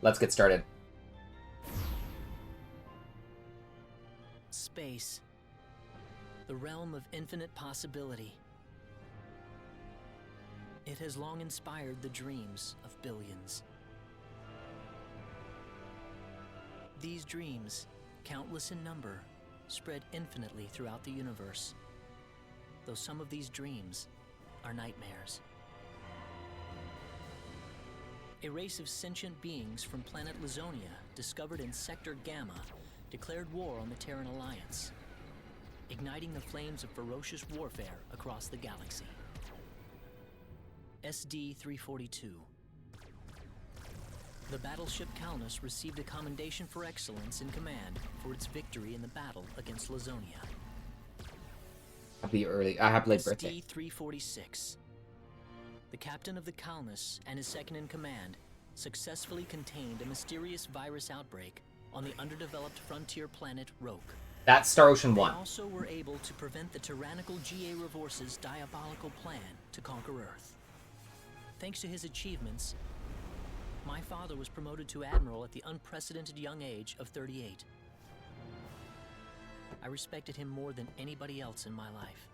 let's get started. Space. The realm of infinite possibility. It has long inspired the dreams of billions. These dreams, countless in number, spread infinitely throughout the universe, though some of these dreams are nightmares. A race of sentient beings from planet Lazonia, discovered in Sector Gamma, declared war on the Terran Alliance, igniting the flames of ferocious warfare across the galaxy. SD-342. The battleship Calnus received a commendation for excellence in command for its victory in the battle against Lazonia. Happy late birthday. SD-346. The captain of the Calnus and his second in command successfully contained a mysterious virus outbreak on the underdeveloped frontier planet Roke. That's Star Ocean 1. They also were able to prevent the tyrannical GA Revorce's diabolical plan to conquer Earth. Thanks to his achievements, my father was promoted to Admiral at the unprecedented young age of 38. I respected him more than anybody else in my life.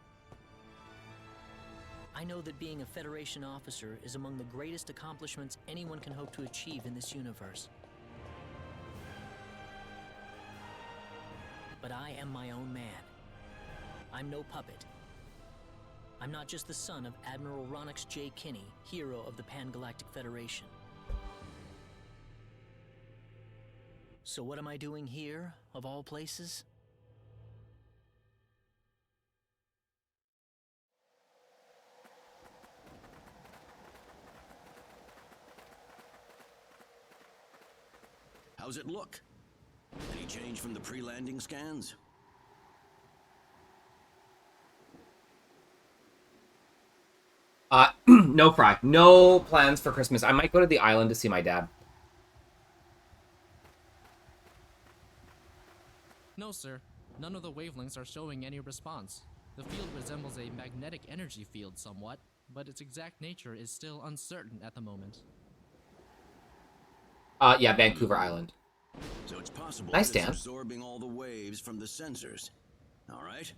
I know that being a Federation officer is among the greatest accomplishments anyone can hope to achieve in this universe. But I am my own man. I'm no puppet. I'm not just the son of Admiral Ronix J. Kinney, hero of the Pan-Galactic Federation. So what am I doing here, of all places? How's it look? Any change from the pre-landing scans? No, Fry. No plans for Christmas. I might go to the island to see my dad. No, sir. None of the wavelengths are showing any response. The field resembles a magnetic energy field somewhat, but its exact nature is still uncertain at the moment. Yeah, Vancouver Island. So it's possible Nice, that it's Dan. absorbing all the waves from the sensors. All right,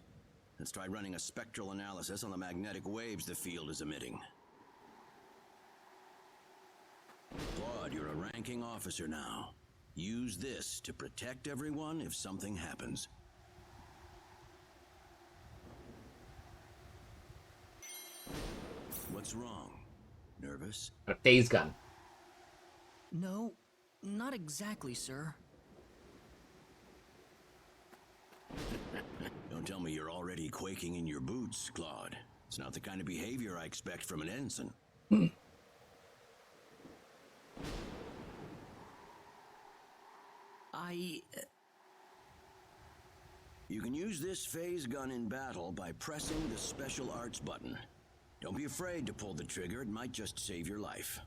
let's try running a spectral analysis on the magnetic waves the field is emitting. Claude, you're a ranking officer now. Use this to protect everyone if something happens. What's wrong? Nervous? A phase gun. No, not exactly, sir. Don't tell me you're already quaking in your boots, Claude. It's not the kind of behavior I expect from an ensign. You can use this phase gun in battle by pressing the special arts button. Don't be afraid to pull the trigger, it might just save your life.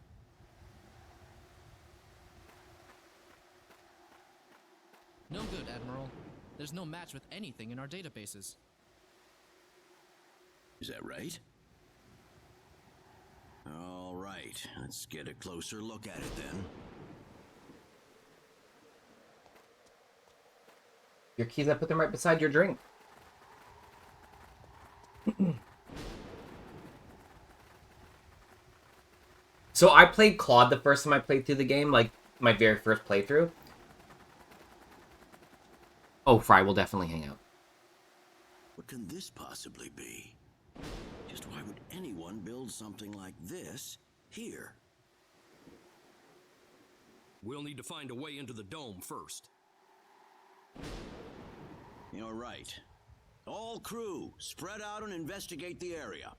No good, Admiral. There's no match with anything in our databases. Is that right? All right, let's get a closer look at it then. Your keys, I put them right beside your drink. So I played Claude the first time I played through the game, like my very first playthrough. Oh, Fry, we'll definitely hang out. What can this possibly be? Just why would anyone build something like this here? We'll need to find a way into the dome first. You're right. All crew, spread out and investigate the area.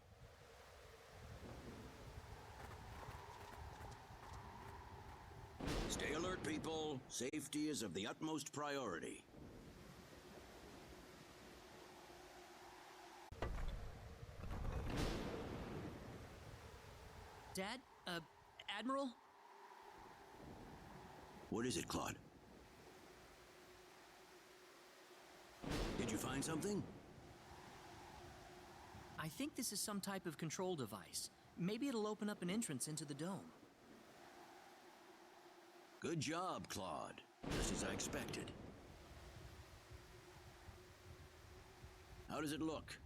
Stay alert, people. Safety is of the utmost priority. Dad? Admiral? What is it, Claude? Did you find something? I think this is some type of control device. Maybe it'll open up an entrance into the dome. Good job, Claude. Just as I expected. How does it look?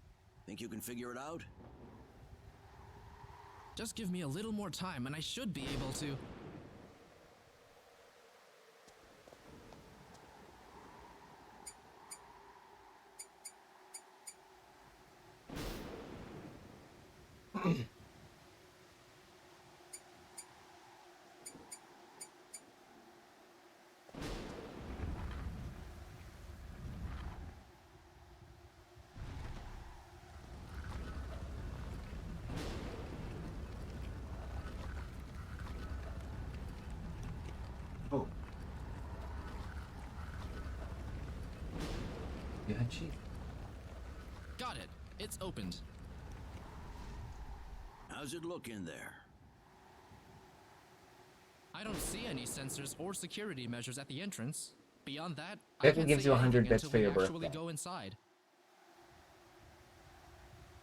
Think you can figure it out? Just give me a little more time and I should be able to. Oh. You had cheese. Got it. It's opened. How's it look in there? I don't see any sensors or security measures at the entrance. Beyond that, I Definitely can't gives say you 100 anything bits until for we your actually birthday. go inside.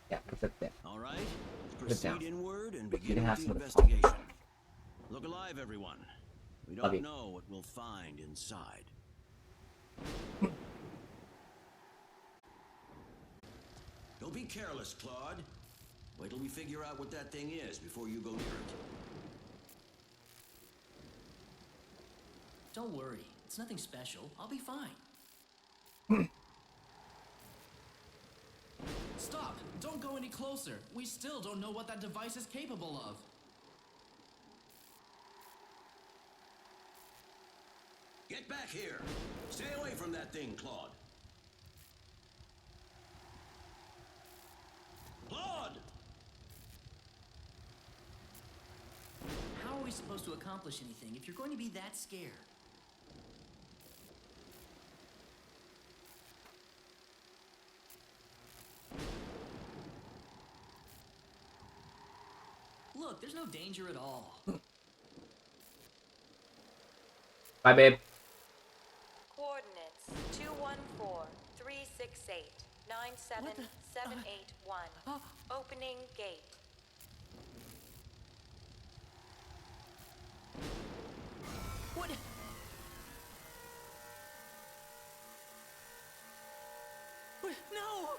Yeah, put that there. All right, it proceed down. inward and You begin can have with some the of the fun. investigation. Look alive, everyone. We Love you. don't know what we'll find inside. Don't be careless, Claude. Wait till we figure out what that thing is before you go near it. Don't worry, it's nothing special. I'll be fine. Stop! Don't go any closer. We still don't know what that device is capable of. Get back here! Stay away from that thing, Claude. Claude! How are we supposed to accomplish anything if you're going to be that scared? Look, there's no danger at all. Bye, babe. Coordinates 214-368-97781. Opening gate. What? What? No!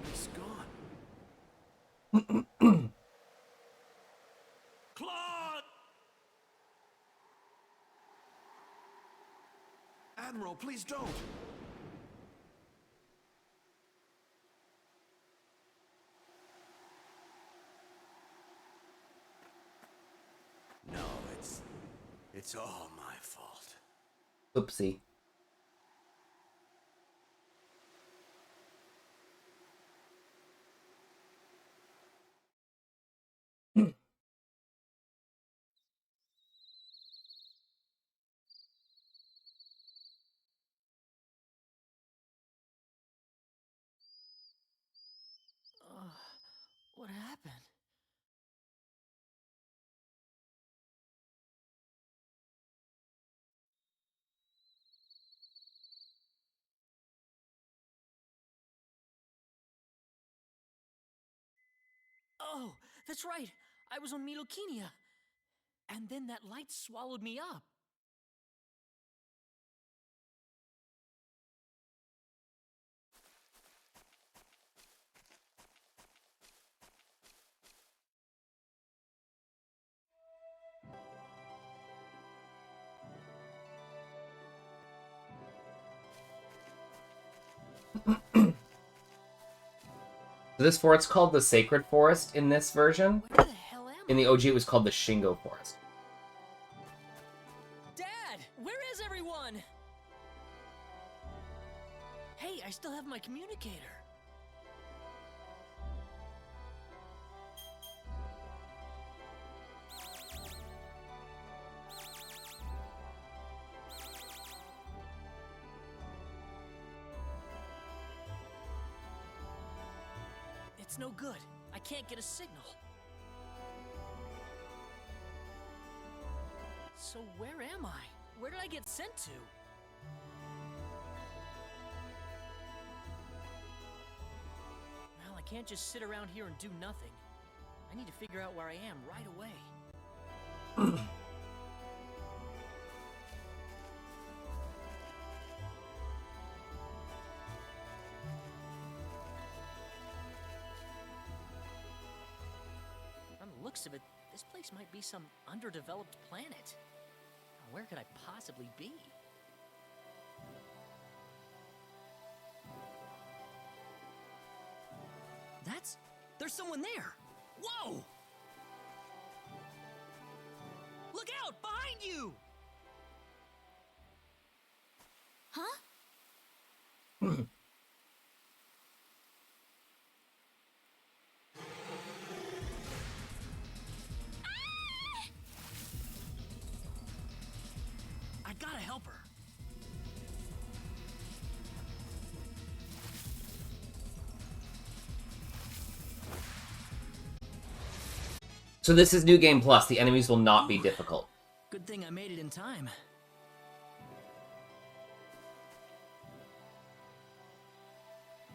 He's gone. Claude! Admiral, please don't. No, it's all my fault. Oopsie. What happened? Oh, that's right. I was on Milokenia. And then that light swallowed me up. So this forest's called the Sacred Forest in this version. Where the hell am I? In the OG, it was called the Shingo Forest. Dad, where is everyone? Hey, I still have my communicator. It's no good. I can't get a signal. So where am I? Where did I get sent to? can't just sit around here and do nothing. I need to figure out where I am right away. From the looks of it, this place might be some underdeveloped planet. Where could I possibly be? There's someone there! Whoa! Look out! Behind you! Huh? I gotta help her. So this is New Game Plus. The enemies will not be difficult. Good thing I made it in time.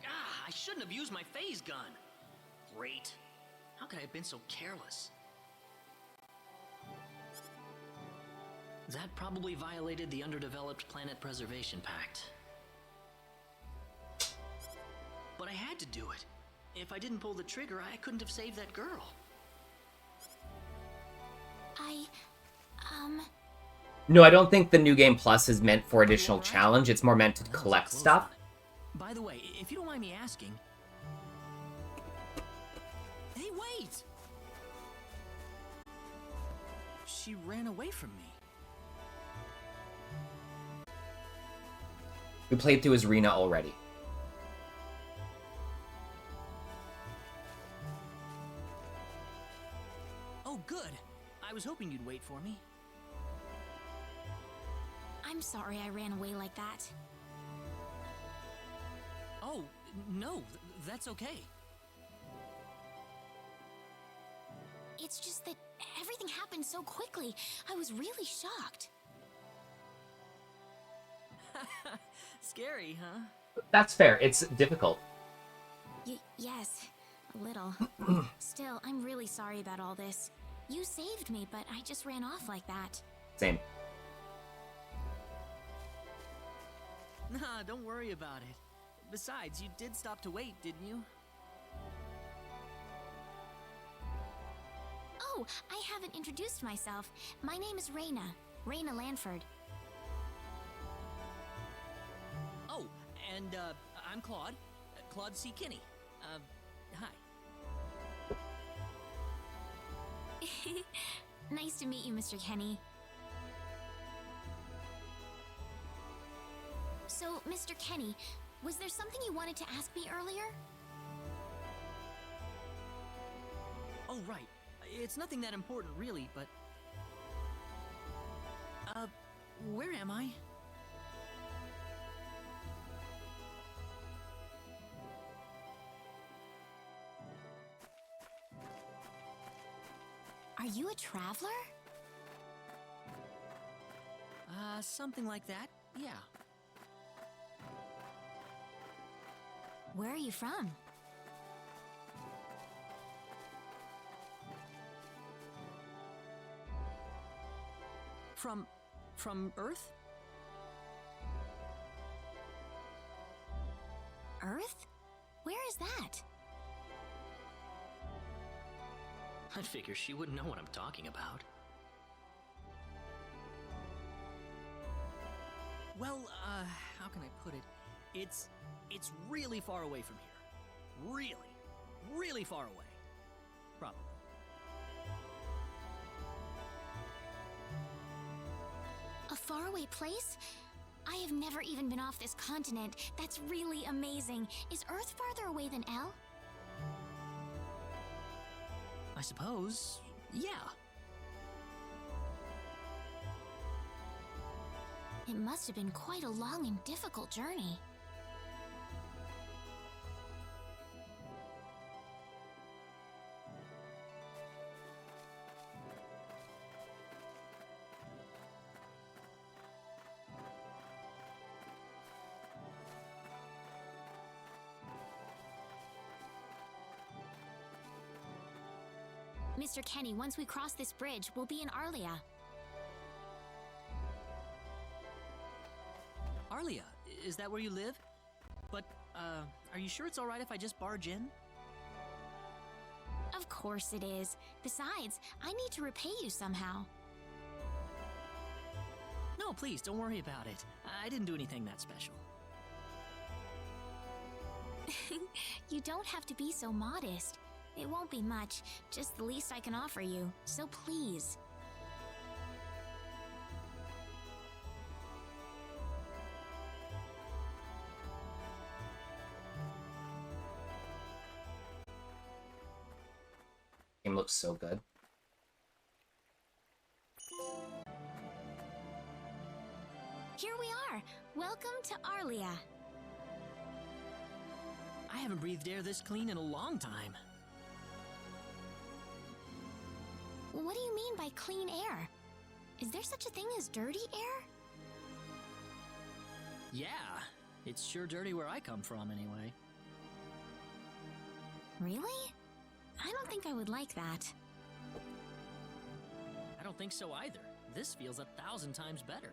I shouldn't have used my phase gun. Great. How could I have been so careless? That probably violated the Underdeveloped Planet Preservation Pact. But I had to do it. If I didn't pull the trigger, I couldn't have saved that girl. No, I don't think the New Game Plus is meant for additional challenge. It's more meant to collect stuff. By the way, if you don't mind me asking... Hey, wait! She ran away from me. We played through his arena already. Oh, good. I was hoping you'd wait for me. I'm sorry I ran away like that. Oh, no, that's okay. It's just that everything happened so quickly. I was really shocked. Scary, huh? That's fair. It's difficult. Yes, a little. Still, I'm really sorry about all this. You saved me, but I just ran off like that. Same. Nah, don't worry about it. Besides, you did stop to wait, didn't you? Oh, I haven't introduced myself. My name is Raina. Raina Lanford. Oh, and, I'm Claude. Claude C. Kinney. Hi. Nice to meet you, Mr. Kenny. So, Mr. Kenny, was there something you wanted to ask me earlier? Oh, right. It's nothing that important, really, but... where am I? Are you a traveler? Something like that, yeah. Where are you from? From Earth? Earth? Where is that? I figure she wouldn't know what I'm talking about. Well, how can I put it? It's really far away from here. Really, really far away. Probably. A faraway place? I have never even been off this continent. That's really amazing. Is Earth farther away than L? I suppose, yeah. It must have been quite a long and difficult journey. Mr. Kenny, once we cross this bridge, we'll be in Arlia. Arlia, is that where you live? But, are you sure it's alright if I just barge in? Of course it is. Besides, I need to repay you somehow. No, please, don't worry about it. I didn't do anything that special. You don't have to be so modest. It won't be much, just the least I can offer you, so please. Game looks so good. Here we are. Welcome to Arlia. I haven't breathed air this clean in a long time. What do you mean by clean air? Is there such a thing as dirty air? Yeah, it's sure dirty where I come from anyway. Really? I don't think I would like that. I don't think so either. This feels 1,000 times better.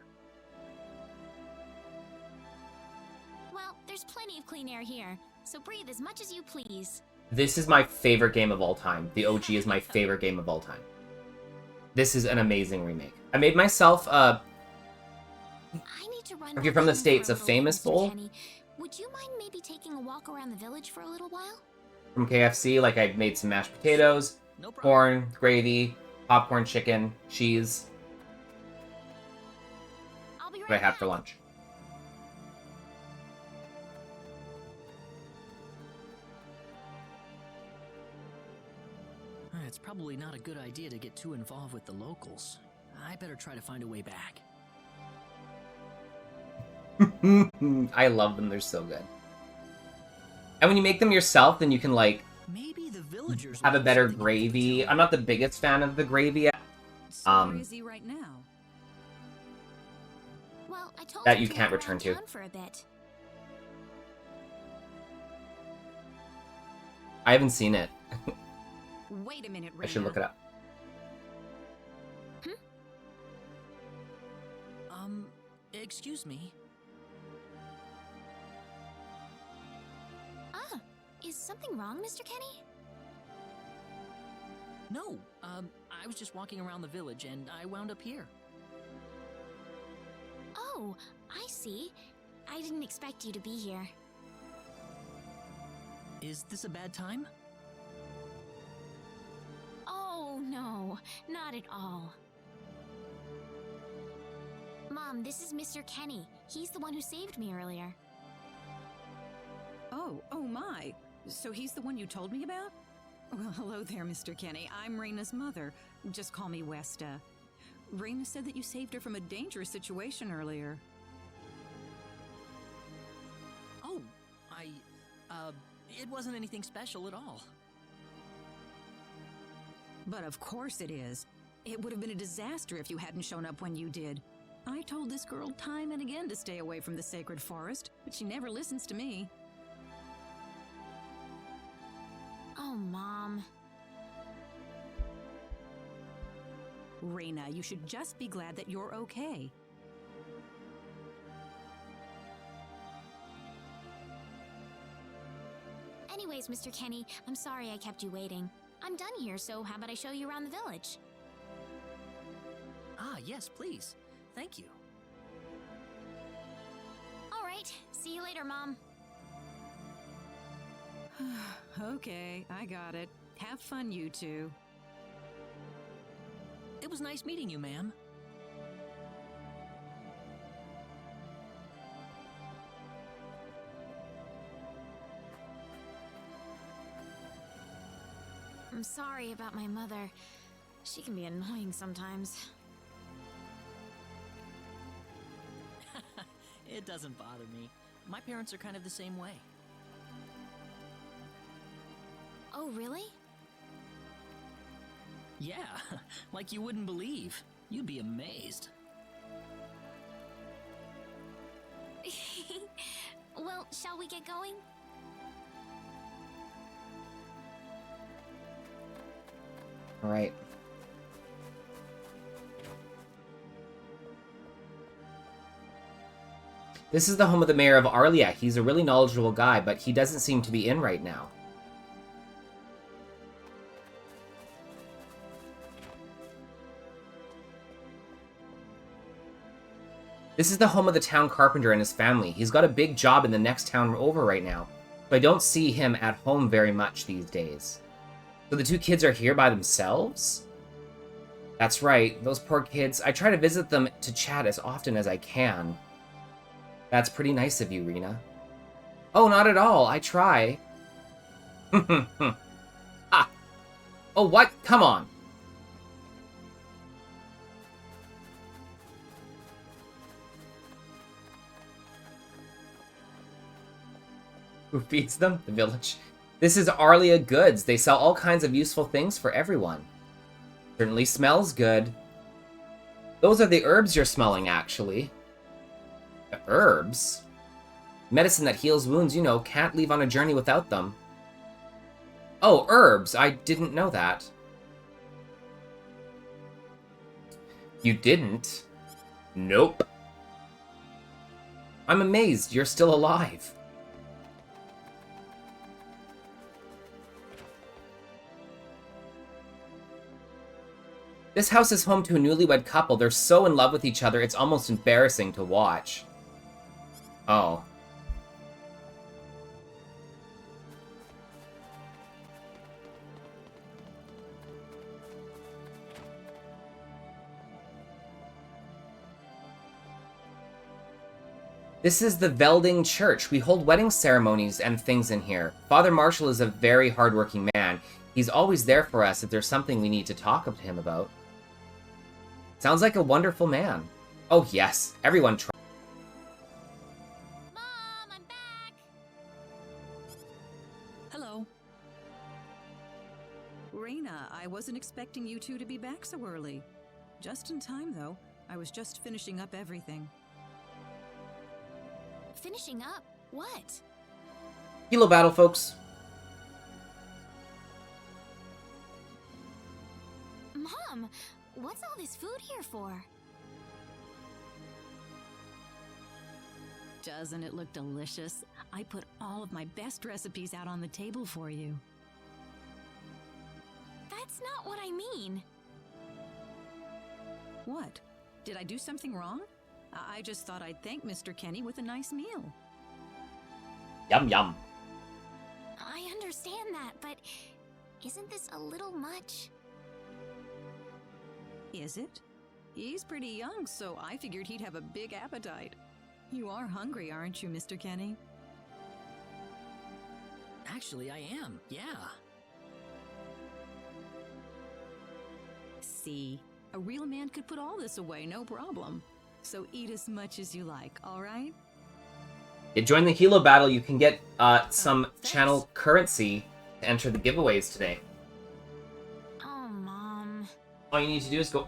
Well, there's plenty of clean air here, so breathe as much as you please. This is my favorite game of all time. The OG is my favorite game of all time. This is an amazing remake. I made myself I need to run. If you're from the back States, for a little famous Mr. bowl. Kenny. Would you mind maybe taking a walk around the village for a little while? from KFC. Like, I made some mashed potatoes, No problem. corn, gravy, popcorn, chicken, cheese. I'll be right What I had back. for lunch. It's probably not a good idea to get too involved with the locals. I better try to find a way back. I love them. They're so good. And when you make them yourself, then you can, like, Maybe the villagers have a will better something gravy. to I'm not the biggest fan of the gravy. So Um, where is he right now? Well, I told That him you to can't walk return around to. town for a bit. I haven't seen it. Wait a minute, I should look it up. Excuse me. Ah, is something wrong, Mr. Kenny? No, I was just walking around the village and I wound up here. Oh, I see. I didn't expect you to be here. Is this a bad time? Oh, no, not at all. Mom, this is Mr. Kenny. He's the one who saved me earlier. Oh my. So he's the one you told me about? Well, hello there, Mr. Kenny. I'm Raina's mother. Just call me Westa. Raina said that you saved her from a dangerous situation earlier. Oh, it wasn't anything special at all. But of course it is. It would have been a disaster if you hadn't shown up when you did. I told this girl time and again to stay away from the sacred forest, but she never listens to me. Oh, Mom. Raina, you should just be glad that you're okay. Anyways, Mr. Kenny, I'm sorry I kept you waiting. I'm done here, so how about I show you around the village? Ah, yes, please. Thank you. All right, see you later, Mom. Okay, I got it. Have fun, you two. It was nice meeting you, ma'am. I'm sorry about my mother. She can be annoying sometimes. It doesn't bother me. My parents are kind of the same way. Oh, really? Yeah, like you wouldn't believe. You'd be amazed. Well, shall we get going? Alright. This is the home of the mayor of Arlia. He's a really knowledgeable guy, but he doesn't seem to be in right now. This is the home of the town carpenter and his family. He's got a big job in the next town over right now, but I don't see him at home very much these days. So the two kids are here by themselves? That's right, those poor kids. I try to visit them to chat as often as I can. That's pretty nice of you, Rena. Oh, not at all. I try. Ah. Oh, what? Come on. Who feeds them? The village. This is Arlia Goods. They sell all kinds of useful things for everyone. Certainly smells good. Those are the herbs you're smelling, actually. The herbs? Medicine that heals wounds, you know, can't leave on a journey without them. Oh, herbs. I didn't know that. You didn't? Nope. I'm amazed you're still alive. This house is home to a newlywed couple. They're so in love with each other, it's almost embarrassing to watch. Oh. This is the Velding Church. We hold wedding ceremonies and things in here. Father Marshall is a very hardworking man. He's always there for us if there's something we need to talk to him about. Sounds like a wonderful man. Oh yes, everyone try. Mom, I'm back! Hello. Rena, I wasn't expecting you two to be back so early. Just in time, though. I was just finishing up everything. Finishing up? What? Hilo battle, folks. Mom, what's all this food here for? Doesn't it look delicious? I put all of my best recipes out on the table for you. That's not what I mean. What? Did I do something wrong? I just thought I'd thank Mr. Kenny with a nice meal. Yum yum. I understand that, but isn't this a little much? Is it? He's pretty young, so I figured he'd have a big appetite. You are hungry, aren't you, Mr. Kenny? Actually, I am, yeah. See, a real man could put all this away, no problem. So eat as much as you like, all right? Yeah, join the Hilo battle. You can get some thanks. channel currency to enter the giveaways today. Oh, Mom. All you need to do is go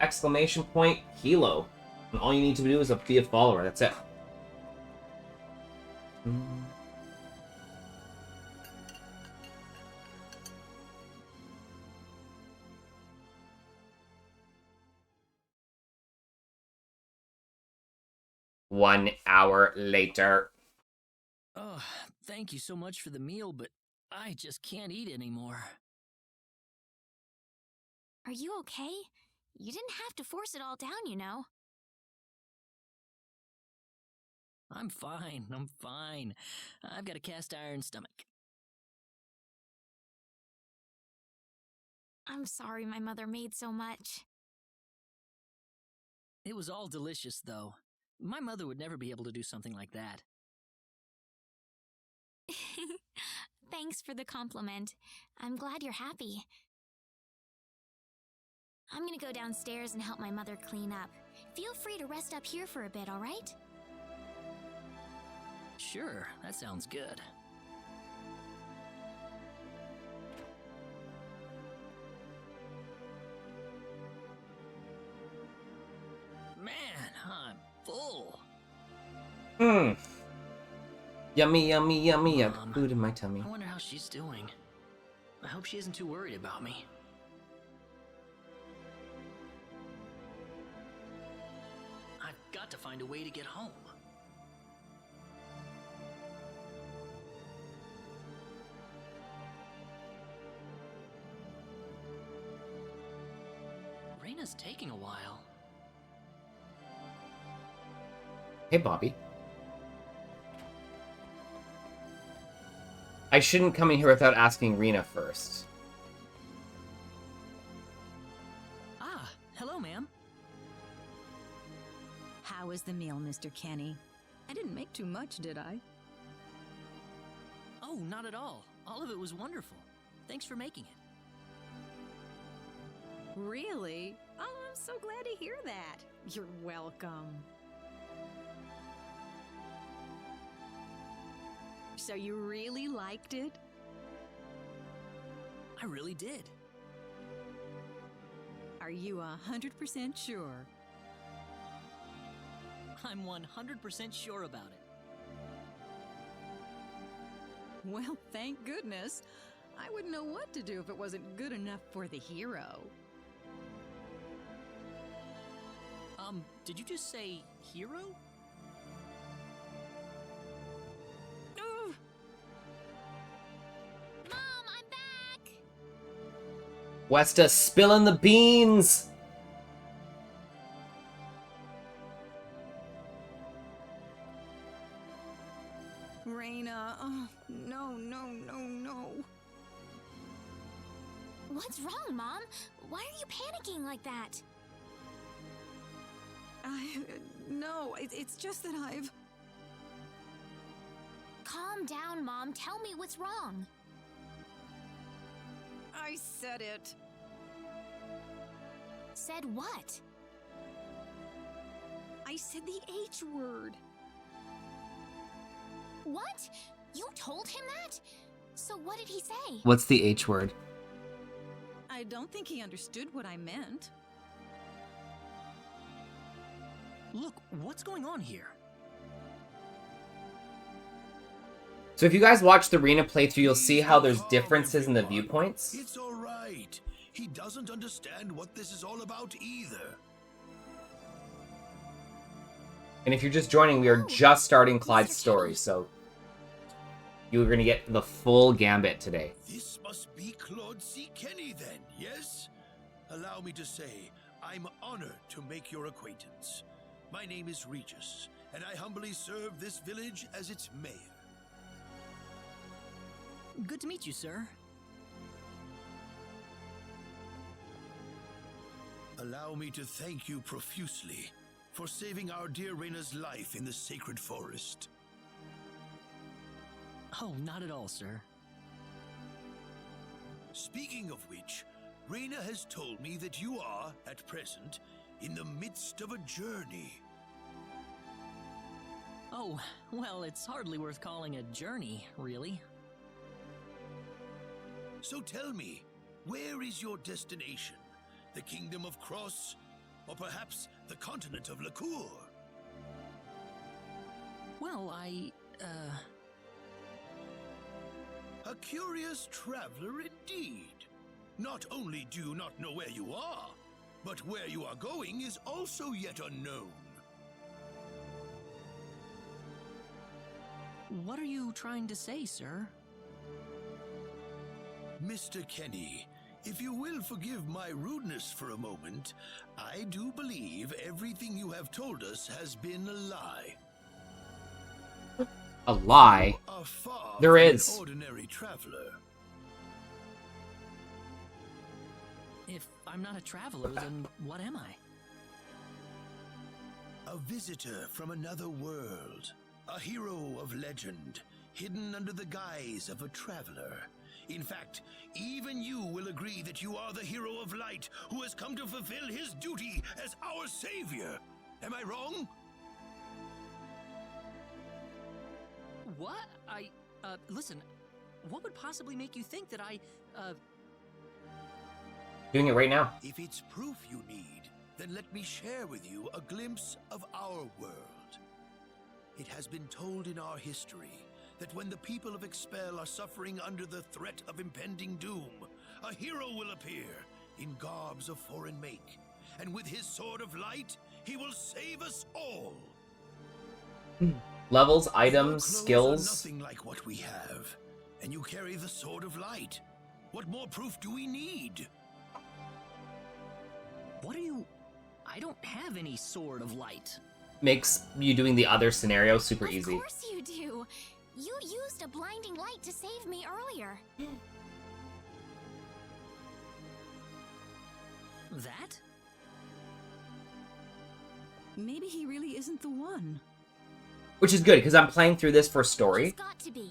!Hilo. And all you need to do is be a follower. That's it. One hour later. Oh, thank you so much for the meal, but I just can't eat anymore. Are you okay? You didn't have to force it all down, you know. I'm fine, I'm fine. I've got a cast iron stomach. I'm sorry my mother made so much. It was all delicious, though. My mother would never be able to do something like that. Thanks for the compliment. I'm glad you're happy. I'm gonna go downstairs and help my mother clean up. Feel free to rest up here for a bit, all right? Sure, that sounds good. Man, I'm full. Yummy, yummy, yummy. I've got Mom, food in my tummy. I wonder how she's doing. I hope she isn't too worried about me. to find a way to get home. Reina's taking a while. Hey, Bobby. I shouldn't come in here without asking Rena first. Ah, hello, ma'am. How was the meal, Mr. Kenny? I didn't make too much, did I? Oh, not at all. All of it was wonderful. Thanks for making it. Really? Oh, I'm so glad to hear that. You're welcome. So you really liked it? I really did. Are you 100% sure? I'm 100% sure about it. Well, thank goodness. I wouldn't know what to do if it wasn't good enough for the hero. Did you just say hero? Mom, I'm back! Westa spilling the beans! Reina, oh, no. What's wrong, Mom? Why are you panicking like that? No, it's just that I've... Calm down, Mom. Tell me what's wrong. I said it. Said what? I said the H word. What? You told him that? So what did he say? What's the H word? I don't think he understood what I meant. Look, what's going on here? So if you guys watch the Rena playthrough, you'll see how there's differences in the viewpoints. It's all right. He doesn't understand what this is all about either. And if you're just joining, we are just starting Clyde's story, so you're going to get the full gambit today. This must be Claude C. Kenny then, yes? Allow me to say, I'm honored to make your acquaintance. My name is Regis, and I humbly serve this village as its mayor. Good to meet you, sir. Allow me to thank you profusely for saving our dear Reina's life in the sacred forest. Oh, not at all, sir. Speaking of which, Reina has told me that you are, at present, in the midst of a journey. Oh, well, it's hardly worth calling a journey, really. So tell me, where is your destination? The Kingdom of Cross? Or perhaps the continent of Licour? Well, A curious traveler indeed. Not only do you not know where you are, but where you are going is also yet unknown. What are you trying to say, sir? Mr. Kenny, if you will forgive my rudeness for a moment, I do believe everything you have told us has been a lie. A lie? You are far There from is. an ordinary traveler. If I'm not a traveler, then what am I? A visitor from another world. A hero of legend, hidden under the guise of a traveler. In fact, even you will agree that you are the hero of light who has come to fulfill his duty as our savior. Am I wrong? What? Listen, what would possibly make you think that Doing it right now. If it's proof you need, then let me share with you a glimpse of our world. It has been told in our history that when the people of Expel are suffering under the threat of impending doom, a hero will appear in garbs of foreign make, and with his sword of light, He will save us all. Levels, Your items, clothes skills. are nothing like what we have, and you carry the Sword of Light. What more proof do we need? What are you... I don't have any Sword of Light. Makes you doing the other scenario super easy. Of course you do. You used a blinding light to save me earlier. That? Maybe he really isn't the one. Which is good, because I'm playing through this for He's story. got to be.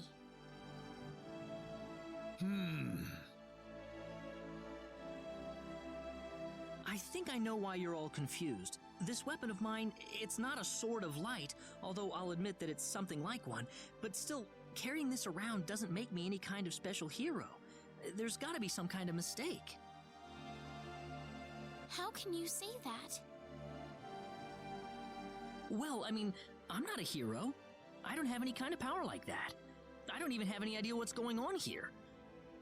I think I know why you're all confused. This weapon of mine, it's not a Sword of Light, although I'll admit that it's something like one, but still, carrying this around doesn't make me any kind of special hero. There's gotta be some kind of mistake. How can you say that? Well, I mean, I'm not a hero. I don't have any kind of power like that. I don't even have any idea what's going on here.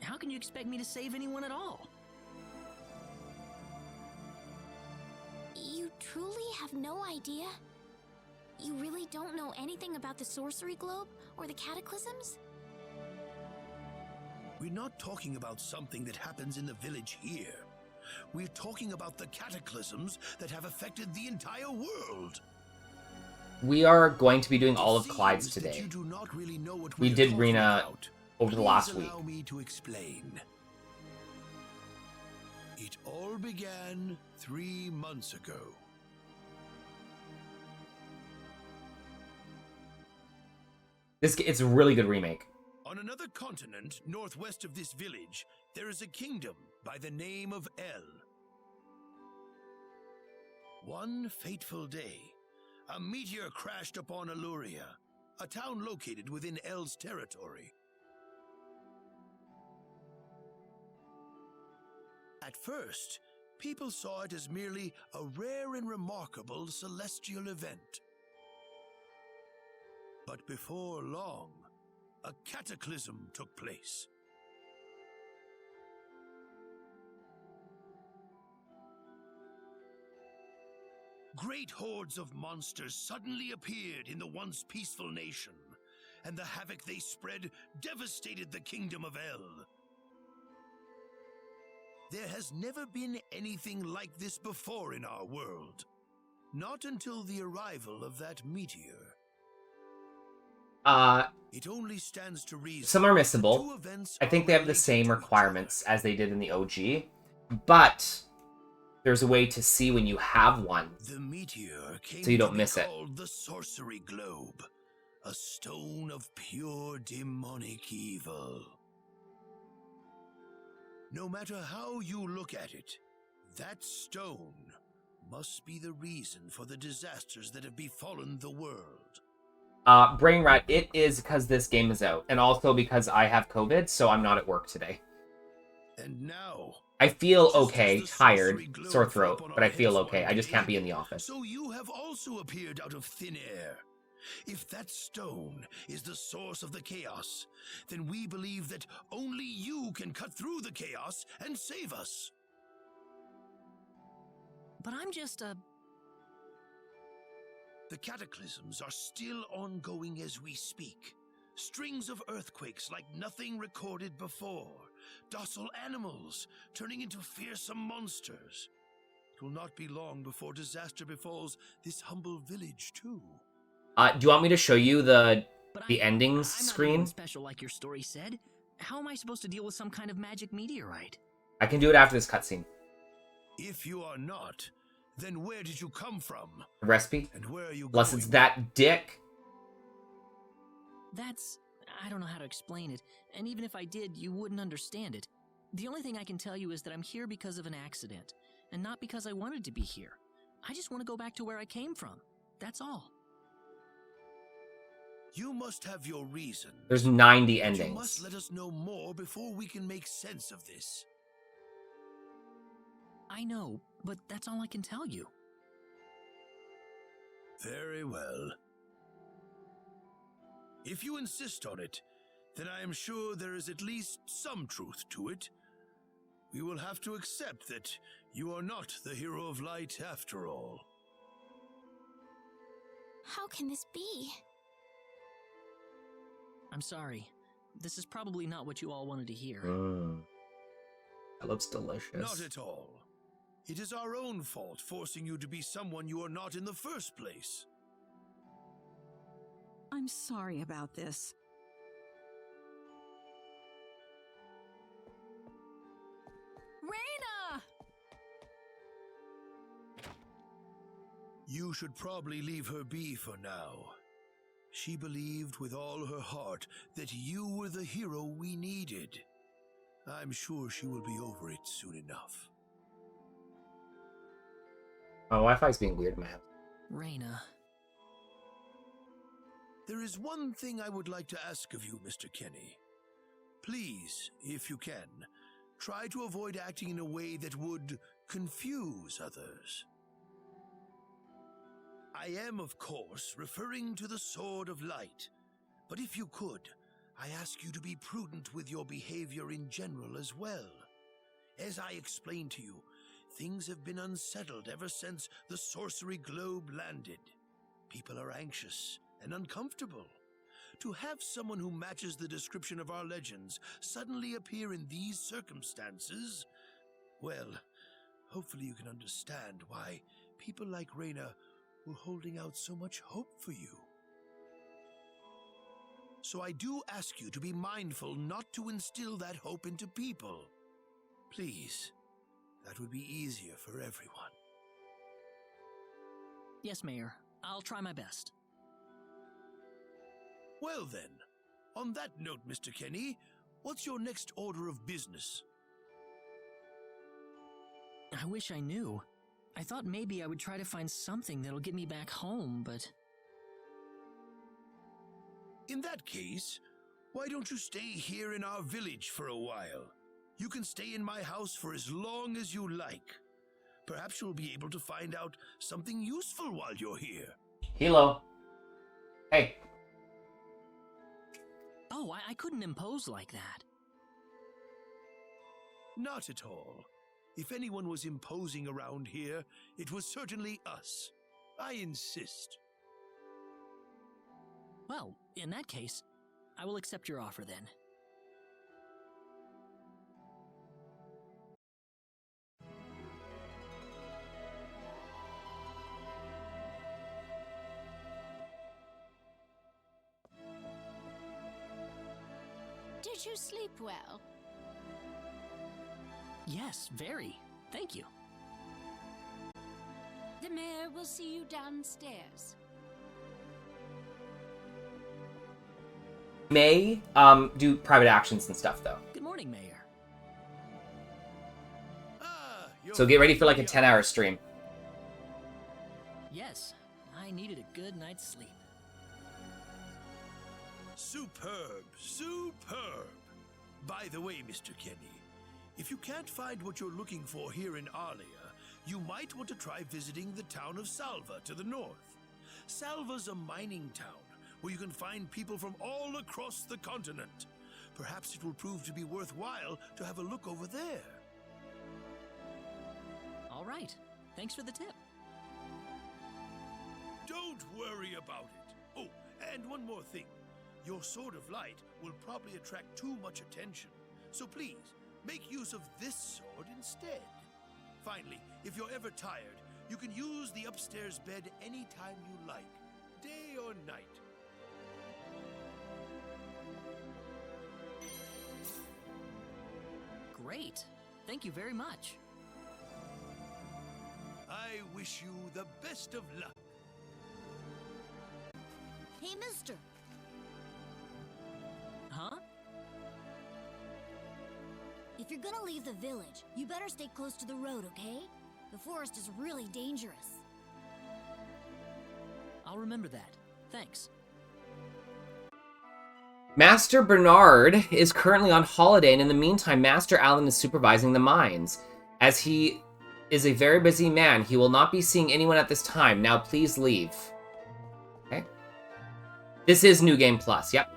How can you expect me to save anyone at all? You truly have no idea? You really don't know anything about the sorcery globe or the cataclysms? We're not talking about something that happens in the village here. We're talking about the cataclysms that have affected the entire world. We are going to be doing all of It Clyde's seems that today. you do not really know what We we're did talking Rena about. over the Please last week. allow me to explain. It all began 3 months ago. It's a really good remake. On another continent, northwest of this village, there is a kingdom by the name of El. One fateful day, a meteor crashed upon Aluria, a town located within El's territory. At first, people saw it as merely a rare and remarkable celestial event. But before long, a cataclysm took place. Great hordes of monsters suddenly appeared in the once peaceful nation, and the havoc they spread devastated the kingdom of El. There has never been anything like this before in our world. Not until the arrival of that meteor. It only stands to reason. Some are that missable. two events I think are they have the related same to each requirements other. as they did in the OG, but there's a way to see when you have one. The meteor came So you don't to be miss it. called the Sorcery Globe, a stone of pure demonic evil. No matter how you look at it, that stone must be the reason for the disasters that have befallen the world. Brain Rat, it is because this game is out, and also because I have COVID, so I'm not at work today. And now, I feel just as okay, the tired, sorcery globe sore fell throat, upon but our I feel heads okay. one I just day, can't be in the office. So you have also appeared out of thin air. If that stone is the source of the chaos, then we believe that only you can cut through the chaos and save us. But I'm just a... The cataclysms are still ongoing as we speak. Strings of earthquakes like nothing recorded before. Docile animals turning into fearsome monsters. It will not be long before disaster befalls this humble village too. Do you want me to show you the But endings I'm not screen? anyone special like your story said. How am I supposed to deal with some kind of magic meteorite? I can do it after this cutscene. If you are not, then where did you come from? The recipe? And where are you Unless going? it's that dick. That's... I don't know how to explain it, and even if I did, you wouldn't understand it. The only thing I can tell you is that I'm here because of an accident, and not because I wanted to be here. I just want to go back to where I came from. That's all. You must have your reason. There's 90 You endings. must let us know more before we can make sense of this. I know, but that's all I can tell you. Very well. If you insist on it, then I am sure there is at least some truth to it. We will have to accept that you are not the hero of light after all. How can this be? I'm sorry. This is probably not what you all wanted to hear. That looks delicious. Not at all. It is our own fault forcing you to be someone you are not in the first place. I'm sorry about this. Raina! You should probably leave her be for now. She believed with all her heart that you were the hero we needed. I'm sure she will be over it soon enough. My Wi-Fi's being weird, man. Raina. There is one thing I would like to ask of you, Mr. Kenny. Please, if you can, try to avoid acting in a way that would confuse others. I am, of course, referring to the Sword of Light, but if you could, I ask you to be prudent with your behavior in general as well. As I explained to you, things have been unsettled ever since the sorcery globe landed. People are anxious and uncomfortable. To have someone who matches the description of our legends suddenly appear in these circumstances, well, hopefully you can understand why people like Raina were holding out so much hope for you. So I do ask you to be mindful not to instill that hope into people. Please, that would be easier for everyone. Yes, Mayor. I'll try my best. Well then, on that note, Mr. Kenny, what's your next order of business? I wish I knew. I thought maybe I would try to find something that'll get me back home, but... In that case, why don't you stay here in our village for a while? You can stay in my house for as long as you like. Perhaps you'll be able to find out something useful while you're here. Hello. Hey. Oh, I couldn't impose like that. Not at all. If anyone was imposing around here, it was certainly us. I insist. Well, in that case, I will accept your offer then. Did you sleep well? Yes, very. Thank you. The mayor will see you downstairs. May do private actions and stuff though. Good morning, Mayor. So get ready for like a 10-hour stream. Yes, I needed a good night's sleep. Superb, superb. By the way, Mr. Kenny, if you can't find what you're looking for here in Arlia, you might want to try visiting the town of Salva to the north. Salva's a mining town where you can find people from all across the continent. Perhaps it will prove to be worthwhile to have a look over there. All right. Thanks for the tip. Don't worry about it. Oh, and one more thing. Your Sword of Light will probably attract too much attention. So please, make use of this sword instead. Finally, if you're ever tired, you can use the upstairs bed anytime you like, day or night. Great. Thank you very much. I wish you the best of luck. Hey, mister. Huh? If you're gonna leave the village, you better stay close to the road, okay? The forest is really dangerous. I'll remember that. Thanks. Master Bernard is currently on holiday, and in the meantime, Master Allen is supervising the mines. As he is a very busy man, he will not be seeing anyone at this time. Now please leave. Okay. This is New Game Plus, yep.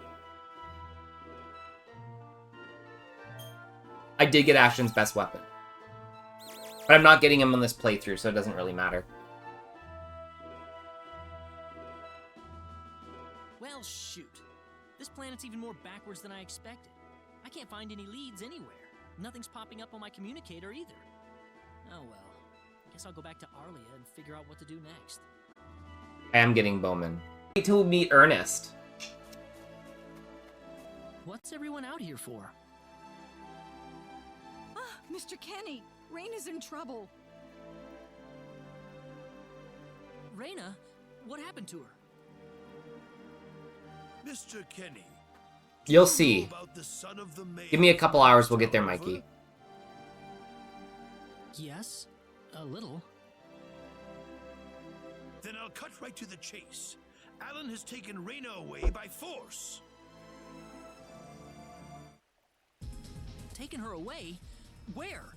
I did get Ashton's best weapon. But I'm not getting him on this playthrough, so it doesn't really matter. Well, shoot. This planet's even more backwards than I expected. I can't find any leads anywhere. Nothing's popping up on my communicator either. Oh well. Guess I'll go back to Arlia and figure out what to do next. I am getting Bowman. Wait till we meet Ernest. What's everyone out here for? Ah, Mr. Kenny, Raina's in trouble. Raina? What happened to her? Mr. Kenny. You'll do you see. know about the son of the mayor Give me a couple hours, we'll get there, over? Mikey. Yes, a little. Then I'll cut right to the chase. Alan has taken Raina away by force. Taken her away? Where?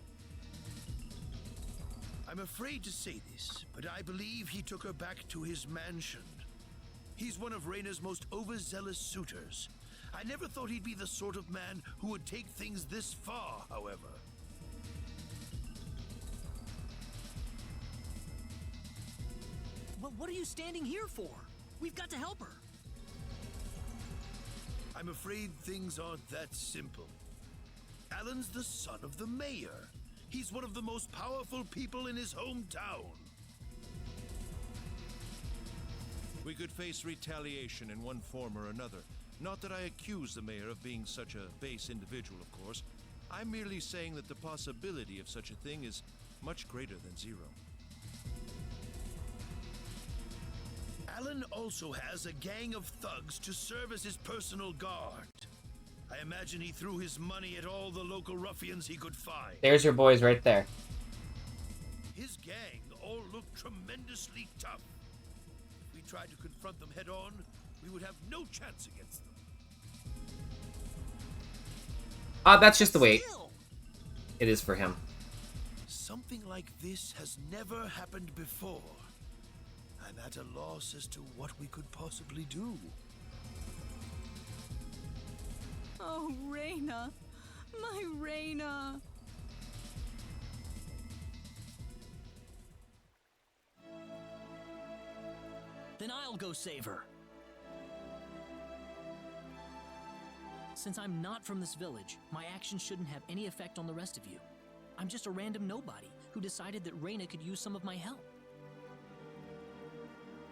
I'm afraid to say this, but I believe he took her back to his mansion. He's one of Raina's most overzealous suitors. I never thought he'd be the sort of man who would take things this far, however. Well, what are you standing here for? We've got to help her. I'm afraid things aren't that simple. Alan's the son of the mayor. He's one of the most powerful people in his hometown. We could face retaliation in one form or another. Not that I accuse the mayor of being such a base individual, of course. I'm merely saying that the possibility of such a thing is much greater than zero. Alan also has a gang of thugs to serve as his personal guard. I imagine he threw his money at all the local ruffians he could find. There's your boys right there. His gang all look tremendously tough. If we tried to confront them head on, we would have no chance against them. That's just the way Still. it is for him. Something like this has never happened before. I'm at a loss as to what we could possibly do. Oh, Raina. My Raina. Then I'll go save her. Since I'm not from this village, my actions shouldn't have any effect on the rest of you. I'm just a random nobody who decided that Raina could use some of my help.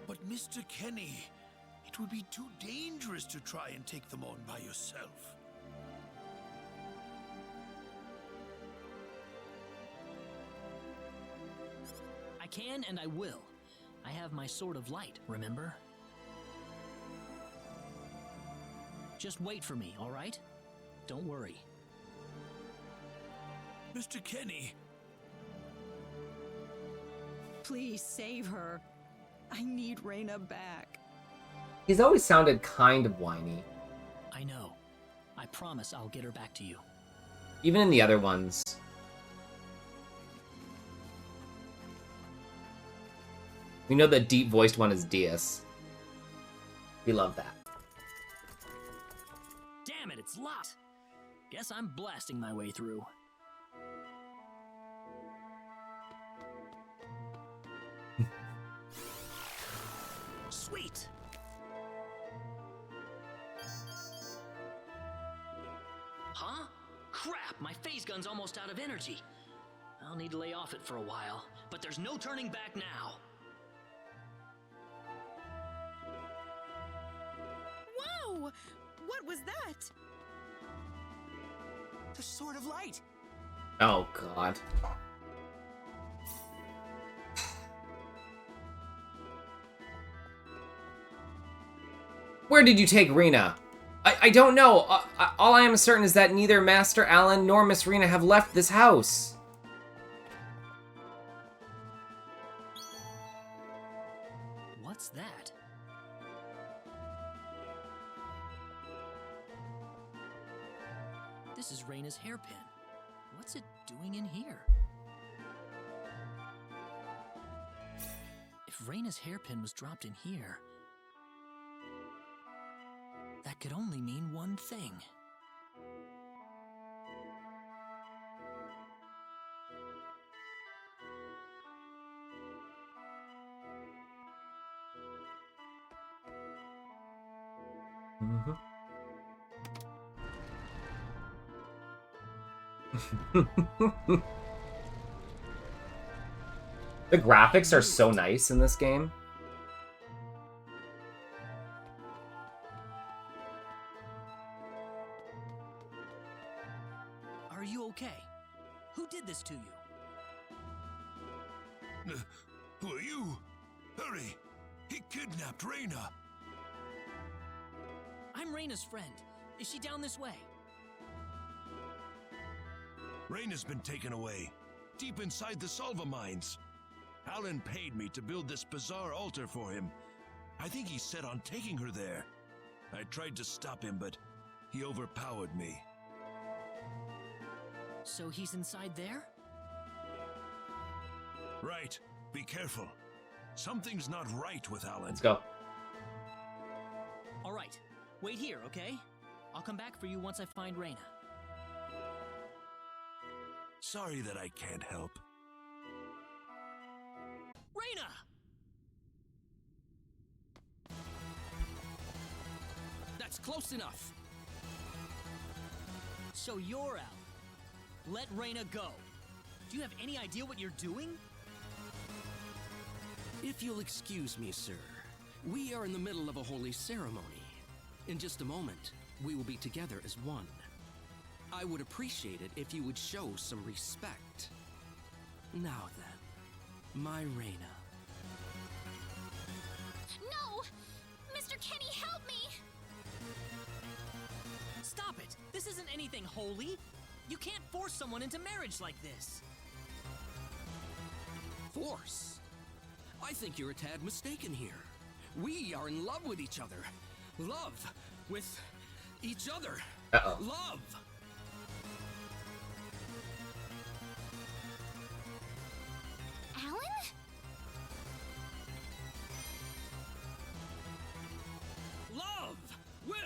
But Mr. Kenny, it would be too dangerous to try and take them on by yourself. I can and I will. I have my sword of light, remember? Just wait for me, all right? Don't worry. Mr. Kenny, Please save her. I need Raina back. He's always sounded kind of whiny. I know. I promise I'll get her back to you. Even in the other ones. We know the deep-voiced one is Diaz. We love that. Damn it, it's locked. Guess I'm blasting my way through. Sweet. Huh? Crap, my phase gun's almost out of energy. I'll need to lay off it for a while, but there's no turning back now. Whoa! What was that? The Sword of Light. Oh, God. Where did you take Rena? I don't know. All I am certain is that neither Master Alan nor Miss Rena have left this house. What's that? This is Raina's hairpin. What's it doing in here? If Raina's hairpin was dropped in here, that could only mean one thing. The graphics are so nice in this game. Are you okay? Who did this to you? Who are you? Hurry! He kidnapped Reyna! I'm Reyna's friend. Is she down this way? Reyna's been taken away, deep inside the Salva mines. Alan paid me to build this bizarre altar for him. I think he's set on taking her there. I tried to stop him, but he overpowered me. So he's inside there? Right. Be careful. Something's not right with Alan. Let's go. All right. Wait here, okay? I'll come back for you once I find Reyna. Sorry that I can't help. Reyna! That's close enough. So you're out. Let Reyna go. Do you have any idea what you're doing? If you'll excuse me, sir, we are in the middle of a holy ceremony. In just a moment, we will be together as one. I would appreciate it if you would show some respect. Now then, my Reyna. No! Mr. Kenny, help me! Stop it! This isn't anything holy! You can't force someone into marriage like this! Force? I think you're a tad mistaken here. We are in love with each other. Love with each other. Uh-oh. Love! Alan? Love with...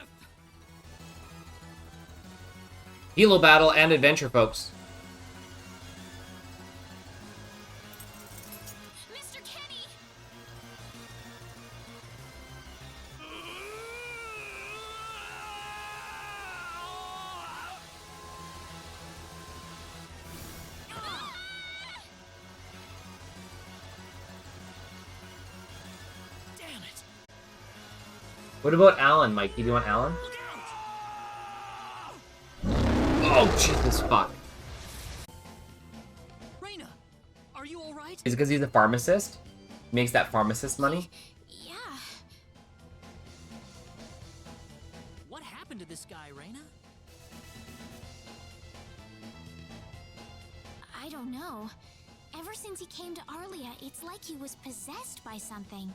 Hilo battle and adventure, folks. Mr. Kenny! Damn it! What about Alan, Mikey? Do you want Alan? Look out! Oh, Jesus, fuck. Reyna! Are you alright? Is it because he's a pharmacist? Makes that pharmacist money? Yeah. What happened to this guy, Reyna? I don't know. Ever since he came to Arlia, it's like he was possessed by something.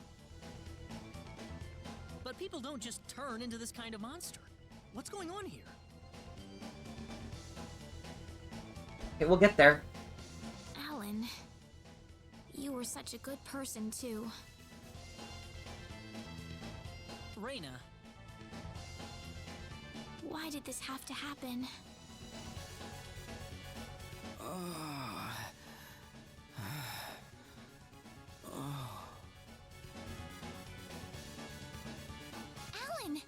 But people don't just turn into this kind of monster. What's going on here? Okay, we'll get there. Alan, you were such a good person, too. Reyna, Why did this have to happen? Alan!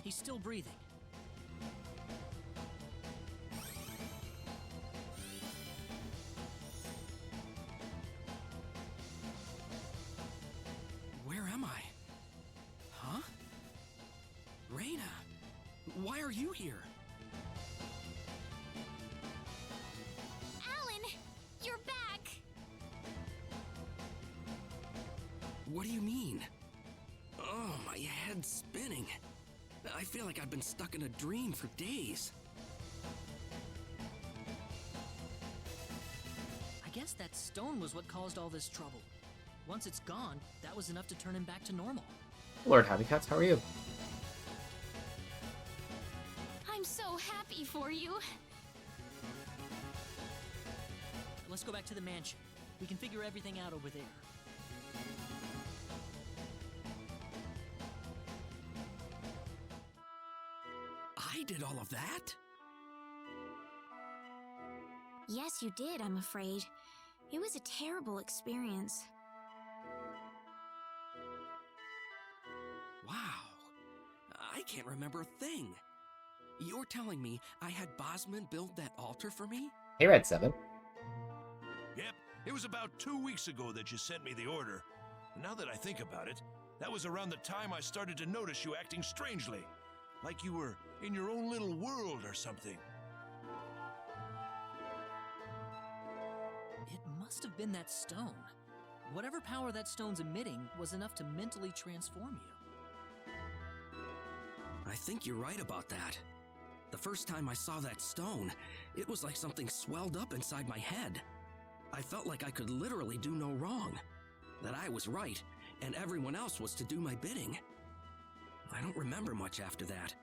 he's still breathing. Where am I? Huh? Reyna, why are you here? Alan! You're back! What do you mean? Oh, my head's spinning. I feel like I've been stuck in a dream for days. I guess that stone was what caused all this trouble. Once it's gone, that was enough to turn him back to normal. Lord Happy Cats, how are you? I'm so happy for you. Let's go back to the mansion. We can figure everything out over there. I did all of that? Yes, you did, I'm afraid. It was a terrible experience. Wow. can't remember a thing. You're telling me I had Bosman build that altar for me? Hey, Red 7. Yep, it was about 2 weeks ago that you sent me the order. Now that I think about it, that was around the time I started to notice you acting strangely. Like you were in your own little world or something. It must have been that stone. Whatever power that stone's emitting was enough to mentally transform you. I think you're right about that. The first time I saw that stone, it was like something swelled up inside my head. I felt like I could literally do no wrong. That I was right, and everyone else was to do my bidding. I don't remember much after that,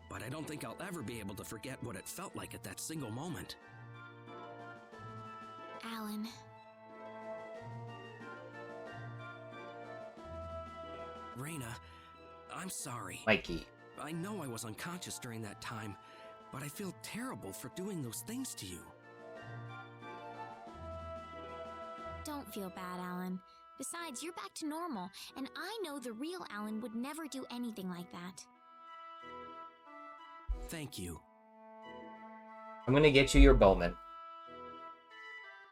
but I don't think I'll ever be able to forget what it felt like at that single moment. Alan. Reyna, I'm sorry. Mikey. I know I was unconscious during that time, but I feel terrible for doing those things to you. Don't feel bad, Alan. Besides, you're back to normal, and I know the real Alan would never do anything like that. Thank you. I'm gonna get you your Bowman.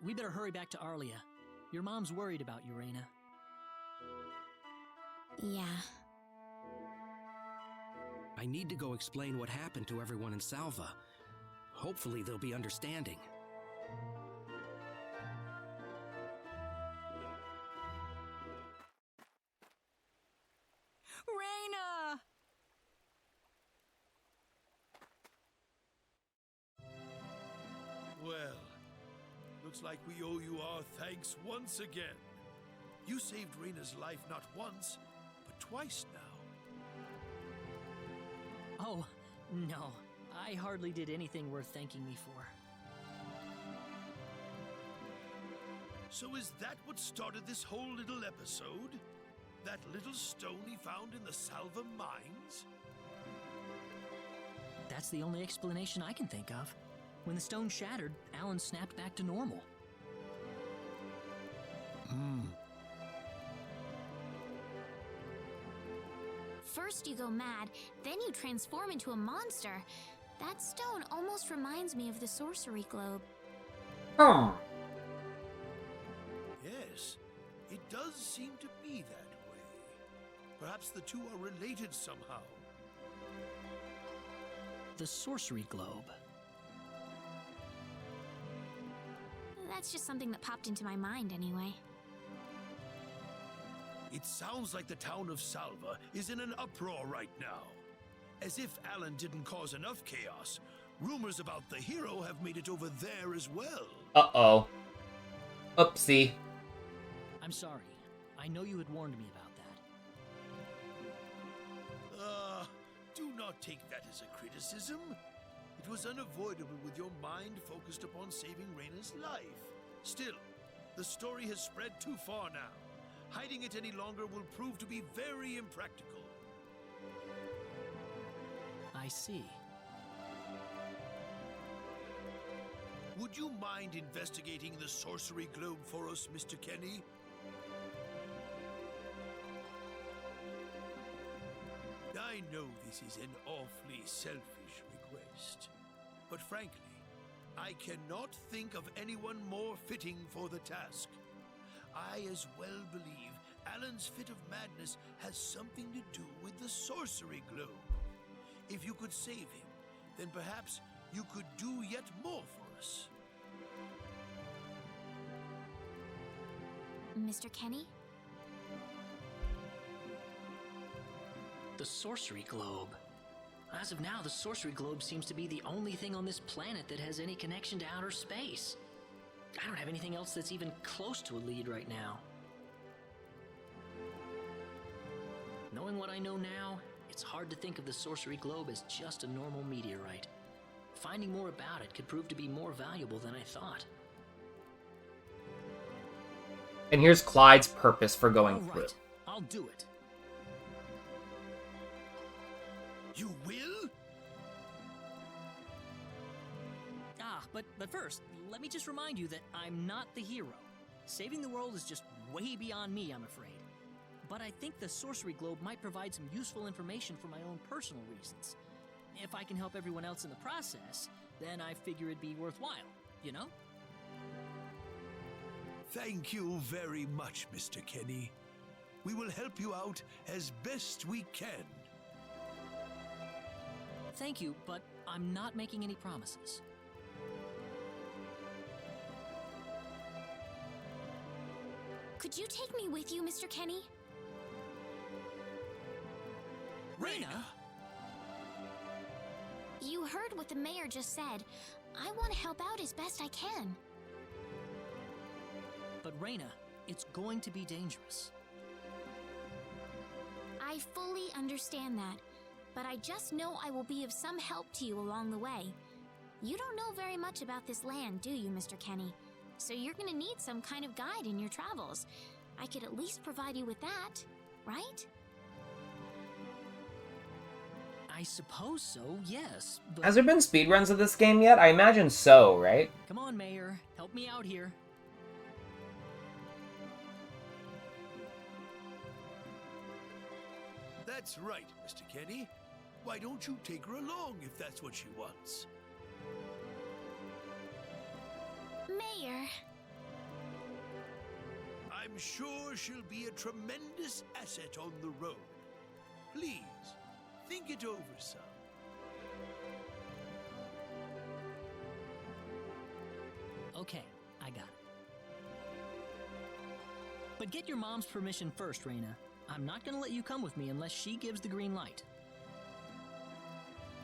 We better hurry back to Arlia. Your mom's worried about you, Reyna. Yeah. I need to go explain what happened to everyone in Salva. Hopefully they'll be understanding. Reyna! Well, looks like we owe you our thanks once again. You saved Reyna's life not once, but twice now. Oh, no. I hardly did anything worth thanking me for. So is that what started this whole little episode? That little stone he found in the Salva mines? That's the only explanation I can think of. When the stone shattered, Alan snapped back to normal. First you go mad, then you transform into a monster. That stone almost reminds me of the sorcery globe. Oh. Yes, it does seem to be that way. Perhaps the two are related somehow. The sorcery globe. That's just something that popped into my mind anyway. It sounds like the town of Salva is in an uproar right now. As if Alan didn't cause enough chaos, rumors about the hero have made it over there as well. Uh-oh. Oopsie. I'm sorry. I know you had warned me about that. Do not take that as a criticism. It was unavoidable with your mind focused upon saving Reyna's life. Still, the story has spread too far now. Hiding it any longer will prove to be very impractical. I see. Would you mind investigating the sorcery globe for us, Mr. Kenny? I know this is an awfully selfish request, but frankly, I cannot think of anyone more fitting for the task. I as well believe Alan's fit of madness has something to do with the sorcery globe. If you could save him, then perhaps you could do yet more for us. Mr. Kenny? The sorcery globe. As of now, the sorcery globe seems to be the only thing on this planet that has any connection to outer space. I don't have anything else that's even close to a lead right now. Knowing what I know now, it's hard to think of the sorcery globe as just a normal meteorite. Finding more about it could prove to be more valuable than I thought. And here's Clyde's purpose for going All through. right, I'll do it. You will? But first, let me just remind you that I'm not the hero. Saving the world is just way beyond me, I'm afraid. but I think the sorcery globe might provide some useful information for my own personal reasons. If I can help everyone else in the process, then I figure it'd be worthwhile, you know? Thank you very much, Mr. Kenny. We will help you out as best we can. Thank you, but I'm not making any promises. Could you take me with you, Mr. Kenny? Reyna! You heard what the mayor just said. I want to help out as best I can. But Reyna, it's going to be dangerous. I fully understand that, but I just know I will be of some help to you along the way. You don't know very much about this land, do you, Mr. Kenny? So you're gonna need some kind of guide in your travels. I could at least provide you with that, right? I suppose so, yes, but... Has there been speedruns of this game yet? I imagine so, right? Come on, Mayor. Help me out here. That's right, Mr. Kenny. Why don't you take her along if that's what she wants? Mayor. I'm sure she'll be a tremendous asset on the road. Please, think it over some. Okay, I got it. But get your mom's permission first, Reyna. I'm not gonna let you come with me unless she gives the green light.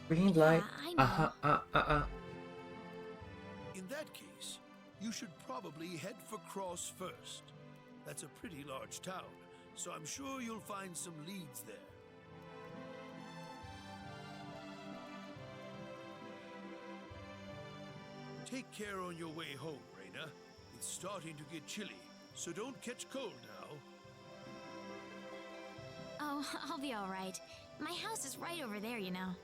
Green light. I know. In that case, you should probably head for Cross first. That's a pretty large town, so I'm sure you'll find some leads there. Take care on your way home, Reyna. It's starting to get chilly, so don't catch cold now. Oh, I'll be all right. My house is right over there, you know.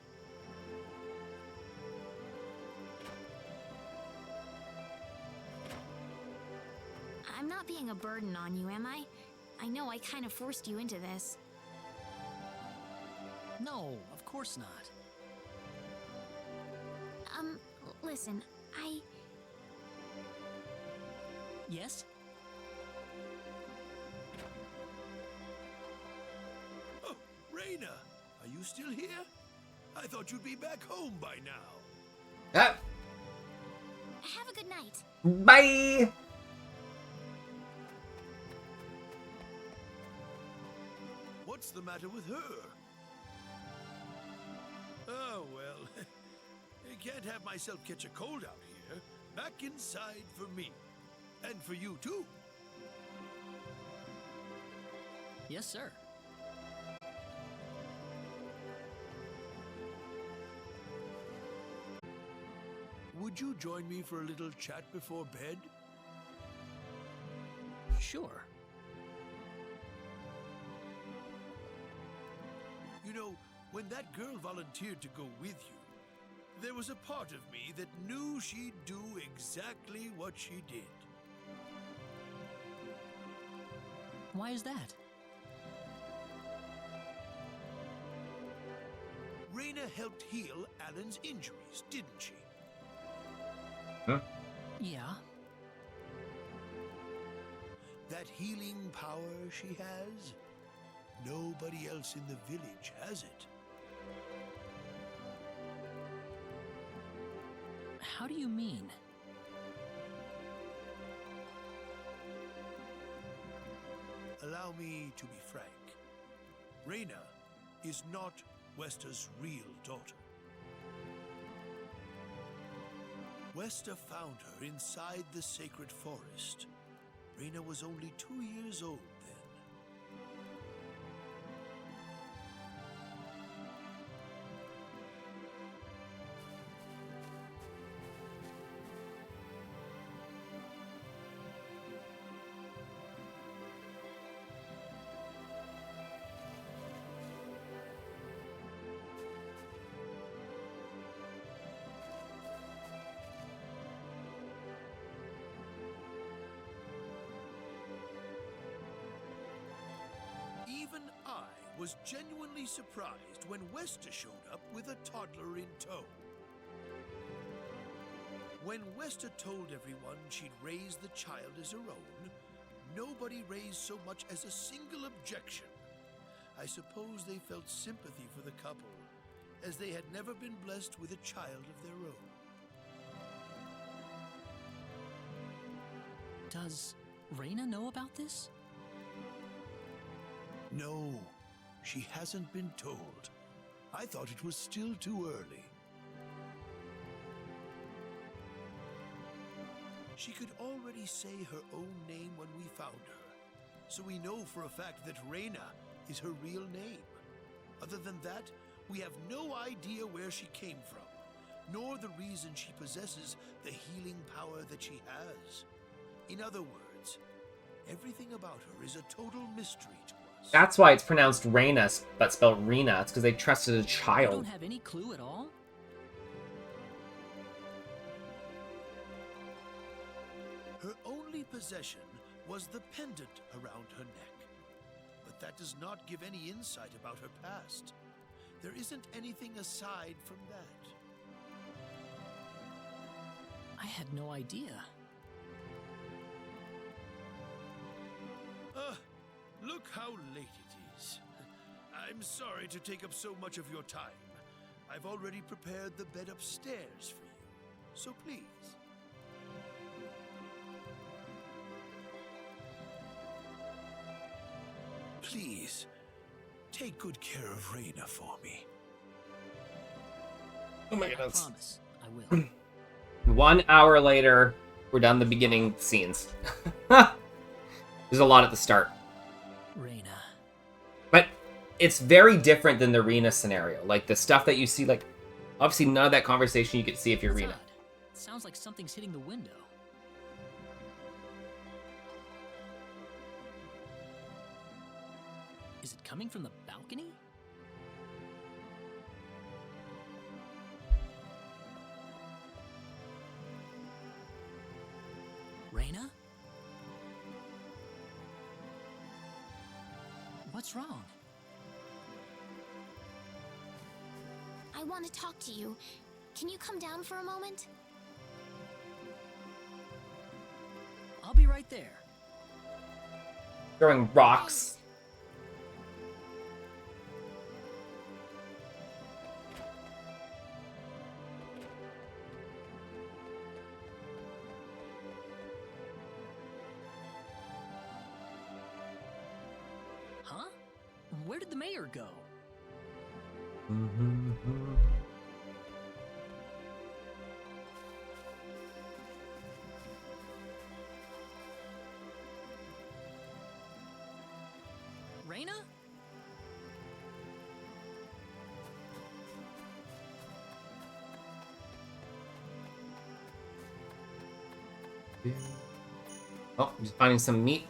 I'm not being a burden on you, am I? I know I kind of forced you into this. No, of course not. Listen, Yes? Oh, Reyna, are you still here? I thought you'd be back home by now. Ah, Have a good night. bye! What's the matter with her? Oh, well, I can't have myself catch a cold out here. Back inside for me. And for you, too. Yes, sir. Would you join me for a little chat before bed? Sure. You know, when that girl volunteered to go with you, there was a part of me that knew she'd do exactly what she did. Why is that? Reyna helped heal Alan's injuries, didn't she? Yeah. That healing power she has, nobody else in the village has it. How do you mean? Allow me to be frank. Reyna is not Westa's real daughter. Westa found her inside the sacred forest. Reyna was only 2 years old then. was genuinely surprised when Westa showed up with a toddler in tow. When Westa told everyone she'd raised the child as her own, nobody raised so much as a single objection. I suppose they felt sympathy for the couple, as they had never been blessed with a child of their own. Does Reyna know about this? No, she hasn't been told. I thought it was still too early. She could already say her own name when we found her, so we know for a fact that Reyna is her real name. Other than that, we have no idea where she came from, nor the reason she possesses the healing power that she has. In other words, everything about her is a total mystery to us. That's why it's pronounced Reyna, but spelled Rena. It's because they trusted a You child. don't have any clue at all? Her only possession was the pendant around her neck. But that does not give any insight about her past. There isn't anything aside from that. I had no idea. Look how late it is. I'm sorry to take up so much of your time. I've already prepared the bed upstairs for you, so please. Please, take good care of Reyna for me. Oh my I goodness. promise, I will. 1 hour later, we're done the beginning scenes. There's a lot at the start. Reyna. But it's very different than the Rena scenario. Like, the stuff that you see, like, obviously none of that conversation you could see if you're That's Rena. odd. It sounds like something's hitting the window. Is it coming from the balcony? Reyna? What's wrong? I want to talk to you. Can you come down for a moment? I'll be right there. Throwing rocks. Huh? Where did the mayor go? Reyna? Oh, just finding some meat.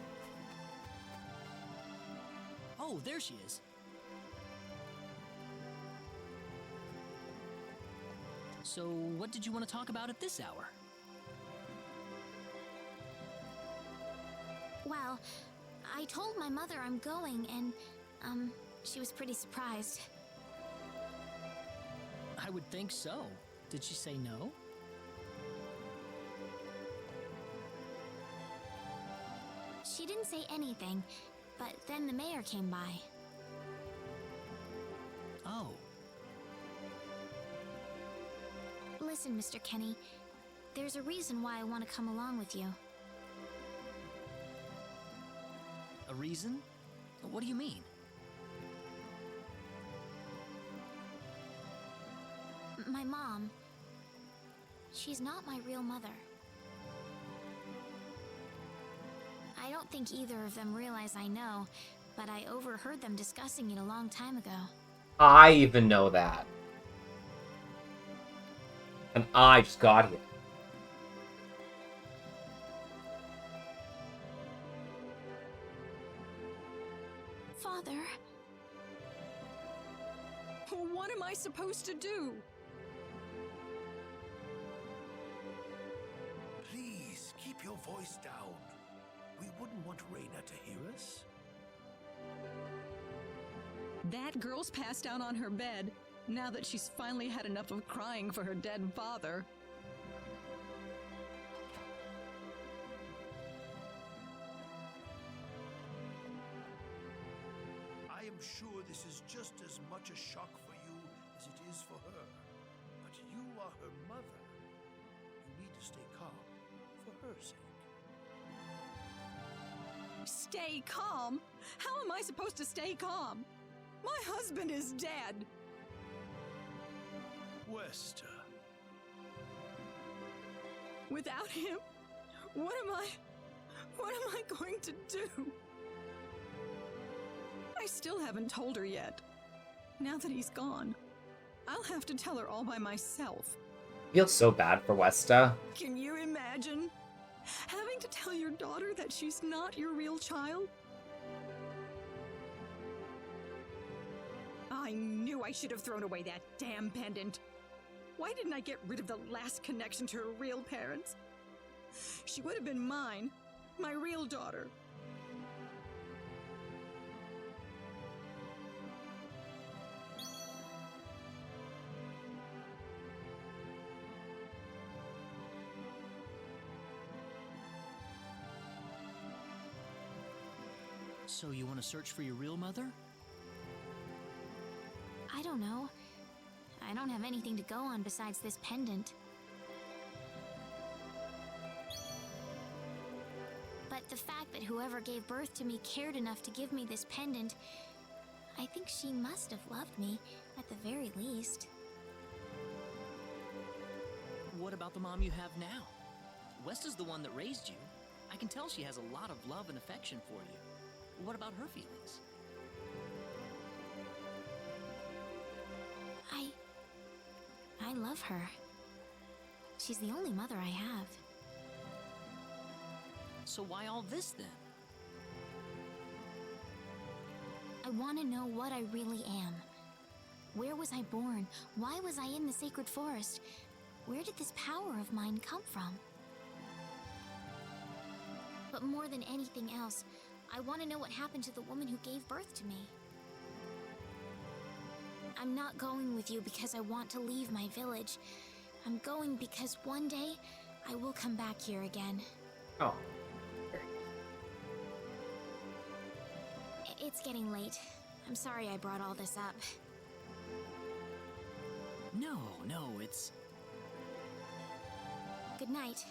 Oh, there she is. So, what did you want to talk about at this hour? Well, I told my mother I'm going, and, she was pretty surprised. I would think so. Did she say no? She didn't say anything, but then the mayor came by. Oh. Listen, Mr. Kenny, there's a reason why I want to come along with you. A reason? What do you mean? My mom, she's not my real mother. I don't think either of them realize I know, but I overheard them discussing it a long time ago. I even know that. And I just got here. Father, What am I supposed to do? Please, keep your voice down. We wouldn't want Reyna to hear us. That girl's passed out on her bed, now that she's finally had enough of crying for her dead father. I am sure this is just as much a shock for you as it is for her. But you are her mother. You need to stay calm for her sake. Stay calm? How am I supposed to stay calm? My husband is dead. Westa. Without him, what am I going to do? I still haven't told her yet. Now that he's gone, I'll have to tell her all by myself. I feel so bad for Westa. Can you imagine? Having to tell your daughter that she's not your real child? I knew I should have thrown away that damn pendant. Why didn't I get rid of the last connection to her real parents? She would have been mine, my real daughter. So you want to search for your real mother? I don't know. I don't have anything to go on besides this pendant. But the fact that whoever gave birth to me cared enough to give me this pendant, I think she must have loved me, at the very least. What about the mom you have now? Westa's the one that raised you. I can tell she has a lot of love and affection for you. What about her feelings? I love her. She's the only mother I have. So why all this then? I want to know what I really am. Where was I born? Why was I in the sacred forest? Where did this power of mine come from? But more than anything else, I want to know what happened to the woman who gave birth to me. I'm not going with you because I want to leave my village. I'm going because one day I will come back here again. Oh. It's getting late. I'm sorry I brought all this up. No, it's... Good night.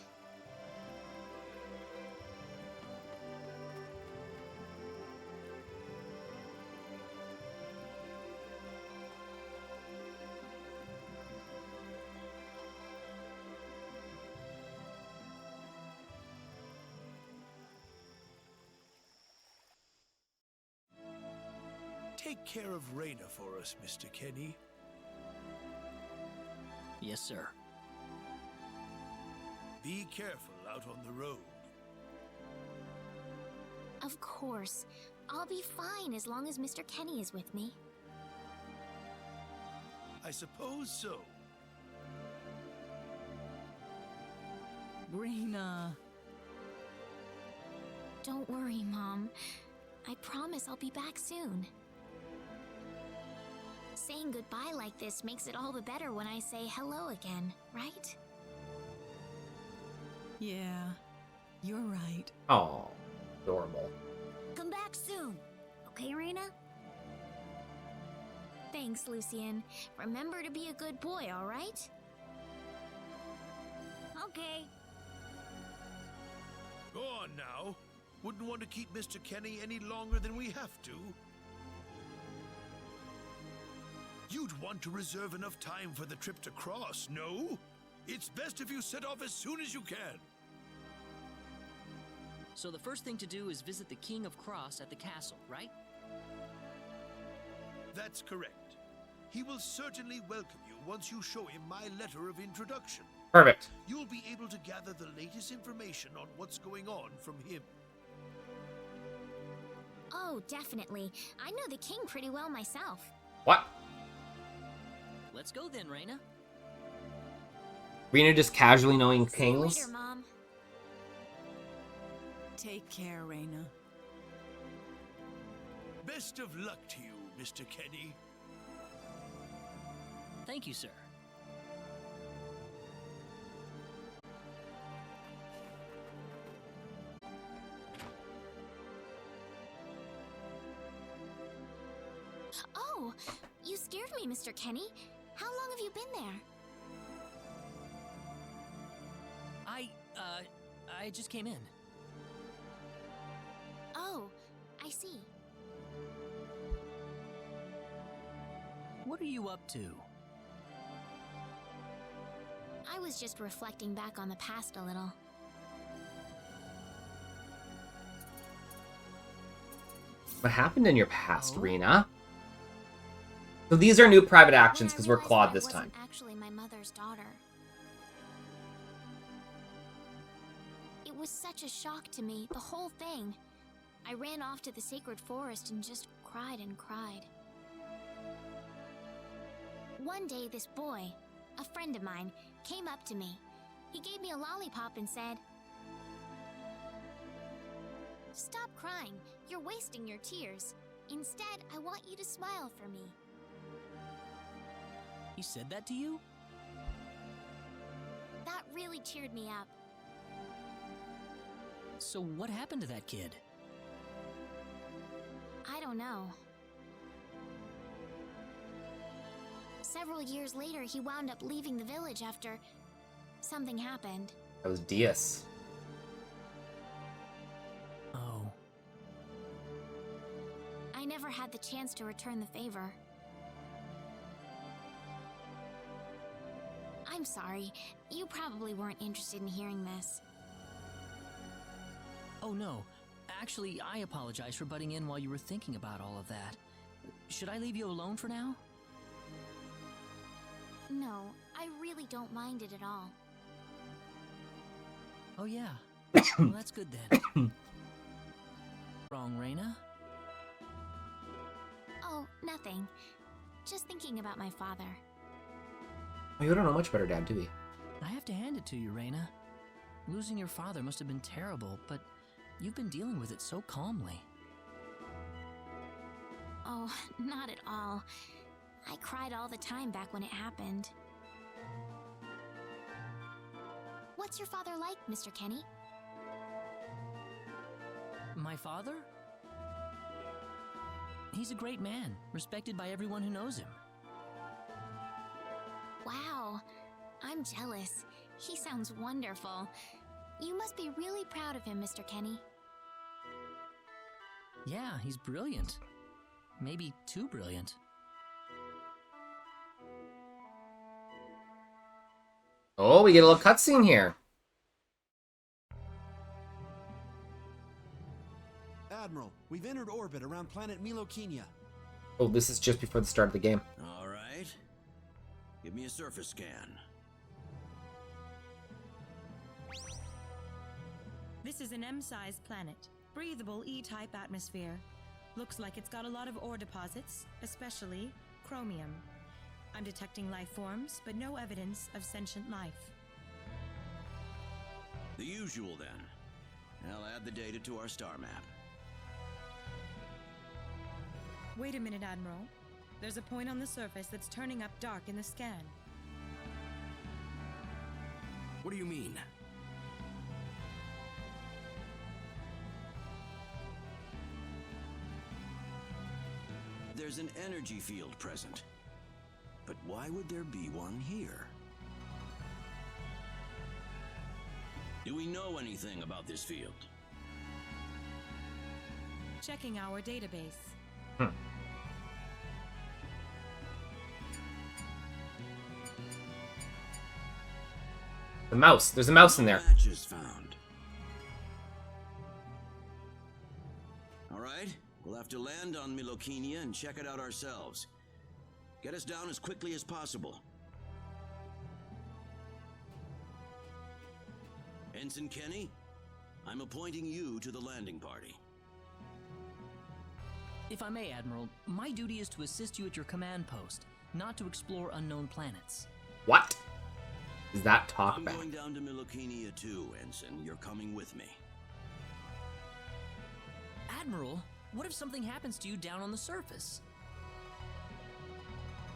Take care of Raina for us, Mr. Kenny. Yes, sir. Be careful out on the road. Of course. I'll be fine as long as Mr. Kenny is with me. I suppose so. Raina. Don't worry, Mom. I promise I'll be back soon. Saying goodbye like this makes it all the better when I say hello again, right? Yeah, you're right. Oh, adorable. Come back soon, okay, Raina? Thanks, Lucian. Remember to be a good boy, all right? Okay. Go on now. Wouldn't want to keep Mr. Kenny any longer than we have to. You'd want to reserve enough time for the trip to Cross, no? It's best if you set off as soon as you can. So the first thing to do is visit the King of Cross at the castle, right? That's correct. He will certainly welcome you once you show him my letter of introduction. Perfect. You'll be able to gather the latest information on what's going on from him. Oh, definitely. I know the king pretty well myself. What? Let's go then, Raina. Rena just casually knowing See you kings? later, Mom. Take care, Raina. Best of luck to you, Mr. Kenny. Thank you, sir. Oh, you scared me, Mr. Kenny. How long have you been there? I just came in. Oh, I see. What are you up to? I was just reflecting back on the past a little. What happened in your past, Oh? Rena? So these are new private actions When I because we're realized Claude that this I time. wasn't actually my mother's daughter. It was such a shock to me, the whole thing. I ran off to the sacred forest and just cried and cried. One day, this boy, a friend of mine, came up to me. He gave me a lollipop and said, "Stop crying. You're wasting your tears. Instead, I want you to smile for me." He said that to you? That really cheered me up. So what happened to that kid? I don't know. Several years later, he wound up leaving the village after something happened. That was Diaz. Oh. I never had the chance to return the favor. I'm sorry. You probably weren't interested in hearing this. Oh no. Actually, I apologize for butting in while you were thinking about all of that. Should I leave you alone for now? No, I really don't mind it at all. Oh yeah. Well, that's good then. Wrong, Rena? Oh, nothing. Just thinking about my father. Oh, you don't know much about her dad, do we? I have to hand it to you, Rena. Losing your father must have been terrible, but you've been dealing with it so calmly. Oh, not at all. I cried all the time back when it happened. What's your father like, Mr. Kenny? My father? He's a great man, respected by everyone who knows him. Wow, I'm jealous. He sounds wonderful. You must be really proud of him, Mr. Kenny. Yeah, he's brilliant. Maybe too brilliant. Oh, we get a little cutscene here. Admiral, we've entered orbit around planet Milokenia. Oh, this is just before the start of the game. All right. Give me a surface scan. This is an M-sized planet. Breathable E-type atmosphere. Looks like it's got a lot of ore deposits, especially chromium. I'm detecting life forms, but no evidence of sentient life. The usual, then. I'll add the data to our star map. Wait a minute, Admiral. There's a point on the surface that's turning up dark in the scan. What do you mean? There's an energy field present. But why would there be one here? Do we know anything about this field? Checking our database. The mouse. There's a mouse in there. Matches found. All right, we'll have to land on Milokenia and check it out ourselves. Get us down as quickly as possible. Ensign Kenny, I'm appointing you to the landing party. If I may, Admiral, my duty is to assist you at your command post, not to explore unknown planets. What is that talk I'm about? going down to Milokenia too, Ensign. You're coming with me. Admiral, what if something happens to you down on the surface?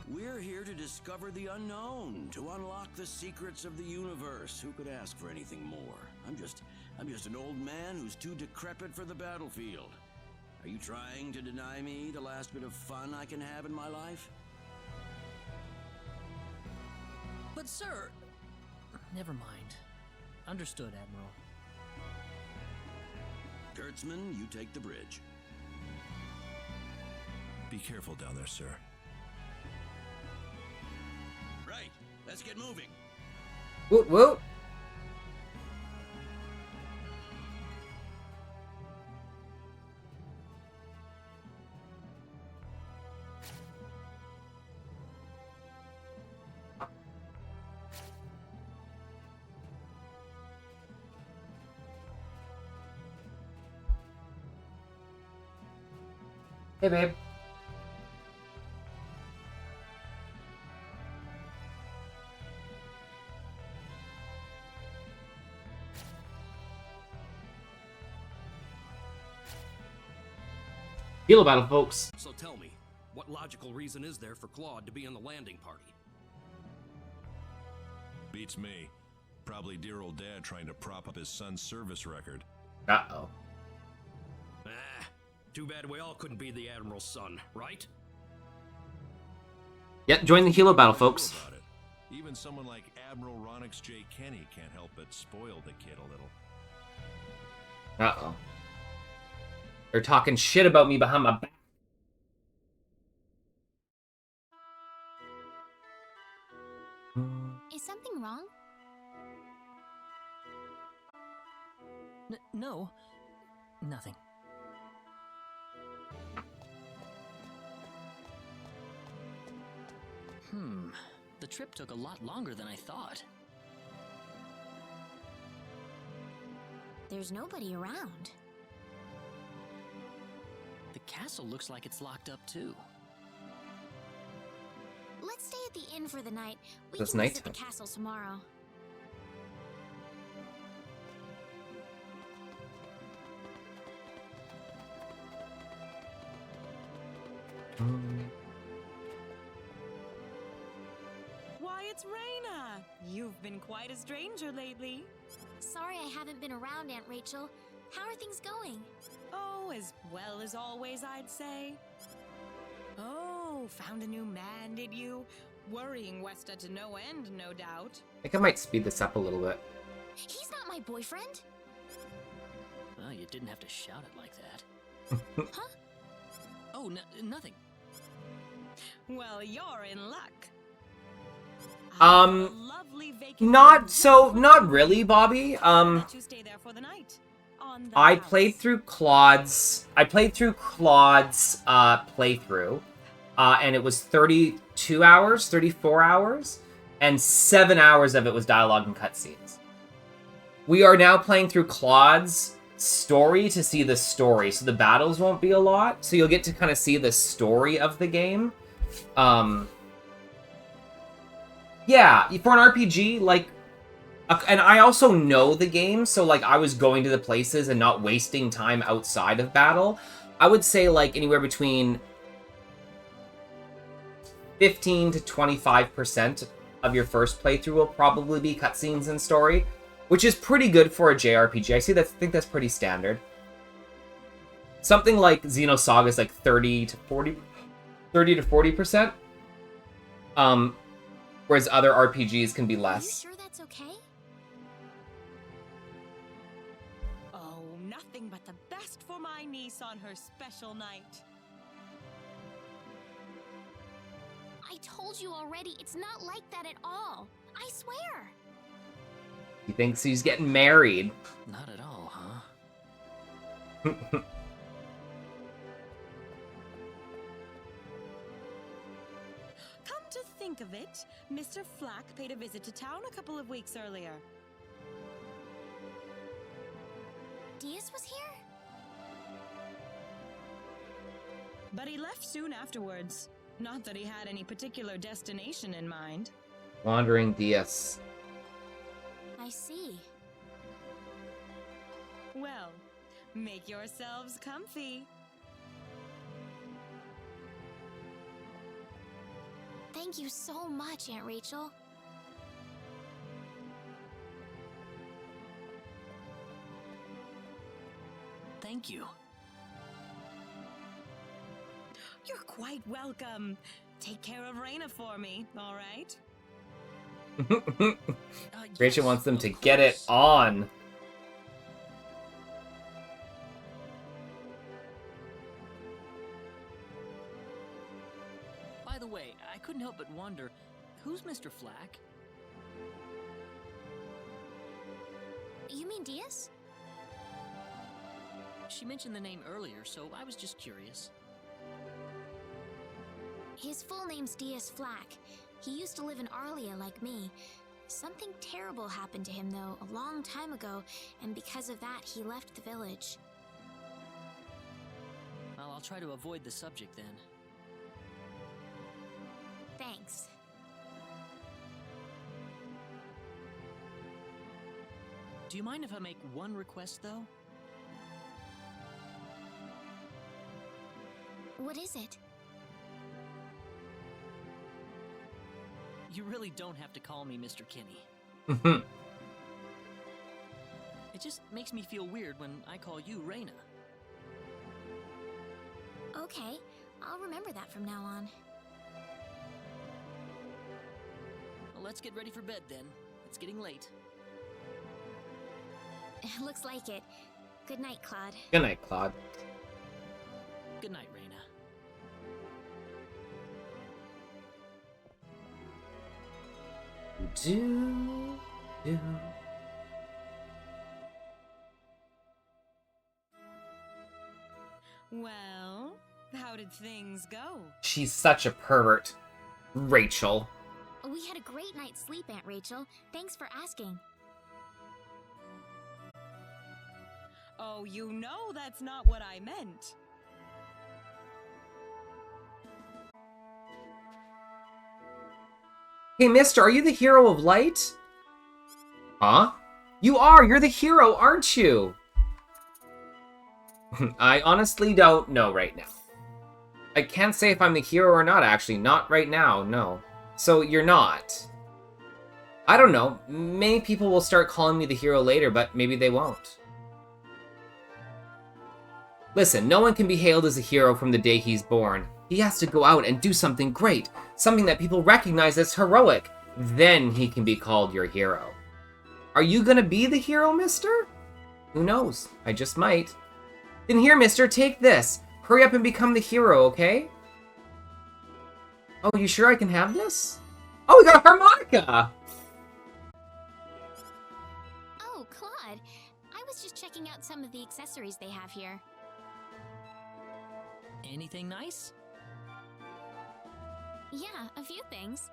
We're here to discover the unknown, to unlock the secrets of the universe. Who could ask for anything more? I'm just an old man who's too decrepit for the battlefield. Are you trying to deny me the last bit of fun I can have in my life? But sir... Never mind. Understood, Admiral. Kurtzman, you take the bridge. Be careful down there, sir. Right, let's get moving. Woot woot! Hey, babe. Feel about it, folks. So tell me, what logical reason is there for Claude to be in the landing party? Beats me. Probably dear old dad trying to prop up his son's service record. Uh-oh. Too bad we all couldn't be the Admiral's son, right? Yep, join the Hilo battle, folks. About it. Even someone like Admiral Ronix J. Kenny can't help but spoil the kid a little. Uh-oh. They're talking shit about me behind my back. Is something wrong? No. Nothing. The trip took a lot longer than I thought. There's nobody around. The castle looks like it's locked up too. Let's stay at the inn for the night. We It's can visit the nighttime. castle tomorrow. Why, it's Raina! You've been quite a stranger lately. Sorry I haven't been around, Aunt Rachel. How are things going? Oh, as well as always, I'd say. Oh, found a new man, did you? Worrying Westa to no end, no doubt. I think I might speed this up a little bit. He's not my boyfriend. Well, you didn't have to shout it like that. Huh? Oh, nothing. Well, you're in luck. Not really, Bobby. Let you stay there for the night. On the I house. played through Claude's playthrough, and it was 32 hours, 34 hours, and 7 hours of it was dialogue and cutscenes. We are now playing through Claude's story to see the story, so the battles won't be a lot, so you'll get to kind of see the story of the game. Yeah, for an RPG, like, and I also know the game, so, like, I was going to the places and not wasting time outside of battle. I would say, like, anywhere between 15 to 25% of your first playthrough will probably be cutscenes and story, which is pretty good for a JRPG. I think that's pretty standard. Something like Xenosaga is like 30 to 40%. Whereas other RPGs can be Are you less. sure that's okay? Oh, nothing but the best for my niece on her special night. I told you already, it's not like that at all. I swear. He thinks he's getting married. Not at all, huh? Come to think of it, Mr. Flack paid a visit to town a couple of weeks earlier. Diaz was here? But he left soon afterwards. Not that he had any particular destination in mind. Wandering Diaz. I see. Well, make yourselves comfy. Thank you so much, Aunt Rachel. Thank you. You're quite welcome. Take care of Raina for me, all right? Rachel Yes, wants them of to get it course. on. By the way, I couldn't help but wonder, who's Mr. Flack? You mean Diaz? She mentioned the name earlier, so I was just curious. His full name's Diaz Flack. He used to live in Arlia like me. Something terrible happened to him, though, a long time ago, and because of that, he left the village. Well, I'll try to avoid the subject then. Thanks. Do you mind if I make one request, though? What is it? You really don't have to call me Mr. Kinney. It just makes me feel weird when I call you Raina. Okay, I'll remember that from now on. Well, let's get ready for bed then. It's getting late. Looks like it. Good night, Claude. Good night, Claude. Good night, Raina. Do. Well, how did things go? She's such a pervert. Rachel. We had a great night's sleep, Aunt Rachel. Thanks for asking. Oh, you know that's not what I meant. Hey, mister, are you the hero of light? Huh? You are! You're the hero, aren't you? I honestly don't know right now. I can't say if I'm the hero or not, actually. Not right now, no. So, you're not. I don't know. Many people will start calling me the hero later, but maybe they won't. Listen, no one can be hailed as a hero from the day he's born. He has to go out and do something great, something that people recognize as heroic. Then he can be called your hero. Are you gonna be the hero, mister? Who knows? I just might. Then here, mister, take this. Hurry up and become the hero, okay? Oh, you sure I can have this? Oh, we got a harmonica! Oh, Claude. I was just checking out some of the accessories they have here. Anything nice? Yeah, a few things.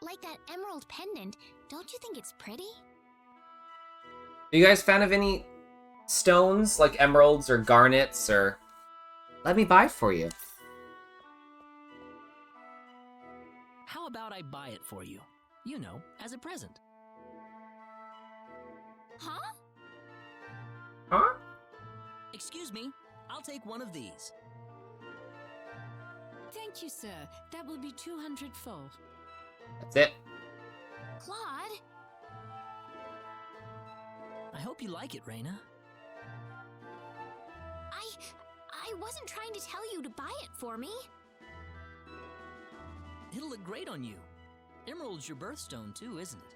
Like that emerald pendant. Don't you think it's pretty? Are you guys fan of any stones, like emeralds or garnets, or... Let me buy it for you. How about I buy it for you? You know, as a present. Huh? Huh? Excuse me, I'll take one of these. Thank you, sir. That will be 200 full. That's it. Claude? I hope you like it, Raina. I wasn't trying to tell you to buy it for me. It'll look great on you. Emerald's your birthstone too, isn't it?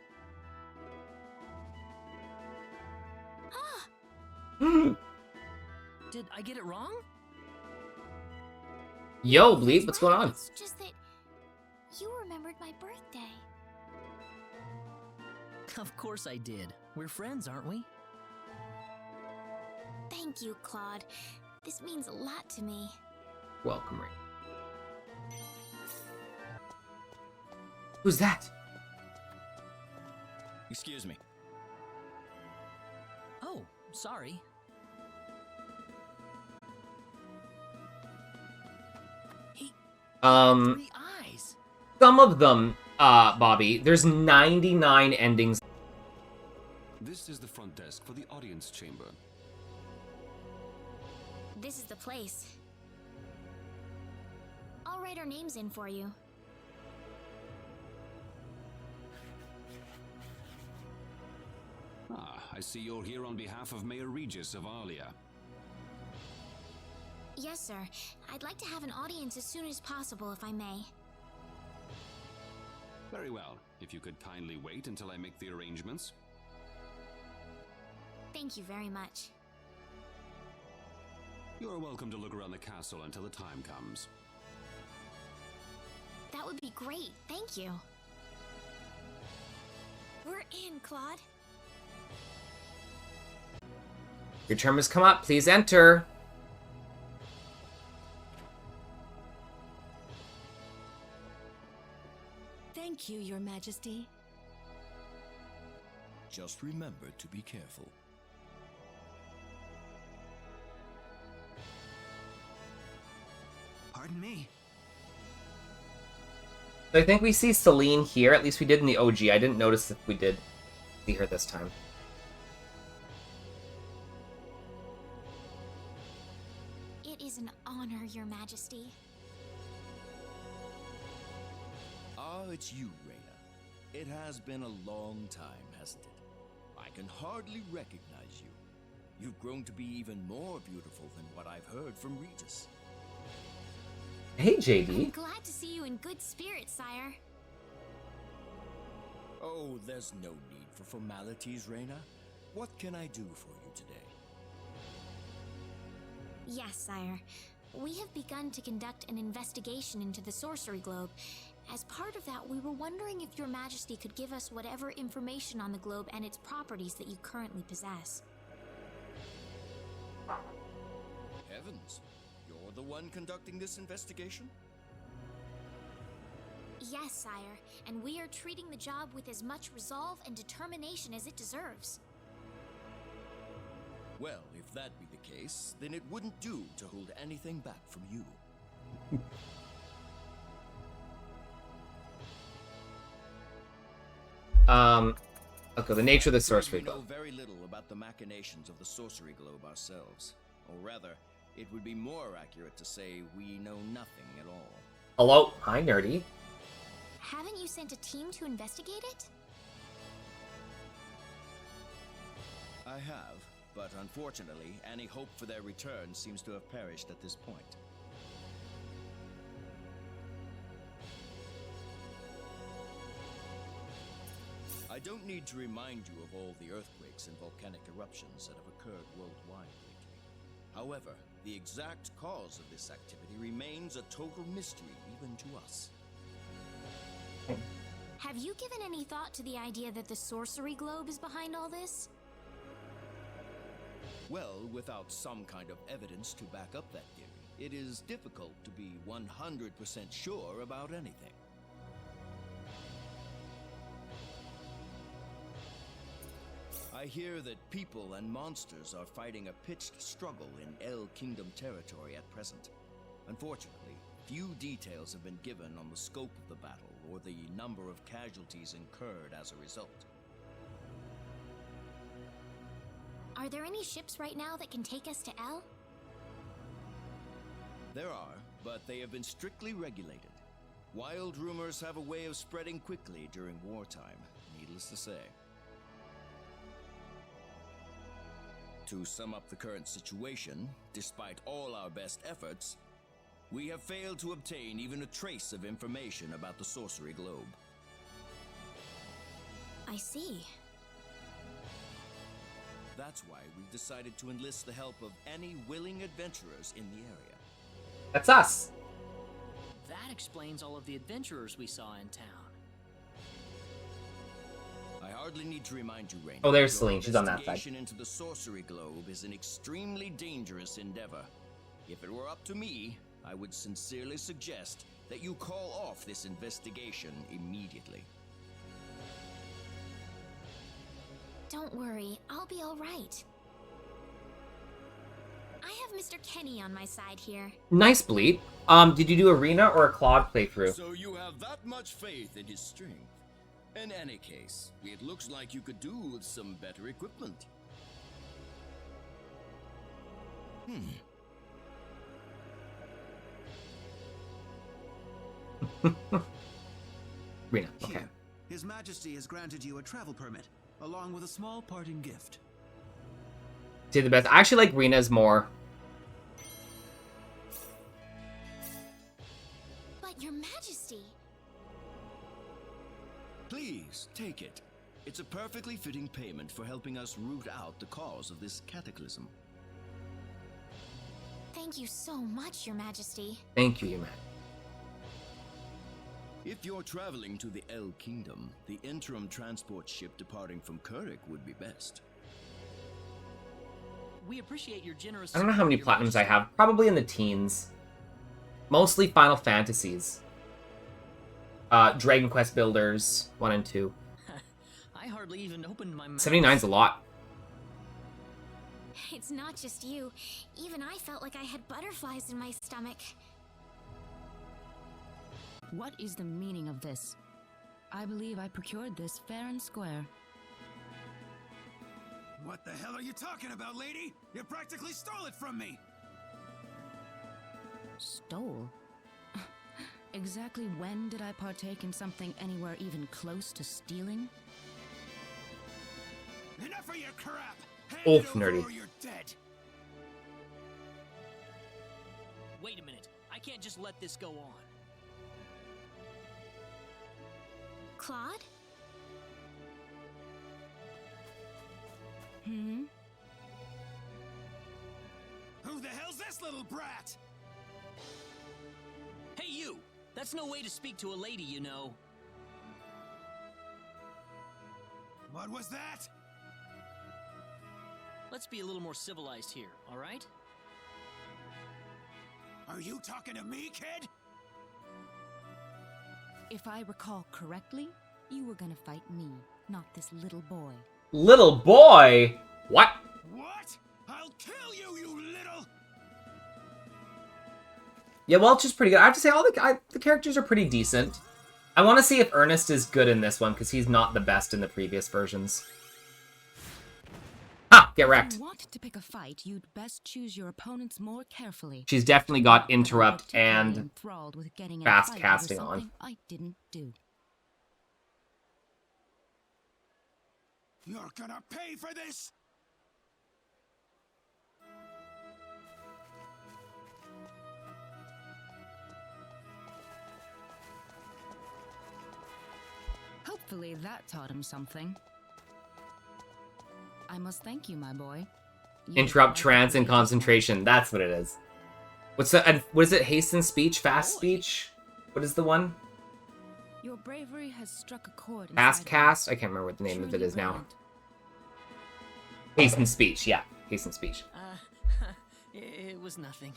Ah! Did I get it wrong? Yo, Bleep, what's going on? It's just that you remembered my birthday. Of course I did. We're friends, aren't we? Thank you, Claude. This means a lot to me. Welcome, Ring. Who's that? Excuse me. Oh, sorry. Three eyes. Some of them, Bobby, there's 99 endings. This is the front desk for the audience chamber. This is the place. I'll write our names in for you. Ah, I see you're here on behalf of Mayor Regis of Alia. Yes, sir. I'd like to have an audience as soon as possible, if I may. Very well. If you could kindly wait until I make the arrangements. Thank you very much. You're welcome to look around the castle until the time comes. That would be great. Thank you. We're in, Claude. Your term has come up. Please enter. Thank you, Your Majesty. Just remember to be careful. Pardon me. So I think we see Celine here. At least we did in the OG. I didn't notice if we did see her this time. It is an honor, Your Majesty. Ah, it's you, Reyna. It has been a long time, hasn't it? I can hardly recognize you. You've grown to be even more beautiful than what I've heard from Regis. Hey, JD. I'm glad to see you in good spirits, sire. Oh, there's no need for formalities, Reyna. What can I do for you today? Yes, sire. We have begun to conduct an investigation into the sorcery globe. As part of that, we were wondering if Your Majesty could give us whatever information on the globe and its properties that you currently possess. Heavens, you're the one conducting this investigation? Yes, sire, and we are treating the job with as much resolve and determination as it deserves. Well, if that be the case, then it wouldn't do to hold anything back from you. Okay, the nature of the sorcery We know globe. very little about the machinations of the sorcery globe ourselves. Or rather, it would be more accurate to say we know nothing at all. Hello? Hi, nerdy. Haven't you sent a team to investigate it? I have, but unfortunately, any hope for their return seems to have perished at this point. I don't need to remind you of all the earthquakes and volcanic eruptions that have occurred worldwide lately. However, the exact cause of this activity remains a total mystery even to us. Have you given any thought to the idea that the sorcery globe is behind all this? Well, without some kind of evidence to back up that theory, it is difficult to be 100% sure about anything. I hear that people and monsters are fighting a pitched struggle in El Kingdom territory at present. Unfortunately, few details have been given on the scope of the battle or the number of casualties incurred as a result. Are there any ships right now that can take us to El? There are, but they have been strictly regulated. Wild rumors have a way of spreading quickly during wartime, needless to say. To sum up the current situation, despite all our best efforts, we have failed to obtain even a trace of information about the sorcery globe. I see. That's why we've decided to enlist the help of any willing adventurers in the area. That's us. That explains all of the adventurers we saw in town. I hardly need to remind you, Reyna. Oh, there's your Celine. She's on that side. investigation into the sorcery globe is an extremely dangerous endeavor. If it were up to me, I would sincerely suggest that you call off this investigation immediately. Don't worry, I'll be all right. I have Mr. Kenny on my side here. Nice bleep. Did you do Arena or a Claude playthrough? So you have that much faith in his strength. In any case, it looks like you could do with some better equipment. Rena, okay. Here, His Majesty has granted you a travel permit, along with a small parting gift. Say the best. I actually like Rena's more. But Your Majesty... Please, take it. It's a perfectly fitting payment for helping us root out the cause of this cataclysm. Thank you so much, Your Majesty. Thank you, Your Majesty. If you're traveling to the El Kingdom, the interim transport ship departing from Kurik would be best. We appreciate your generous... I don't know how many platinums I have. Probably in the teens. Mostly Final Fantasies. Dragon Quest Builders 1 and 2. I hardly even opened my mouth. 79's a lot. It's not just you. Even I felt like I had butterflies in my stomach. What is the meaning of this? I believe I procured this fair and square. What the hell are you talking about, lady? You practically stole it from me! Stole? Exactly when did I partake in something anywhere even close to stealing? Enough of your crap! Hand Oh, it over nerdy. or you're dead! Wait a minute. I can't just let this go on. Claude? Hmm? Who the hell's this little brat? Hey, you! That's no way to speak to a lady, you know. What was that? Let's be a little more civilized here, all right? Are you talking to me, kid? If I recall correctly, you were gonna fight me, not this little boy. Little boy? What? What? I'll kill you, you little... Yeah, Welch is pretty good. I have to say, all the characters are pretty decent. I want to see if Ernest is good in this one, because he's not the best in the previous versions. Ha! Get wrecked. If you want to pick a fight, you'd best choose your opponents more carefully. She's definitely got interrupt Particularly and enthralled with getting in a fast fight over casting on. something I didn't do. You're gonna pay for this! Hopefully that taught him something. I must thank you, my boy. You Interrupt are trance and really concentration. That's what it is. What's the... And what is it? Hasten speech? Fast speech? What is the one? Your bravery has struck a chord. Fast inside me. cast? I can't remember what the name of it Truly is now. brilliant. Hasten speech. Yeah. Hasten speech. It was nothing.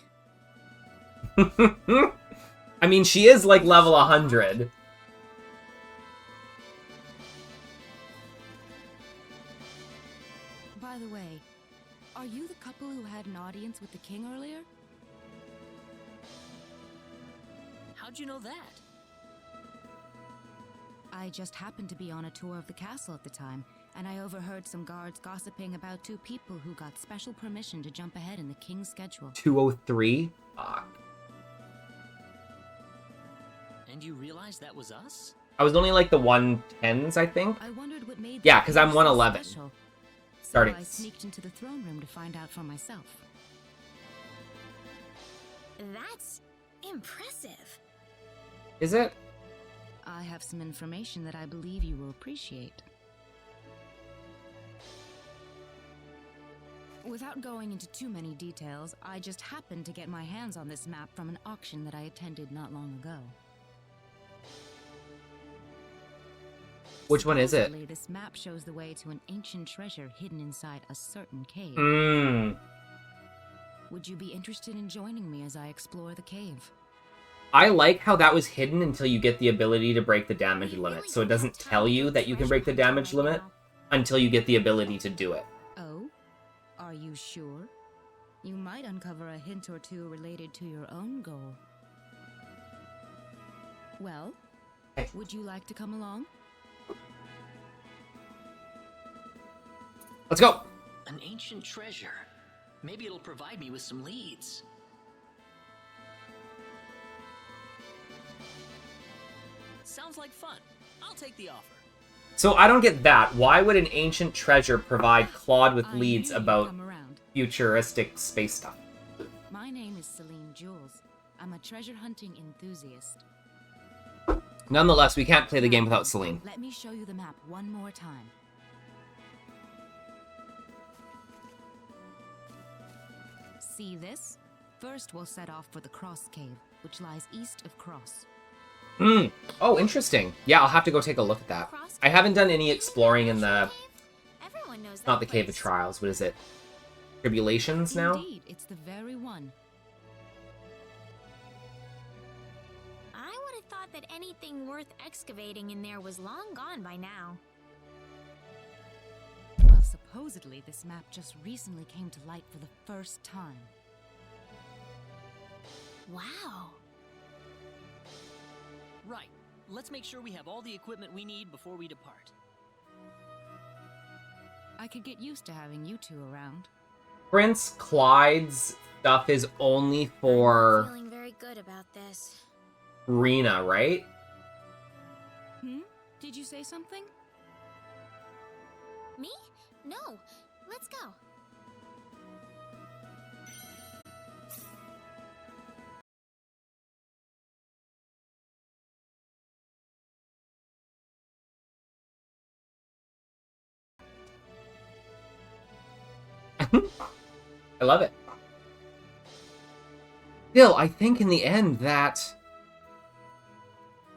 I mean, she is like level 100. By the way, are you the couple who had an audience with the king earlier? How'd you know that? I just happened to be on a tour of the castle at the time, and I overheard some guards gossiping about two people who got special permission to jump ahead in the king's schedule. 203? Fuck. And you realized that was us? I was only like the 110s, I think. I wondered what made Yeah, that 'cause I'm so 111. special. So Starting. I sneaked into the throne room to find out for myself. That's impressive. Is it? I have some information that I believe you will appreciate. Without going into too many details, I just happened to get my hands on this map from an auction that I attended not long ago. Which one is it? Supposedly, this map shows the way to an ancient treasure hidden inside a certain cave. Mmm. Would you be interested in joining me as I explore the cave? I like how that was hidden until you get the ability to break the damage limit. So it doesn't tell you that you can break the damage limit until you get the ability to do it. Oh? Are you sure? You might uncover a hint or two related to your own goal. Well, would you like to come along? Let's go! An ancient treasure. Maybe it'll provide me with some leads. Sounds like fun. I'll take the offer. So I don't get that. Why would an ancient treasure provide Claude with leads about futuristic space stuff? My name is Celine Jules. I'm a treasure hunting enthusiast. Nonetheless, we can't play the game without Celine. Let me show you the map one more time. See this? First, we'll set off for the Cross Cave, which lies east of Cross. Oh, interesting. Yeah, I'll have to go take a look at that. I haven't done any exploring in the... Not the Cave of Trials. What is it? Tribulations now? Indeed, it's the very one. I would have thought that anything worth excavating in there was long gone by now. Well, supposedly this map just recently came to light for the first time. Wow. Right. Let's make sure we have all the equipment we need before we depart. I could get used to having you two around. Prince Clyde's stuff is only for... I'm feeling very good about this. Rena, right? Did you say something? Me? No. Let's go. I love it. Still, I think in the end that...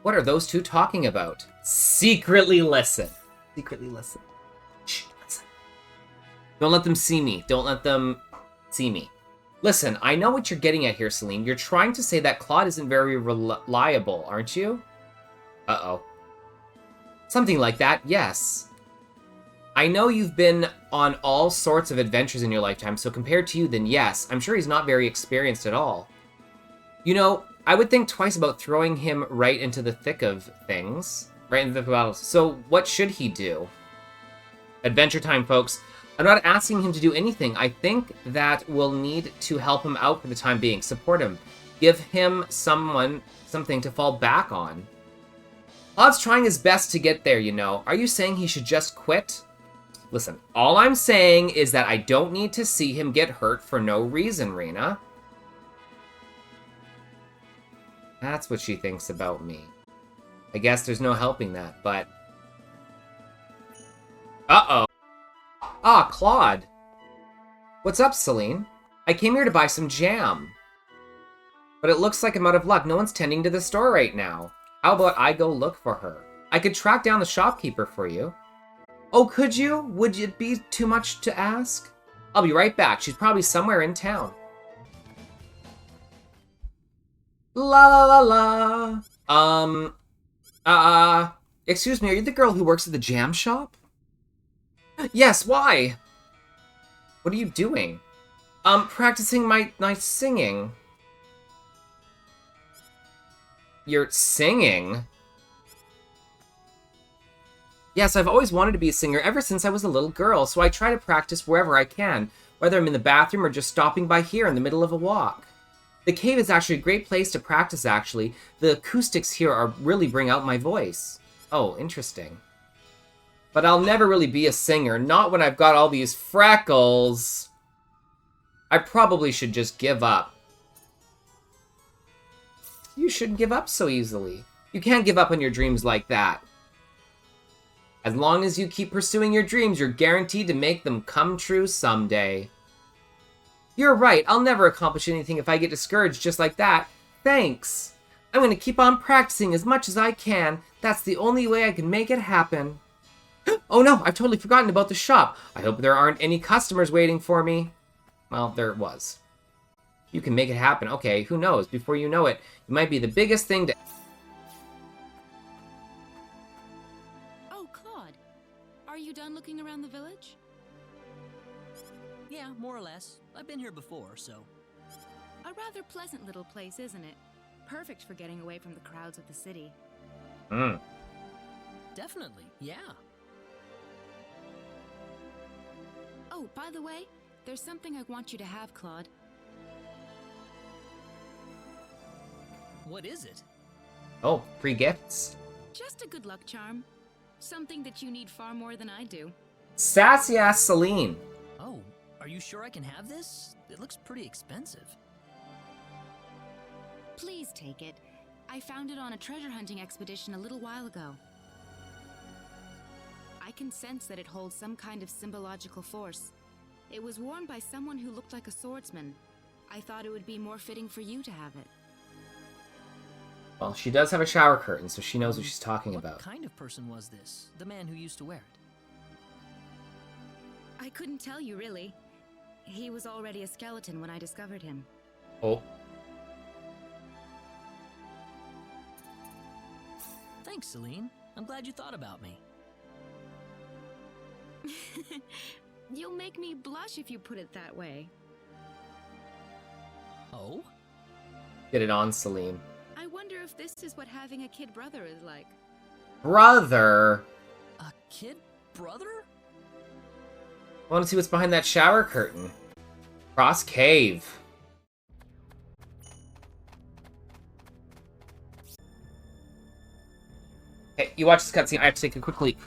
What are those two talking about? Secretly listen. Secretly listen. Shh, listen. Don't let them see me. Don't let them see me. Listen, I know what you're getting at here, Celine. You're trying to say that Claude isn't very reliable, aren't you? Uh-oh. Something like that, yes. I know you've been on all sorts of adventures in your lifetime, so compared to you, then yes, I'm sure he's not very experienced at all. You know, I would think twice about throwing him right into the thick of things. Right into the battles. So what should he do? Adventure time, folks. I'm not asking him to do anything. I think that we'll need to help him out for the time being. Support him. Give him something to fall back on. Claude's trying his best to get there, you know. Are you saying he should just quit? Listen, all I'm saying is that I don't need to see him get hurt for no reason, Rena. That's what she thinks about me. I guess there's no helping that, but... Uh-oh. Ah, Claude. What's up, Celine? I came here to buy some jam. But it looks like I'm out of luck. No one's tending to the store right now. How about I go look for her? I could track down the shopkeeper for you. Oh, could you? Would it be too much to ask? I'll be right back. She's probably somewhere in town. La la la la. Excuse me, are you the girl who works at the jam shop? Yes, why? What are you doing? Practicing my singing. You're singing? Yes, I've always wanted to be a singer ever since I was a little girl, so I try to practice wherever I can, whether I'm in the bathroom or just stopping by here in the middle of a walk. The cave is actually a great place to practice, actually. The acoustics here really bring out my voice. Oh, interesting. But I'll never really be a singer, not when I've got all these freckles. I probably should just give up. You shouldn't give up so easily. You can't give up on your dreams like that. As long as you keep pursuing your dreams, you're guaranteed to make them come true someday. You're right, I'll never accomplish anything if I get discouraged just like that. Thanks. I'm gonna keep on practicing as much as I can. That's the only way I can make it happen. Oh no, I've totally forgotten about the shop. I hope there aren't any customers waiting for me. Well, there was. You can make it happen. Okay, who knows? Before you know it, you might be the biggest thing to... Oh, Claude. Are you done looking around the village? Yeah, more or less. I've been here before, so... A rather pleasant little place, isn't it? Perfect for getting away from the crowds of the city. Definitely, yeah. Oh, by the way, there's something I want you to have, Claude. What is it? Oh, free gifts. Just a good luck charm. Something that you need far more than I do. Sassy ass Celine. Oh, are you sure I can have this? It looks pretty expensive. Please take it. I found it on a treasure hunting expedition a little while ago. I can sense that it holds some kind of symbological force. It was worn by someone who looked like a swordsman. I thought it would be more fitting for you to have it. Well, she does have a shower curtain, so she knows what she's talking about. What kind of person was this? The man who used to wear it? I couldn't tell you, really. He was already a skeleton when I discovered him. Oh. Thanks, Celine. I'm glad you thought about me. You'll make me blush if you put it that way. Oh? Get it on, Celine. I wonder if this is what having a kid brother is like. Brother? A kid brother? I want to see what's behind that shower curtain. Cross cave. Hey, you watch this cutscene. I have to take a quick leak.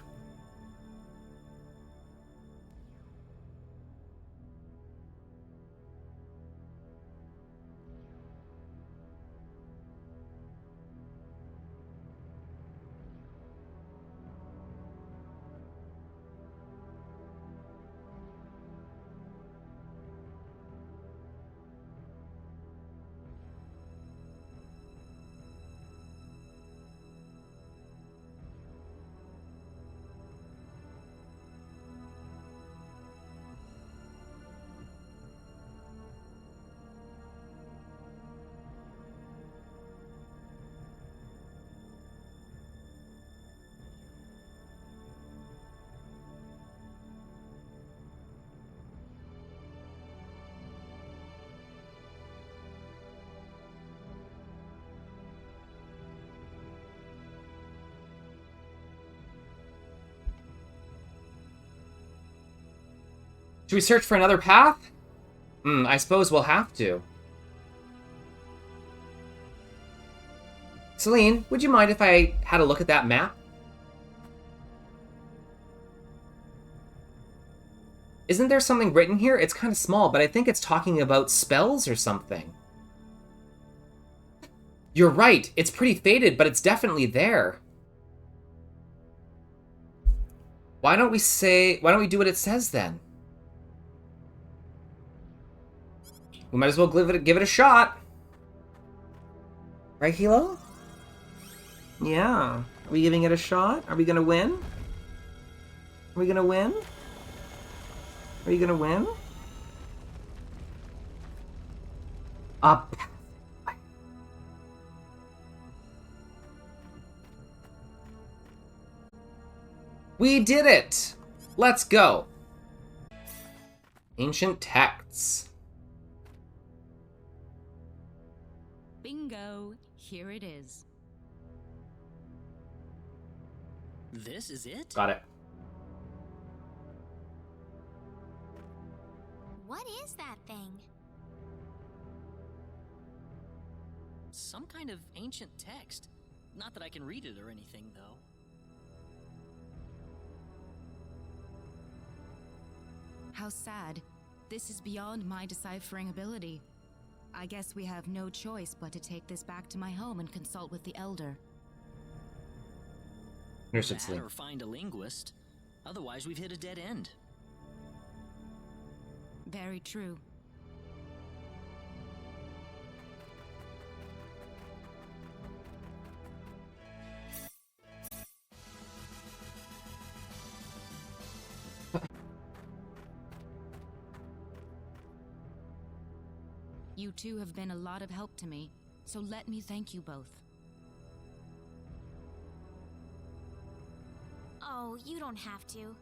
Should we search for another path? I suppose we'll have to. Celine, would you mind if I had a look at that map? Isn't there something written here? It's kind of small, but I think it's talking about spells or something. You're right. It's pretty faded, but it's definitely there. Why don't we do what it says then? We might as well give it a shot. Right, Hilo? Yeah. Are we giving it a shot? Are we gonna win? Are we gonna win? Are you gonna win? Up. We did it! Let's go. Ancient texts. Bingo! Here it is. This is it? Got it. What is that thing? Some kind of ancient text. Not that I can read it or anything, though. How sad. This is beyond my deciphering ability. I guess we have no choice but to take this back to my home and consult with the Elder. Understood, That or find a linguist. Otherwise, we've hit a dead end. Very true. You two have been a lot of help to me, so let me thank you both. Oh, you don't have to.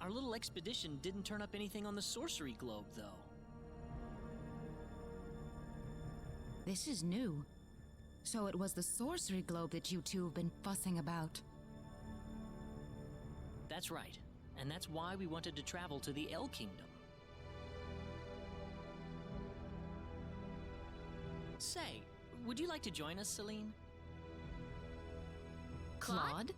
Our little expedition didn't turn up anything on the sorcery globe, though. This is new. So it was the sorcery globe that you two have been fussing about. That's right. And that's why we wanted to travel to the El Kingdom. Say, would you like to join us, Celine? Claude?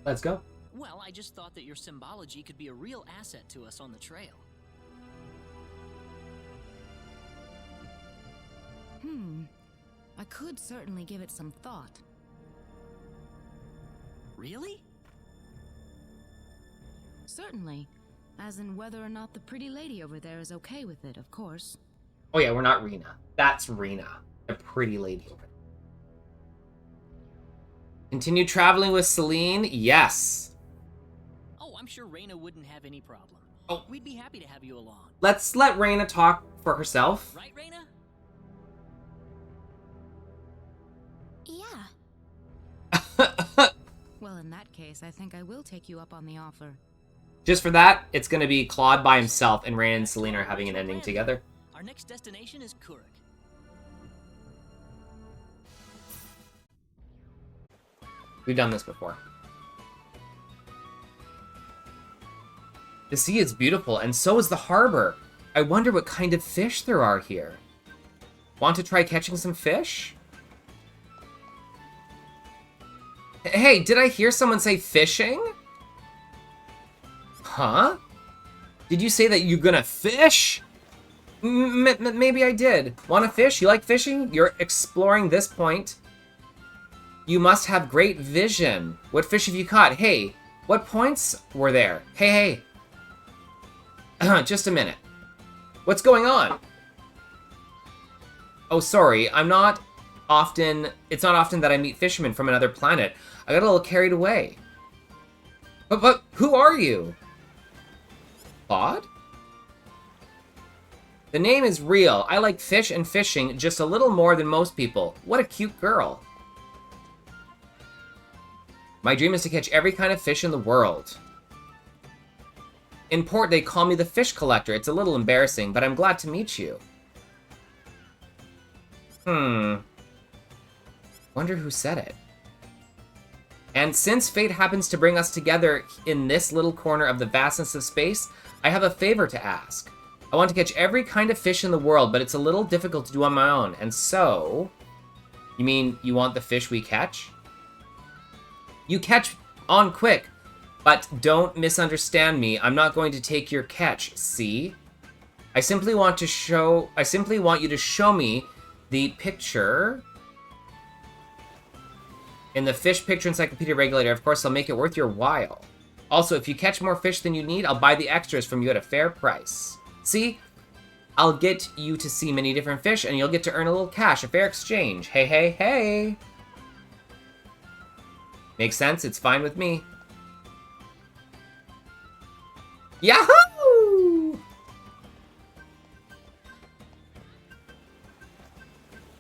Let's go. Well, I just thought that your symbology could be a real asset to us on the trail. I could certainly give it some thought. Really? Certainly. As in whether or not the pretty lady over there is okay with it, of course. Oh yeah, we're not Rena. That's Rena, the pretty lady over there. Continue traveling with Celine? Yes. Oh, I'm sure Reyna wouldn't have any problem. Oh. We'd be happy to have you along. Let's let Rena talk for herself. Right, Reyna? Yeah. Well, in that case, I think I will take you up on the offer. Just for that, it's going to be Claude by himself, and Rena and Celine are having an ending together. Our next destination is Kuruk. We've done this before. The sea is beautiful, and so is the harbor. I wonder what kind of fish there are here. Want to try catching some fish? Hey, did I hear someone say fishing? Huh? Did you say that you're gonna fish? Maybe I did. Want to fish? You like fishing? You're exploring this point. You must have great vision. What fish have you caught? Hey, what points were there? Hey. Just a minute. What's going on? Oh, sorry. It's not often that I meet fishermen from another planet. I got a little carried away. But who are you? Claude? The name is real. I like fish and fishing just a little more than most people. What a cute girl. My dream is to catch every kind of fish in the world. In port, they call me the fish collector. It's a little embarrassing, but I'm glad to meet you. Wonder who said it. And since fate happens to bring us together in this little corner of the vastness of space, I have a favor to ask. I want to catch every kind of fish in the world, but it's a little difficult to do on my own. And so... You mean you want the fish we catch? You catch on quick, but don't misunderstand me. I'm not going to take your catch, see? I simply want you to show me the picture in the fish picture encyclopedia regulator. Of course, I'll make it worth your while. Also, if you catch more fish than you need, I'll buy the extras from you at a fair price. See? I'll get you to see many different fish, and you'll get to earn a little cash, a fair exchange. Hey. Makes sense? It's fine with me. Yahoo!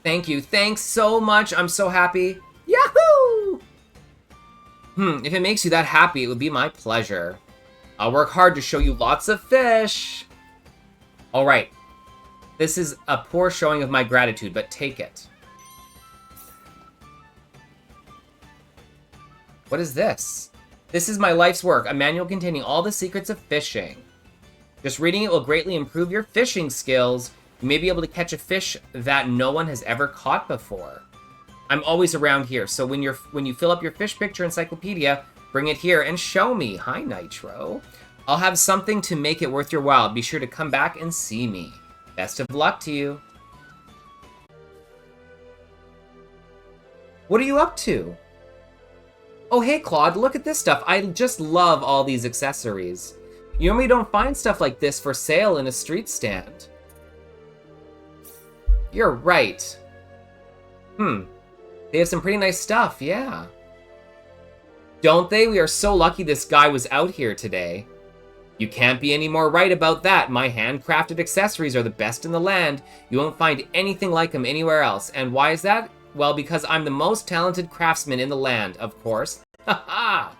Thank you. Thanks so much. I'm so happy. Yahoo! If it makes you that happy, it would be my pleasure. I'll work hard to show you lots of fish. All right. This is a poor showing of my gratitude, but take it. What is this? This is my life's work, a manual containing all the secrets of fishing. Just reading it will greatly improve your fishing skills. You may be able to catch a fish that no one has ever caught before. I'm always around here, so when you fill up your fish picture encyclopedia, bring it here and show me. Hi, Nitro. I'll have something to make it worth your while. Be sure to come back and see me. Best of luck to you. What are you up to? Oh, hey, Claude, look at this stuff. I just love all these accessories. You normally don't find stuff like this for sale in a street stand. You're right. They have some pretty nice stuff, yeah. Don't they? We are so lucky this guy was out here today. You can't be any more right about that. My handcrafted accessories are the best in the land. You won't find anything like them anywhere else. And why is that? Well, because I'm the most talented craftsman in the land, of course. Haha!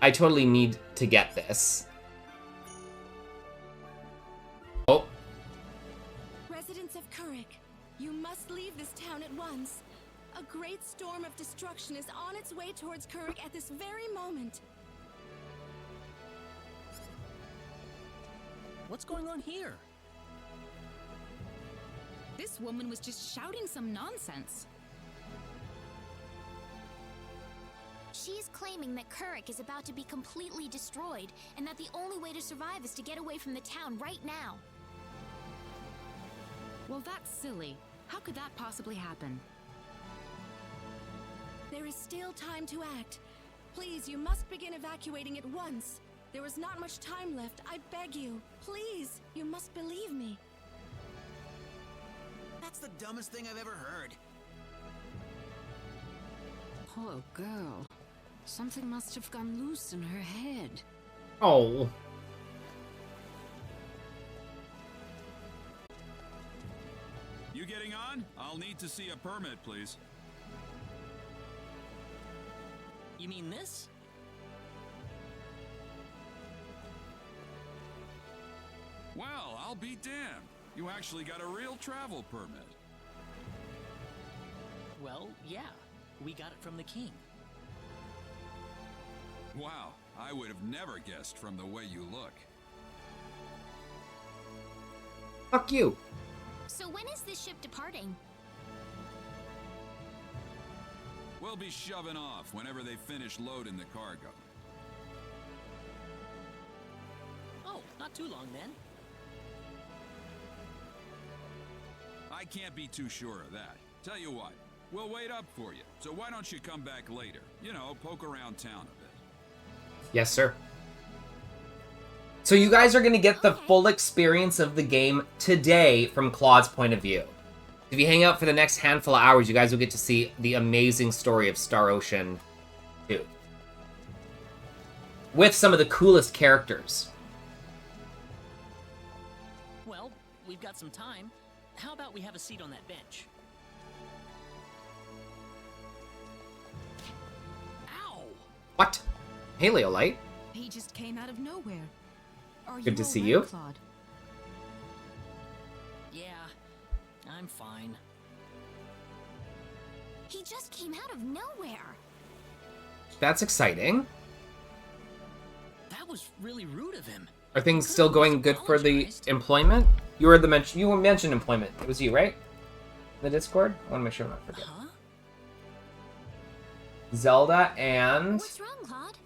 I totally need to get this. Oh. Residents of Kuruk, you must leave this town at once. A great storm of destruction is on its way towards Kuruk at this very moment. What's going on here? This woman was just shouting some nonsense. She's claiming that Kurik is about to be completely destroyed, and that the only way to survive is to get away from the town right now. Well, that's silly. How could that possibly happen? There is still time to act. Please, you must begin evacuating at once. There is not much time left. I beg you. Please, you must believe me. That's the dumbest thing I've ever heard. Poor girl. Something must have gone loose in her head. Oh. You getting on? I'll need to see a permit, please. You mean this? Well, I'll be damned. You actually got a real travel permit. Well, yeah. We got it from the king. Wow, I would have never guessed from the way you look. Fuck you. So when is this ship departing? We'll be shoving off whenever they finish loading the cargo. Oh, not too long then. I can't be too sure of that. Tell you what, we'll wait up for you. So why don't you come back later? You know, poke around town a bit. Yes, sir. So you guys are going to get the full experience of the game today from Claude's point of view. If you hang out for the next handful of hours, you guys will get to see the amazing story of Star Ocean 2. With some of the coolest characters. Well, we've got some time. How about we have a seat on that bench? Ow! What? Paleolite? He just came out of nowhere. Are Good to all see right, you. Claude? Yeah, I'm fine. He just came out of nowhere. That's exciting. That was really rude of him. Are things still going good for the employment? You mentioned employment. It was you, right? The Discord? I want to make sure I'm not forgetting. Huh? Zelda and... What's wrong, Claude?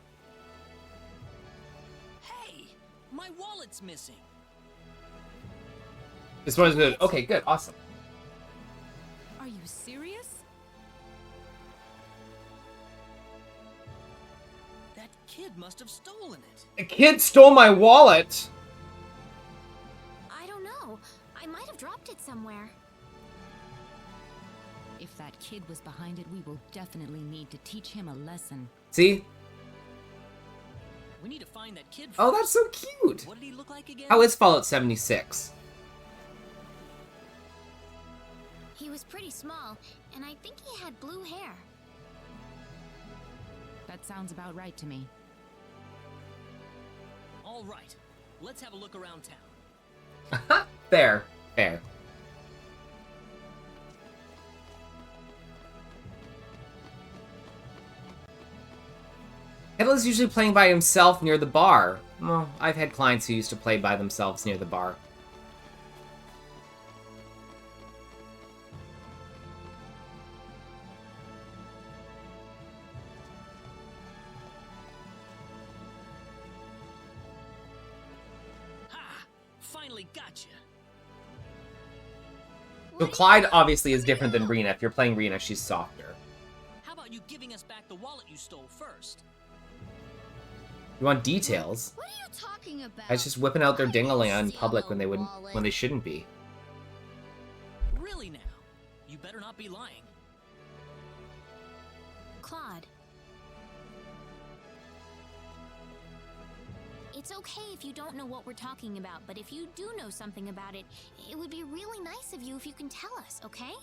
Hey, my wallet's missing. This one's good. Okay, good. Awesome. Are you serious? That kid must have stolen it. A kid stole my wallet! I don't know. I might have dropped it somewhere. If that kid was behind it, we will definitely need to teach him a lesson. See? We need to find that kid first. Oh, that's so cute! What did he look like again? How is Fallout 76? He was pretty small, and I think he had blue hair. That sounds about right to me. All right, let's have a look around town. Fair. Fair. Hitler's usually playing by himself near the bar. Well, I've had clients who used to play by themselves near the bar. Ha! Finally gotcha. So Clyde obviously is different than Rena. If you're playing Rena, she's softer. How about you giving us back the wallet you stole first? You want details? What are you talking about? Guys just whipping out their ding-a-ling in public when they shouldn't be. Really now? You better not be lying. Claude. It's okay if you don't know what we're talking about, but if you do know something about it, it would be really nice of you if you can tell us, okay?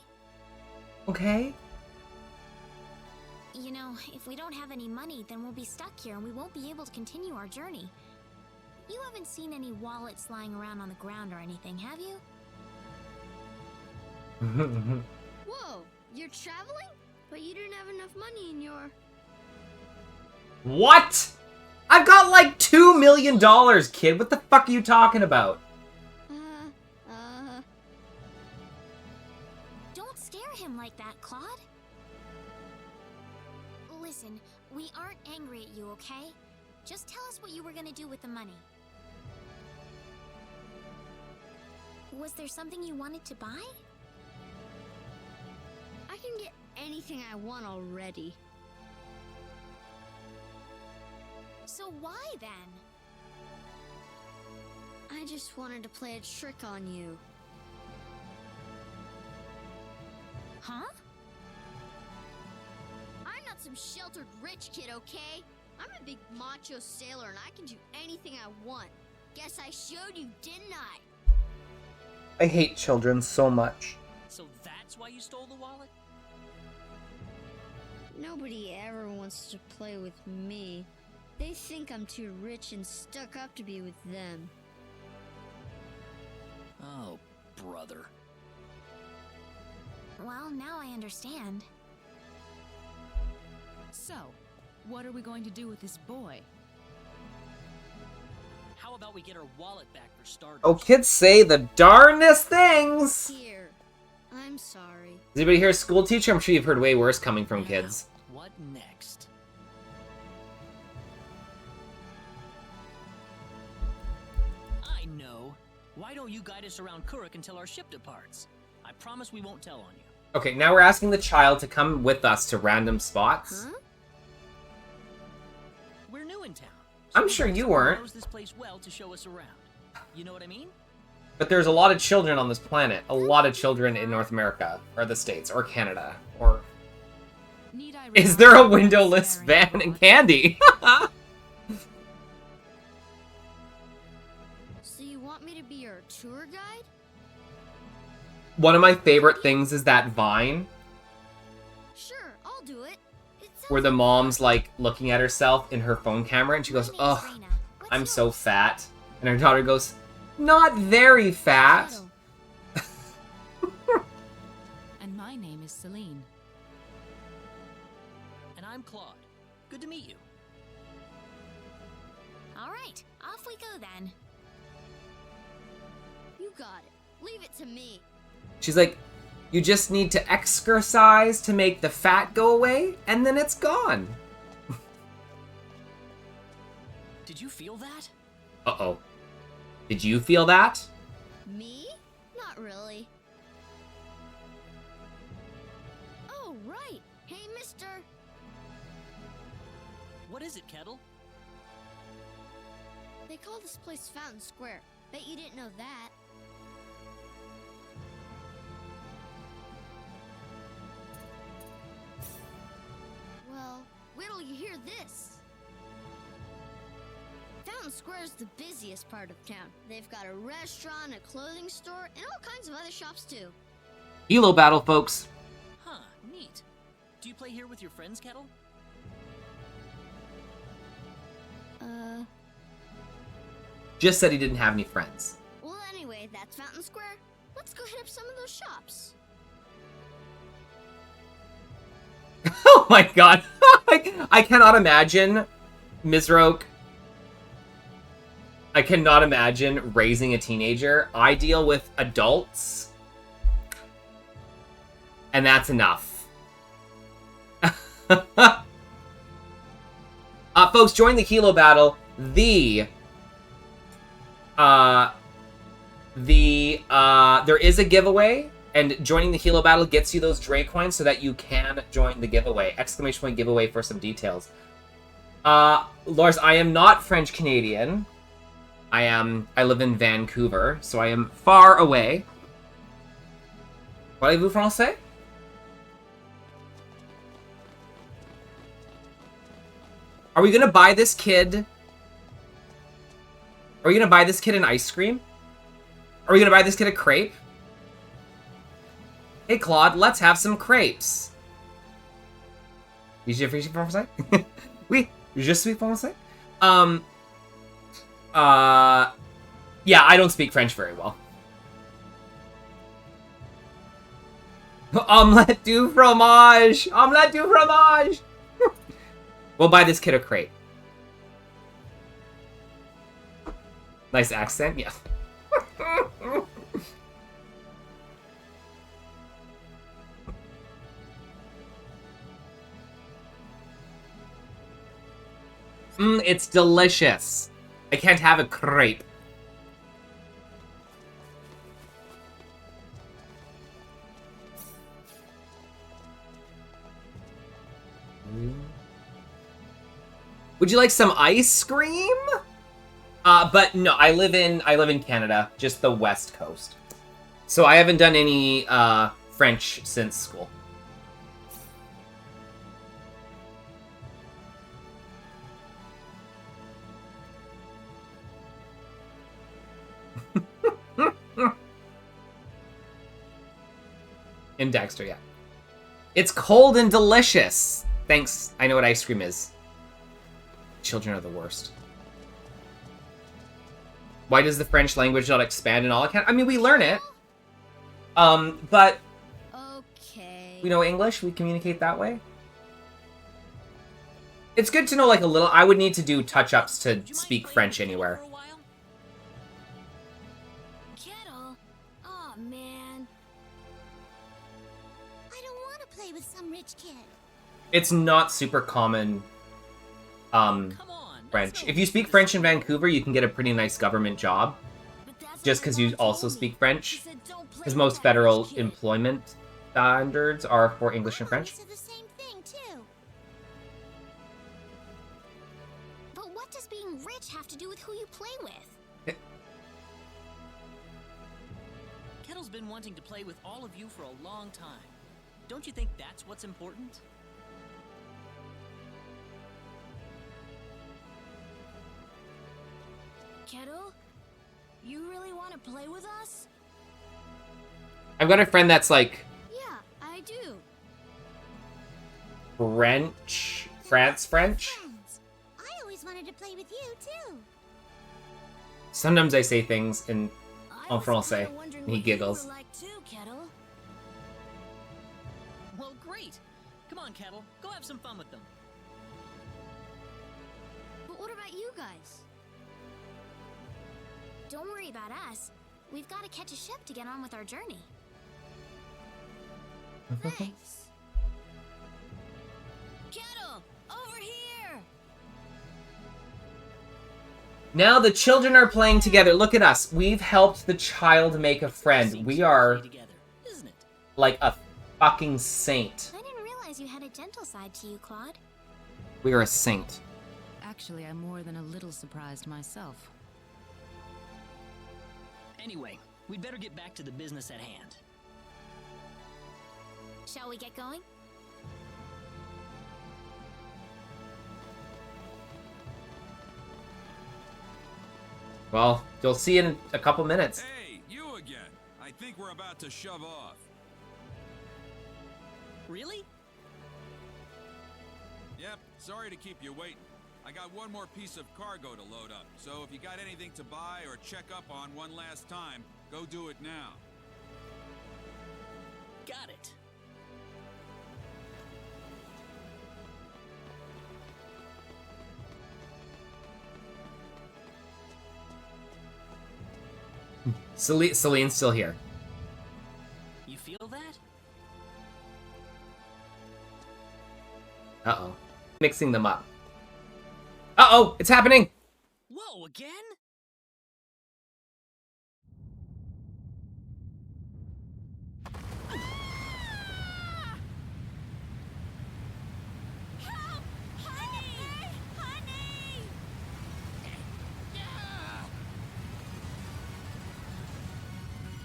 Okay. You know, if we don't have any money, then we'll be stuck here and we won't be able to continue our journey. You haven't seen any wallets lying around on the ground or anything, have you? Whoa, you're traveling? But you didn't have enough money in your... What? I've got like $2 million, kid. What the fuck are you talking about? Don't scare him like that, Claude. Listen, we aren't angry at you, okay? Just tell us what you were gonna do with the money. Was there something you wanted to buy? I can get anything I want already. So why then? I just wanted to play a trick on you. Huh? I'm not some sheltered rich kid, okay? I'm a big macho sailor and I can do anything I want. Guess I showed you, didn't I? I hate children so much. So that's why you stole the wallet? Nobody ever wants to play with me. They think I'm too rich and stuck up to be with them. Oh, brother. Well, now I understand. So, what are we going to do with this boy? How about we get her wallet back for starters? Oh, kids say the darndest things! Here, I'm sorry. Is anybody here a school teacher? I'm sure you've heard way worse coming from kids. What next? I know. Why don't you guide us around Kuruk until our ship departs? I promise we won't tell on you. Okay, now we're asking the child to come with us to random spots. Huh? We're new in town. I'm sure you weren't. Knows this place well to show us around. You know what I mean? But there's a lot of children on this planet. A lot of children in North America, or the States, or Canada, or... Is there a windowless van in Candy? So you want me to be your tour guide? One of my favorite things is that Vine, Sure, I'll do it. where the mom's, like, looking at herself in her phone camera, and she goes, ugh, I'm so fat. And her daughter goes, not very fat. And my name is Celine. And I'm Claude. Good to meet you. All right, off we go then. You got it. Leave it to me. She's like, you just need to exercise to make the fat go away, and then it's gone. Did you feel that? Uh-oh. Did you feel that? Me? Not really. Oh, right. Hey, mister. What is it, Kettle? They call this place Fountain Square. Bet you didn't know that. Well, wait till you hear this. Fountain Square is the busiest part of town. They've got a restaurant, a clothing store, and all kinds of other shops too. Elo battle, folks. Huh, neat. Do you play here with your friends, Kettle? Just said he didn't have any friends. Well, anyway, that's Fountain Square. Let's go hit up some of those shops. Oh my god. I cannot imagine Mizroke. I cannot imagine raising a teenager. I deal with adults. And that's enough. Folks, join the Hilo battle. There is a giveaway, and joining the Hilo battle gets you those Dre coins so that you can join the giveaway. Exclamation point giveaway for some details. Lars, I am not French Canadian. I live in Vancouver, so I am far away. Parlez-vous français? Are we gonna buy this kid? Are we gonna buy this kid an ice cream? Are we gonna buy this kid a crepe? Hey Claude, let's have some crepes. Je suis français? Oui, je suis français. Yeah, I don't speak French very well. Omelette du fromage! Omelette du fromage! We'll buy this kid a crepe. Nice accent, yeah. It's delicious. I can't have a crepe. Would you like some ice cream? But no, I live in Canada, just the West Coast. So I haven't done any French since school. In Dexter, yeah. It's cold and delicious. Thanks. I know what ice cream is. Children are the worst. Why does the French language not expand in all account? I mean, we learn it. But... Okay. We know English, we communicate that way. It's good to know, like, a little... I would need to do touch-ups to speak French anywhere. Kettle? Oh, man. I don't want to play with some rich kid. It's not super common, French. If you speak French in Vancouver, you can get a pretty nice government job. Just because you also speak French. Because most federal employment standards are for English and French. The same thing, too. But what does being rich have to do with who you play with? Kettle's been wanting to play with all of you for a long time. Don't you think that's what's important? Kettle? You really want to play with us? I've got a friend that's like Yeah, I do. France French. I always wanted to play with you, too. Sometimes I say things in en français, and he giggles. Like too, Kettle. Well, great. Come on, Kettle. Go have some fun with them. But what about you guys? Don't worry about us. We've got to catch a ship to get on with our journey. Thanks. Kettle, over here! Now the children are playing together. Look at us. We've helped the child make a friend. We are like a fucking saint. I didn't realize you had a gentle side to you, Claude. We are a saint. Actually, I'm more than a little surprised myself. Anyway, we'd better get back to the business at hand. Shall we get going? Well, you'll see in a couple minutes. Hey, you again. I think we're about to shove off. Really? Yep, sorry to keep you waiting. I got one more piece of cargo to load up, so if you got anything to buy or check up on one last time, go do it now. Got it. Celine's still here. You feel that? Uh-oh. Mixing them up. Uh-oh! It's happening! Whoa, again?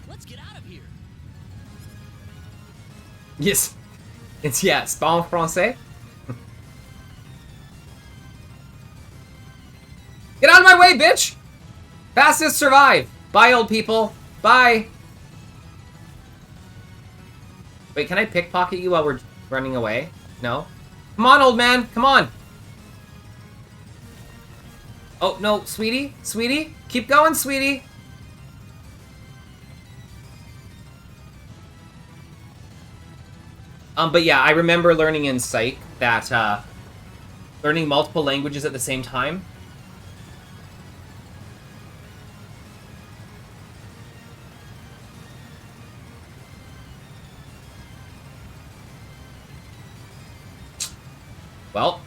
Let's get out of here. Yes. It's, yeah, c'est pas en français. Get out of my way, bitch! Fastest survive. Bye, old people. Bye. Wait, can I pickpocket you while we're running away? No? Come on, old man. Come on. Oh, no, sweetie. Sweetie. Keep going, sweetie. But yeah, I remember learning in psych that, learning multiple languages at the same time. Well.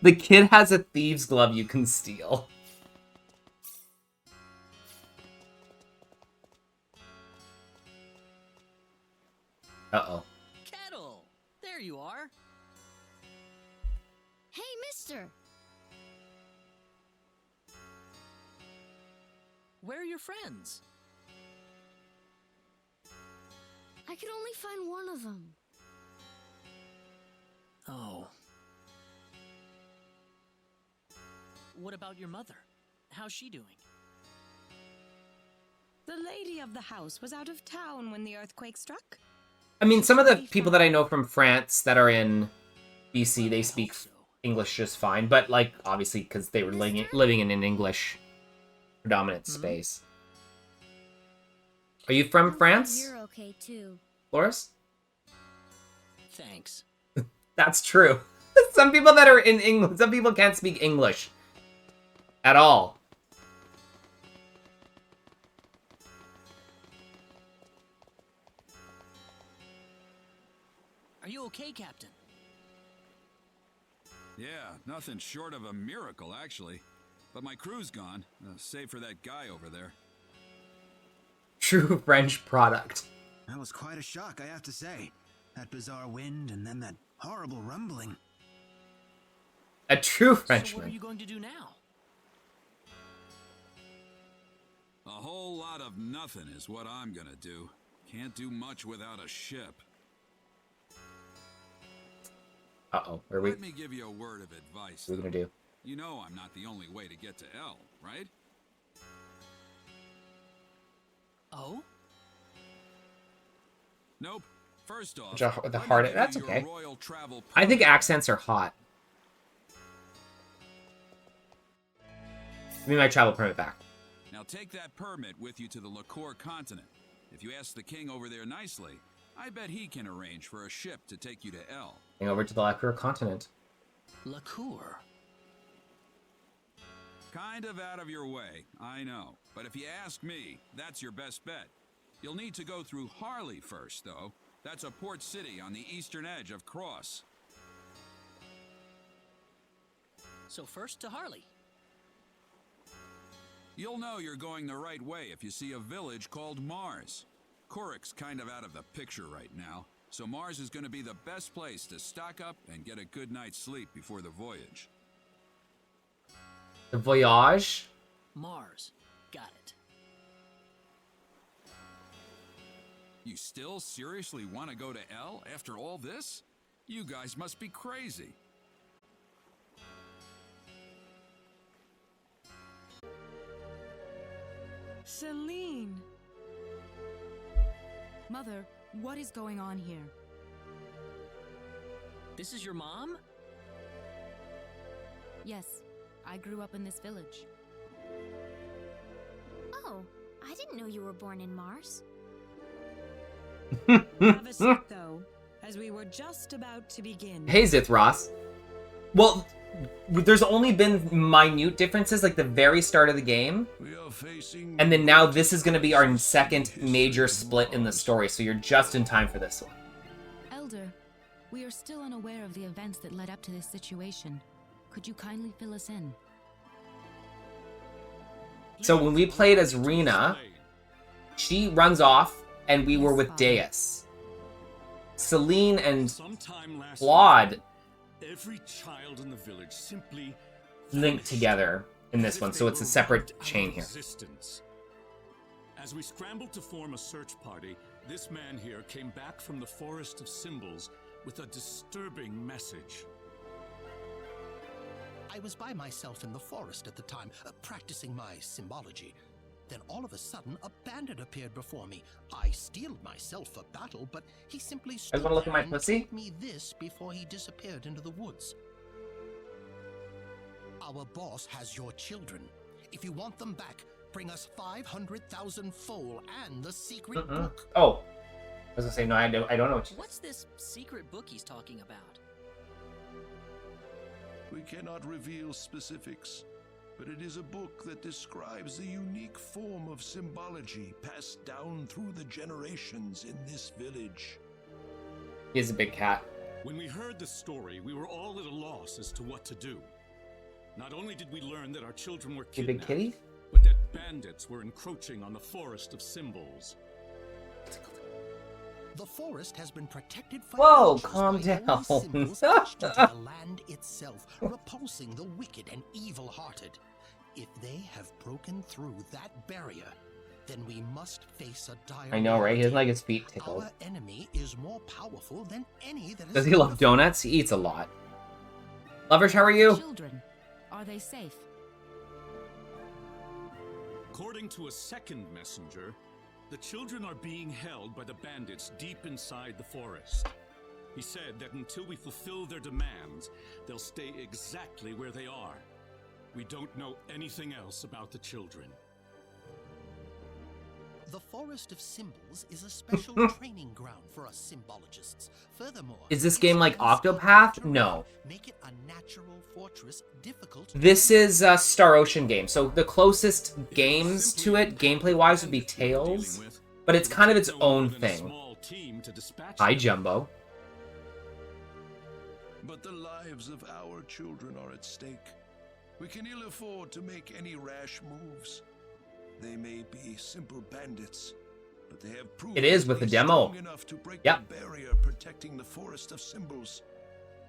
The kid has a thieves' glove you can steal. Uh-oh. Kettle! There you are. Hey, mister! Where are your friends? I could only find one of them. Oh. What about your mother? How's she doing? The lady of the house was out of town when the earthquake struck. I mean, some of the people that I know from France that are in BC, they speak English just fine, but, like, obviously, because they were living in an English predominant space. Are you from France? You're okay too. Loris? Thanks. That's true. Some people that are in English, some people can't speak English at all. Are you okay, Captain? Yeah, nothing short of a miracle, actually. But my crew's gone, save for that guy over there. True French product. That was quite a shock, I have to say. That bizarre wind and then that horrible rumbling. A true So what Frenchman. are you going to do now? A whole lot of nothing is what I'm gonna do. Can't do much without a ship. Uh-oh. Are we? Let me give you a word of advice. What are we gonna do? You know I'm not the only way to get to L, right? Oh? Nope. First off, The hard. That's your okay. royal travel I think accents are hot. Give me my travel permit back. Now take that permit with you to the Liqueur continent. If you ask the king over there nicely, I bet he can arrange for a ship to take you to L. Going over to the Liqueur continent. Liqueur? Kind of out of your way, I know. But if you ask me, that's your best bet. You'll need to go through Harley first, though. That's a port city on the eastern edge of Cross. So first to Harley. You'll know you're going the right way if you see a village called Mars. Coric's kind of out of the picture right now, so Mars is going to be the best place to stock up and get a good night's sleep before the voyage. The voyage? Mars. Got it. You still seriously want to go to L after all this? You guys must be crazy. Celine! Mother, what is going on here? This is your mom? Yes, I grew up in this village. Oh, I didn't know you were born in Mars. Have a seat, though, as we were just about to begin. Hey, Zithros. Well, there's only been minute differences, like the very start of the game. And then now this is going to be our second major split in the story, so you're just in time for this one. Elder, we are still unaware of the events that led up to this situation. Could you kindly fill us in? So when we played as Rena, she runs off, and we were with Deus. Celine and Claude every child in the village simply linked together in this one, so it's a separate chain here. Existence. As we scrambled to form a search party, this man here came back from the Forest of Symbols with a disturbing message. I was by myself in the forest at the time, practicing my symbology. Then all of a sudden, a bandit appeared before me. I steeled myself for battle, but he simply stood wanna look at my and pussy? gave me this before he disappeared into the woods. Our boss has your children. If you want them back, bring us 500,000 foal and the secret book. Oh, I was gonna say no. I don't know. What's this secret book he's talking about? We cannot reveal specifics, but it is a book that describes the unique form of symbology passed down through the generations in this village. He is a big cat. When we heard the story, we were all at a loss as to what to do. Not only did we learn that our children were You big kidnapped, kitty? but that bandits were encroaching on the Forest of Symbols. The forest has been protected for Whoa, ages calm by down. holy symbols etched into the land itself, repulsing the wicked and evil-hearted. If they have broken through that barrier, then we must face a dire I know, right? He doesn't reality. like his feet tickled. Our enemy is more powerful than any that has Does he come love before. donuts? He eats a lot. Lovers, how are you? Children, are they safe? According to a second messenger, the children are being held by the bandits deep inside the forest. He said that until we fulfill their demands, they'll stay exactly where they are. We don't know anything else about the children. The Forest of Symbols is a special training ground for us symbologists. Furthermore, Is this its game like landscape Octopath? terrain No. make it a natural fortress difficult to This is a Star Ocean game, so the closest games to it, gameplay-wise, would be Tales, but it's kind of its own thing. Hi, Jumbo. But the lives of our children are at stake. We can ill afford to make any rash moves. They may be simple bandits, but they have proven It is with to the be demo. strong enough to break Yep. the barrier protecting the Forest of Symbols.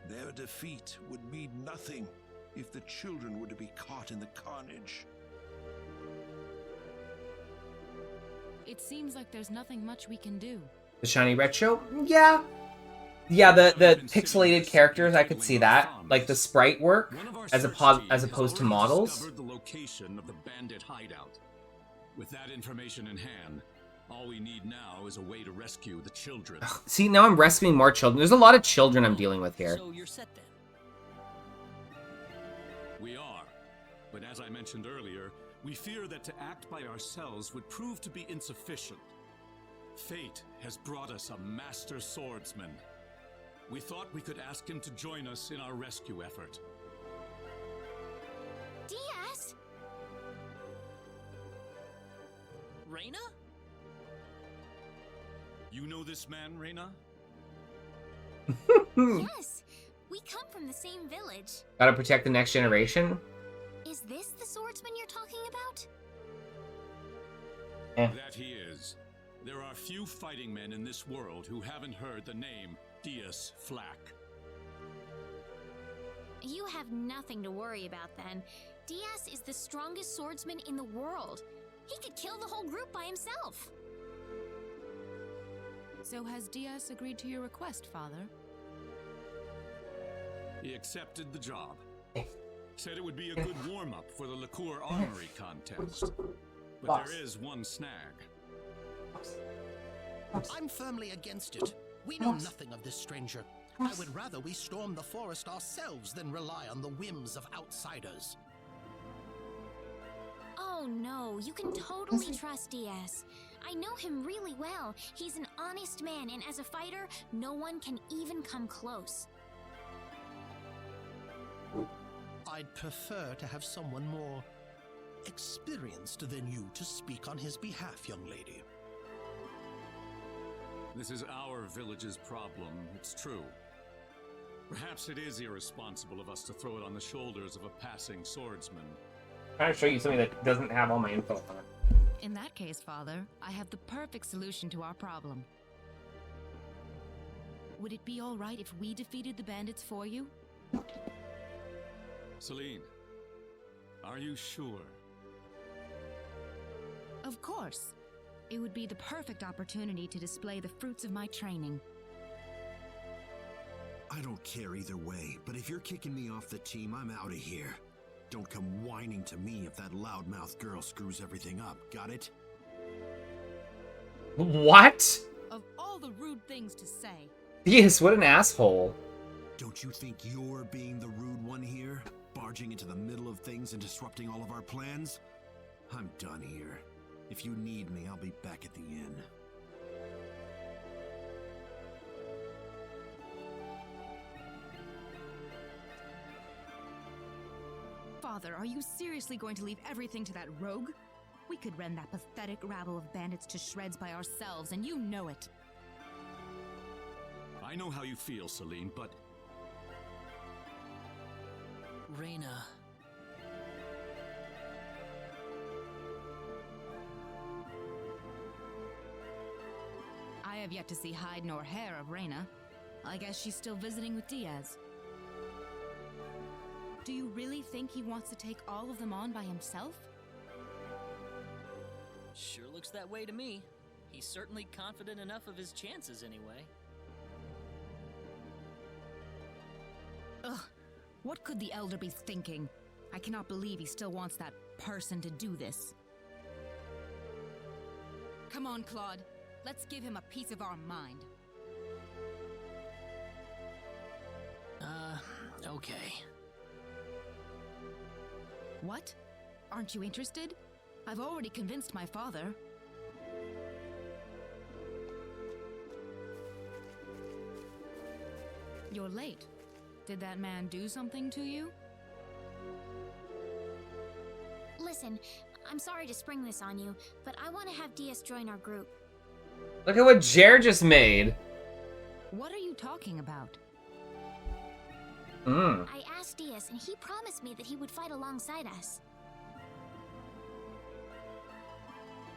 Their defeat would mean nothing if the children were to be caught in the carnage. It seems like there's nothing much we can do. The Shiny Retro? Yeah. Yeah, the pixelated characters, I could see that. Like the sprite work, as opposed to models. Discovered the location of the bandit hideout. With that information in hand, all we need now is a way to rescue the children. See, now I'm rescuing more children. There's a lot of children I'm dealing with here. So you're set then. We are. But as I mentioned earlier, we fear that to act by ourselves would prove to be insufficient. Fate has brought us a master swordsman. We thought we could ask him to join us in our rescue effort. Diaz? Reina? You know this man, Reina? Yes, we come from the same village. Gotta protect the next generation. Is this the swordsman you're talking about? That he is. There are few fighting men in this world who haven't heard the name Diaz Flack. You have nothing to worry about then. Diaz is the strongest swordsman in the world. He could kill the whole group by himself. So has Diaz agreed to your request, Father? He accepted the job. Said it would be a good warm-up for the liqueur armory contest. But Boss. there is one snag. I'm firmly against it. We know nothing of this stranger. I would rather we storm the forest ourselves than rely on the whims of outsiders. Oh no, you can totally trust Diaz. I know him really well. He's an honest man, and as a fighter, no one can even come close. I'd prefer to have someone more experienced than you to speak on his behalf, young lady. This is our village's problem, it's true. Perhaps it is irresponsible of us to throw it on the shoulders of a passing swordsman. I'm trying to show you something that doesn't have all my info on it. In that case, Father, I have the perfect solution to our problem. Would it be all right if we defeated the bandits for you? Celine, are you sure? Of course. It would be the perfect opportunity to display the fruits of my training. I don't care either way, but if you're kicking me off the team, I'm out of here. Don't come whining to me if that loudmouth girl screws everything up, got it? What? Of all the rude things to say. Yes, what an asshole. Don't you think you're being the rude one here? Barging into the middle of things and disrupting all of our plans? I'm done here. If you need me, I'll be back at the inn. Father, are you seriously going to leave everything to that rogue? We could rend that pathetic rabble of bandits to shreds by ourselves, and you know it. I know how you feel, Celine, but... Reina, have yet to see hide nor hair of Reyna. I guess she's still visiting with Diaz. Do you really think he wants to take all of them on by himself? Sure looks that way to me. He's certainly confident enough of his chances anyway. Ugh, what could the Elder be thinking? I cannot believe he still wants that person to do this. Come on, Claude. Let's give him a piece of our mind. Okay. What? Aren't you interested? I've already convinced my father. You're late. Did that man do something to you? Listen, I'm sorry to spring this on you, but I want to have Diaz join our group. Look at what Jer just made. What are you talking about? I asked Diaz, and he promised me that he would fight alongside us.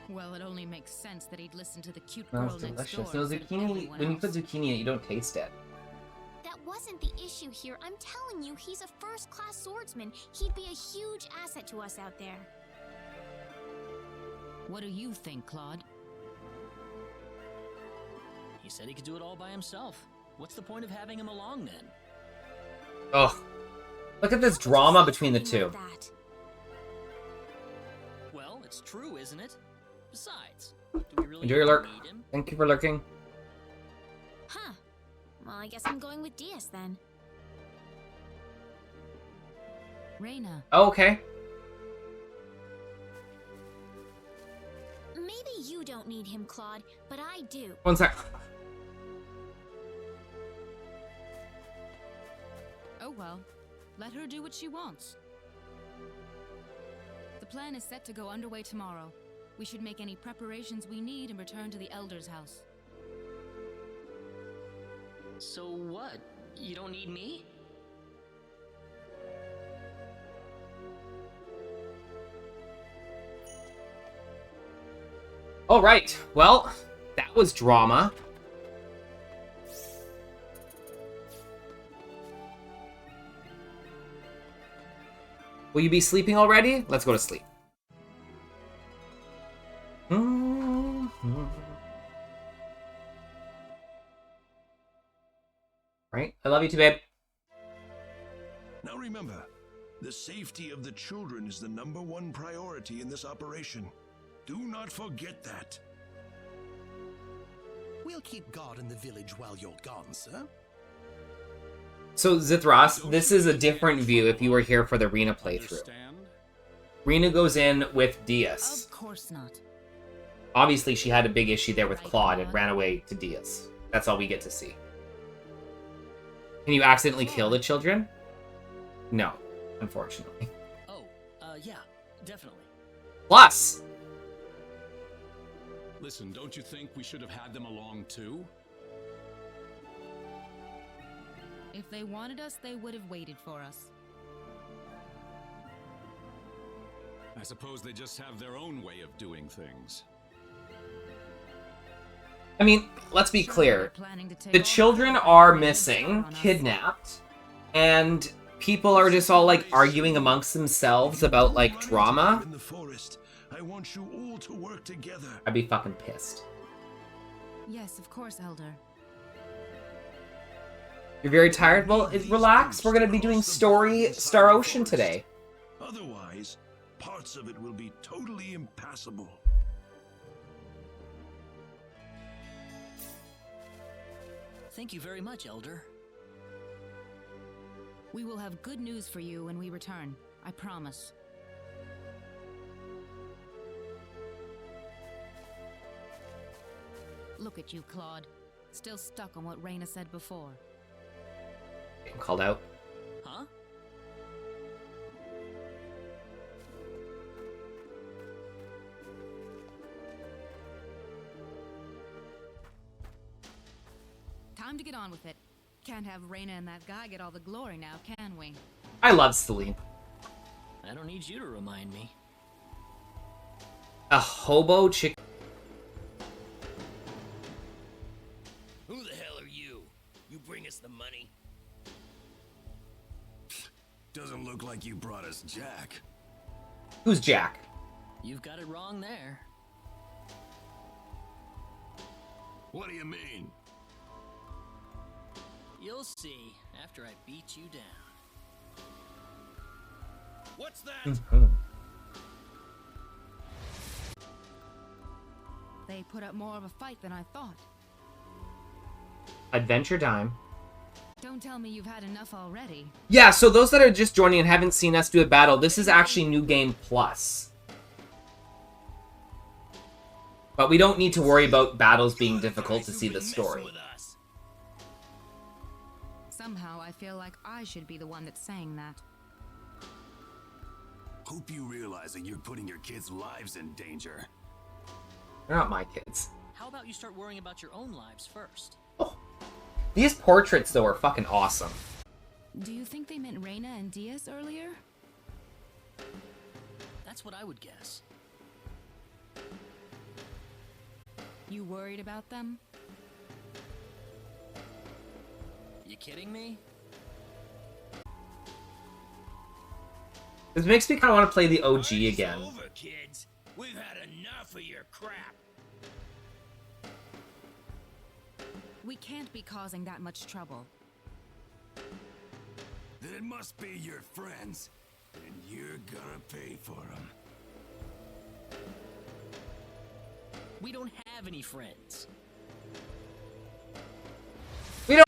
Well, it only makes sense that he'd listen to the cute Smells girl next delicious. door. No, zucchini, when you put zucchini in it, you don't taste it. That wasn't the issue here. I'm telling you, he's a first-class swordsman. He'd be a huge asset to us out there. What do you think, Claude? He said he could do it all by himself. What's the point of having him along then? Ugh. Look at this drama between the two. Well, it's true, isn't it? Besides, do we really Enjoy your lurk. need him? Thank you for lurking. Huh. Well, I guess I'm going with Diaz then. Reyna. Oh, okay. Maybe you don't need him, Claude, but I do. One sec. Oh well, let her do what she wants. The plan is set to go underway tomorrow. We should make any preparations we need and return to the Elder's house. So what? You don't need me? All right. Well, that was drama. Will you be sleeping already? Let's go to sleep. Right? I love you too, babe. Now remember, the safety of the children is the #1 priority in this operation. Do not forget that. We'll keep guard in the village while you're gone, sir. So, Zithras, this is a different view if you were here for the Rena playthrough. Rena goes in with Diaz. Of course not. Obviously, she had a big issue there with Claude and ran away to Diaz. That's all we get to see. Can you accidentally kill the children? No, unfortunately. Oh, yeah, definitely. Plus! Listen, don't you think we should have had them along too? If they wanted us, they would have waited for us. I suppose they just have their own way of doing things. I mean, let's be clear. The children are missing, kidnapped, and people are just all, like, arguing amongst themselves about, like, drama. In the forest, I want you all to work together. I'd be fucking pissed. Yes, of course, Elder. You're very tired? Well, relax. We're gonna be doing story Star Ocean today. Otherwise, parts of it will be totally impassable. Thank you very much, Elder. We will have good news for you when we return. I promise. Look at you, Claude. Still stuck on what Reyna said before. Getting called out. Huh? Time to get on with it. Can't have Reyna and that guy get all the glory now, can we? I love Celine. I don't need you to remind me. A hobo chick. you brought us Jack. Who's Jack? You've got it wrong there. What do you mean? You'll see after I beat you down. What's that? They put up more of a fight than I thought. Adventure time. Don't tell me you've had enough already. Yeah, so those that are just joining and haven't seen us do a battle, this is actually New Game Plus. But we don't need to worry about battles being difficult to see the story. Somehow I feel like I should be the one that's saying that. Hope you realize that you're putting your kids' lives in danger. They're not my kids. How about you start worrying about your own lives first? These portraits, though, are fucking awesome. Do you think they meant Reina and Diaz earlier? That's what I would guess. You worried about them? You kidding me? This makes me kind of want to play the OG again. Over, kids. We've had enough of your crap. We can't be causing that much trouble. Then it must be your friends, and you're gonna pay for them. We don't have any friends. We don't.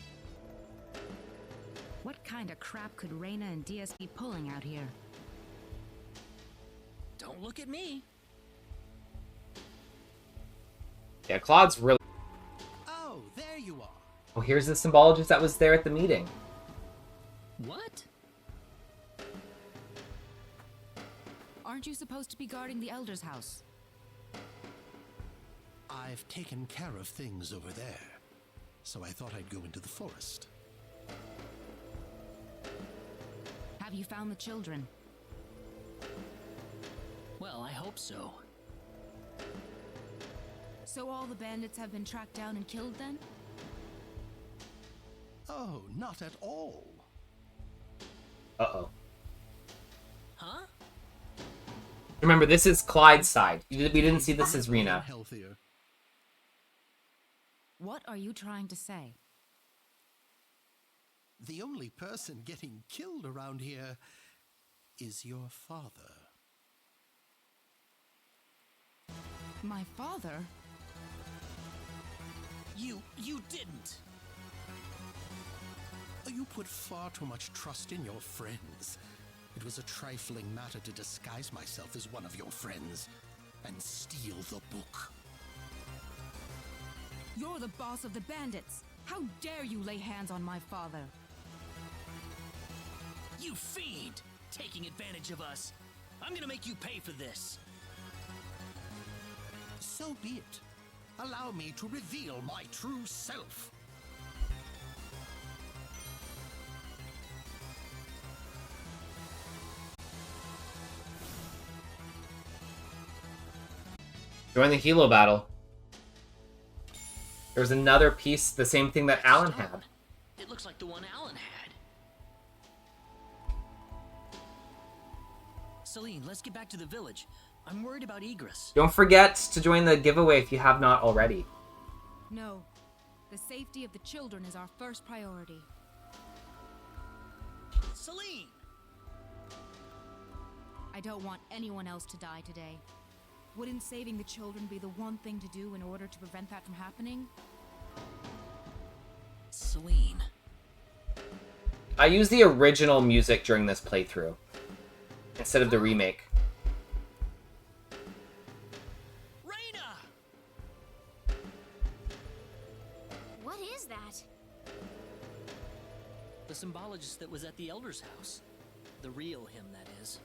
What kind of crap could Reina and Diaz be pulling out here? Don't look at me. Yeah, Claude's really. Oh, there you are. Oh, here's the symbologist that was there at the meeting. What? Aren't you supposed to be guarding the Elder's house? I've taken care of things over there, so I thought I'd go into the forest. Have you found the children? Well, I hope so. So all the bandits have been tracked down and killed then? Oh, not at all. Uh-oh. Huh? Remember, this is Clyde's side. We didn't see this as Rena. Healthier. What are you trying to say? The only person getting killed around here is your father. My father? You didn't. You put far too much trust in your friends. It was a trifling matter to disguise myself as one of your friends and steal the book. You're the boss of the bandits. How dare you lay hands on my father? You fiend! Taking advantage of us. I'm gonna make you pay for this. So be it. Allow me to reveal my true self. Join the Hilo battle. There was another piece, the same thing that Alan had. It looks like the one Alan had. Celine, let's get back to the village. I'm worried about egress. Don't forget to join the giveaway if you have not already. No. The safety of the children is our first priority. Celine! I don't want anyone else to die today. Wouldn't saving the children be the one thing to do in order to prevent that from happening? Celine. I used the original music during this playthrough instead of the remake. Reina! What is that? The symbologist that was at the Elder's house. The real him, that is.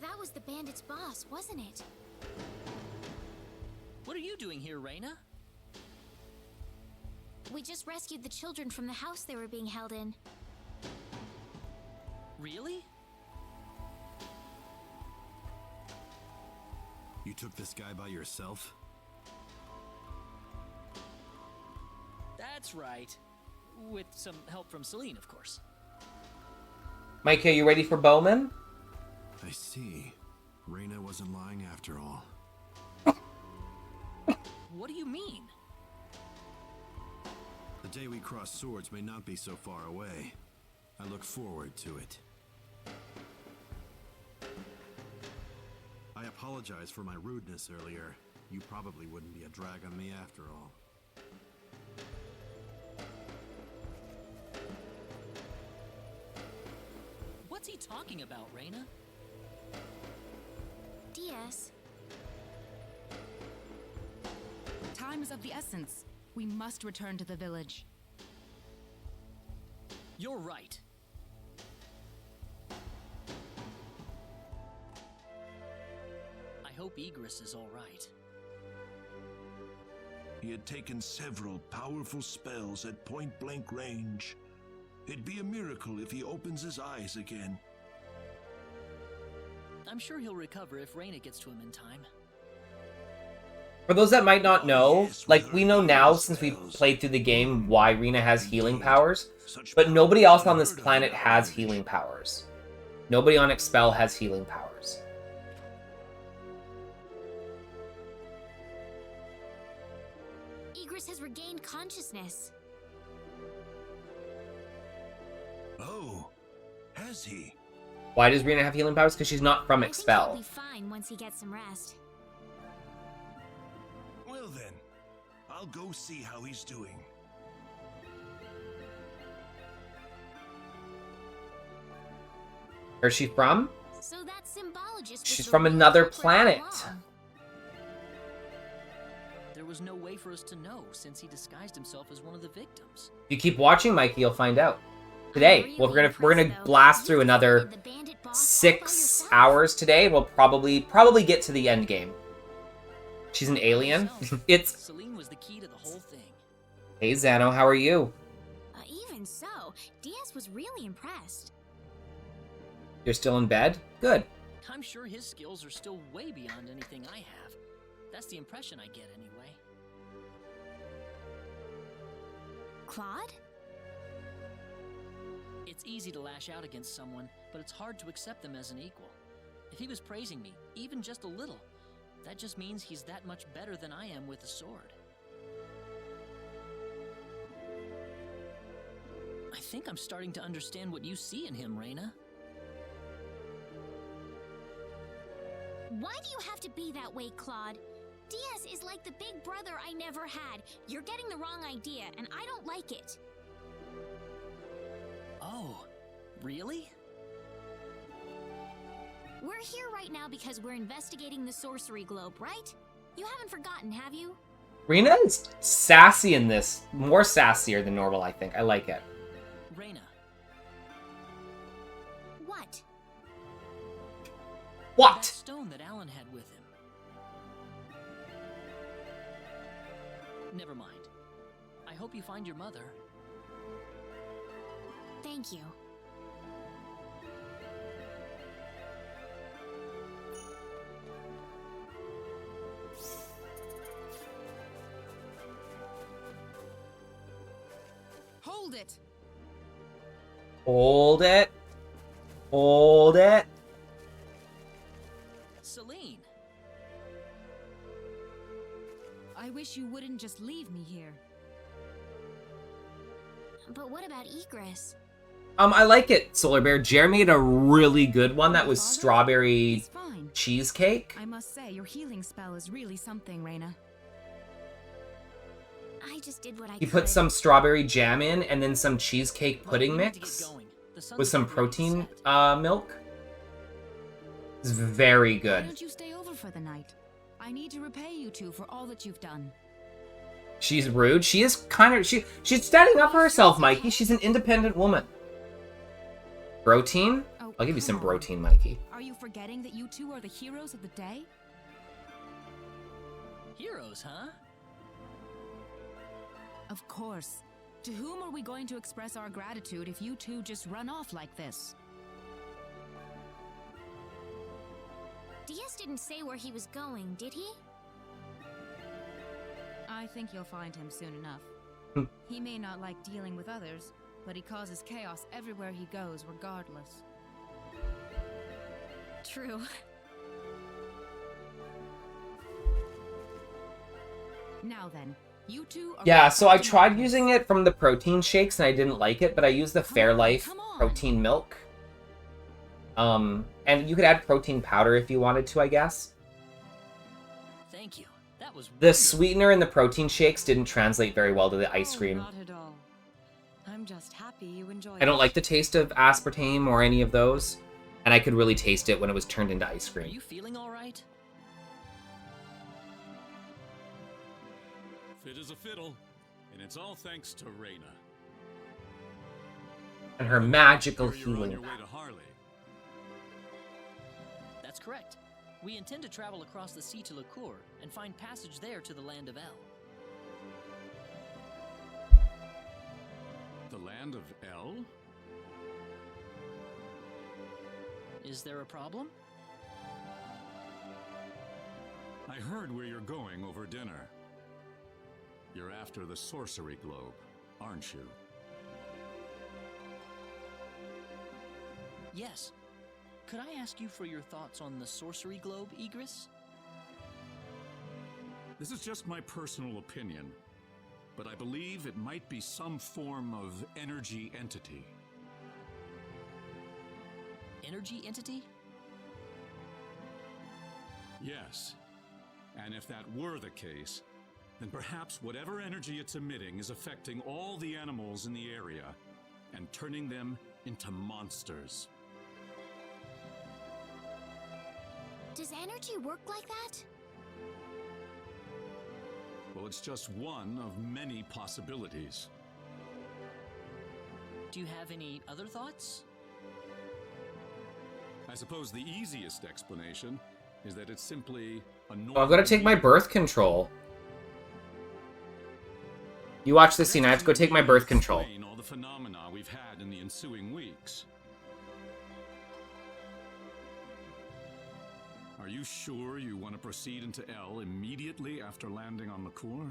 That was the bandit's boss, wasn't it? What are you doing here, Reina? We just rescued the children from the house they were being held in. Really? You took this guy by yourself? That's right. With some help from Celine, of course. Mikey, are you ready for Bowman? I see. Reyna wasn't lying after all. What do you mean? The day we cross swords may not be so far away. I look forward to it. I apologize for my rudeness earlier. You probably wouldn't be a drag on me after all. What's he talking about, Reyna? Diaz. Time is of the essence. We must return to the village. You're right. I hope Egress is all right. He had taken several powerful spells at point-blank range. It'd be a miracle if he opens his eyes again. I'm sure he'll recover if Reyna gets to him in time. For those that might not know, like, we know now, since we played through the game, why Reyna has healing powers, but nobody else on this planet has healing powers. Nobody on Expel has healing powers. Egress has regained consciousness. Oh, has he? Why does Reyna have healing powers? Because she's not from Expel. He'll be fine once he gets some rest. Well then, I'll go see how he's doing. Where's she from? So that symbologist. She's from another planet. There was no way for us to know since he disguised himself as one of the victims. If you keep watching, Mikey, you'll find out. Today, well, we're gonna blast through another 6 hours today. We'll probably get to the end game. She's an alien. It's. Celine was the key to the whole thing. Hey Zano, how are you? Even so, Diaz was really impressed. You're still in bed? Good. I'm sure his skills are still way beyond anything I have. That's the impression I get anyway. Claude? It's easy to lash out against someone, but it's hard to accept them as an equal. If he was praising me, even just a little, that just means he's that much better than I am with a sword. I think I'm starting to understand what you see in him, Reyna. Why do you have to be that way, Claude? Diaz is like the big brother I never had. You're getting the wrong idea, and I don't like it. Oh, really? We're here right now because we're investigating the sorcery globe, right? You haven't forgotten, have you? Reyna is sassy in this. More sassier than normal, I think. I like it. Reyna. What? What? That stone that Alan had with him. Never mind. I hope you find your mother. Thank you. Hold it! Hold it. Hold it. Celine! I wish you wouldn't just leave me here. But what about Egress? I like it, Solar Bear. Jeremy made a really good one that was strawberry cheesecake. I must say, your healing spell is really something, Reyna. I just did what I He could. put some strawberry jam in and then some cheesecake pudding mix with some protein milk. It's very Why good. don't you stay over for the night? I need to repay you two for all that you've done. She's rude. She is kind of... She's standing up for herself, Mikey. She's an independent woman. Protein? I'll give you some protein, Mikey. Are you forgetting that you two are the heroes of the day? Heroes, huh? Of course. To whom are we going to express our gratitude if you two just run off like this? Diaz didn't say where he was going, did he? I think you'll find him soon Hmm. enough. He may not like dealing with others, but he causes chaos everywhere he goes, regardless. True. Now then, you two are Yeah, so I tried using it from the protein shakes and I didn't like it, but I used the Fairlife protein milk. And you could add protein powder if you wanted to, I guess. Thank you. That was The sweetener in the protein shakes didn't translate very well to the ice cream. Not at all. I'm just happy you enjoyed I don't it. like the taste of aspartame or any of those, and I could really taste it when it was turned into ice Are cream. you feeling all right? Fit as a fiddle, and it's all thanks to Reyna. And her magical You're on healing. your way to Harley. That's correct. We intend to travel across the sea to Liqueur and find passage there to the land of El. The land of El? Is there a problem? I heard where you're going over dinner. You're after the sorcery globe, aren't you? Yes. Could I ask you for your thoughts on the sorcery globe, Igris? This is just my personal opinion, but I believe it might be some form of energy entity. Energy entity? Yes. And if that were the case, then perhaps whatever energy it's emitting is affecting all the animals in the area and turning them into monsters. Does energy work like that? Well, it's just one of many possibilities. Do you have any other thoughts? I suppose the easiest explanation is that it's simply a Oh, I've got to take my birth control. You watch this scene, I have to go take my birth control. Explain all the phenomena we've had in the ensuing weeks. Are you sure you want to proceed into El immediately after landing on Liqueur?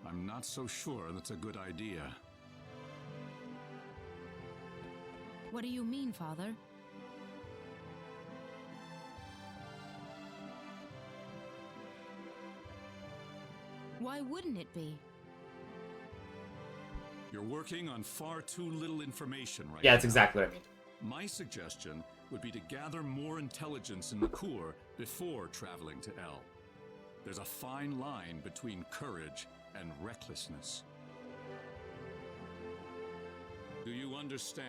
I'm not so sure that's a good idea. What do you mean, Father? Why wouldn't it be? You're working on far too little information right now. Yeah, that's exactly what I mean. My suggestion would be to gather more intelligence in Liqueur before traveling to El. There's a fine line between courage and recklessness. Do you understand?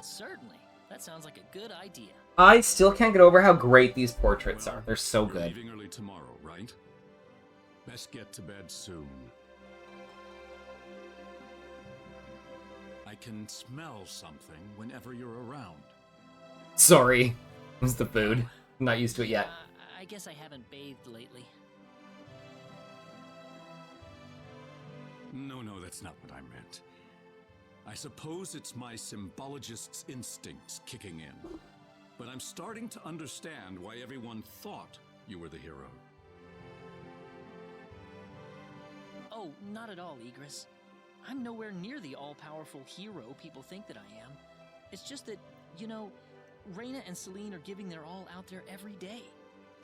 Certainly. That sounds like a good idea. I still can't get over how great these portraits are. They're so You're good. leaving early tomorrow, right? Best get to bed soon. I can smell something whenever you're around. Sorry. It was the food. I'm not used to it yet. I guess I haven't bathed lately. No, that's not what I meant. I suppose it's my symbologist's instincts kicking in. But I'm starting to understand why everyone thought you were the hero. Oh, not at all, Igris. I'm nowhere near the all-powerful hero people think that I am. It's just that, you know, Reyna and Celine are giving their all out there every day.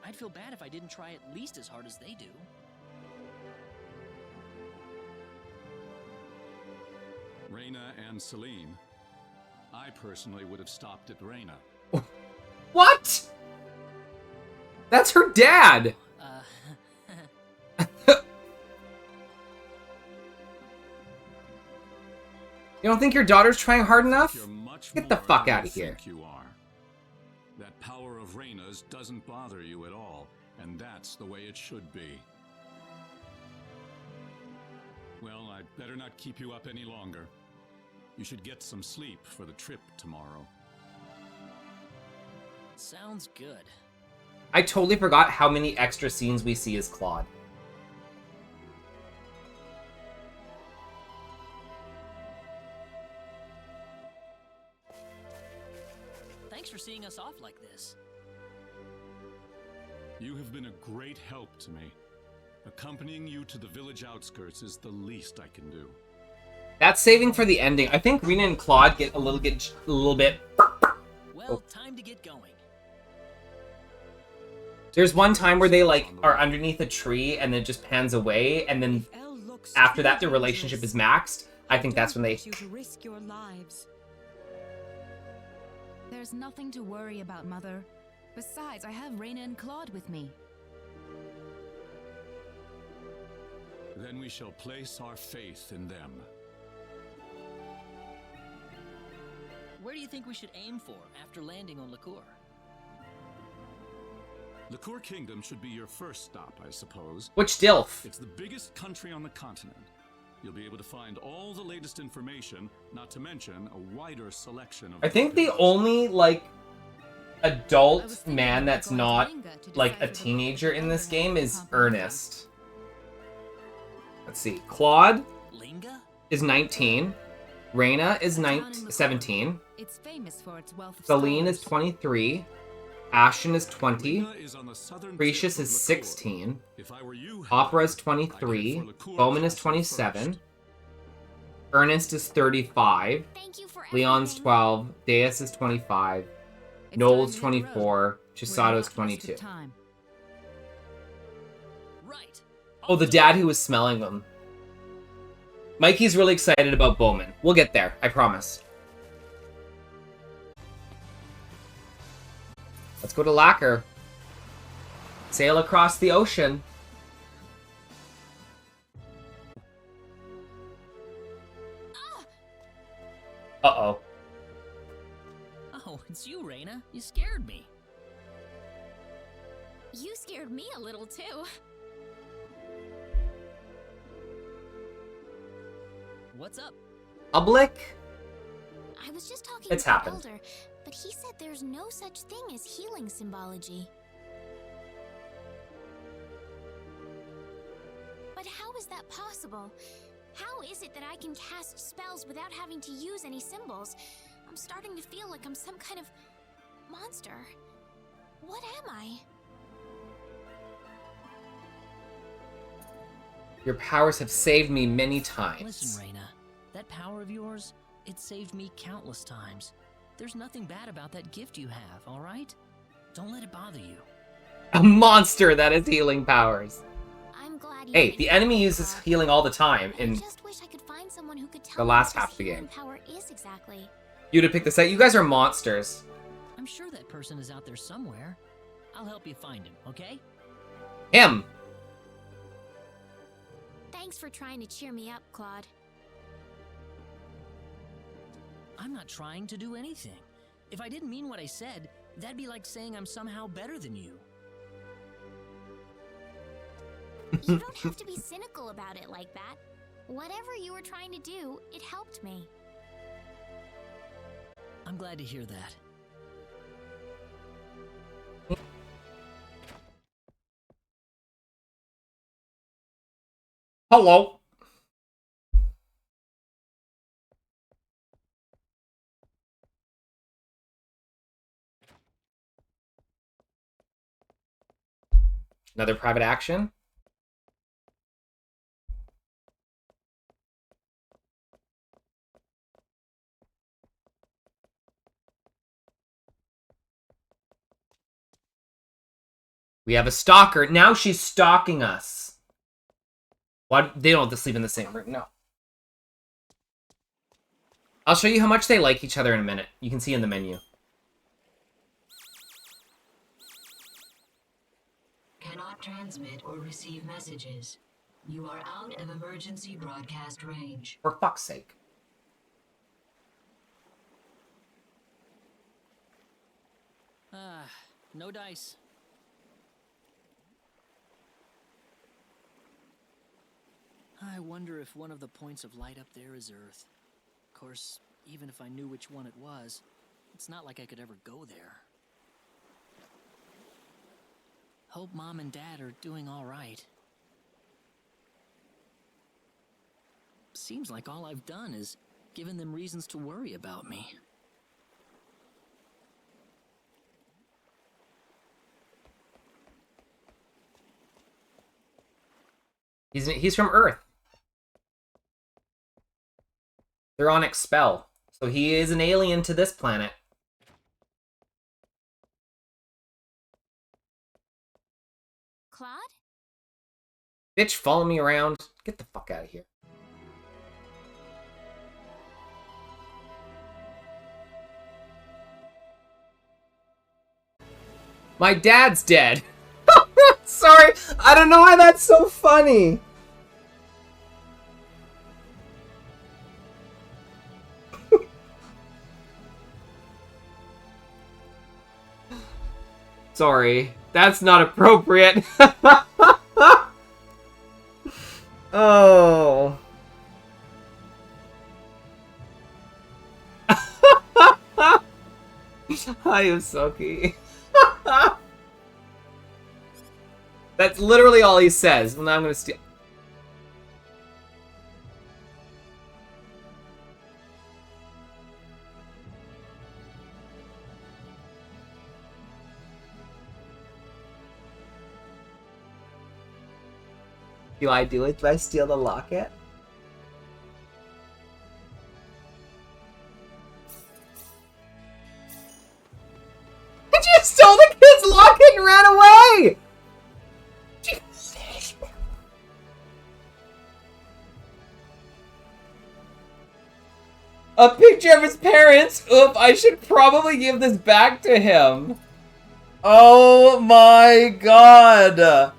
I'd feel bad if I didn't try at least as hard as they do. Reyna and Celine. I personally would have stopped at Reyna. What? That's her dad! You don't think your daughter's trying hard enough? Get the fuck out of here. You are. That power of Reyna's doesn't bother you at all, and that's the way it should be. Well, I'd better not keep you up any longer. You should get some sleep for the trip tomorrow. Sounds good. I totally forgot how many extra scenes we see as Claude. Thanks for seeing us off like this. You have been a great help to me. Accompanying you to the village outskirts is the least I can do. That's saving for the ending. I think Rena and Claude get a little bit... Well, Well, time to get going. There's one time where they, like, are underneath a tree and then it just pans away, and then after that their relationship is maxed. I think that's when they... You to risk your lives. There's nothing to worry about, Mother. Besides, I have Reina and Claude with me. Then we shall place our faith in them. Where do you think we should aim for after landing on Liqueur? Liqueur Kingdom should be your first stop, I suppose. Which Dilf? It's the biggest country on the continent. You'll be able to find all the latest information, not to mention a wider selection of... I think the only, like, adult man that's not, like, a teenager in this game is Ernest. Let's see. Claude is 19. Reina is 17. It's famous for its wealth of Celine is scholars. 23. Ashton is 20. Precious is 16. Opera is 23. Bowman is 27. Ernest is 35. Leon's 12. Deus is 25. Noel's 24. Chisato's 22. Oh, the dad who was smelling them. Mikey's really excited about Bowman. We'll get there, I promise. Let's go to Lacquer. Sail across the ocean. Uh-oh. Oh, it's you, Reina. You scared me. You scared me a little too. What's up? Public? I was just talking It's to the happened. elder, but he said there's no such thing as healing symbology. But how is that possible? How is it that I can cast spells without having to use any symbols? I'm starting to feel like I'm some kind of monster. What am I? Your powers have saved me many times. Listen, Reina. That power of yours, it saved me countless times. There's nothing bad about that gift you have, alright? Don't let it bother you. A monster that has healing powers. I'm glad you Hey, made the it enemy uses healing all the time in just wish I could find someone who could tell the me last what half this of the healing game. power is exactly. You to pick this out. You guys are monsters. I'm sure that person is out there somewhere. I'll help you find him, okay? Him. Thanks for trying to cheer me up, Claude. I'm not trying to do anything. If I didn't mean what I said, that'd be like saying I'm somehow better than you. You don't have to be cynical about it like that. Whatever you were trying to do, it helped me. I'm glad to hear that. Hello. Another private action. We have a stalker. Now she's stalking us. Why? They don't have to sleep in the same room. No. I'll show you how much they like each other in a minute. You can see in the menu. Cannot transmit or receive messages. You are out of emergency broadcast range. For fuck's sake. No dice. I wonder if one of the points of light up there is Earth. Of course, even if I knew which one it was, it's not like I could ever go there. Hope Mom and Dad are doing all right. Seems like all I've done is given them reasons to worry about me. He's from Earth. They're on Expel. So he is an alien to this planet. Claude? Bitch, follow me around. Get the fuck out of here. My dad's dead. Sorry, I don't know why that's so funny. Sorry, that's not appropriate. Oh. Hi, Usoki. That's literally all he says. Well, now I'm gonna steal. Do I do it? Do I steal the locket? You stole the kid's locket and ran away! A picture of his parents? Oop, I should probably give this back to him. Oh my god!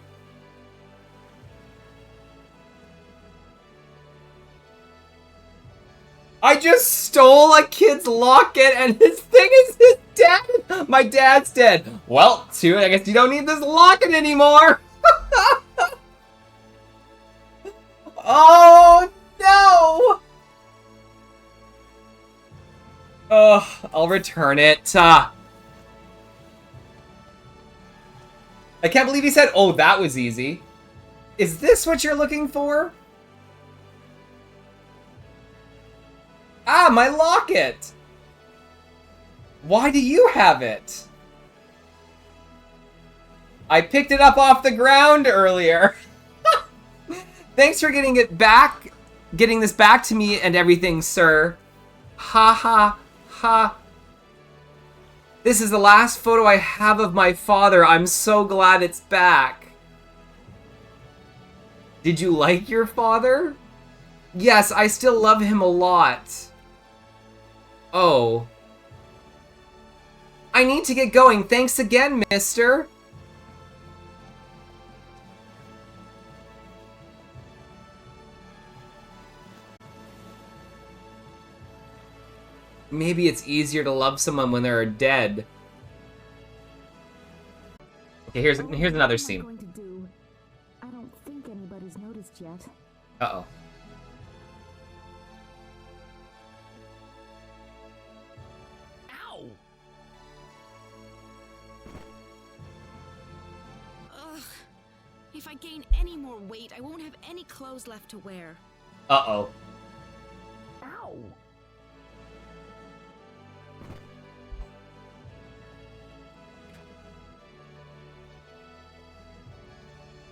I just stole a kid's locket and his thing is his dad! My dad's dead. Well, I guess you don't need this locket anymore! Oh no! Oh, I'll return it. I can't believe he said, oh, that was easy. Is this what you're looking for? Ah, my locket! Why do you have it? I picked it up off the ground earlier. Thanks for getting this back to me and everything, sir. Ha ha ha. This is the last photo I have of my father. I'm so glad it's back. Did you like your father? Yes, I still love him a lot. Oh. I need to get going. Thanks again, mister. Maybe it's easier to love someone when they're dead. Okay, here's another scene. I don't think anybody's noticed yet. Uh-oh. Ow! Ugh. If I gain any more weight, I won't have any clothes left to wear. Uh-oh. Ow!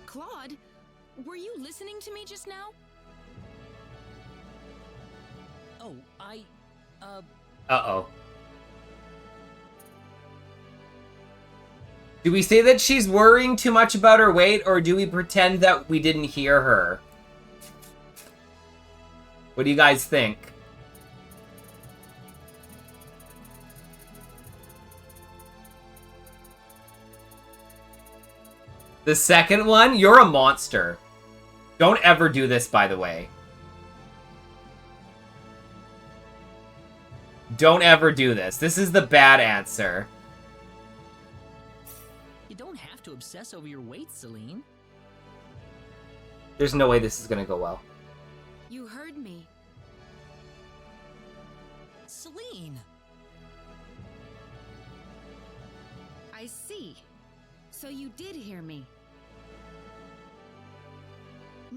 Claude, were you listening to me just now? Oh, Uh-oh. Do we say that she's worrying too much about her weight, or do we pretend that we didn't hear her? What do you guys think? The second one? You're a monster. Don't ever do this, by the way. Don't ever do this. This is the bad answer. You don't have to obsess over your weight, Celine. There's no way this is gonna go well. You heard me. Celine! I see. So you did hear me.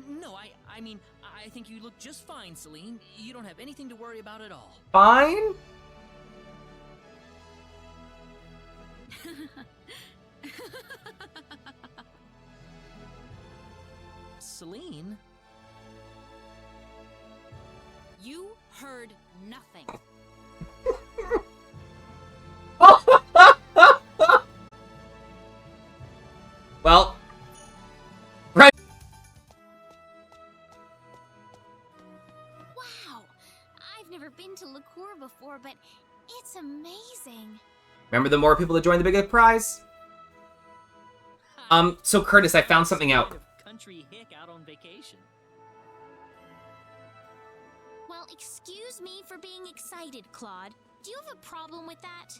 No, I mean, I think you look just fine, Celine. You don't have anything to worry about at all. Fine? Celine? You heard nothing. Well, before, but it's amazing. Remember, the more people that join, the bigger the prize. So Curtis, I found something out. Country hick out on vacation. Well, excuse me for being excited, Claude. Do you have a problem with that?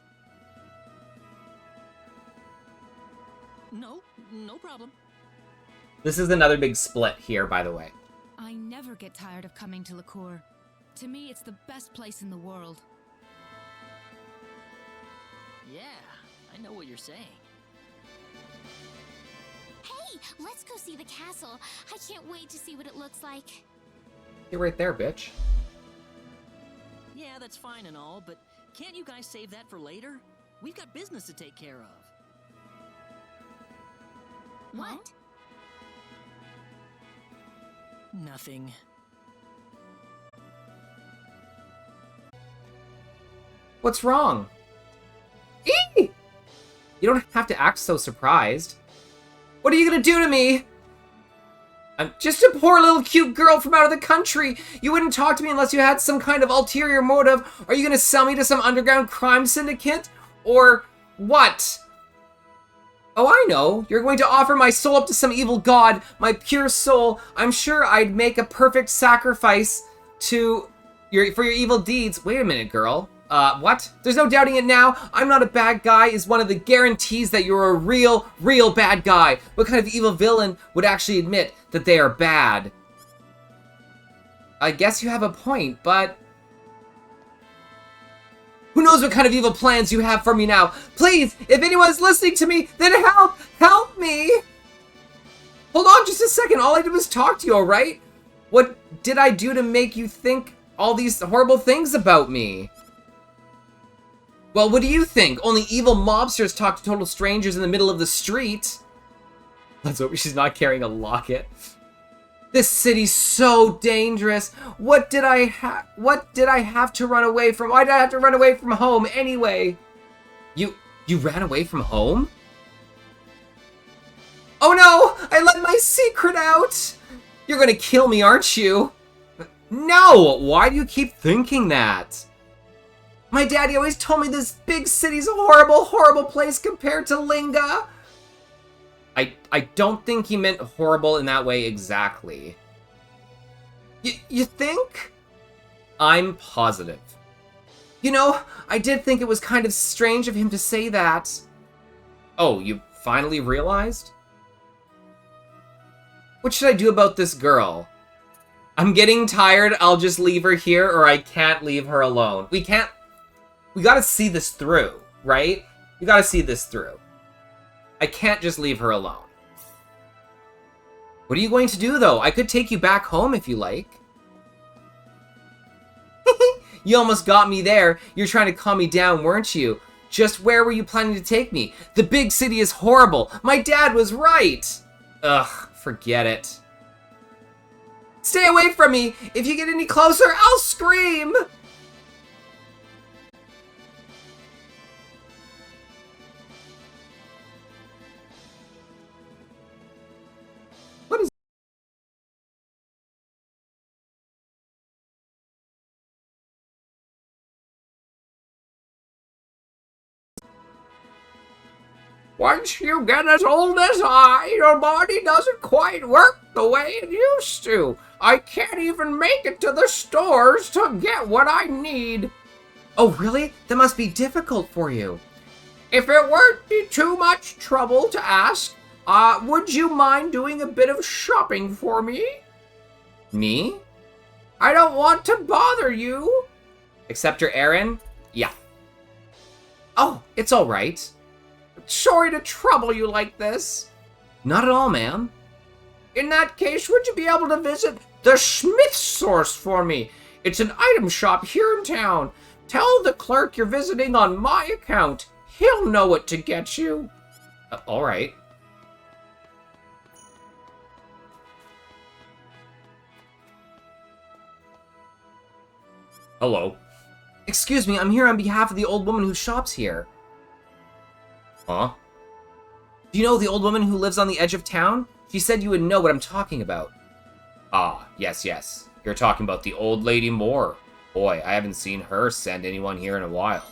No, no problem. This is another big split here, by the way. I never get tired of coming to LaCour. To me, it's the best place in the world. Yeah, I know what you're saying. Hey, let's go see the castle. I can't wait to see what it looks like. You're right there, bitch. Yeah, that's fine and all, but can't you guys save that for later? We've got business to take care of. What? Nothing. What's wrong? Eee! You don't have to act so surprised. What are you gonna do to me? I'm just a poor little cute girl from out of the country. You wouldn't talk to me unless you had some kind of ulterior motive. Are you gonna sell me to some underground crime syndicate? Or what? Oh, I know. You're going to offer my soul up to some evil god. My pure soul. I'm sure I'd make a perfect sacrifice for your evil deeds. Wait a minute, girl. What? There's no doubting it now. I'm not a bad guy is one of the guarantees that you're a real bad guy. What kind of evil villain would actually admit that they are bad? I guess you have a point, but... who knows what kind of evil plans you have for me now? Please, if anyone's listening to me, then help! Help me! Hold on just a second. All I did was talk to you, alright? What did I do to make you think all these horrible things about me? Well, what do you think? Only evil mobsters talk to total strangers in the middle of the street. Let's hope she's not carrying a locket. This city's so dangerous. What did I have to run away from? Why did I have to run away from home anyway? You ran away from home? Oh no! I let my secret out! You're gonna kill me, aren't you? No! Why do you keep thinking that? My daddy always told me this big city's a horrible place compared to Linga. I don't think he meant horrible in that way exactly. You think? I'm positive. You know, I did think it was kind of strange of him to say that. Oh, you finally realized? What should I do about this girl? I'm getting tired. I'll just leave her here, or I can't leave her alone. We gotta see this through, right? We gotta see this through. I can't just leave her alone. What are you going to do, though? I could take you back home if you like. You almost got me there. You're trying to calm me down, weren't you? Just where were you planning to take me? The big city is horrible. My dad was right. Ugh, forget it. Stay away from me. If you get any closer, I'll scream. What is... Once you get as old as I, your body doesn't quite work the way it used to. I can't even make it to the stores to get what I need. Oh, really? That must be difficult for you. If it weren't be too much trouble to ask, would you mind doing a bit of shopping for me? Me? I don't want to bother you. Except your errand? Yeah. Oh, it's all right. Sorry to trouble you like this. Not at all, ma'am. In that case, would you be able to visit the Smith Source for me? It's an item shop here in town. Tell the clerk you're visiting on my account. He'll know what to get you. All right. Hello. Excuse me, I'm here on behalf of the old woman who shops here. Huh? Do you know the old woman who lives on the edge of town? She said you would know what I'm talking about. Ah, yes. You're talking about the old lady Moore. Boy, I haven't seen her send anyone here in a while.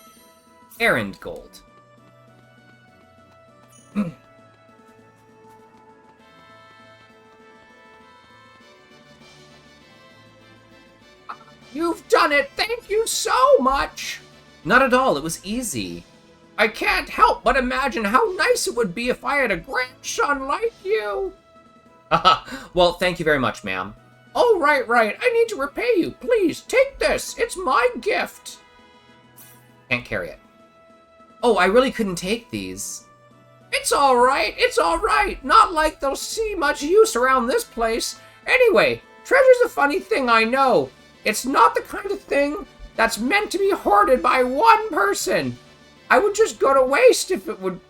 Errand gold. You've done it! Thank you so much! Not at all, it was easy. I can't help but imagine how nice it would be if I had a grandson like you. Well, thank you very much, ma'am. Oh, right. I need to repay you. Please, take this. It's my gift. Can't carry it. Oh, I really couldn't take these. It's all right. Not like they'll see much use around this place. Anyway, treasure's a funny thing, I know. It's not the kind of thing that's meant to be hoarded by one person. It would just go to waste if it would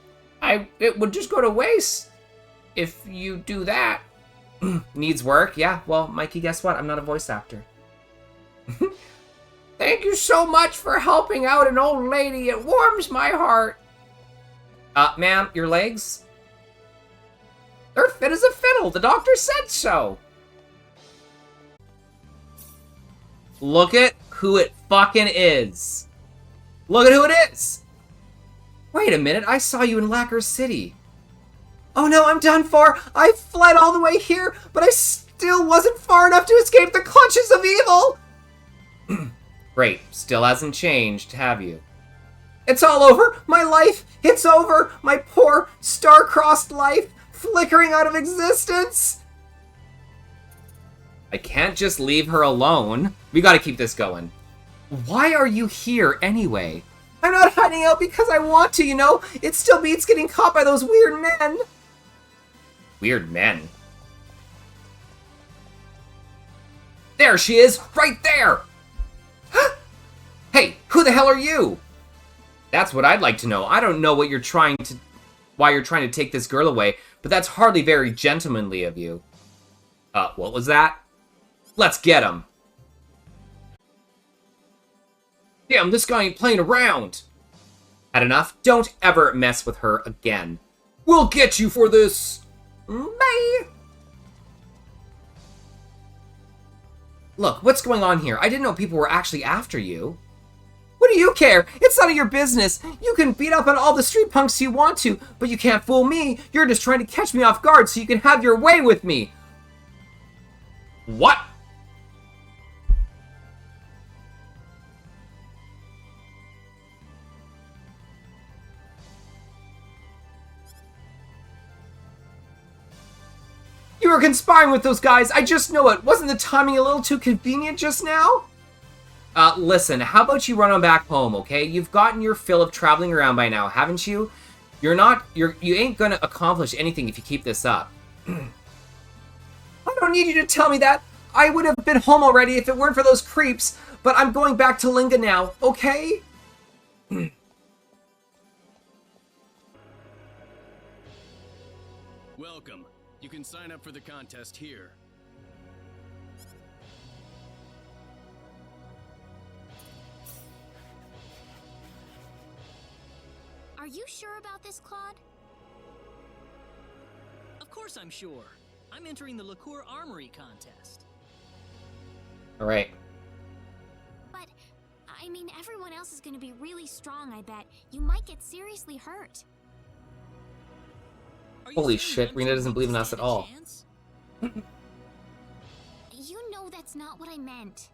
just go to waste if you do that. Needs work? Yeah, well, Mikey, guess what? I'm not a voice actor. Thank you so much for helping out an old lady. It warms my heart. Ma'am, your legs? They're fit as a fiddle. The doctor said so. Look at who it fucking is. Look at who it is. Wait a minute, I saw you in Lacquer City. Oh no, I'm done for. I fled all the way here, but I still wasn't far enough to escape the clutches of evil. Great, still hasn't changed, have you? It's all over. My life, it's over. My poor, star-crossed life, flickering out of existence. I can't just leave her alone. We gotta keep this going. Why are you here anyway? I'm not hiding out because I want to, you know? It still beats getting caught by those weird men. Weird men? There she is! Right there! Hey, who the hell are you? That's what I'd like to know. I don't know why you're trying to take this girl away, but that's hardly very gentlemanly of you. What was that? Let's get him. Damn, this guy ain't playing around. Had enough? Don't ever mess with her again. We'll get you for this. Bye. Look, what's going on here? I didn't know people were actually after you. What do you care? It's none of your business. You can beat up on all the street punks you want to, but you can't fool me. You're just trying to catch me off guard so you can have your way with me. What? You were conspiring with those guys. I just know it. Wasn't the timing a little too convenient just now? Listen, how about you run on back home, okay? You've gotten your fill of traveling around by now, haven't you? You ain't gonna accomplish anything if you keep this up. I don't need you to tell me that. I would have been home already if it weren't for those creeps, but I'm going back to Linga now, okay? Welcome. You can sign up for the contest here. Are you sure about this, Claude? Of course I'm sure. I'm entering the Liqueur Armory contest. Alright. But, I mean, everyone else is gonna be really strong, I bet. You might get seriously hurt. Holy shit, Rena doesn't believe in us at all. You know that's not what I meant.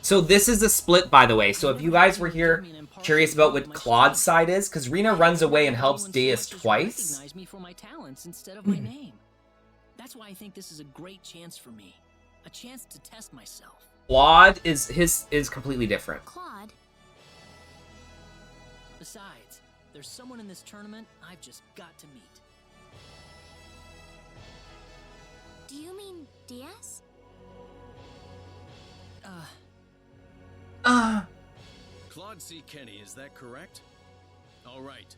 So this is a split, by the way. So if you guys were here curious about what Claude's side is, because Rena runs away and helps Deus twice. Recognize me for my talents instead of my name. That's why I think this is a great chance for me. A chance to test myself. Claude is completely different. Claude? Besides, there's someone in this tournament I've just got to meet. Do you mean Diaz? Claude C. Kenny, is that correct? All right.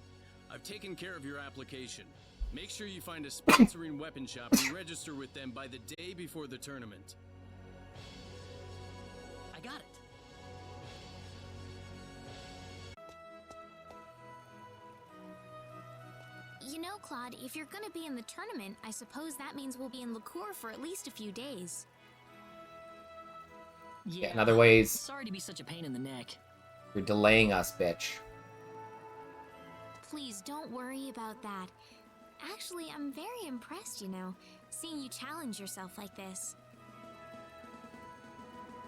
I've taken care of your application. Make sure you find a sponsoring weapon shop and register with them by the day before the tournament. I got it. You know, Claude, if you're gonna be in the tournament, I suppose that means we'll be in Liqueur for at least a few days. Yeah, in other ways, Sorry to be such a pain in the neck. you're delaying us, bitch. Please don't worry about that. Actually, I'm very impressed, you know, seeing you challenge yourself like this.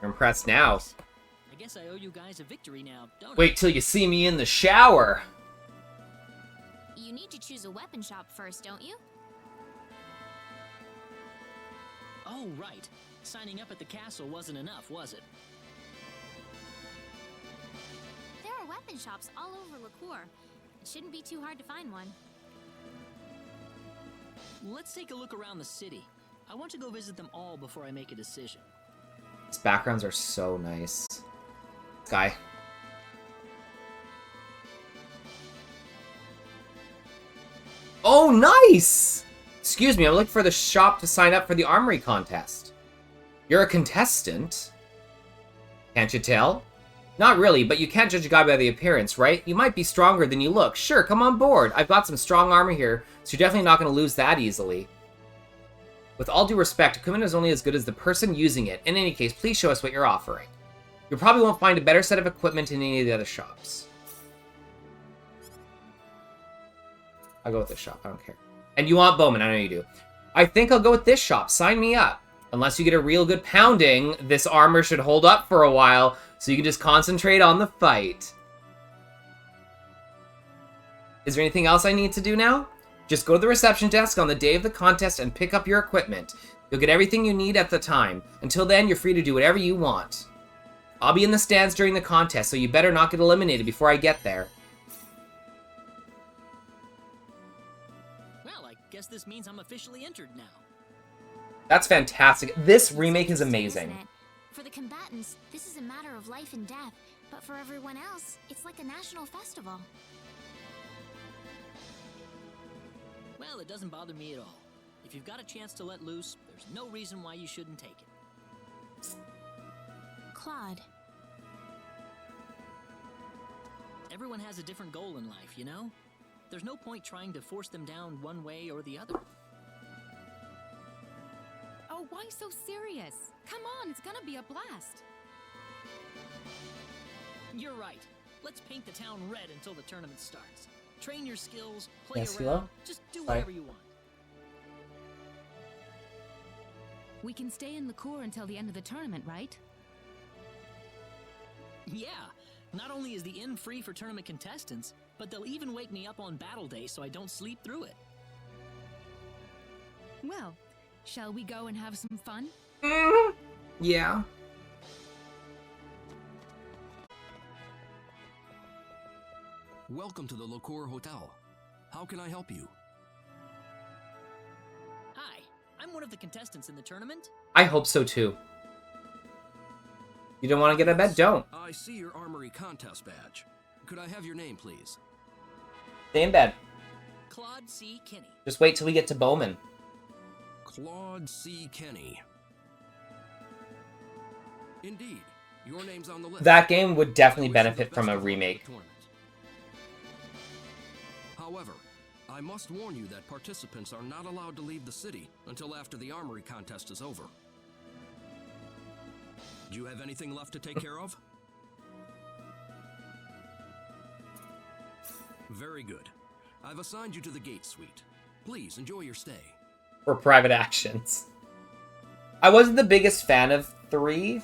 You're impressed now. I guess I owe you guys a victory now, don't I? Wait till you see me in the shower. You need to choose a weapon shop first, don't you? Oh, right. Signing up at the castle wasn't enough, was it? There are weapon shops all over Liqueur. It shouldn't be too hard to find one. Let's take a look around the city. I want to go visit them all before I make a decision. These backgrounds are so nice. Guy. Oh, nice! Excuse me, I'm looking for the shop to sign up for the armory contest. You're a contestant? Can't you tell? Not really, but you can't judge a guy by the appearance, right? You might be stronger than you look. Sure, come on board. I've got some strong armor here, so you're definitely not going to lose that easily. With all due respect, equipment is only as good as the person using it. In any case, please show us what you're offering. You probably won't find a better set of equipment in any of the other shops. I'll go with this shop, I don't care. And you want Bowman, I know you do. I think I'll go with this shop, sign me up. Unless you get a real good pounding, this armor should hold up for a while, so you can just concentrate on the fight. Is there anything else I need to do now? Just go to the reception desk on the day of the contest and pick up your equipment. You'll get everything you need at the time. Until then, you're free to do whatever you want. I'll be in the stands during the contest, so you better not get eliminated before I get there. Well, I guess this means I'm officially entered now. That's fantastic. This remake is amazing. For the combatants, this is a matter of life and death, but for everyone else, it's like a national festival. Well, it doesn't bother me at all. If you've got a chance to let loose, there's no reason why you shouldn't take it. Claude. Everyone has a different goal in life, you know? There's no point trying to force them down one way or the other. Oh, why so serious? Come on, it's gonna be a blast. You're right. Let's paint the town red until the tournament starts. Train your skills, play Yes, around, hello? just do Bye. whatever you want. We can stay in Liqueur until the end of the tournament, right? Yeah, not only is the inn free for tournament contestants, but they'll even wake me up on battle day so I don't sleep through it. Well, shall we go and have some fun? Yeah. Welcome to the Liqueur Hotel. How can I help you? Hi, I'm one of the contestants in the tournament. I hope so too. You don't want to get a bet? Don't. I see your armory contest badge. Could I have your name, please? Stay in bed. Claude C. Kinney. Just wait till we get to Bowman. Claude C. Kenny. Indeed, your name's on the list. That game would definitely benefit from a remake. However, I must warn you that participants are not allowed to leave the city until after the armory contest is over. Do you have anything left to take care of? Very good. I've assigned you to the gate suite. Please enjoy your stay. For private actions. I wasn't the biggest fan of 3,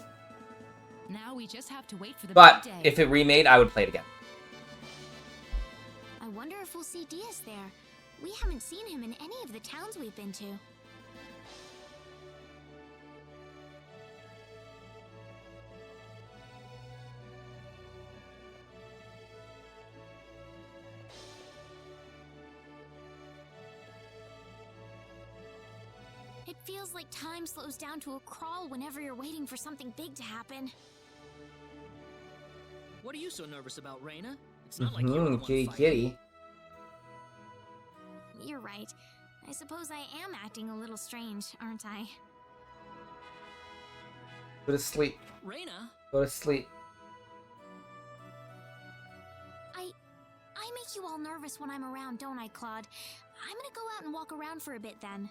Now we just have to wait for the but big day. if it remade, I would play it again. I wonder if we'll see Diaz there. We haven't seen him in any of the towns we've been to. It feels like time slows down to a crawl whenever you're waiting for something big to happen. What are you so nervous about, Reina? It's not like you're the one Kitty fighting. kitty. You're right. I suppose I am acting a little strange, aren't I? Go to sleep. Reina? Go to sleep. I make you all nervous when I'm around, don't I, Claude? I'm gonna go out and walk around for a bit then.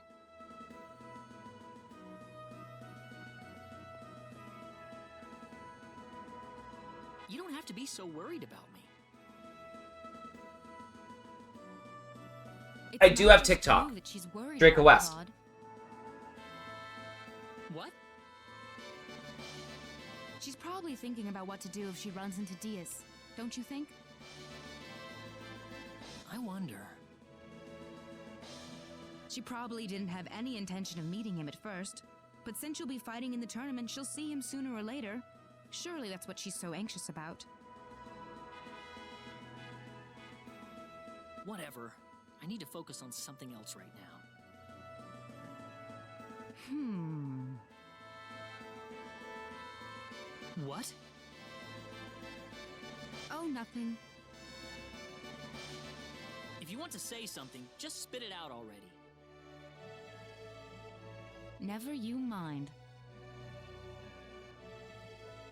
You don't have to be so worried about me. I do have TikTok. Draco West. Claude. What? She's probably thinking about what to do if she runs into Diaz, don't you think? I wonder. She probably didn't have any intention of meeting him at first, but since you'll be fighting in the tournament, she'll see him sooner or later. Surely that's what she's so anxious about. Whatever. I need to focus on something else right now. What? Oh, nothing. If you want to say something, just spit it out already. Never you mind.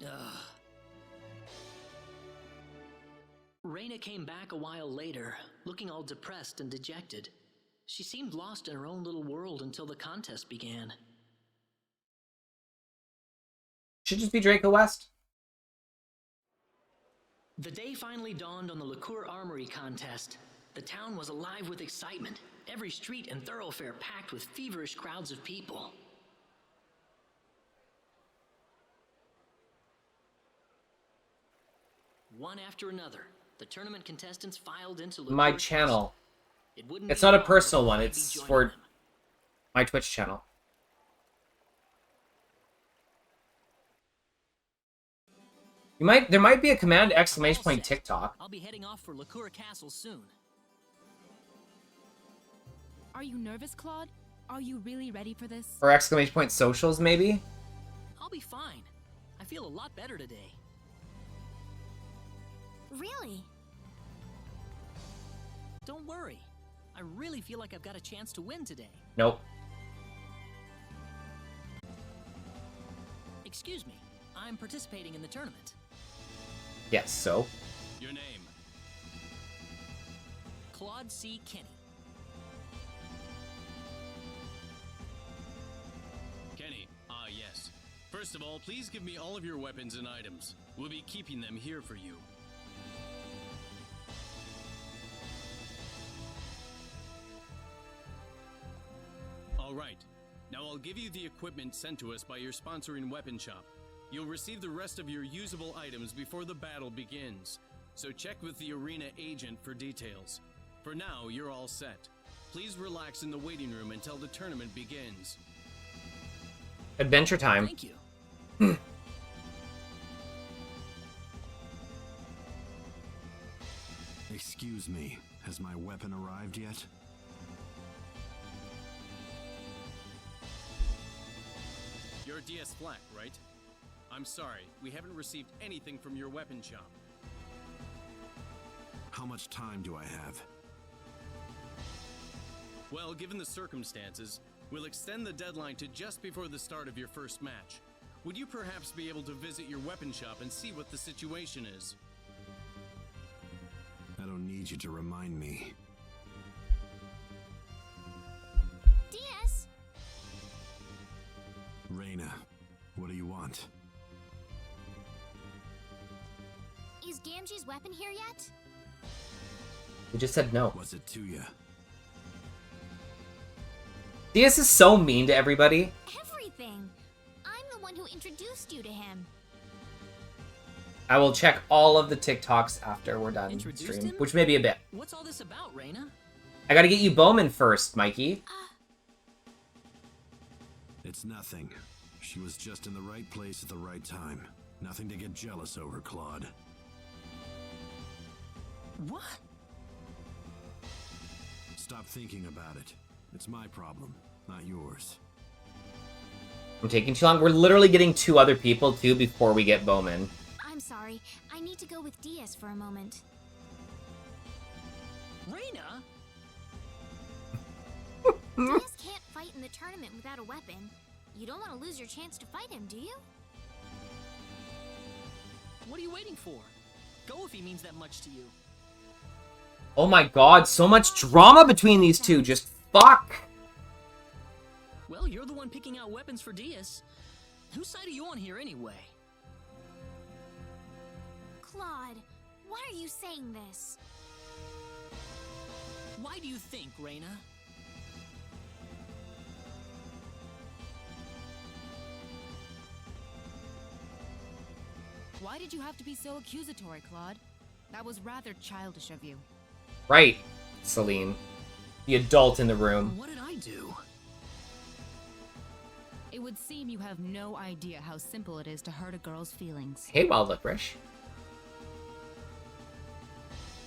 Ugh. Reina came back a while later, looking all depressed and dejected. She seemed lost in her own little world until the contest began. Should just be Draco West. The day finally dawned on the Liqueur Armory contest. The town was alive with excitement, every street and thoroughfare packed with feverish crowds of people. One after another, the tournament contestants filed into My Liqueur channel. It wouldn't It's be not a long personal before one, I'd be it's joining for them. my Twitch channel. There might be a command exclamation point TikTok. I'll be heading off for Liqueur Castle soon. Are you nervous, Claude? Are you really ready for this? Or exclamation point socials, maybe? I'll be fine. I feel a lot better today. Really? Don't worry. I really feel like I've got a chance to win today. Nope. Excuse me. I'm participating in the tournament. Yes, so? Your name? Claude C. Kenny. Kenny, yes. First of all, please give me all of your weapons and items. We'll be keeping them here for you. Alright, now I'll give you the equipment sent to us by your sponsoring weapon shop. You'll receive the rest of your usable items before the battle begins, so check with the arena agent for details. For now, you're all set. Please relax in the waiting room until the tournament begins. Adventure time. Thank you. Excuse me, has my weapon arrived yet? You're DS Flack, right? I'm sorry, we haven't received anything from your weapon shop. How much time do I have? Well, given the circumstances, we'll extend the deadline to just before the start of your first match. Would you perhaps be able to visit your weapon shop and see what the situation is? I don't need you to remind me. DS! Reina, what do you want? Is Gamgee's weapon here yet? You just said no. What's it to you? DS is so mean to everybody. Everything! I'm the one who introduced you to him. I will check all of the TikToks after we're done Introduced stream, him? which may be a bit. What's all this about, Reina? I gotta get you Bowman first, Mikey. It's nothing. She was just in the right place at the right time. Nothing to get jealous over, Claude. What? Stop thinking about it. It's my problem, not yours. I'm taking too long. We're literally getting 2 other people, too, before we get Bowman. I'm sorry. I need to go with DS for a moment. Reina? DS can't fight in the tournament without a weapon. You don't want to lose your chance to fight him, do you? What are you waiting for? Go if he means that much to you. Oh my god, so much drama between these two. Just fuck. Well, you're the one picking out weapons for Diaz. Whose side are you on here anyway? Claude, why are you saying this? Why do you think, Reyna? Why did you have to be so accusatory, Claude? That was rather childish of you. Right, Celine. The adult in the room. What did I do? It would seem you have no idea how simple it is to hurt a girl's feelings. Hey, Wild Licorice.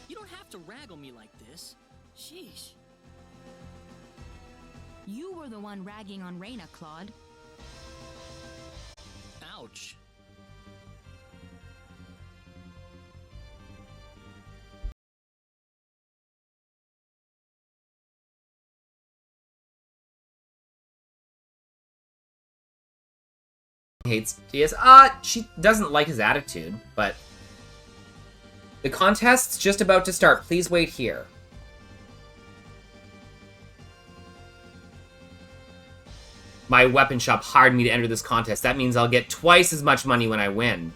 You don't have to raggle me like this. Sheesh. You were the one ragging on Reyna, Claude. Ouch. Hates DS. She doesn't like his attitude, but the contest's just about to start. Please wait here. My weapon shop hired me to enter this contest. That means I'll get twice as much money when I win.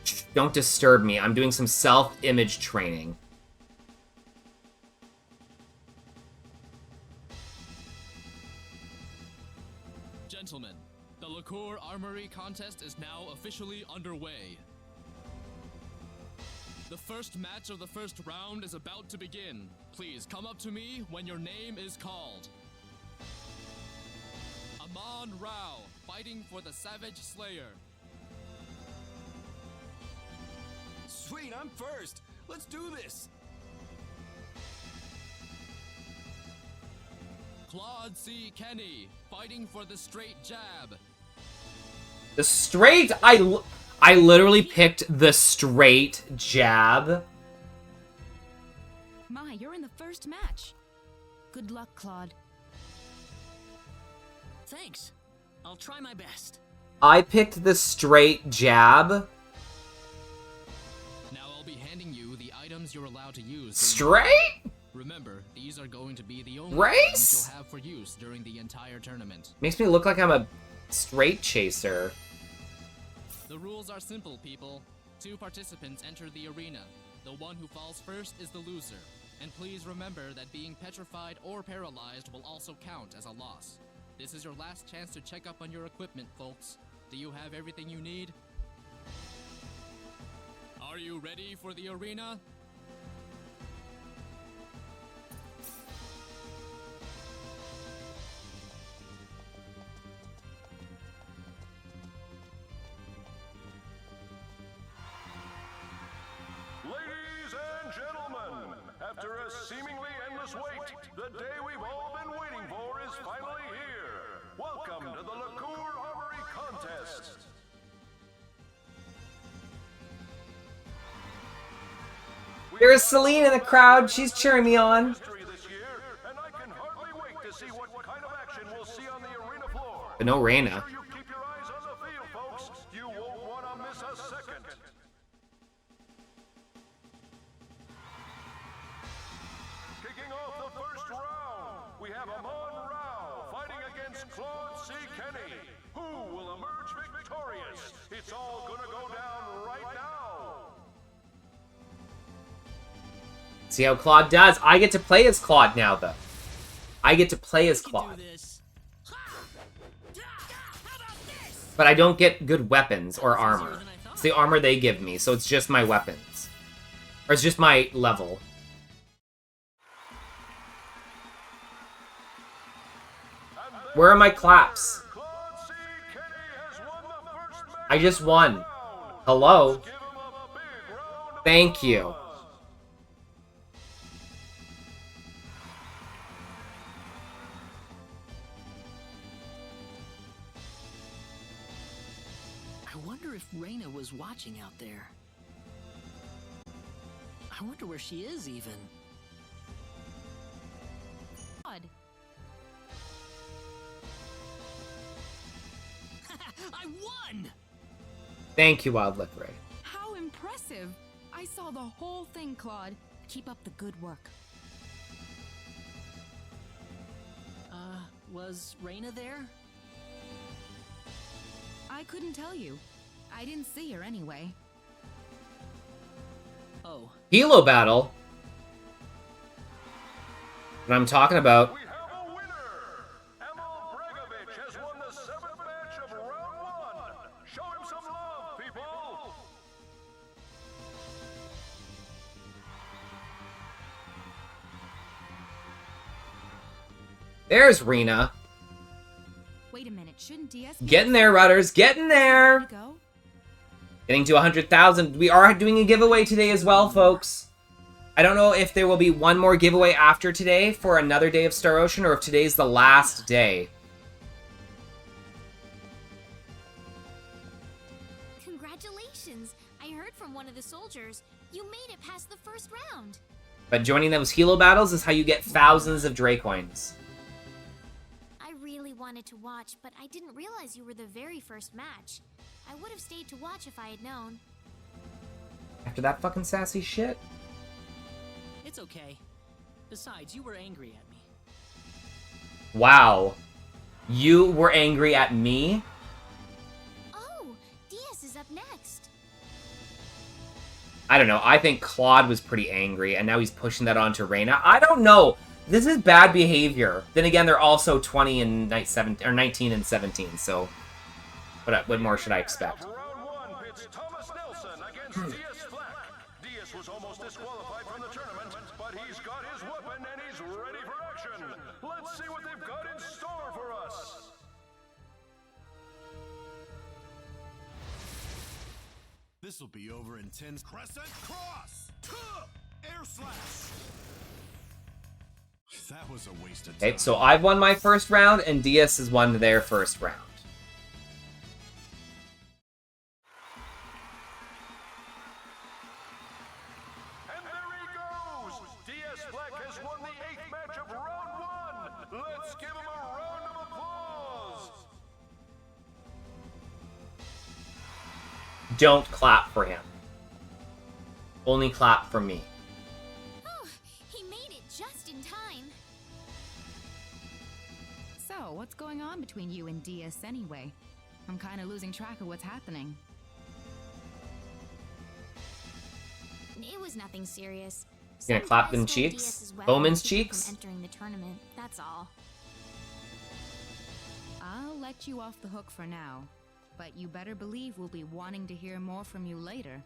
Shh, don't disturb me. I'm doing some self-image training. Gentlemen, the Liqueur Armory contest is now officially underway. The first match of the first round is about to begin. Please come up to me when your name is called. Amon Rao, fighting for the Savage Slayer. Sweet, I'm first. Let's do this. Claude C. Kenny, fighting for the Straight Jab. The straight... I literally picked the straight jab. My, you're in the first match. Good luck, Claude. Thanks. I'll try my best. I picked the straight jab. Now I'll be handing you the items you're allowed to use. Straight? Remember, these are going to be the only Race? items you'll have for use during the entire tournament. Makes me look like I'm a straight chaser. The rules are simple, people. 2 participants enter the arena. The one who falls first is the loser. And please remember that being petrified or paralyzed will also count as a loss. This is your last chance to check up on your equipment, folks. Do you have everything you need? Are you ready for the arena? Ladies and gentlemen, after a seemingly endless wait, the day we've all been waiting for is finally here. Welcome to the Liqueur Armory Contest. There's Celine in the crowd. She's cheering me on. And I can hardly wait to see what kind of action we'll see on the arena floor. But no Reyna. You keep your eyes on the field, folks. You won't want to miss a second. Kicking off the first round, we have Amon Rao fighting against Claude C. Kenny. Who will emerge victorious? It's all gonna go down right now. See how Claude does. I get to play as Claude now, though. I get to play as Claude. But I don't get good weapons or armor. It's the armor they give me, so it's just my weapons. Or it's just my level. Where are my claps? I just won. Hello? Thank you. I wonder if Reyna was watching out there. I wonder where she is, even. Claude. I won! Thank you, Wild Licorice. How impressive! I saw the whole thing, Claude. Keep up the good work. Was Reyna there? I couldn't tell you. I didn't see her anyway. Oh. Hilo battle? What I'm talking about. There's Rena. Wait a minute, shouldn't DS Getting there, Rudders. Getting there. Getting to 100,000. We are doing a giveaway today as well, folks. I don't know if there will be one more giveaway after today for another day of Star Ocean, or if today's the last day. Congratulations! I heard from one of the soldiers. You made it past the first round. But joining those Hilo battles is how you get thousands of Dracoins. I really wanted to watch, but I didn't realize you were the very first match. I would have stayed to watch if I had known. After that fucking sassy shit? It's okay. Besides, you were angry at me. Wow. You were angry at me? Oh, DS is up next. I don't know. I think Claude was pretty angry, and now he's pushing that onto Reyna. I don't know. This is bad behavior. Then again, they're also 20 and 19 and 17, so what more should I expect? DS was almost disqualified from the tournament, but he's got his weapon and he's ready for action. Let's see what they've got in store for us. This'll be over in 10 Crescent Cross! Air slash! That was a waste of time. Okay, so I've won my first round, and DS has won their first round. And there he goes! DS Black has won the 8th match of round 1! Let's give him a round of applause! Don't clap for him. Only clap for me. Oh, he made it just in time. So, what's going on between you and DS anyway? I'm kind of losing track of what's happening. It was nothing serious. You gonna clap them cheeks? Bowman's cheeks? Entering the tournament, that's all. I'll let you off the hook for now, but you better believe we'll be wanting to hear more from you later.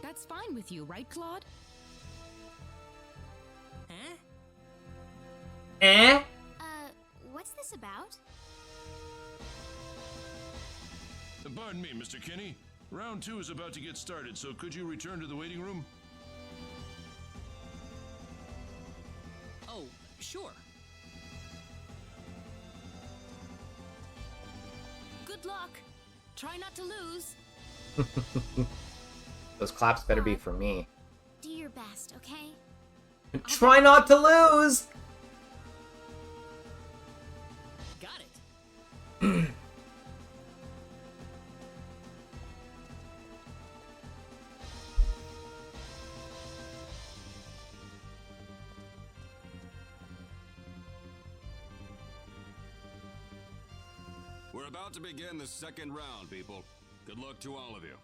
That's fine with you, right, Claude? Huh? Eh? What's this about? Pardon me, Mr. Kinney. Round 2 is about to get started, so could you return to the waiting room? Oh, sure. Good luck. Try not to lose. Those claps better be for me. Do your best, okay? Try not to lose! Got it. We're about to begin the second round, people. Good luck to all of you.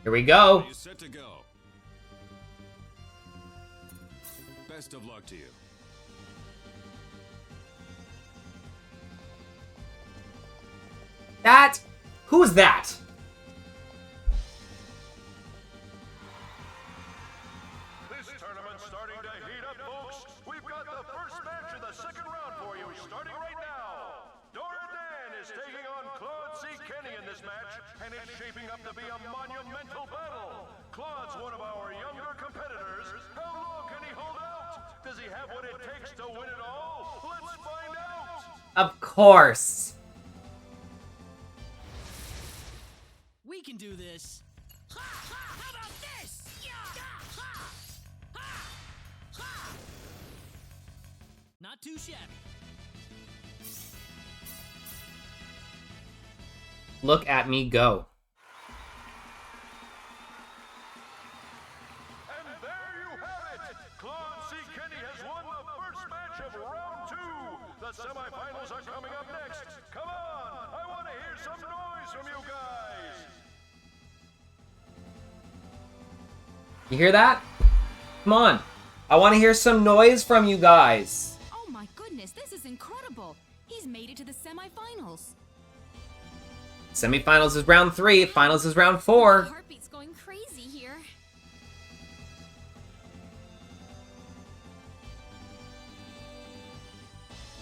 Here we go. Are you set to go? Best of luck to you. That? Who's that? This tournament's starting to heat up, folks. We've got the first match of the second round for you, starting right now. Dordan is taking on Claude C. Kenny in this match, and it's shaping up to be a monumental battle. Claude's one of our younger competitors. How long can he hold out? Does he have what it takes to win it all? Let's find out! Of course. We can do this. Ha ha! How about this? Yeah! Ha! Ha! Ha! Not too shabby. Look at me go. And there you have it! Claude C. Kenny has won the first match of round 2! The semifinals are coming up next! Come on! I want to hear some noise from you guys! You hear that? Come on. I want to hear some noise from you guys. Oh my goodness, this is incredible. He's made it to the semifinals. Semifinals is round 3. Finals is round 4. My heartbeat's going crazy here.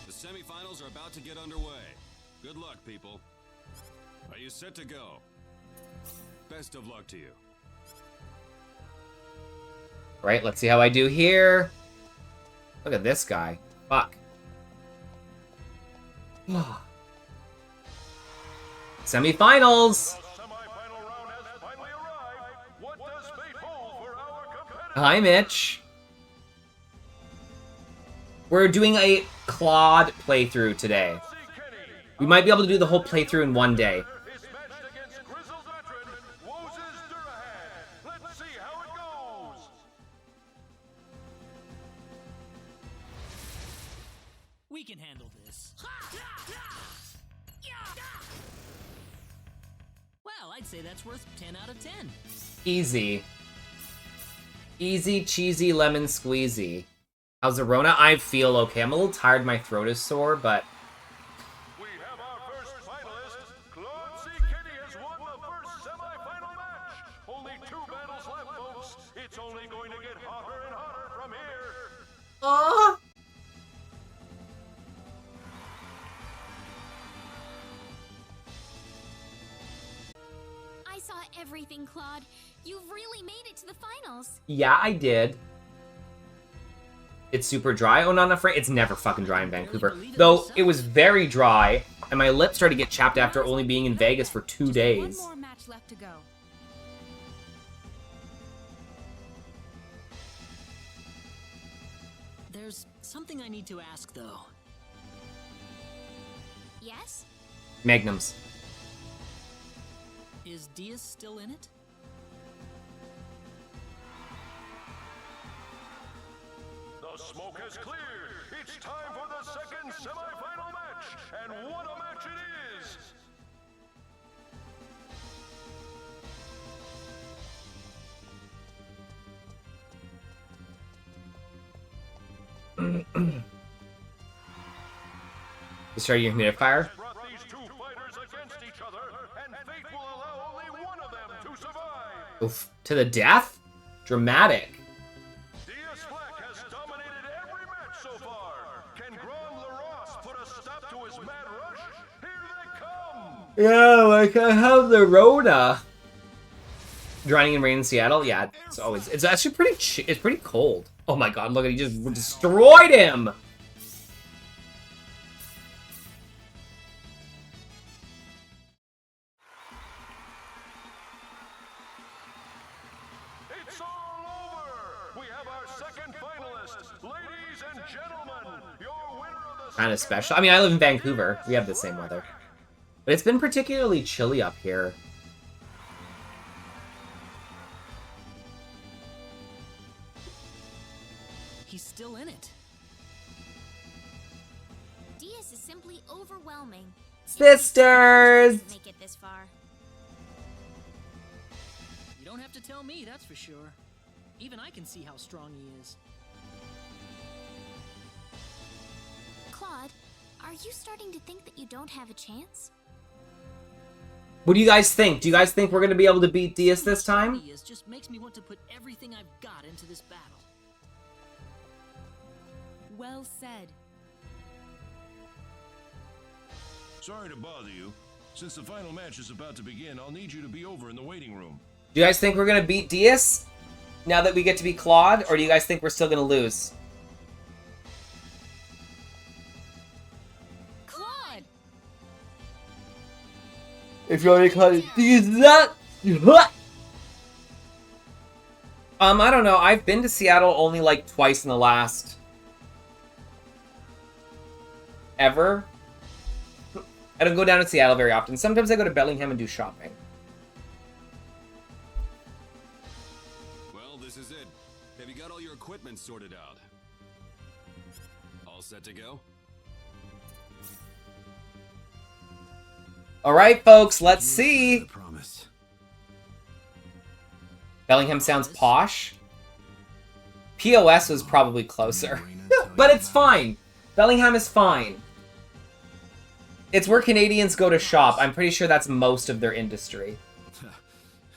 The semifinals are about to get underway. Good luck, people. Are you set to go? Best of luck to you. Right, let's see how I do here. Look at this guy. Fuck. Semifinals! Hi, Mitch. We're doing a Claude playthrough today. We might be able to do the whole playthrough in one day. We can handle this. Well, I'd say that's worth 10 out of 10. Easy. Easy, cheesy, lemon squeezy. How's the Rona? I feel okay. I'm a little tired. My throat is sore, but... We have our first finalist. Claude C. Kenny has won the first semi-final match. Only 2 battles left, folks. It's only going to get hotter and hotter from here. I saw everything, Claude. You've really made it to the finals. Yeah, I did. It's super dry. Oh, not afraid. It's never fucking dry in Vancouver. Though, it was very dry, and my lips started to get chapped after only being in Vegas for 2 days. One more match left to go. There's something I need to ask, though. Yes? Magnums. Is Diaz still in it? The smoke has cleared. It's time for the second semi-final match. And what a match it is! Start your humidifier. Brought these 2 fighters against each other, and fate will allow only one of them to survive. Oof. To the death? Dramatic. Diaz Black has dominated every match so far. Can Grom LaRosse put a stop to his mad rush? Here they come! Yeah, like I have the Rona. Drowning in rain in Seattle? Yeah, it's always... It's actually it's pretty cold. Oh my god, look at he just destroyed him! It's all over! We have our second finalist. Ladies and gentlemen, your winner of the Kind of special. I mean, I live in Vancouver. We have the same weather. But it's been particularly chilly up here. He's still in it. Diaz is simply overwhelming. Sisters! Make it this far. You don't have to tell me, that's for sure. Even I can see how strong he is. Claude, are you starting to think that you don't have a chance? What do you guys think? Do you guys think we're going to be able to beat Diaz this time? Diaz just makes me want to put everything I've got into this battle. Well said. Sorry to bother you. Since the final match is about to begin, I'll need you to be over in the waiting room. Do you guys think we're going to beat Diaz now that we get to be Claude? Or do you guys think we're still going to lose? Claude! If you already caught it, that. I don't know. I've been to Seattle only like twice in the last... ever. I don't go down to Seattle very often. Sometimes I go to Bellingham and do shopping. Well, this is it. Have you got all your equipment sorted out? All set to go? Alright, folks, let's see. Promise. Bellingham sounds posh. POS was probably closer. But it's fine. Bellingham is fine. It's where Canadians go to shop. I'm pretty sure that's most of their industry.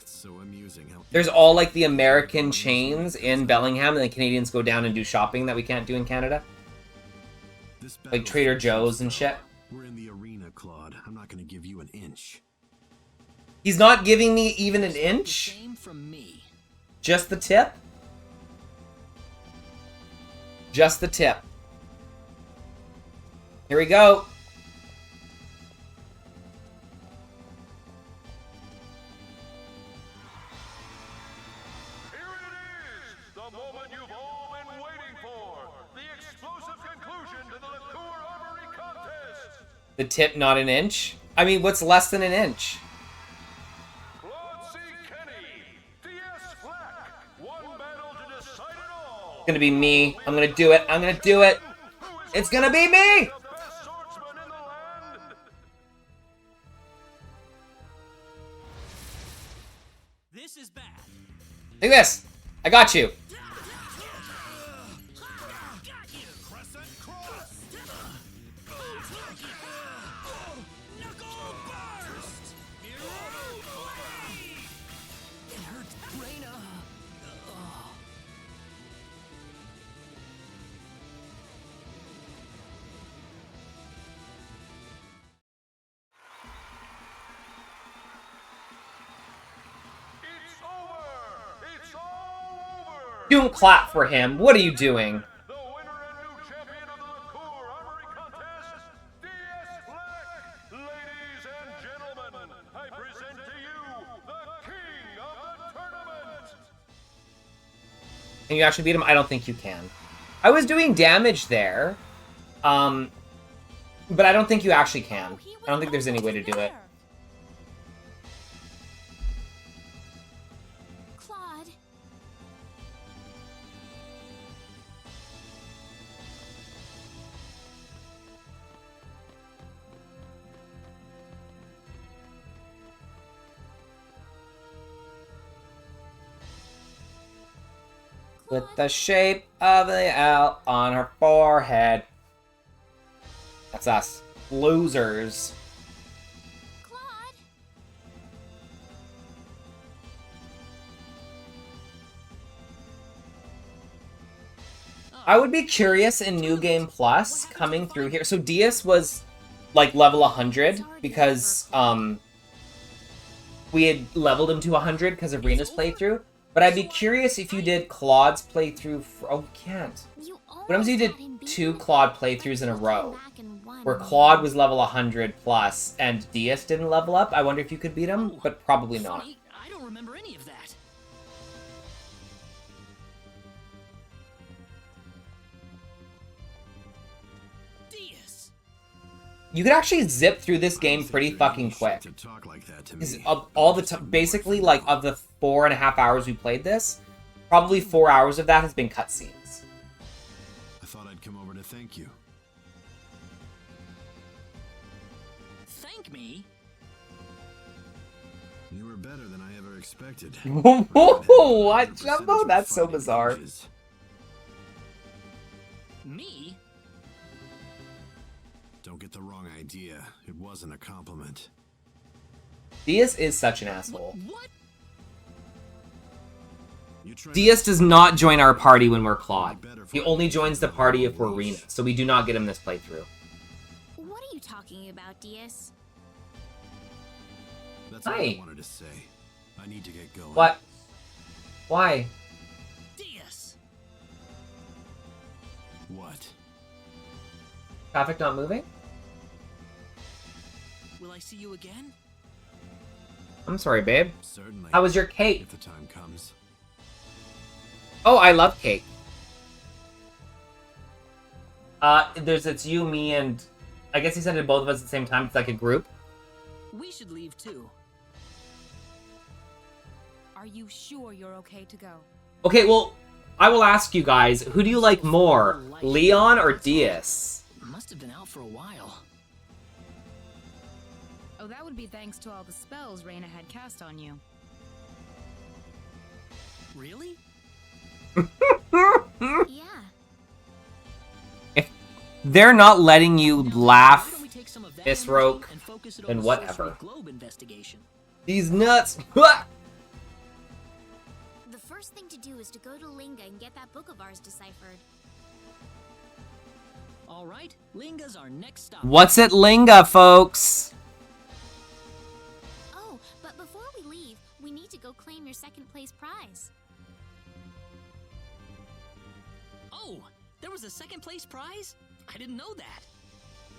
It's so amusing how There's all, like, the American chains in Bellingham, and the Canadians go down and do shopping that we can't do in Canada. Like Trader Joe's and shit. we're in the arena, Claude. I'm not gonna give you an inch. He's not giving me even an inch? Same from me. Just the tip? Just the tip. Here we go. The moment you've all been waiting for. The explosive conclusion to the liqueur armory contest. The tip, not an inch? I mean, what's less than an inch? Claude C. Kenny, DS Flack. One battle to decide it all. It's gonna be me. I'm gonna do it. I'm gonna do it. It's gonna be me! This is bad. Look at this. I got you. Don't clap for him. What are you doing? Ladies and gentlemen, I present to you the king of the tournament. Can you actually beat him? I don't think you can. I was doing damage there. But I don't think you actually can. I don't think there's any way to do it. Claude. With the shape of the L on her forehead. That's us. Losers. I would be curious in New Game Plus coming through here. So Diaz was like level 100 because we had leveled him to 100 because of Rena's playthrough. But I'd be curious if you did Claude's playthrough. Oh, you can't. What happens if you did 2 Claude playthroughs in a row? Where Claude was level 100 plus and Diaz didn't level up? I wonder if you could beat him, but probably not. I don't remember any of that. You could actually zip through this game pretty fucking quick. All the time, basically, like, of the 4.5 hours we played this, probably 4 hours of that has been cutscenes. I thought I'd come over to thank you. Thank me? You were better than I ever expected. What, Jumbo? That's so bizarre. Me? Don't get the wrong idea. It wasn't a compliment. Diaz is such an asshole. What? Diaz does not join our party when we're Claude. He only joins the party if we're Rena, so we do not get him this playthrough. What are you talking about, Diaz? That's all I wanted to say. I need to get going. What? Why? Diaz. What? Traffic not moving? Will I see you again? I'm sorry, babe. Certainly. How was your cake? If the time comes. Oh, I love cake. It's you, me, and I guess he sent it both of us at the same time. It's like a group. We should leave too. Are you sure you're okay to go? Okay, well, I will ask you guys, who do you like more, Leon or Diaz? Must have been out for a while. Oh, that would be thanks to all the spells Reyna had cast on you. Really? Yeah. If they're not letting you laugh, Isroke, then whatever. These nuts. The first thing to do is to go to Linga and get that book of ours deciphered. All right, Linga's our next stop. What's at Linga, folks? Oh, but before we leave, we need to go claim your second place prize. Oh, there was a second place prize? I didn't know that.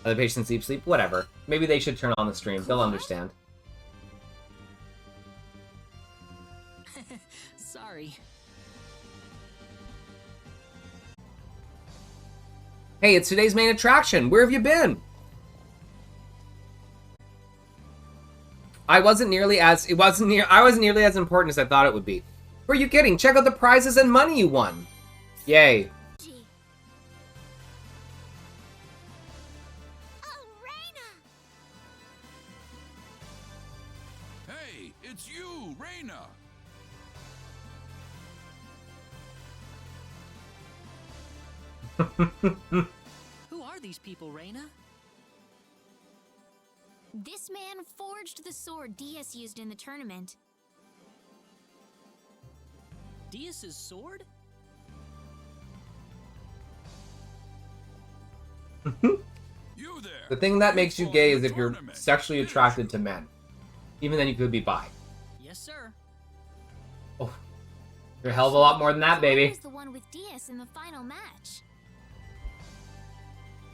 Other patients sleep, whatever. Maybe they should turn on the stream. They'll understand. Sorry. Hey, it's today's main attraction. Where have you been? I wasn't nearly as important as I thought it would be. Who are you kidding? Check out the prizes and money you won. Yay. Hey, it's you, Reina. Who are these people, Reina? This man forged the sword Diaz used in the tournament. Diaz's sword? You there. The thing that makes you gay is if you're sexually attracted to men. Even then you could be bi. Yes, sir. Oh, you're a hell of a lot more than that, baby. Who's the one with Diaz in the final match?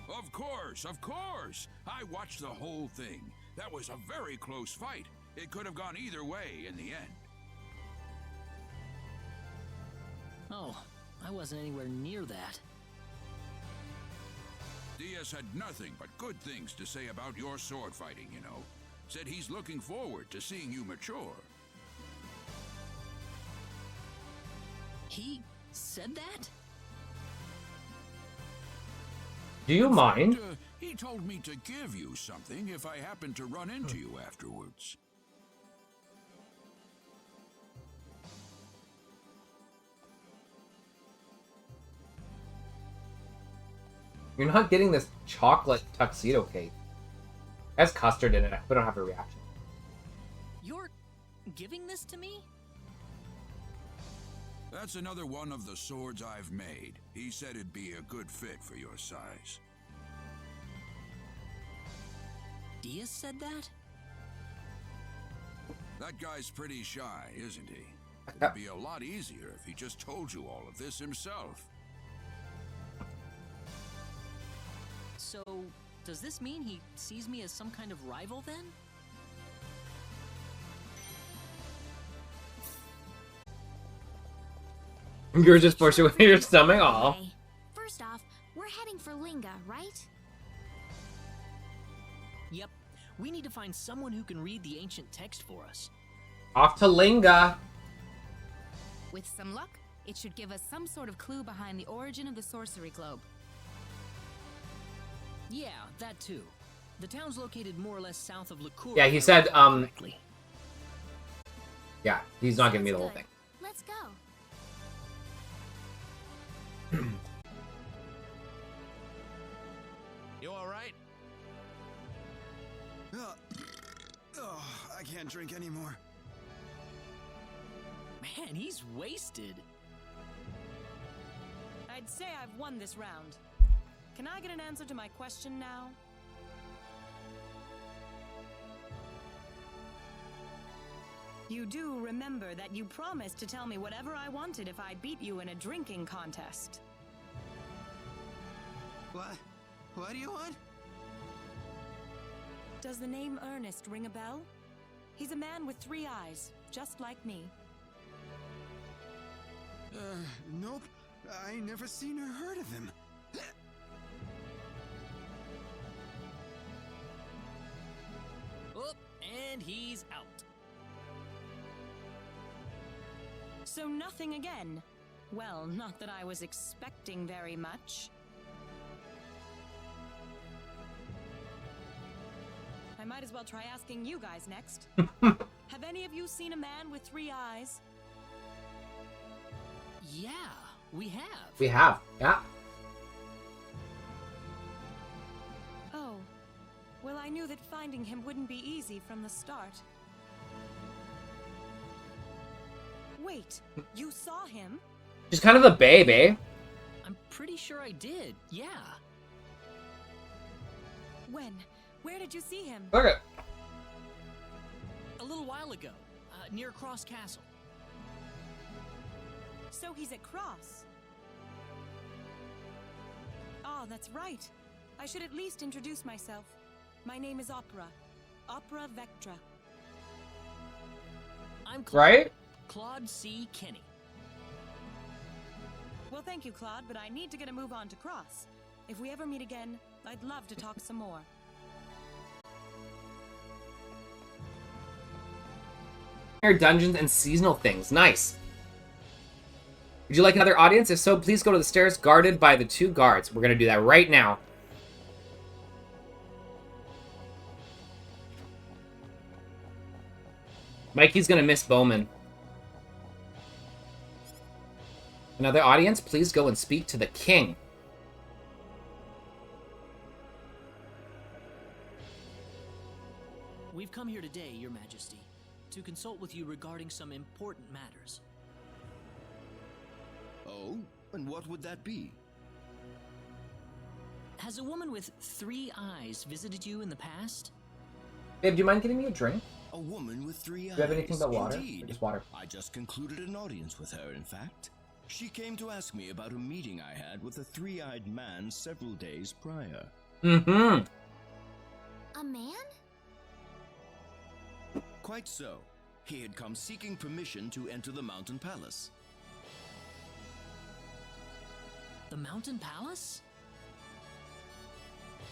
Of course. I watched the whole thing. That was a very close fight. It could have gone either way in the end. Oh, I wasn't anywhere near that. Diaz had nothing but good things to say about your sword fighting, you know. Said he's looking forward to seeing you mature. He said that? Do you mind? He told me to give you something if I happen to run into you afterwards. You're not getting this chocolate tuxedo cake. It has custard in it. We don't have a reaction. You're giving this to me? That's another one of the swords I've made. He said it'd be a good fit for your size. Diaz said that? That guy's pretty shy, isn't he? It'd be a lot easier if he just told you all of this himself. So, does this mean he sees me as some kind of rival then? You're just pushing with your stomach off. Okay. First off, we're heading for Linga, right? Yep. We need to find someone who can read the ancient text for us. Off to Linga. With some luck, it should give us some sort of clue behind the origin of the sorcery globe. Yeah, that too. The town's located more or less south of Licour. Yeah, he said, yeah, he's not giving me the whole thing. Let's go. You alright? I can't drink anymore. Man, he's wasted. I'd say I've won this round. Can I get an answer to my question now? You do remember that you promised to tell me whatever I wanted if I beat you in a drinking contest. What? What do you want? Does the name Ernest ring a bell? He's a man with 3 eyes, just like me. Nope. I never seen or heard of him. Oh, and he's out. So nothing again. Well, not that I was expecting very much. I might as well try asking you guys next. Have any of you seen a man with 3 eyes? Yeah, We have. We have, yeah. Oh. Well, I knew that finding him wouldn't be easy from the start. Wait, you saw him? She's kind of a babe, eh? I'm pretty sure I did, yeah. When? Where did you see him? Okay. A little while ago, near Cross Castle. So he's at Cross. Oh, that's right. I should at least introduce myself. My name is Opera. Opera Vectra. I'm Claude. Right? Claude C. Kenny. Well, thank you, Claude, but I need to get a move on to Cross. If we ever meet again, I'd love to talk some more. Dungeons and seasonal things. Nice. Would you like another audience? If so, please go to the stairs guarded by the 2 guards. We're going to do that right now. Mikey's going to miss Bowman. Another audience? Please go and speak to the king. We've come here today, Your Majesty, to consult with you regarding some important matters. Oh? And what would that be? Has a woman with 3 eyes visited you in the past? Babe, do you mind getting me a drink? A woman with 3 eyes. Do you have anything but water? Indeed. Or just water? I just concluded an audience with her, in fact. She came to ask me about a meeting I had with a 3-eyed man several days prior. Mm-hmm. A man? Quite so. He had come seeking permission to enter the Mountain Palace. The Mountain Palace?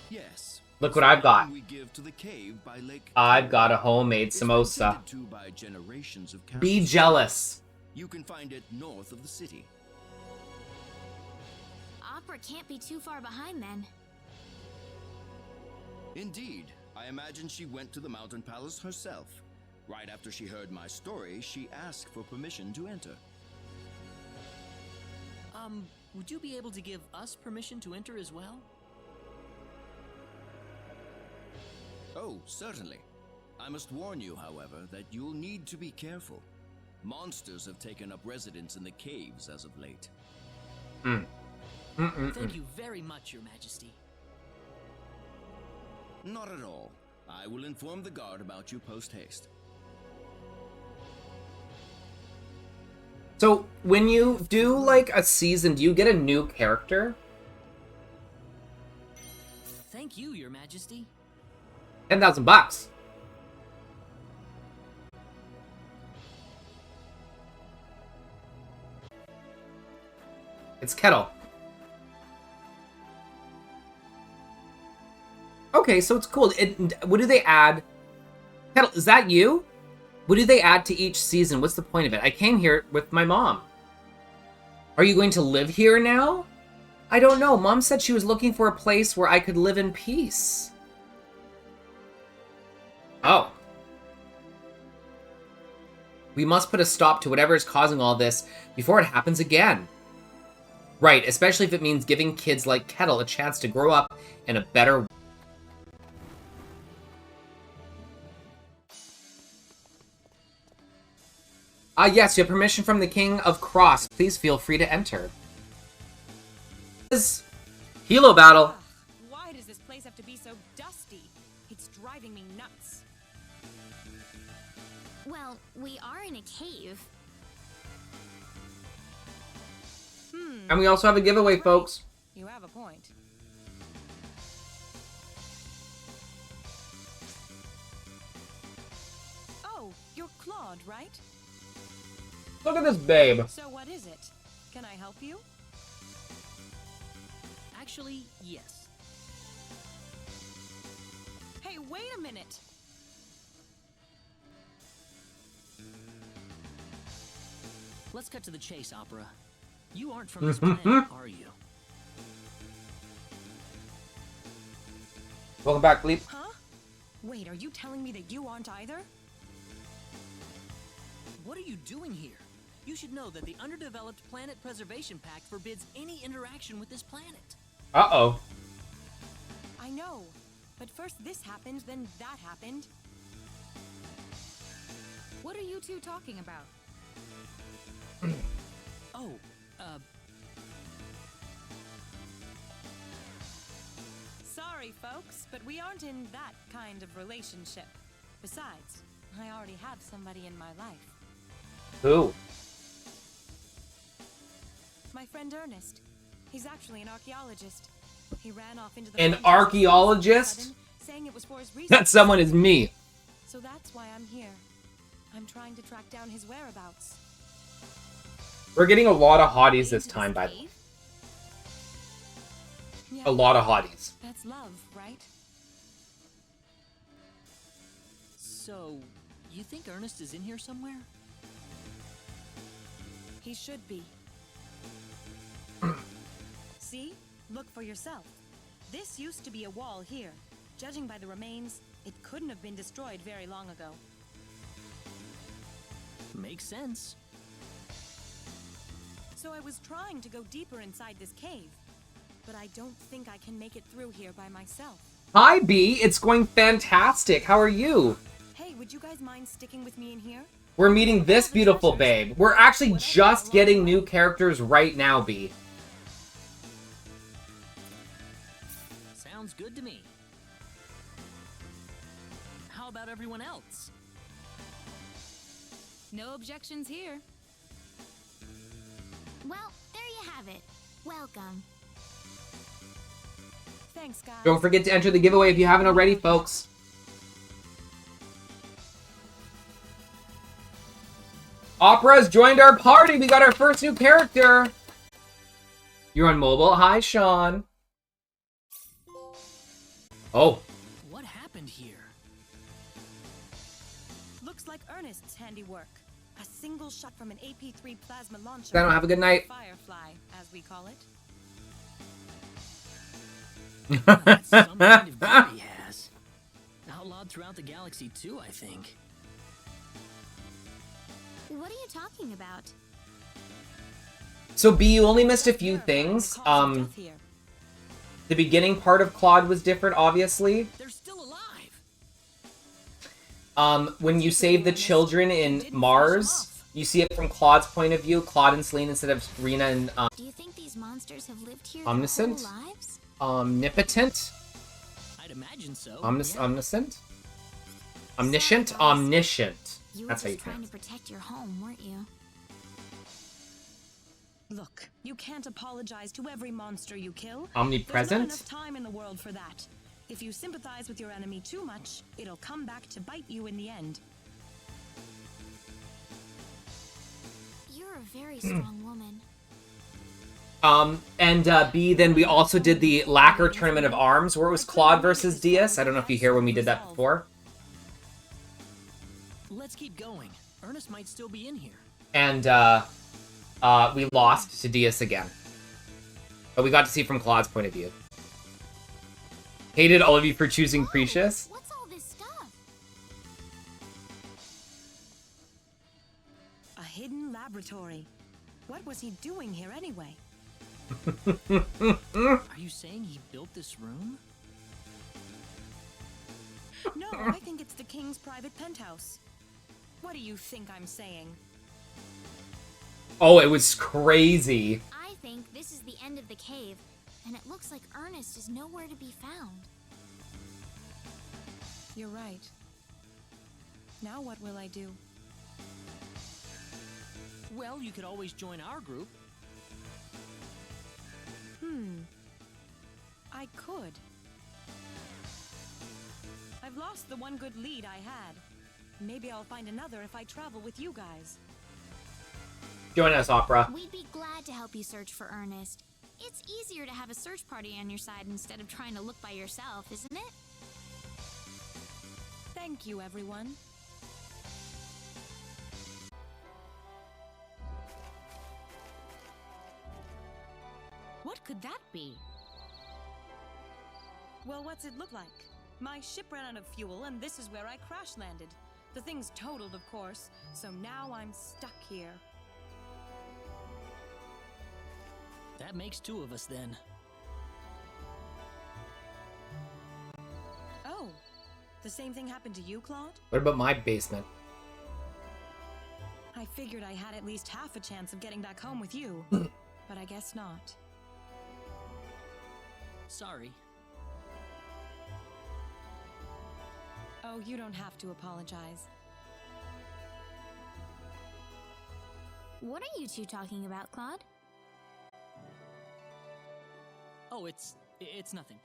Yes. Look what I've got. We give to the cave by Lake I've got a homemade It's samosa. been tended to by generations of Be castles. jealous. You can find it north of the city. Opera can't be too far behind then. Indeed. I imagine she went to the Mountain Palace herself. Right after she heard my story, she asked for permission to enter. Would you be able to give us permission to enter as well? Oh, certainly. I must warn you, however, that you'll need to be careful. Monsters have taken up residence in the caves as of late. Thank you very much, Your Majesty. Not at all. I will inform the guard about you post-haste. So, when you do, like, a season, do you get a new character? Thank you, Your Majesty. $10,000. It's Kettle. Okay, so it's cool. What do they add? Kettle, is that you? What do they add to each season? What's the point of it? I came here with my mom. Are you going to live here now? I don't know. Mom said she was looking for a place where I could live in peace. Oh. We must put a stop to whatever is causing all this before it happens again. Right, especially if it means giving kids like Kettle a chance to grow up in a better way. Yes, you have permission from the King of Cross. Please feel free to enter. Hilo battle. Why does this place have to be so dusty? It's driving me nuts. Well, we are in a cave. And we also have a giveaway, folks. You have a point. Oh, you're Claude, right? Look at this babe. So what is it? Can I help you? Actually, yes. Hey, wait a minute! Let's cut to the chase, Opera. You aren't from this planet, are you? Welcome back, Bleep. Huh? Wait, are you telling me that you aren't either? What are you doing here? You should know that the Underdeveloped Planet Preservation Pact forbids any interaction with this planet. Uh-oh. I know. But first this happened, then that happened. What are you two talking about? Oh, Sorry, folks, but we aren't in that kind of relationship. Besides, I already have somebody in my life. Who? My friend Ernest. He's actually an archaeologist. He ran off into the An frontiers all of a archaeologist? sudden, saying it was for his research. That someone is me. So that's why I'm here. I'm trying to track down his whereabouts. We're getting a lot of hotties this time, by the way. Yeah, A lot of hotties. that's love, right? so you think Ernest is in here somewhere? He should be. See? Look for yourself. This used to be a wall here. Judging by the remains, it couldn't have been destroyed very long ago. Makes sense. So I was trying to go deeper inside this cave, but I don't think I can make it through here by myself. Hi, B. It's going fantastic. How are you? Hey, would you guys mind sticking with me in here? We're meeting this beautiful babe. We're actually just getting new characters right now, B. Sounds good to me. How about everyone else? No objections here. Well, there you have it. Welcome. Thanks, guys. Don't forget to enter the giveaway if you haven't already, folks. Opera's joined our party. We got our first new character. You're on mobile. Hi, Sean. Oh. What happened here? Looks like Ernest's handiwork. A single shot from an AP3 plasma launcher. Then have a good night. Firefly, as we call it. That's some kind of gear he has. Outlawed throughout the galaxy too, I think. What are you talking about? So, B, you only missed a few things. The beginning part of Claude was different, obviously. They're still alive. When you save the children in Mars, you see it from Claude's point of view. Claude and Celine instead of Rena and Do you think these monsters have lived here Omniscient? their whole lives? Omnipotent? I'd imagine so. Omniscient? Omniscient? Omniscient. You were That's how you just trying pronounce to protect your home, weren't you? Look, you can't apologize to every monster you kill. Omnipresent? There's not enough time in the world for that. If you sympathize with your enemy too much, it'll come back to bite you in the end. You're a very strong woman. B, then we also did the Lacquer Tournament of Arms, where it was Claude versus Diaz. I don't know if you hear when we did that before. Let's keep going. Ernest might still be in here. And, we lost to Diaz again. But we got to see from Claude's point of view. Hated all of you for choosing Precious. What's all this stuff? A hidden laboratory. What was he doing here anyway? Are you saying he built this room? No, I think it's the king's private penthouse. What do you think I'm saying? Oh, it was crazy. I think this is the end of the cave, and it looks like Ernest is nowhere to be found. You're right. Now what will I do? Well, you could always join our group. I could. I've lost the one good lead I had. Maybe I'll find another if I travel with you guys. Join us, Opera. We'd be glad to help you search for Ernest. It's easier to have a search party on your side instead of trying to look by yourself, isn't it? Thank you, everyone. What could that be? Well, what's it look like? My ship ran out of fuel, and this is where I crash landed. The thing's totaled, of course, so now I'm stuck here. That makes 2 of us then. Oh, the same thing happened to you, Claude? What about my basement? I figured I had at least half a chance of getting back home with you, but I guess not. Sorry. Oh, you don't have to apologize. What are you two talking about, Claude? Oh, it's nothing.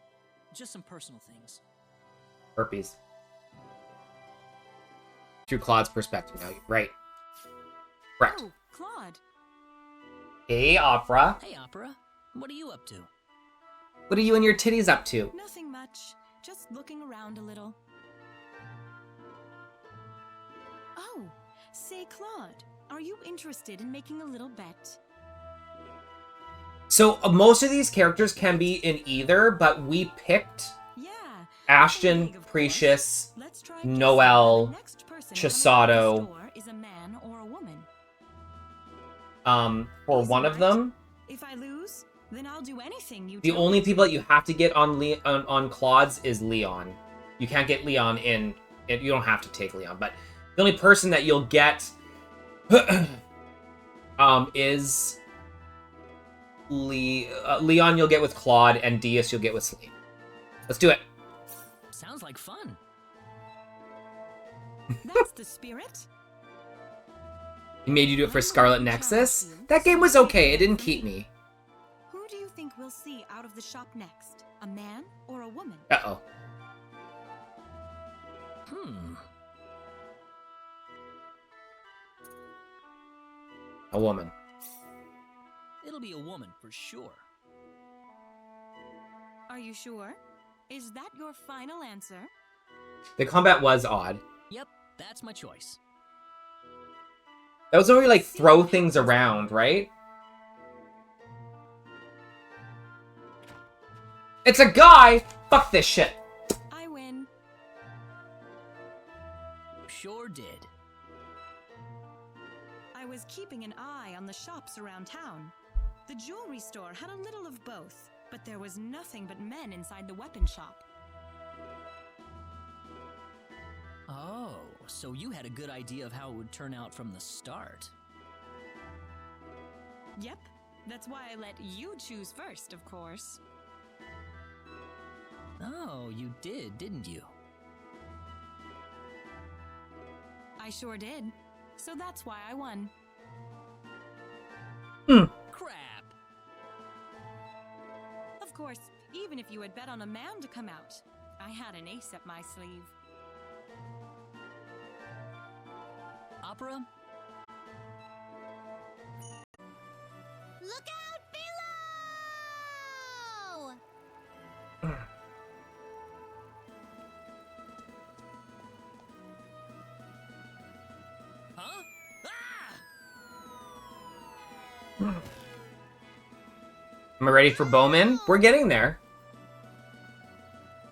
Just some personal things. Herpes. Through Claude's perspective now. Right. Correct. Oh, Claude. Hey, Opera. Hey, Opera. What are you up to? What are you and your titties up to? Nothing much. Just looking around a little. Oh, say, Claude, are you interested in making a little bet? So, most of these characters can be in either, but we picked Ashton, Precious, Noel, Chisato, Is a man or a woman? for one of them. If I lose, then I'll do anything you The tell only me people to. that you have to get on Claude's is Leon. You can't get Leon in. You don't have to take Leon, but the only person that you'll get is Leon. You'll get with Claude, and Diaz you'll get with Celine. Let's do it. Sounds like fun. That's the spirit. He made you do it for Scarlet Nexus? That game was okay. It didn't keep me. Who do you think we'll see out of the shop next? A man or a woman? Uh-oh. A woman. It'll be a woman for sure. Are you sure? Is that your final answer? The combat was odd. Yep, that's my choice. That was where we, like, throw things around, right? It's a guy! Fuck this shit. I win. Sure did. I was keeping an eye on the shops around town. The jewelry store had a little of both, but there was nothing but men inside the weapon shop. Oh, so you had a good idea of how it would turn out from the start. Yep, that's why I let you choose first, of course. Oh, you did, didn't you? I sure did. So that's why I won. Crap! Of course, even if you had bet on a man to come out, I had an ace up my sleeve. Opera? Look out below! Huh? Am I ready for Bowman? We're getting there.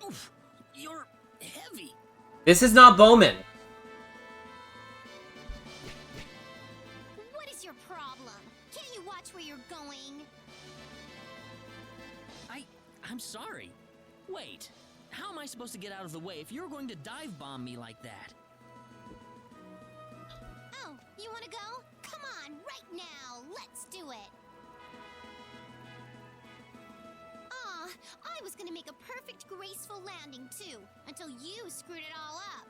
Oof, you're heavy. This is not Bowman. What is your problem? Can't you watch where you're going? I'm sorry. Wait, how am I supposed to get out of the way if you're going to dive bomb me like that? Oh, you want to go? Come on, right now. Let's do it. Aw, I was gonna make a perfect, graceful landing too, until you screwed it all up.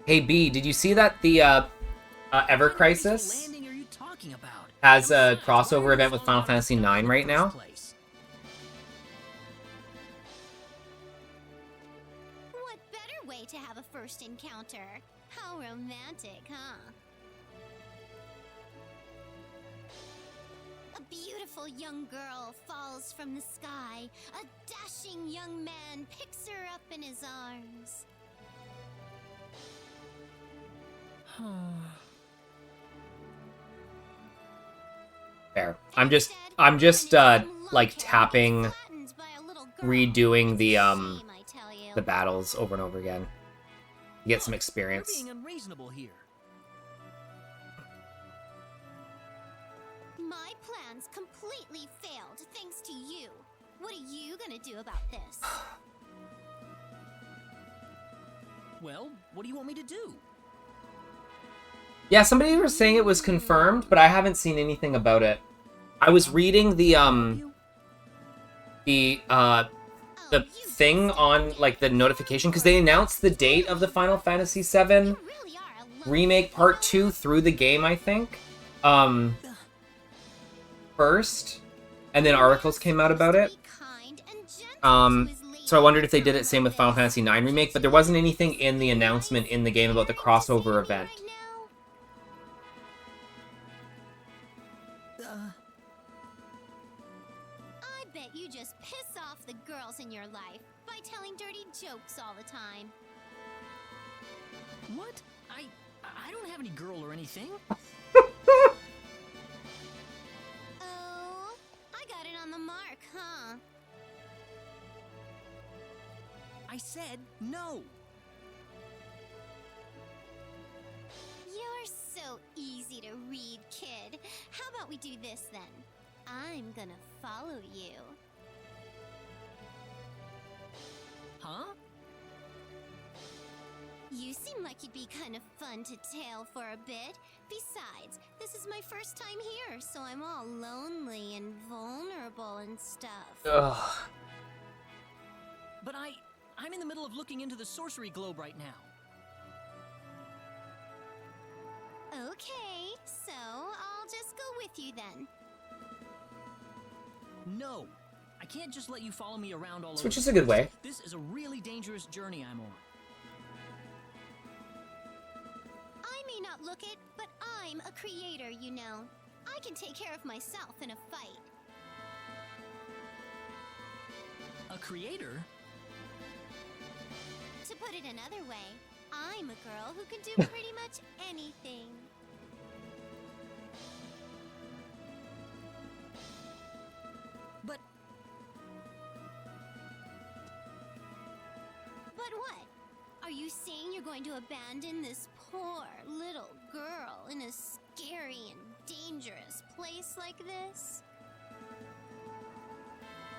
Hey, B, did you see that the Ever Crisis Landing are you talking about? has a crossover event with Final Fantasy IX right now? What better way to have a first encounter? How romantic, huh? A beautiful young girl falls from the sky. A dashing young man picks her up in his arms. Fair. I'm just like tapping, redoing the battles over and over again. Get some experience. You're being unreasonable here. My plans completely failed What are you gonna do about this? Well, what do you want me to do? Yeah, somebody was saying it was confirmed, but I haven't seen anything about it. I was reading the thing on, like, the notification, because they announced the date of the Final Fantasy VII Remake Part 2 through the game, I think. First. And then articles came out about it. So I wondered if they did it same with Final Fantasy IX Remake, but there wasn't anything in the announcement in the game about the crossover event. I bet you just piss off the girls in your life by telling dirty jokes all the time. What? I don't have any girl or anything. Oh, I got it on the mark, huh? I said no. You're so easy to read, kid. How about we do this then? I'm gonna follow you. Huh? You seem like you'd be kind of fun to tail for a bit. Besides, this is my first time here, so I'm all lonely and vulnerable and stuff. Ugh. But I'm in the middle of looking into the sorcery globe right now. Okay, so I'll just go with you then. No, I can't just let you follow me around all over. Which is a good way. This is a really dangerous journey I'm on. I may not look it, but I'm a creator, you know. I can take care of myself in a fight. A creator? To put it another way, I'm a girl who can do pretty much anything. But what? Are you saying you're going to abandon this poor little girl in a scary and dangerous place like this?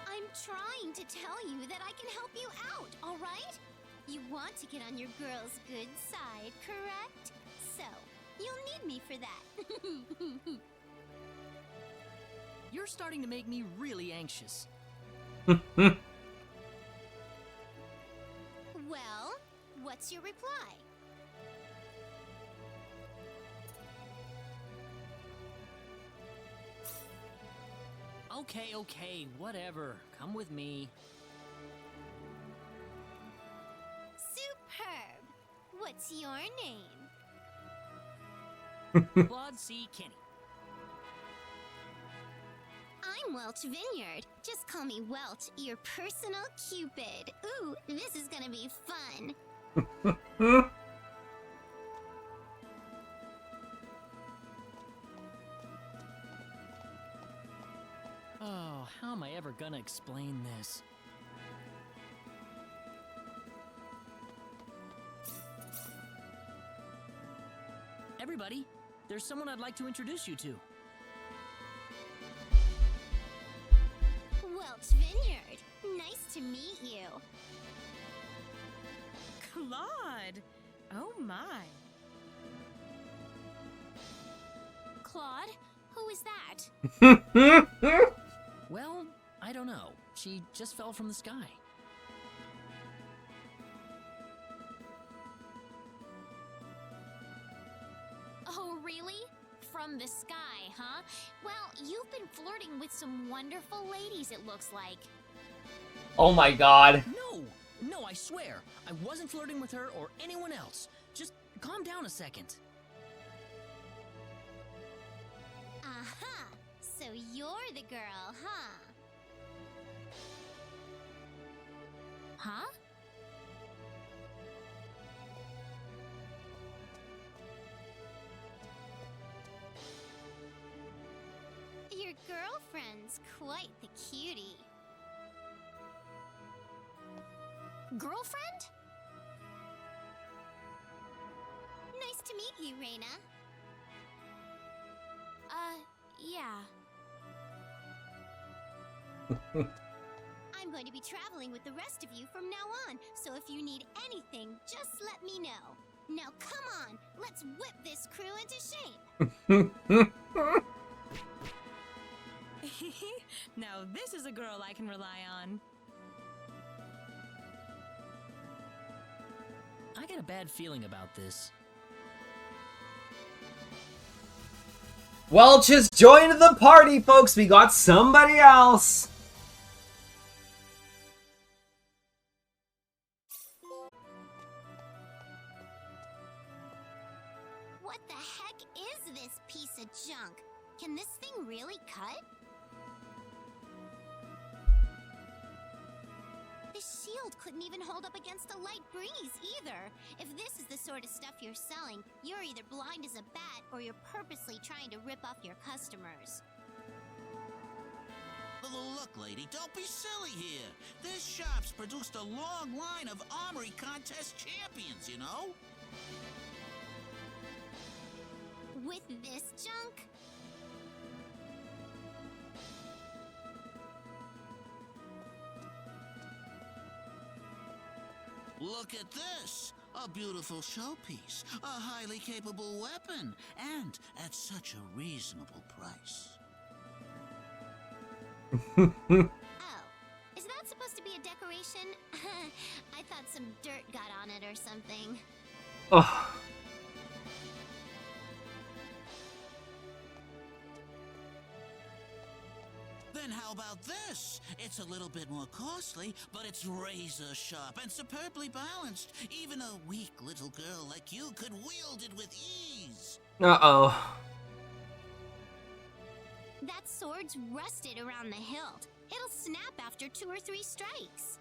I'm trying to tell you that I can help you out, all right? You want to get on your girl's good side, correct? So, you'll need me for that. You're starting to make me really anxious. Well, what's your reply? Okay, whatever. Come with me. Superb! What's your name? Claude C. Kenny. I'm Welch Vineyard. Just call me Welch, your personal Cupid. Ooh, this is gonna be fun. Oh, how am I ever gonna explain this? Everybody, there's someone I'd like to introduce you to. Welch Vineyard. Nice to meet you. Claude! Oh my. Claude? Who is that? Well, I don't know. She just fell from the sky. Oh, really? From the sky, huh? Well, you've been flirting with some wonderful ladies, it looks like. Oh my god. No, I swear. I wasn't flirting with her or anyone else. Just calm down a second. Aha! So you're the girl, huh? Huh? Your girlfriend's quite the cutie. Girlfriend? Nice to meet you, Reina. Yeah. I'm going to be traveling with the rest of you from now on, so if you need anything, just let me know. Now come on, let's whip this crew into shape. Now this is a girl I can rely on. I got a bad feeling about this. Welch has joined the party, folks. We got somebody else. What the heck is this piece of junk? Can this thing really cut? This shield couldn't even hold up against a light breeze either. If this is the sort of stuff you're selling, you're either blind as a bat or you're purposely trying to rip off your customers. Look, lady, don't be silly here. This shop's produced a long line of armory contest champions, you know? With this junk? Look at this! A beautiful showpiece, a highly capable weapon, and at such a reasonable price. Oh, is that supposed to be a decoration? I thought some dirt got on it or something. Oh. Then how about this? It's a little bit more costly, but it's razor sharp and superbly balanced. Even a weak little girl like you could wield it with ease. Uh-oh. That sword's rusted around the hilt. It'll snap after 2 or 3 strikes.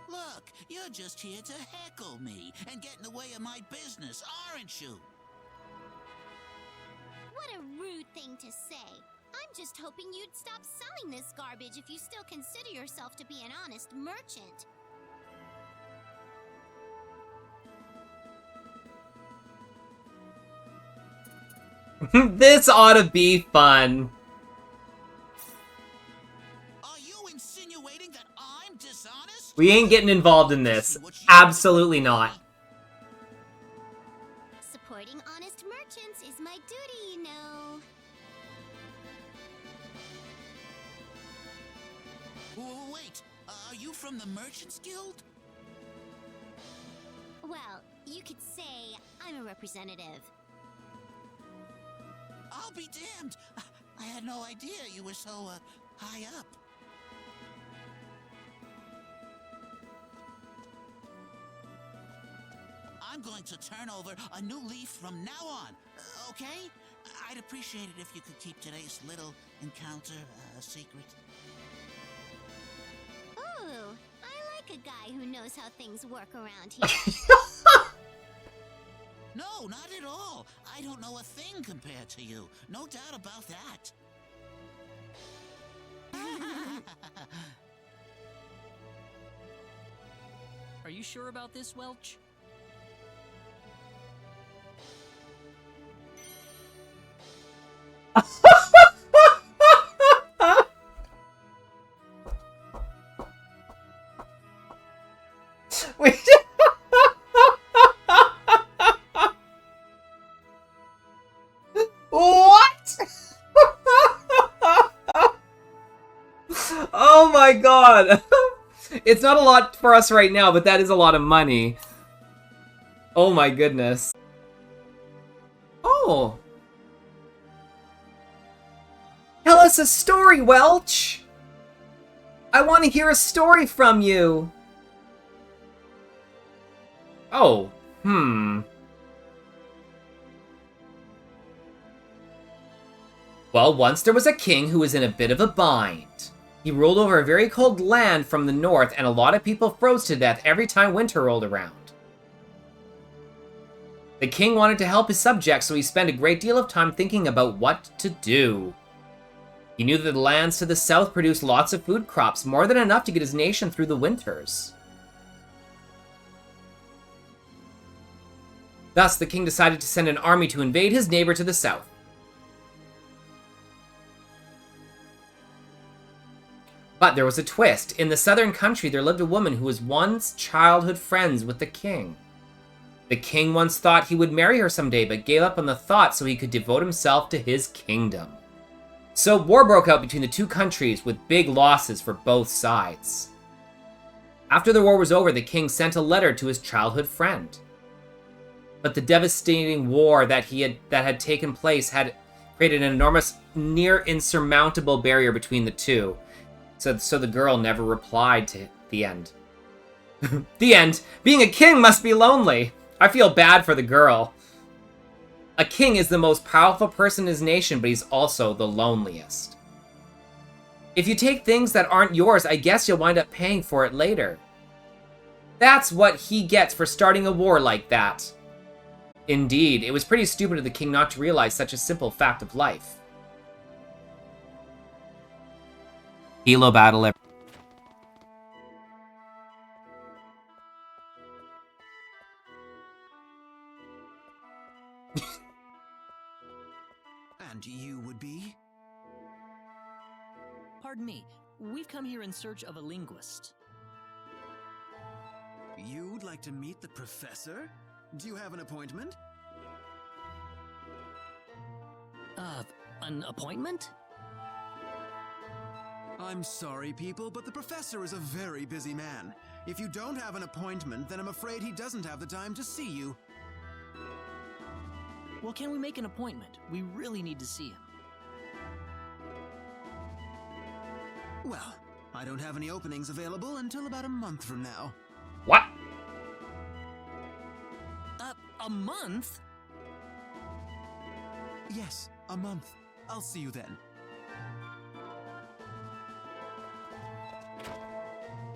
Look, you're just here to heckle me and get in the way of my business, aren't you? What a rude thing to say. I'm just hoping you'd stop selling this garbage if you still consider yourself to be an honest merchant. This ought to be fun. Are you insinuating that I'm dishonest? We ain't getting involved in this. Absolutely not. Supporting honest merchants is my duty, you know. Wait, are you from the Merchants Guild? Well, you could say I'm a representative. I'll be damned! I had no idea you were so, high up. I'm going to turn over a new leaf from now on, okay? I'd appreciate it if you could keep today's little encounter a secret. Ooh, I like a guy who knows how things work around here. No, not at all. I don't know a thing compared to you. No doubt about that. Are you sure about this, Welch? Wait. What? Oh my god. It's not a lot for us right now, but that is a lot of money. Oh my goodness. Oh. Tell us a story, Welch. I want to hear a story from you. Oh, Well, once there was a king who was in a bit of a bind. He ruled over a very cold land from the north, and a lot of people froze to death every time winter rolled around. The king wanted to help his subjects, so he spent a great deal of time thinking about what to do. He knew that the lands to the south produced lots of food crops, more than enough to get his nation through the winters. Thus, the king decided to send an army to invade his neighbor to the south. But there was a twist. In the southern country, there lived a woman who was once childhood friends with the king. The king once thought he would marry her someday, but gave up on the thought so he could devote himself to his kingdom. So war broke out between the two countries with big losses for both sides. After the war was over, the king sent a letter to his childhood friend. But the devastating war that had taken place had created an enormous, near insurmountable barrier between the two. So the girl never replied to the end. The end. Being a king must be lonely. I feel bad for the girl. A king is the most powerful person in his nation, but he's also the loneliest. If you take things that aren't yours, I guess you'll wind up paying for it later. That's what he gets for starting a war like that. Indeed, it was pretty stupid of the king not to realize such a simple fact of life. Hilo battle. And you would be? Pardon me, we've come here in search of a linguist. You'd like to meet the professor? Do you have an appointment? An appointment? I'm sorry, people, but the professor is a very busy man. If you don't have an appointment, then I'm afraid he doesn't have the time to see you. Well, can we make an appointment? We really need to see him. Well, I don't have any openings available until about a month from now. What? A month? Yes, a month. I'll see you then.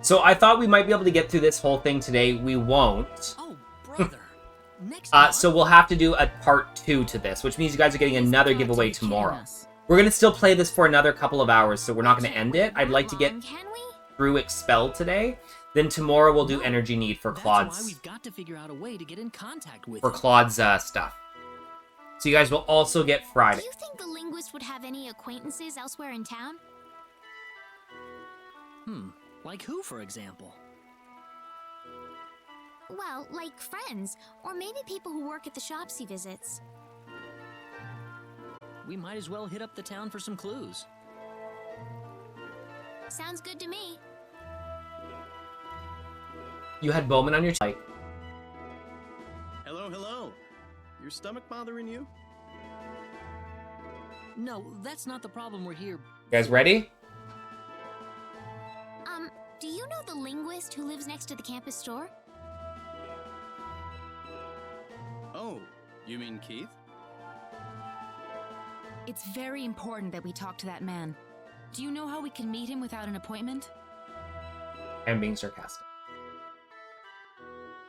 So I thought we might be able to get through this whole thing today. We won't. Oh, brother. Next So we'll have to do a part 2 to this, which means you guys are getting another giveaway tomorrow. We're going to still play this for another couple of hours, so we're not going to end it. I'd like to get through Expel today. Then tomorrow we'll do Energy Need for Claude's... That's why we've got to figure out a way to get in contact with for him. Claude's stuff. So you guys will also get Friday. Do you think the linguist would have any acquaintances elsewhere in town? Like who, for example? Well, like friends, or maybe people who work at the shops he visits. We might as well hit up the town for some clues. Sounds good to me. You had Bowman on your site. Hello, hello. Your stomach bothering you? No, that's not the problem. We're here. You guys ready? Do you know the linguist who lives next to the campus store? Oh, you mean Keith? It's very important that we talk to that man. Do you know how we can meet him without an appointment? I'm being sarcastic.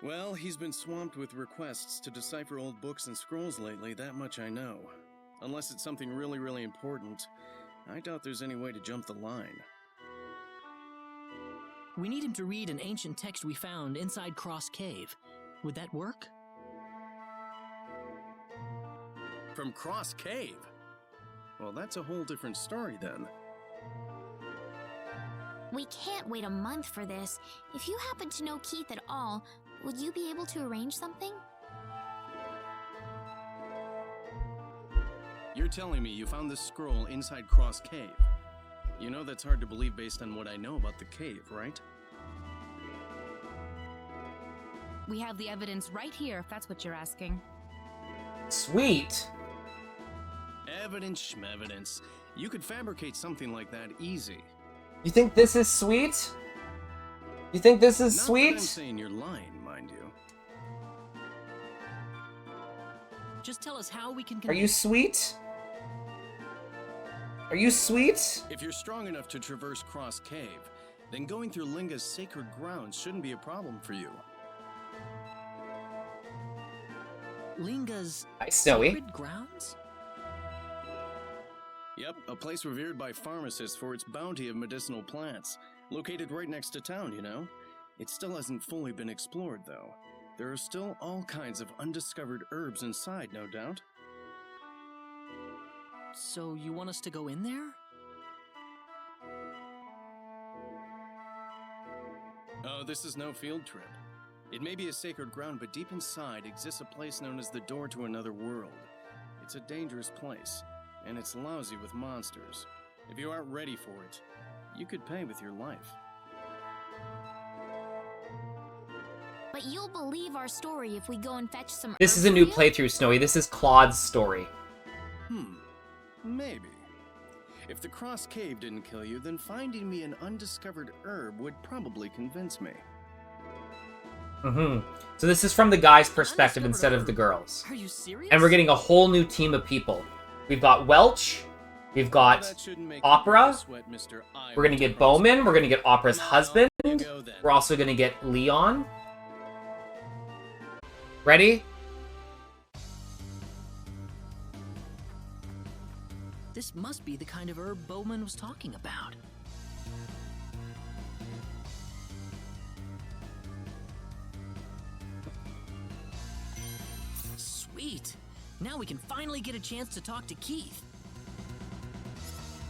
Well, he's been swamped with requests to decipher old books and scrolls lately, that much I know. Unless it's something really, really important, I doubt there's any way to jump the line. We need him to read an ancient text we found inside Cross Cave. Would that work? From Cross Cave? Well, that's a whole different story then. We can't wait a month for this. If you happen to know Keith at all, would you be able to arrange something? You're telling me you found this scroll inside Cross Cave. You know that's hard to believe based on what I know about the cave, right? We have the evidence right here, if that's what you're asking. Sweet. Evidence schmevidence. You could fabricate something like that easy. You think this is sweet? You think this is Not sweet? that I'm saying you're lying, mind you. Just tell us how we can... Are you sweet? Are you sweet? If you're strong enough to traverse Cross Cave, then going through Linga's sacred grounds shouldn't be a problem for you. Linga's Snowy. sacred grounds? Yep, a place revered by pharmacists for its bounty of medicinal plants. Located right next to town, you know? It still hasn't fully been explored, though. There are still all kinds of undiscovered herbs inside, no doubt. So you want us to go in there? Oh, this is no field trip. It may be a sacred ground, but deep inside exists a place known as the door to another world. It's a dangerous place, and it's lousy with monsters. If you aren't ready for it, you could pay with your life. But you'll believe our story if we go and fetch some This is a new playthrough, Snowy. This is Claude's story. Maybe. If the Cross Cave didn't kill you, then finding me an undiscovered herb would probably convince me. So this is from the guy's perspective instead of the girls. Are you serious? And we're getting a whole new team of people. We've got Welch. We've got Opera. We're gonna get Bowman. We're gonna get Opera's husband. We're also gonna get Leon. Ready? This must be the kind of herb Bowman was talking about. Sweet! Now we can finally get a chance to talk to Keith.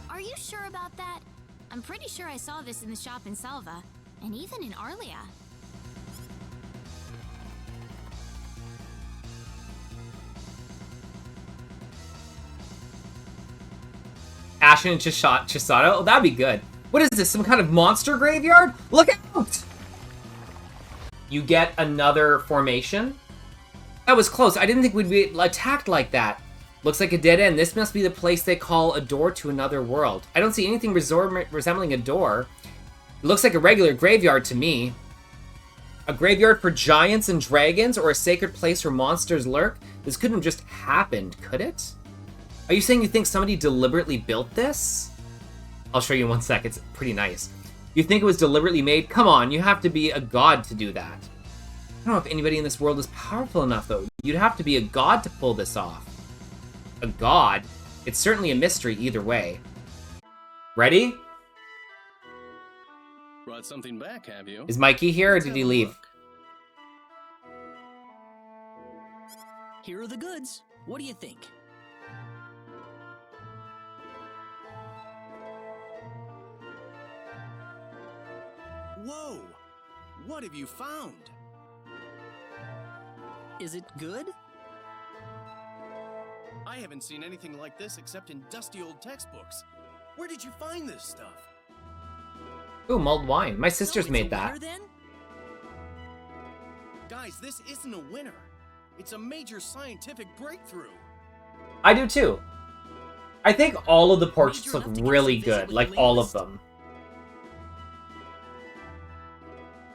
Are you sure about that? I'm pretty sure I saw this in the shop in Salva, and even in Arlia. Ashen and Chisato? Oh, that'd be good. What is this, some kind of monster graveyard? Look out! You get another formation? That was close. I didn't think we'd be attacked like that. Looks like a dead end. This must be the place they call a door to another world. I don't see anything resembling a door. It looks like a regular graveyard to me. A graveyard for giants and dragons, or a sacred place where monsters lurk? This couldn't have just happened, could it? Are you saying you think somebody deliberately built this? I'll show you in 1 sec. It's pretty nice. You think it was deliberately made? Come on, you have to be a god to do that. I don't know if anybody in this world is powerful enough, though. You'd have to be a god to pull this off. A god? It's certainly a mystery either way. Ready? Brought something back, have you? Is Mikey here, or did he leave? Here are the goods. What do you think? Whoa! What have you found? Is it good? I haven't seen anything like this except in dusty old textbooks. Where did you find this stuff? Ooh, mulled wine. My sister's made that. Then? Guys, this isn't a winner. It's a major scientific breakthrough. I do too. I think all of the portraits look really good, like all of them.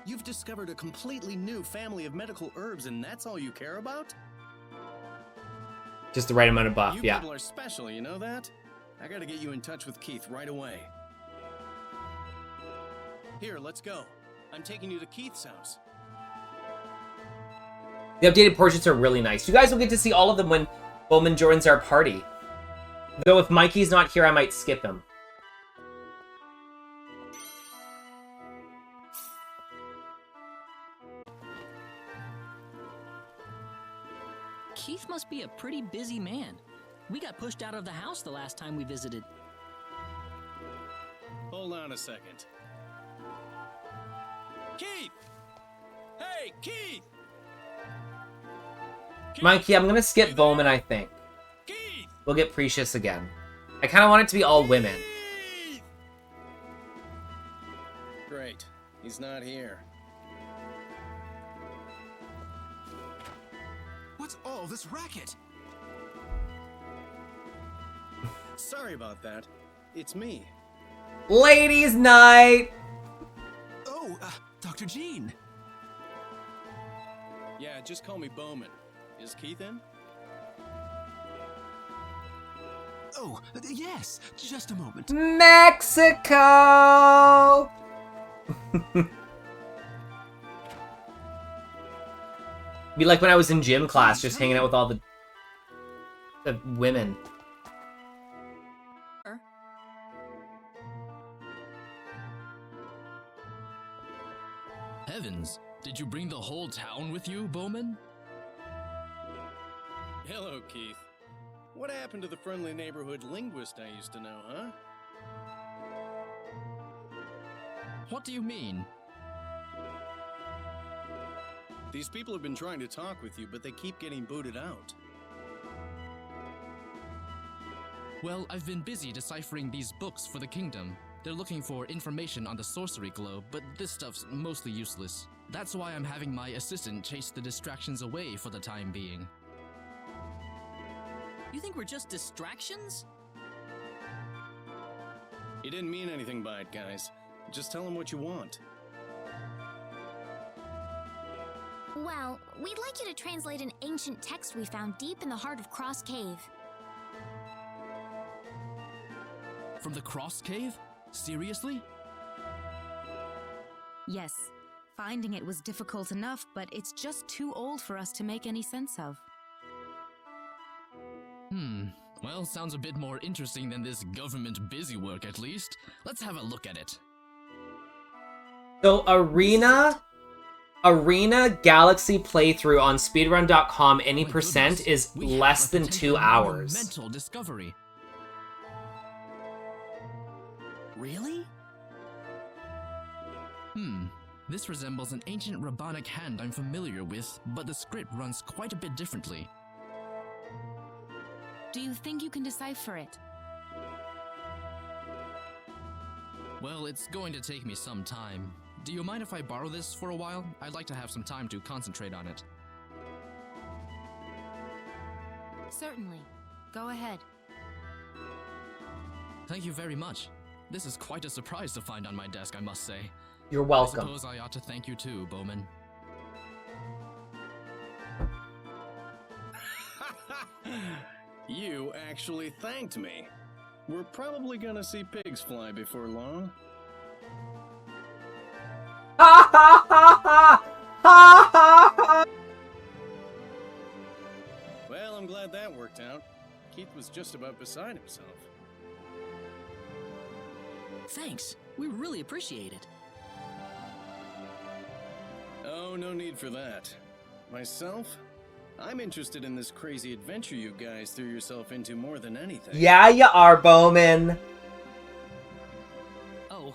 You've discovered a completely new family of medical herbs, and that's all you care about? Just the right amount of buff, You yeah. people are special, you know that? I gotta get you in touch with Keith right away. Here, let's go. I'm taking you to Keith's house. The updated portraits are really nice. You guys will get to see all of them when Bowman joins our party. Though if Mikey's not here, I might skip him. Keith must be a pretty busy man. We got pushed out of the house the last time we visited. Hold on a second. Keith! Hey, Keith! Mikey, I'm gonna skip Bowman, I think. We'll get Precious again. I kind of want it to be all women. Great. He's not here. What's all this racket? Sorry about that. It's me. Ladies' night! Oh, Dr. Jean. Yeah, just call me Bowman. Is Keith in? Oh, yes. Just a moment. Mexico! Be like when I was in gym class, just hanging out with all the women. Heavens, did you bring the whole town with you, Bowman? Hello, Keith. What happened to the friendly neighborhood linguist I used to know, huh? What do you mean? These people have been trying to talk with you, but they keep getting booted out. Well, I've been busy deciphering these books for the kingdom. They're looking for information on the sorcery globe, but this stuff's mostly useless. That's why I'm having my assistant chase the distractions away for the time being. You think we're just distractions? He didn't mean anything by it, guys. Just tell him what you want. Well, we'd like you to translate an ancient text we found deep in the heart of Cross Cave. From the Cross Cave? Seriously? Yes. Finding it was difficult enough, but it's just too old for us to make any sense of. Well, sounds a bit more interesting than this government busywork, at least. Let's have a look at it. So, Arena Galaxy playthrough on speedrun.com, any percent is less than 2 hours. Mental discovery. Really? This resembles an ancient Rabbanic hand I'm familiar with, but the script runs quite a bit differently. Do you think you can decipher it? Well, it's going to take me some time. Do you mind if I borrow this for a while? I'd like to have some time to concentrate on it. Certainly. Go ahead. Thank you very much. This is quite a surprise to find on my desk, I must say. You're welcome. I suppose I ought to thank you too, Bowman. You actually thanked me. We're probably gonna see pigs fly before long. Ha ha ha ha! Ha ha ha! Well, I'm glad that worked out. Keith was just about beside himself. Thanks. We really appreciate it. Oh, no need for that. Myself? I'm interested in this crazy adventure you guys threw yourself into more than anything. Yeah, you are, Bowman. Oh,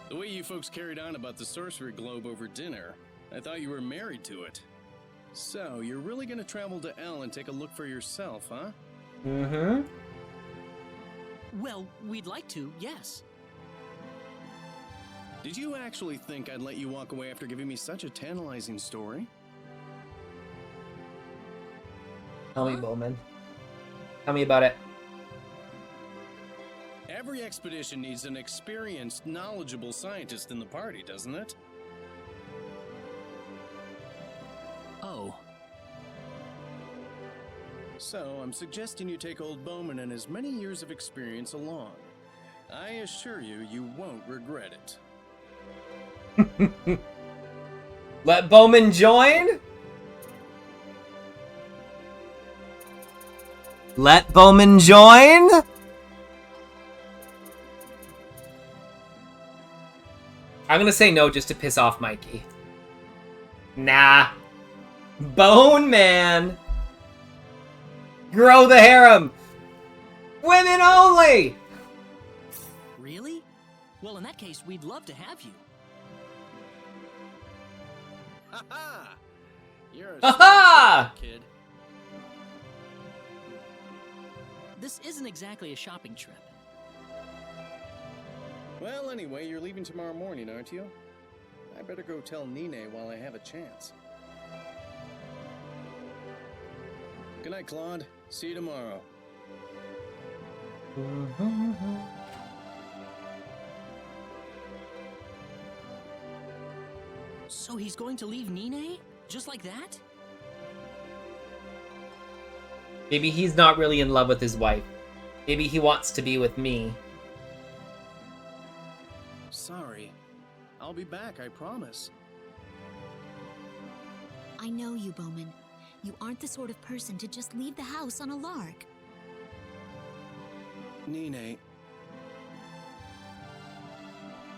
The way you folks carried on about the sorcery globe over dinner, I thought you were married to it. So, you're really gonna travel to L and take a look for yourself, huh? Mm-hmm. well, we'd like to, yes. Did you actually think I'd let you walk away after giving me such a tantalizing story? Tell me, Bowman. Tell me about it. Every expedition needs an experienced, knowledgeable scientist in the party, doesn't it? Oh. So, I'm suggesting you take old Bowman and his many years of experience along. I assure you, you won't regret it. Let Bowman join? Let Bowman join? I'm gonna say no just to piss off Mikey. Nah. Bone Man! Grow the harem! Women only! Really? Well, in that case, we'd love to have you. Ha-ha! You're a Ha-ha! smart kid. This isn't exactly a shopping trip. Well, anyway, you're leaving tomorrow morning, aren't you? I better go tell Nine while I have a chance. Good night, Claude. See you tomorrow. So he's going to leave Nine? Just like that? Maybe he's not really in love with his wife. Maybe he wants to be with me. Sorry. I'll be back, I promise. I know you, Bowman. You aren't the sort of person to just leave the house on a lark. Nine.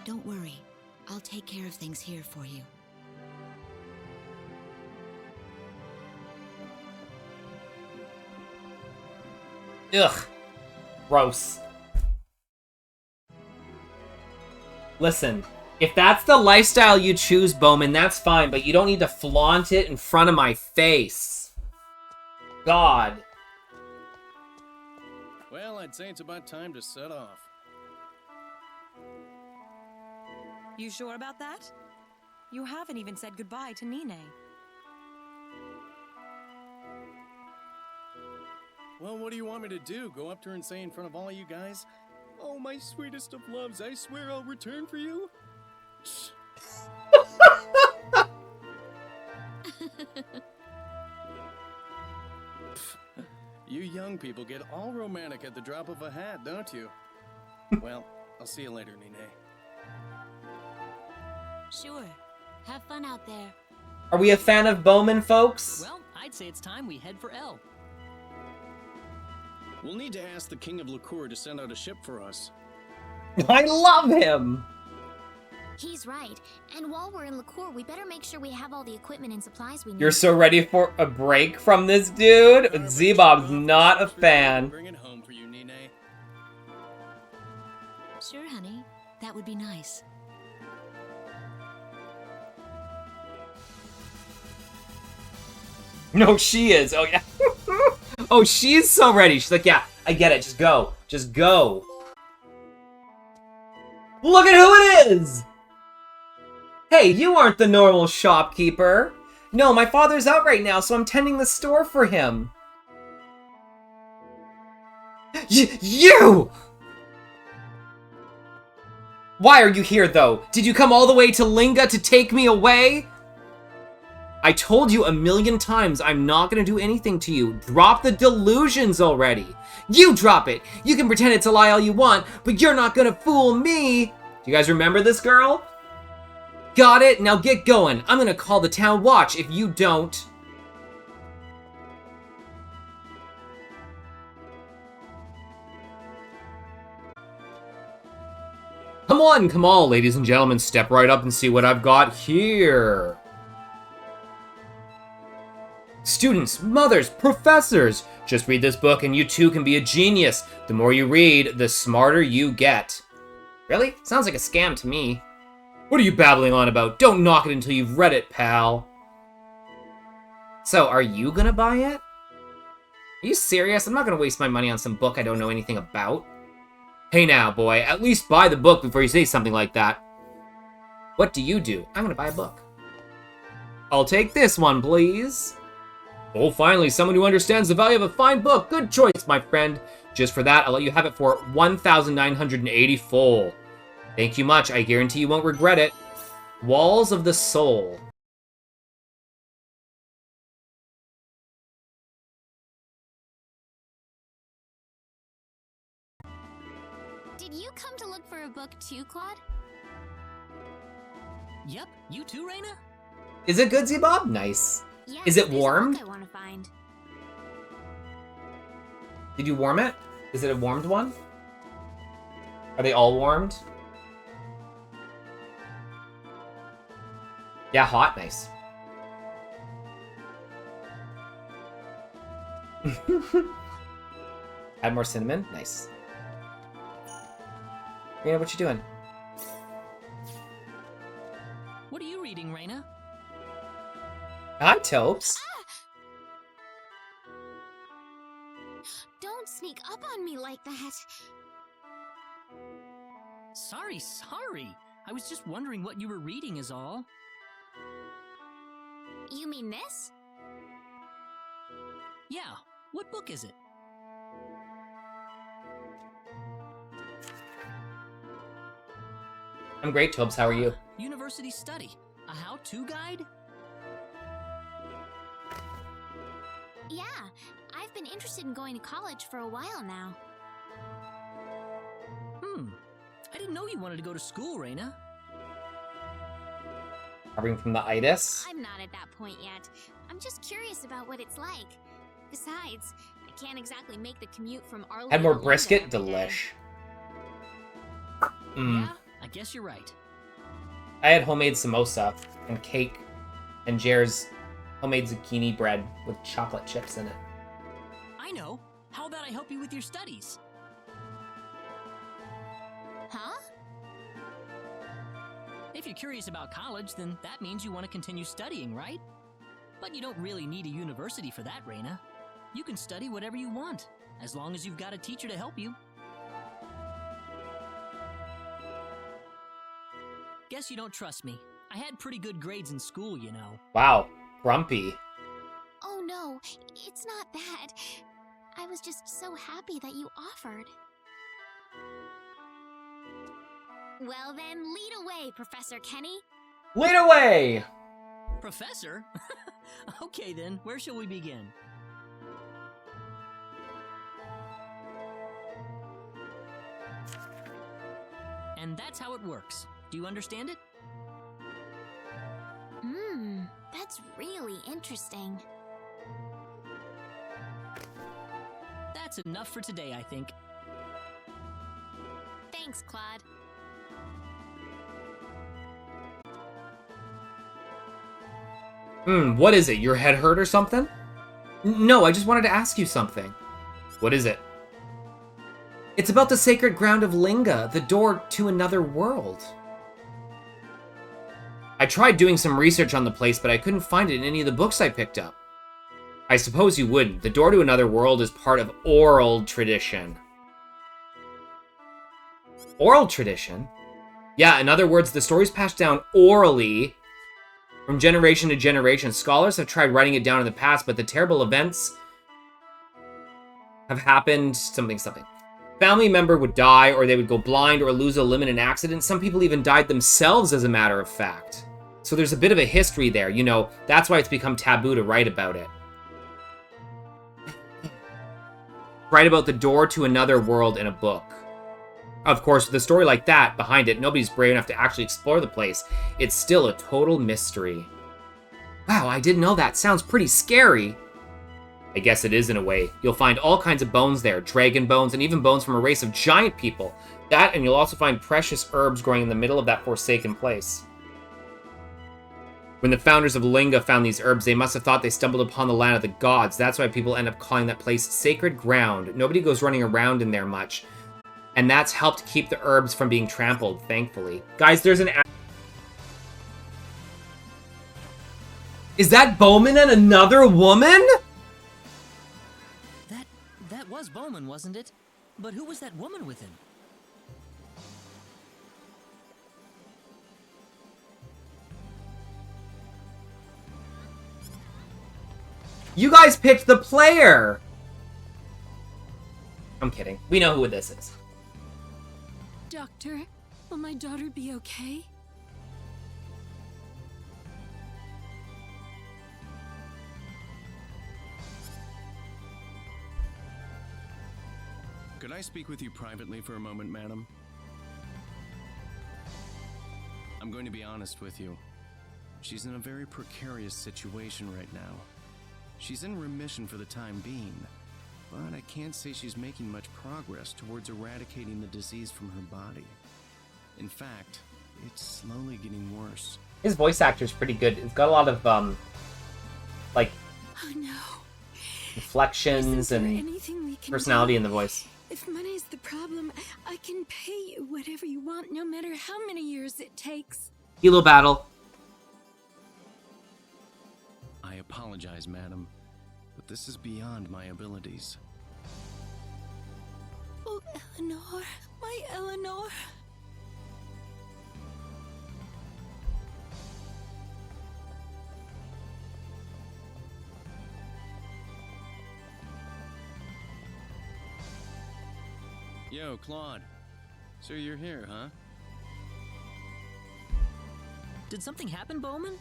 Don't worry. I'll take care of things here for you. Ugh. Gross. Listen, If that's the lifestyle you choose, Bowman, that's fine, but you don't need to flaunt it in front of my face. God. Well, I'd say it's about time to set off. You sure about that? You haven't even said goodbye to Nine. Well, what do you want me to do? Go up to her and say in front of all you guys, "Oh, my sweetest of loves, I swear I'll return for you"? You young people get all romantic at the drop of a hat, don't you? Well, I'll see you later, Nine. Sure. Have fun out there. Are we a fan of Bowman, folks? Well, I'd say it's time we head for L. We'll need to ask the King of Liqueur to send out a ship for us. I love him! He's right. And while we're in Liqueur, we better make sure we have all the equipment and supplies we need. You're so ready for a break from this dude? Z-Bob's not a fan. Bring it home for you, Nine. Sure, honey. That would be nice. No, she is. Oh, yeah. Oh, she's so ready. She's like, yeah, I get it. Just go. Just go. Look at who it is! Hey, you aren't the normal shopkeeper. No, my father's out right now, so I'm tending the store for him. You! Why are you here, though? Did you come all the way to Linga to take me away? I told you 1,000,000 times I'm not gonna do anything to you. Drop the delusions already. You drop it. You can pretend it's a lie all you want, but you're not gonna fool me. Do you guys remember this girl? Got it? Now get going. I'm gonna call the town watch if you don't. Come on, ladies and gentlemen. Step right up and see what I've got here. Students, mothers, professors, just read this book and you too can be a genius. The more you read, the smarter you get. Really? Sounds like a scam to me. What are you babbling on about? Don't knock it until you've read it, pal. So, are you gonna buy it? Are you serious? I'm not gonna waste my money on some book I don't know anything about. Hey now, boy, at least buy the book before you say something like that. What do? I'm gonna buy a book. I'll take this one, please. Oh, finally, someone who understands the value of a fine book. Good choice, my friend. Just for that, I'll let you have it for 1,980 Thank you much. I guarantee you won't regret it. Walls of the Soul. Did you come to look for a book too, Claude? Yep, you too, Reina? Is it good, Z-Bob? Nice. Yes, Is it there's warmed? a book I want to find. Did you warm it? Is it a warmed one? Are they all warmed? Yeah, hot. Nice. Add more cinnamon. Nice. Reina, what you doing? What are you reading, Reina? Hi, Topes. Don't sneak up on me like that. Sorry. I was just wondering what you were reading is all. You mean this? Yeah, what book is it? I'm great, Topes. How are you? University Study, a how-to guide? Yeah, I've been interested in going to college for a while now. I didn't know you wanted to go to school, Reina. Recovering from the itis? I'm not at that point yet. I'm just curious about what it's like. Besides, I can't exactly make the commute from Arlington. Had more to brisket? Linda every day. Delish. Yeah, I guess you're right. I had homemade samosa and cake and Jer's homemade zucchini bread with chocolate chips in it. I know. How about I help you with your studies? Huh? If you're curious about college, then that means you want to continue studying, right? But you don't really need a university for that, Reina. You can study whatever you want, as long as you've got a teacher to help you. Guess you don't trust me. I had pretty good grades in school, you know. Wow, grumpy. Oh no, it's not that. I was just so happy that you offered. Well then, lead away, Professor Kenny. Lead away! Professor? Okay then, where shall we begin? And that's how it works. Do you understand it? That's really interesting. That's enough for today, I think. Thanks, Claude. What is it? Your head hurt or something? No, I just wanted to ask you something. What is it? It's about the sacred ground of Linga, the door to another world. I tried doing some research on the place, but I couldn't find it in any of the books I picked up. I suppose you wouldn't. The door to another world is part of oral tradition. Oral tradition? Yeah, in other words, the story's passed down orally from generation to generation. Scholars have tried writing it down in the past, but the terrible events have happened something. Family member would die, or they would go blind or lose a limb in an accident. Some people even died themselves, as a matter of fact. So there's a bit of a history there, you know. That's why it's become taboo to write about it. Write about the door to another world in a book. Of course, with a story like that behind it, nobody's brave enough to actually explore the place. It's still a total mystery. Wow, I didn't know that. Sounds pretty scary. I guess it is in a way. You'll find all kinds of bones there, dragon bones, and even bones from a race of giant people. That, and you'll also find precious herbs growing in the middle of that forsaken place. When the founders of Linga found these herbs, they must have thought they stumbled upon the land of the gods. That's why people end up calling that place sacred ground. Nobody goes running around in there much. And that's helped keep the herbs from being trampled, thankfully. Guys, there's an... Is that Bowman and another woman? That was Bowman, wasn't it? But who was that woman with him? You guys picked the player! I'm kidding. We know who this is. Doctor, will my daughter be okay? Could I speak with you privately for a moment, madam? I'm going to be honest with you. She's in a very precarious situation right now. She's in remission for the time being, but I can't say she's making much progress towards eradicating the disease from her body. In fact, it's slowly getting worse. His voice actor's pretty good. It's got a lot of, like, oh, no. inflections and personality in the voice. If money's the problem, I can pay you whatever you want, no matter how many years it takes. Hilo battle. I apologize, madam, but this is beyond my abilities. Oh, Eleanor, my Eleanor. Yo, Claude. So you're here, huh? Did something happen, Bowman?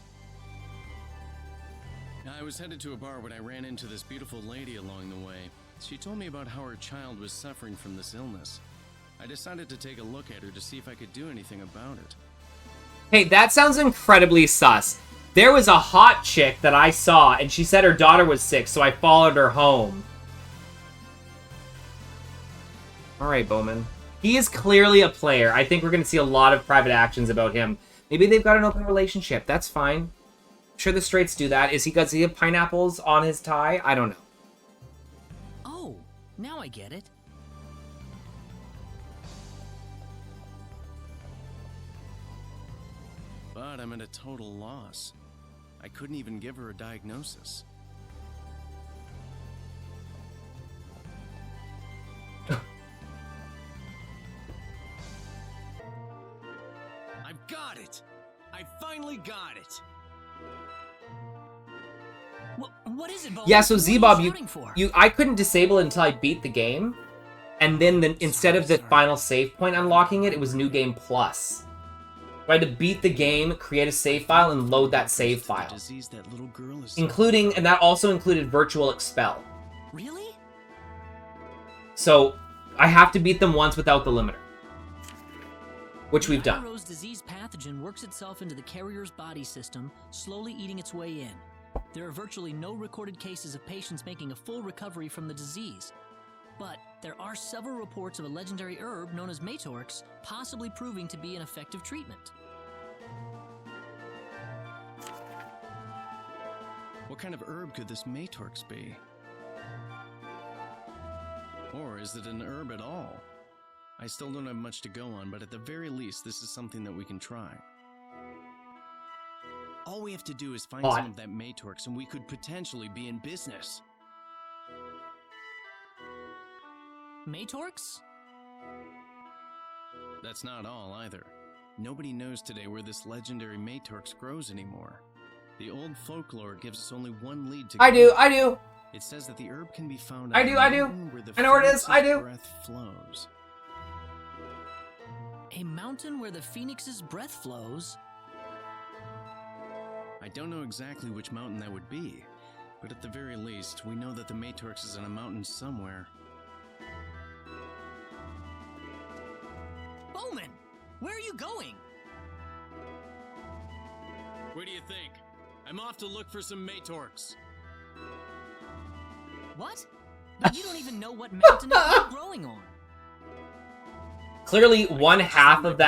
I was headed to a bar when I ran into this beautiful lady along the way. She told me about how her child was suffering from this illness. I decided to take a look at her to see if I could do anything about it. Hey, that sounds incredibly sus. There was a hot chick that I saw, and she said her daughter was sick, so I followed her home. Alright, Bowman. He is clearly a player. I think we're going to see a lot of private actions about him. Maybe they've got an open relationship. That's fine. I'm sure the straights do that. Does he have pineapples on his tie? I don't know. Oh, now I get it. But I'm at a total loss. I couldn't even give her a diagnosis. I've got it! I finally got it! What is it, Bowman? Yeah, so What are you Z-Bob, shouting for? I couldn't disable it until I beat the game, and then instead of the final save point unlocking it, it was New Game Plus. I had to beat the game, create a save file, and load that save file. Including, and that also included Virtual Expel. Really? So, I have to beat them once without the limiter. Which we've done. Iro's disease pathogen works itself into the carrier's body system, slowly eating its way in. There are virtually no recorded cases of patients making a full recovery from the disease. But there are several reports of a legendary herb known as Matorx possibly proving to be an effective treatment. What kind of herb could this Matorx be? Or is it an herb at all? I still don't have much to go on, but at the very least, this is something that we can try. All we have to do is find some of that Matorx, and we could potentially be in business. Matorx? That's not all, either. Nobody knows today where this legendary Matorx grows anymore. The old folklore gives us only one lead to go. I do! It says that the herb can be found I on do! a mountain where the I know where it is, I do! breath flows. A mountain where the phoenix's breath flows? I don't know exactly which mountain that would be, but at the very least, we know that the Matorx is on a mountain somewhere. Bowman! Where are you going? What do you think? I'm off to look for some Matorx. What? But you don't even know what mountain it's growing on. Clearly, one half of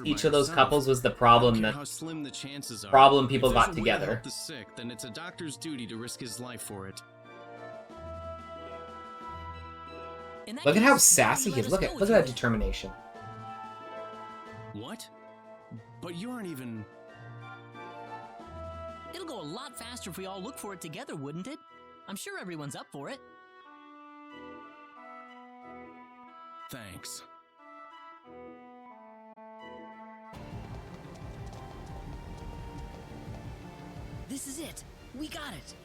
each of those couples was the problem How slim the chances are. problem people If there's got a way to together. help the sick, then it's a doctor's duty to risk his life for it. Look at how sassy he is. Look at that determination. What? But you aren't even... It'll go a lot faster if we all look for it together, wouldn't it? I'm sure everyone's up for it. Thanks. This is it. We got it.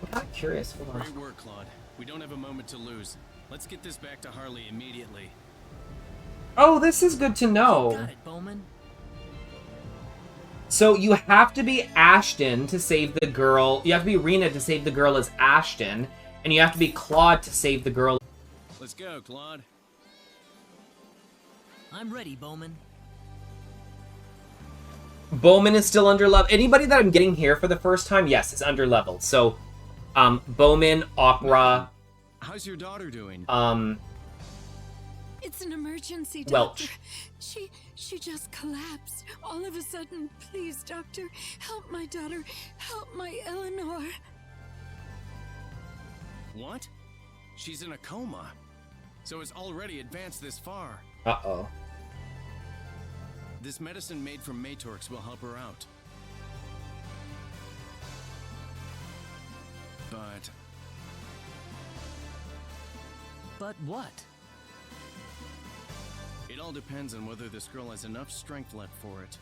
I'm kind of curious. Hold on. Great work, Claude. We don't have a moment to lose. Let's get this back to Harley immediately. Oh, this is good to know. Got it, Bowman. So you have to be Ashton to save the girl. You have to be Rena to save the girl as Ashton, and you have to be Claude to save the girl. Let's go, Claude. I'm ready, Bowman. Bowman is still underleveled. Anybody that I'm getting here for the first time, yes, is underleveled. So, Bowman, Opera. How's your daughter doing? It's an emergency, Welch. Doctor. She just collapsed. All of a sudden, please, Doctor, help my daughter. Help my Eleanor. What? She's in a coma. So it's already advanced this far. Uh-oh. This medicine made from Matorx will help her out. But what? It all depends on whether this girl has enough strength left for it.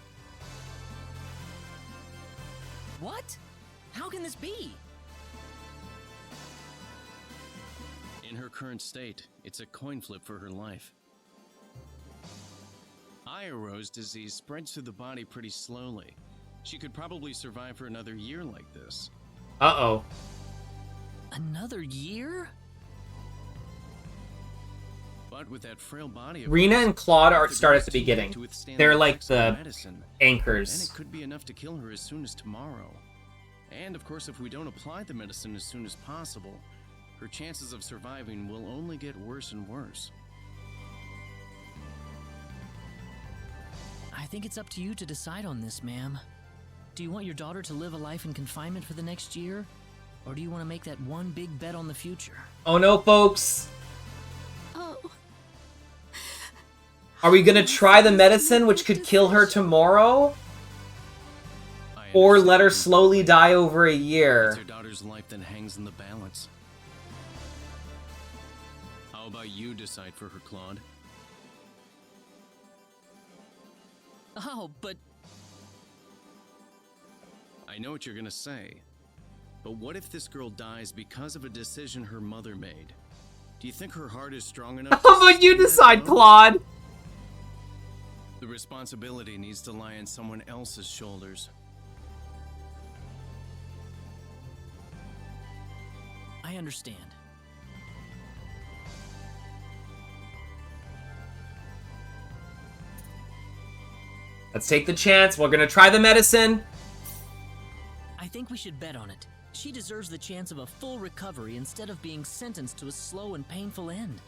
What? How can this be? In her current state, it's a coin flip for her life. Iro's disease spreads through the body pretty slowly. She could probably survive for another year like this. Uh-oh. Another year? But with that frail body, Rena and Claude start at the beginning. They're like the and anchors. it could be enough to kill her as soon as tomorrow. And of course, if we don't apply the medicine as soon as possible, her chances of surviving will only get worse and worse. I think it's up to you to decide on this, ma'am. Do you want your daughter to live a life in confinement for the next year? Or do you want to make that one big bet on the future? Oh no, folks! Oh. Are we gonna try the medicine which could kill her tomorrow? Or let her slowly die over a year. It's your daughter's life that hangs in the balance. How about you decide for her, Claude? Oh, but... I know what you're gonna say. But what if this girl dies because of a decision her mother made? Do you think her heart is strong enough? How about you decide, Claude? The responsibility needs to lie on someone else's shoulders. I understand. Let's take the chance. We're gonna try the medicine. I think we should bet on it. She deserves the chance of a full recovery instead of being sentenced to a slow and painful end.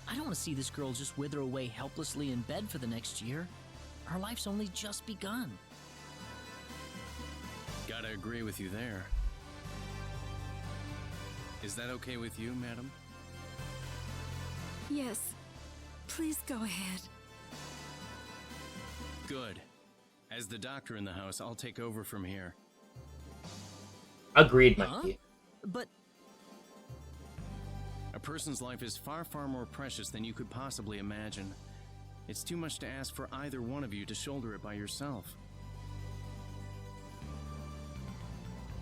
I don't want to see this girl just wither away helplessly in bed for the next year. Her life's only just begun. Gotta agree with you there. Is that okay with you, madam? Yes. Please go ahead. Good. As the doctor in the house, I'll take over from here. Agreed, Mikey. But... A person's life is far, far more precious than you could possibly imagine. It's too much to ask for either one of you to shoulder it by yourself.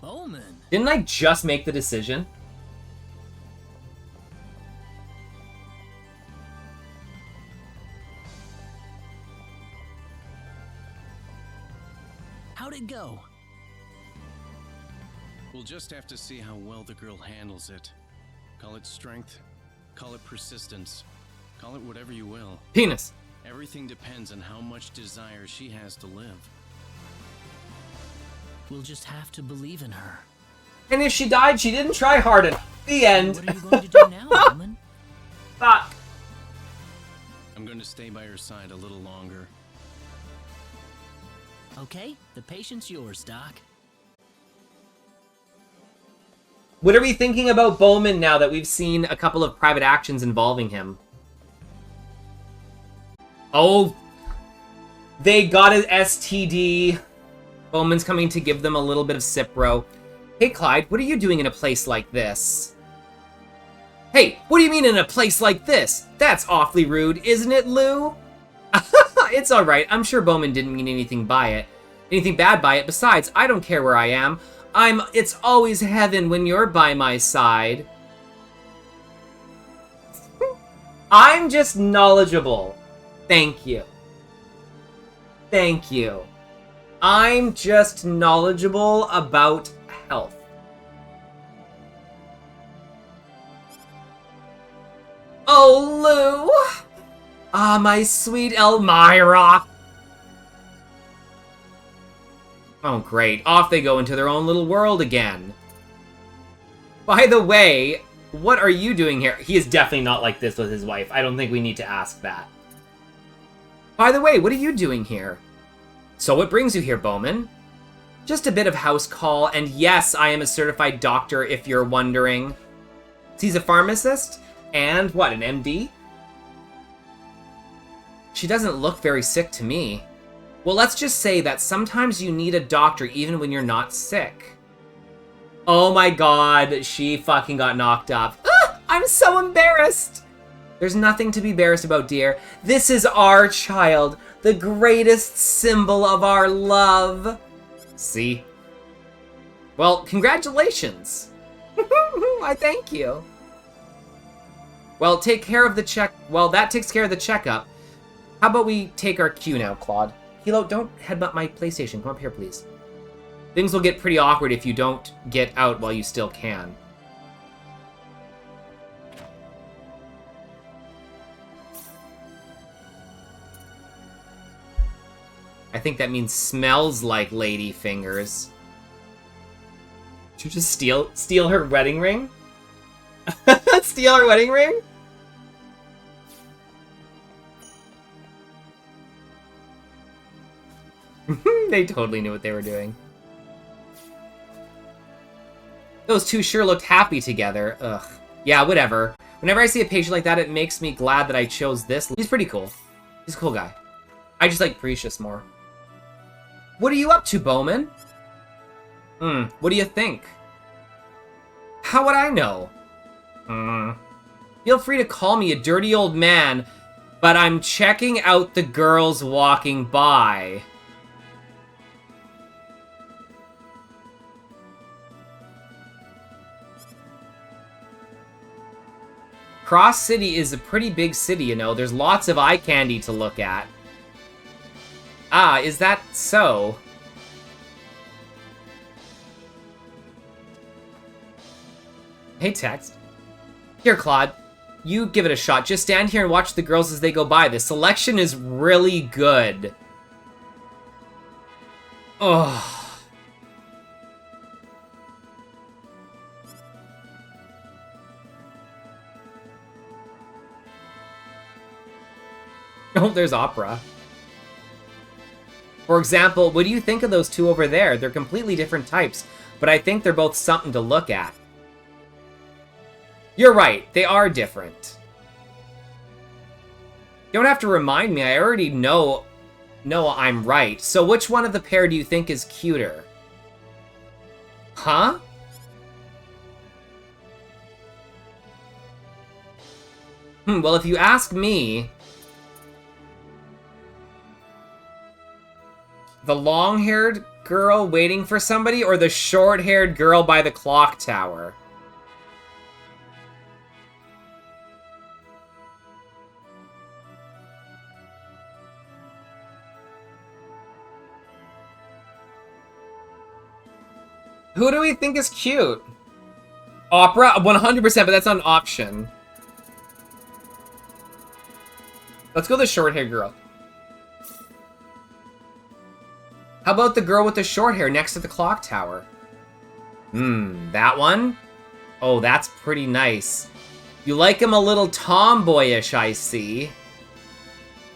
Bowman! Didn't I just make the decision? How'd it go? We'll just have to see how well the girl handles it. Call it strength, call it persistence, call it whatever you will. Penis. Everything depends on how much desire she has to live. We'll just have to believe in her. And if she died, she didn't try hard enough. The end. What are you going to do now, woman? Fuck. I'm going to stay by her side a little longer. Okay, the patient's yours, Doc. What are we thinking about Bowman now that we've seen a couple of private actions involving him? Oh, they got an STD. Bowman's coming to give them a little bit of Cipro. Hey, Clyde, what are you doing in a place like this? Hey, what do you mean in a place like this? That's awfully rude, isn't it, Lou? It's alright, I'm sure Bowman didn't mean anything by it. Anything bad by it. Besides, I don't care where I am. It's always heaven when you're by my side. I'm just knowledgeable. Thank you. Thank you. I'm just knowledgeable about health. Oh, Lou! Ah, my sweet Elmira! Oh, great. Off they go into their own little world again. By the way, what are you doing here? He is definitely not like this with his wife. I don't think we need to ask that. By the way, what are you doing here? So what brings you here, Bowman? Just a bit of house call, and yes, I am a certified doctor, if you're wondering. He's a pharmacist? And, what, an MD? She doesn't look very sick to me. Well, let's just say that sometimes you need a doctor even when you're not sick. Oh my god, she fucking got knocked up. Ah, I'm so embarrassed! There's nothing to be embarrassed about, dear. This is our child, the greatest symbol of our love. See? Well, congratulations. I thank you. Well, take care of the check. Well, that takes care of the checkup. How about we take our cue now, Claude? Hilo, don't headbutt my PlayStation. Come up here, please. Things will get pretty awkward if you don't get out while you still can. I think that means smells like lady fingers. Did you just steal her wedding ring? Steal her wedding ring? They totally knew what they were doing. Those two sure looked happy together. Ugh. Yeah, whatever. Whenever I see a patient like that, it makes me glad that I chose this. He's pretty cool. He's a cool guy. I just like Precious more. What are you up to, Bowman? What do you think? How would I know? Feel free to call me a dirty old man, but I'm checking out the girls walking by. Cross City is a pretty big city, you know. There's lots of eye candy to look at. Ah, is that so? Hey, text. Here, Claude. You give it a shot. Just stand here and watch the girls as they go by. The selection is really good. Oh. Oh, there's Opera. For example, what do you think of those two over there? They're completely different types, but I think they're both something to look at. You're right, they are different. You don't have to remind me, I already know I'm right. So which one of the pair do you think is cuter? Huh? Well, if you ask me... the long-haired girl waiting for somebody, or the short-haired girl by the clock tower? Who do we think is cute? Opera? 100%, but that's not an option. Let's go the short-haired girl. How about the girl with the short hair next to the clock tower? That one? Oh, that's pretty nice. You like him a little tomboyish, I see.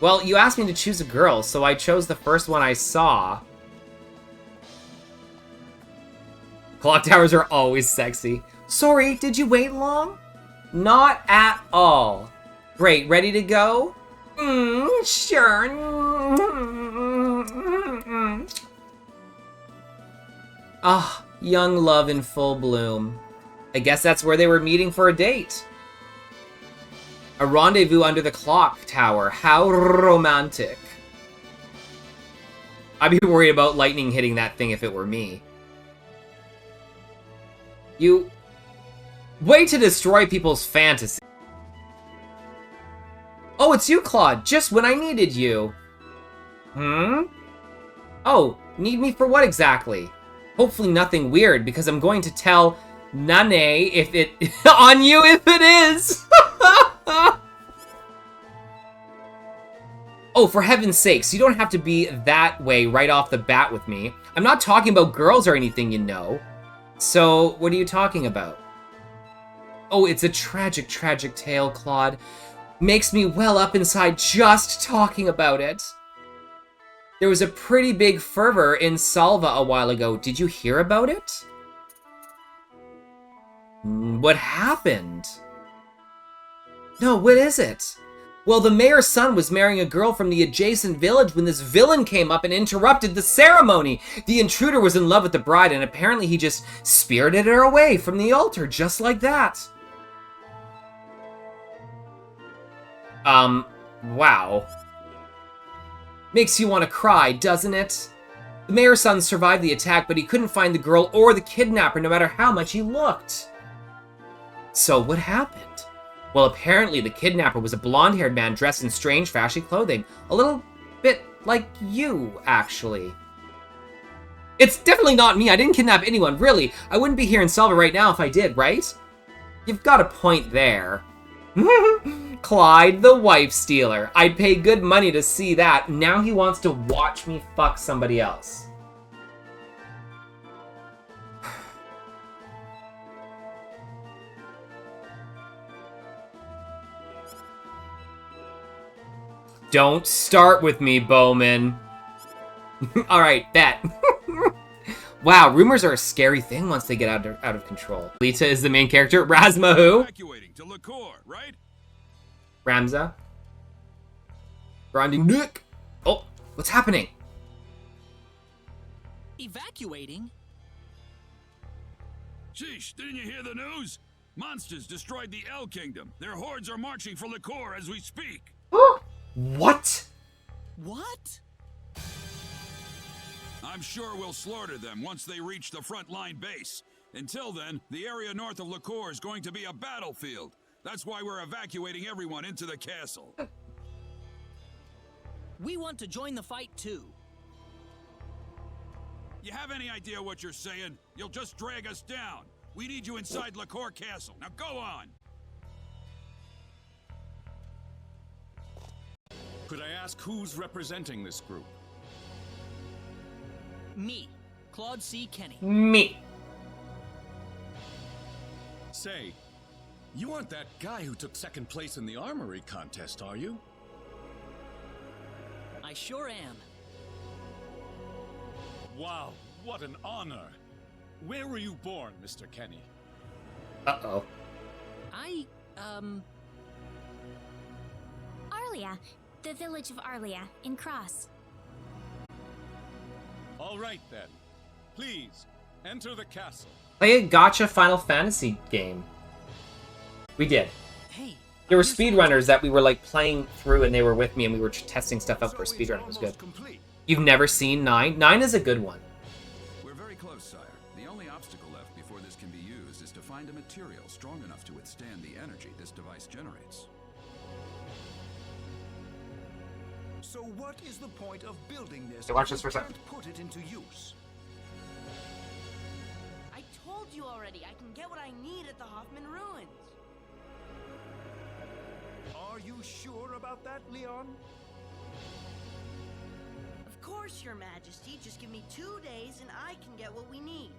Well, you asked me to choose a girl, so I chose the first one I saw. Clock towers are always sexy. Sorry, did you wait long? Not at all. Great, ready to go? Sure. Ah, young love in full bloom. I guess that's where they were meeting for a date. A rendezvous under the clock tower. How romantic. I'd be worried about lightning hitting that thing if it were me. You... way to destroy people's fantasy. Oh, it's you, Claude. Just when I needed you. Oh, need me for what exactly? Hopefully nothing weird, because I'm going to tell Nane if it... on you if it is! Oh, for heaven's sakes, you don't have to be that way right off the bat with me. I'm not talking about girls or anything, you know. So, what are you talking about? Oh, it's a tragic, tragic tale, Claude. Makes me well up inside just talking about it. There was a pretty big fervor in Salva a while ago. Did you hear about it? What happened? No, what is it? Well, the mayor's son was marrying a girl from the adjacent village when this villain came up and interrupted the ceremony. The intruder was in love with the bride, and apparently he just spirited her away from the altar, just like that. Wow. Makes you want to cry, doesn't it? The mayor's son survived the attack, but he couldn't find the girl or the kidnapper no matter how much he looked. So what happened? Well, apparently the kidnapper was a blonde-haired man dressed in strange, flashy clothing. A little bit like you, actually. It's definitely not me. I didn't kidnap anyone, really. I wouldn't be here in Salva right now if I did, right? You've got a point there. Clyde, the wife stealer. I'd pay good money to see that. Now he wants to watch me fuck somebody else. Don't start with me, Bowman. Alright, bet. Wow, rumors are a scary thing once they get out of control. Lita is the main character. Razma who? Evacuating to Liquor, right? Ramza. Grinding Nick. Oh, what's happening? Evacuating? Sheesh, didn't you hear the news? Monsters destroyed the L Kingdom. Their hordes are marching for Liqueur as we speak. What? What? I'm sure we'll slaughter them once they reach the front line base. Until then, the area north of Liqueur is going to be a battlefield. That's why we're evacuating everyone into the castle. We want to join the fight too. You have any idea what you're saying? You'll just drag us down. We need you inside Liqueur Castle. Now go on! Could I ask who's representing this group? Me, Claude C. Kenny. Me. Say, you aren't that guy who took second place in the armory contest, are you? I sure am. Wow, what an honor. Where were you born, Mr. Kenny? Uh-oh. Arlia. The village of Arlia, in Cross. All right, then. Please, enter the castle. Play a gacha Final Fantasy game. We did. Hey. There were speedrunners that we were like playing through and they were with me and we were testing stuff out for a speedrun. It was good. You've never seen 9? 9 is a good one. We're very close, sire. The only obstacle left before this can be used is to find a material strong enough to withstand the energy this device generates. So what is the point of building this? Hey, watch this for a second. Can't put it into use. I told you already, I can get what I need at the Hoffman Ruins. Are you sure about that, Leon? Of course, Your Majesty. Just give me 2 days and I can get what we need.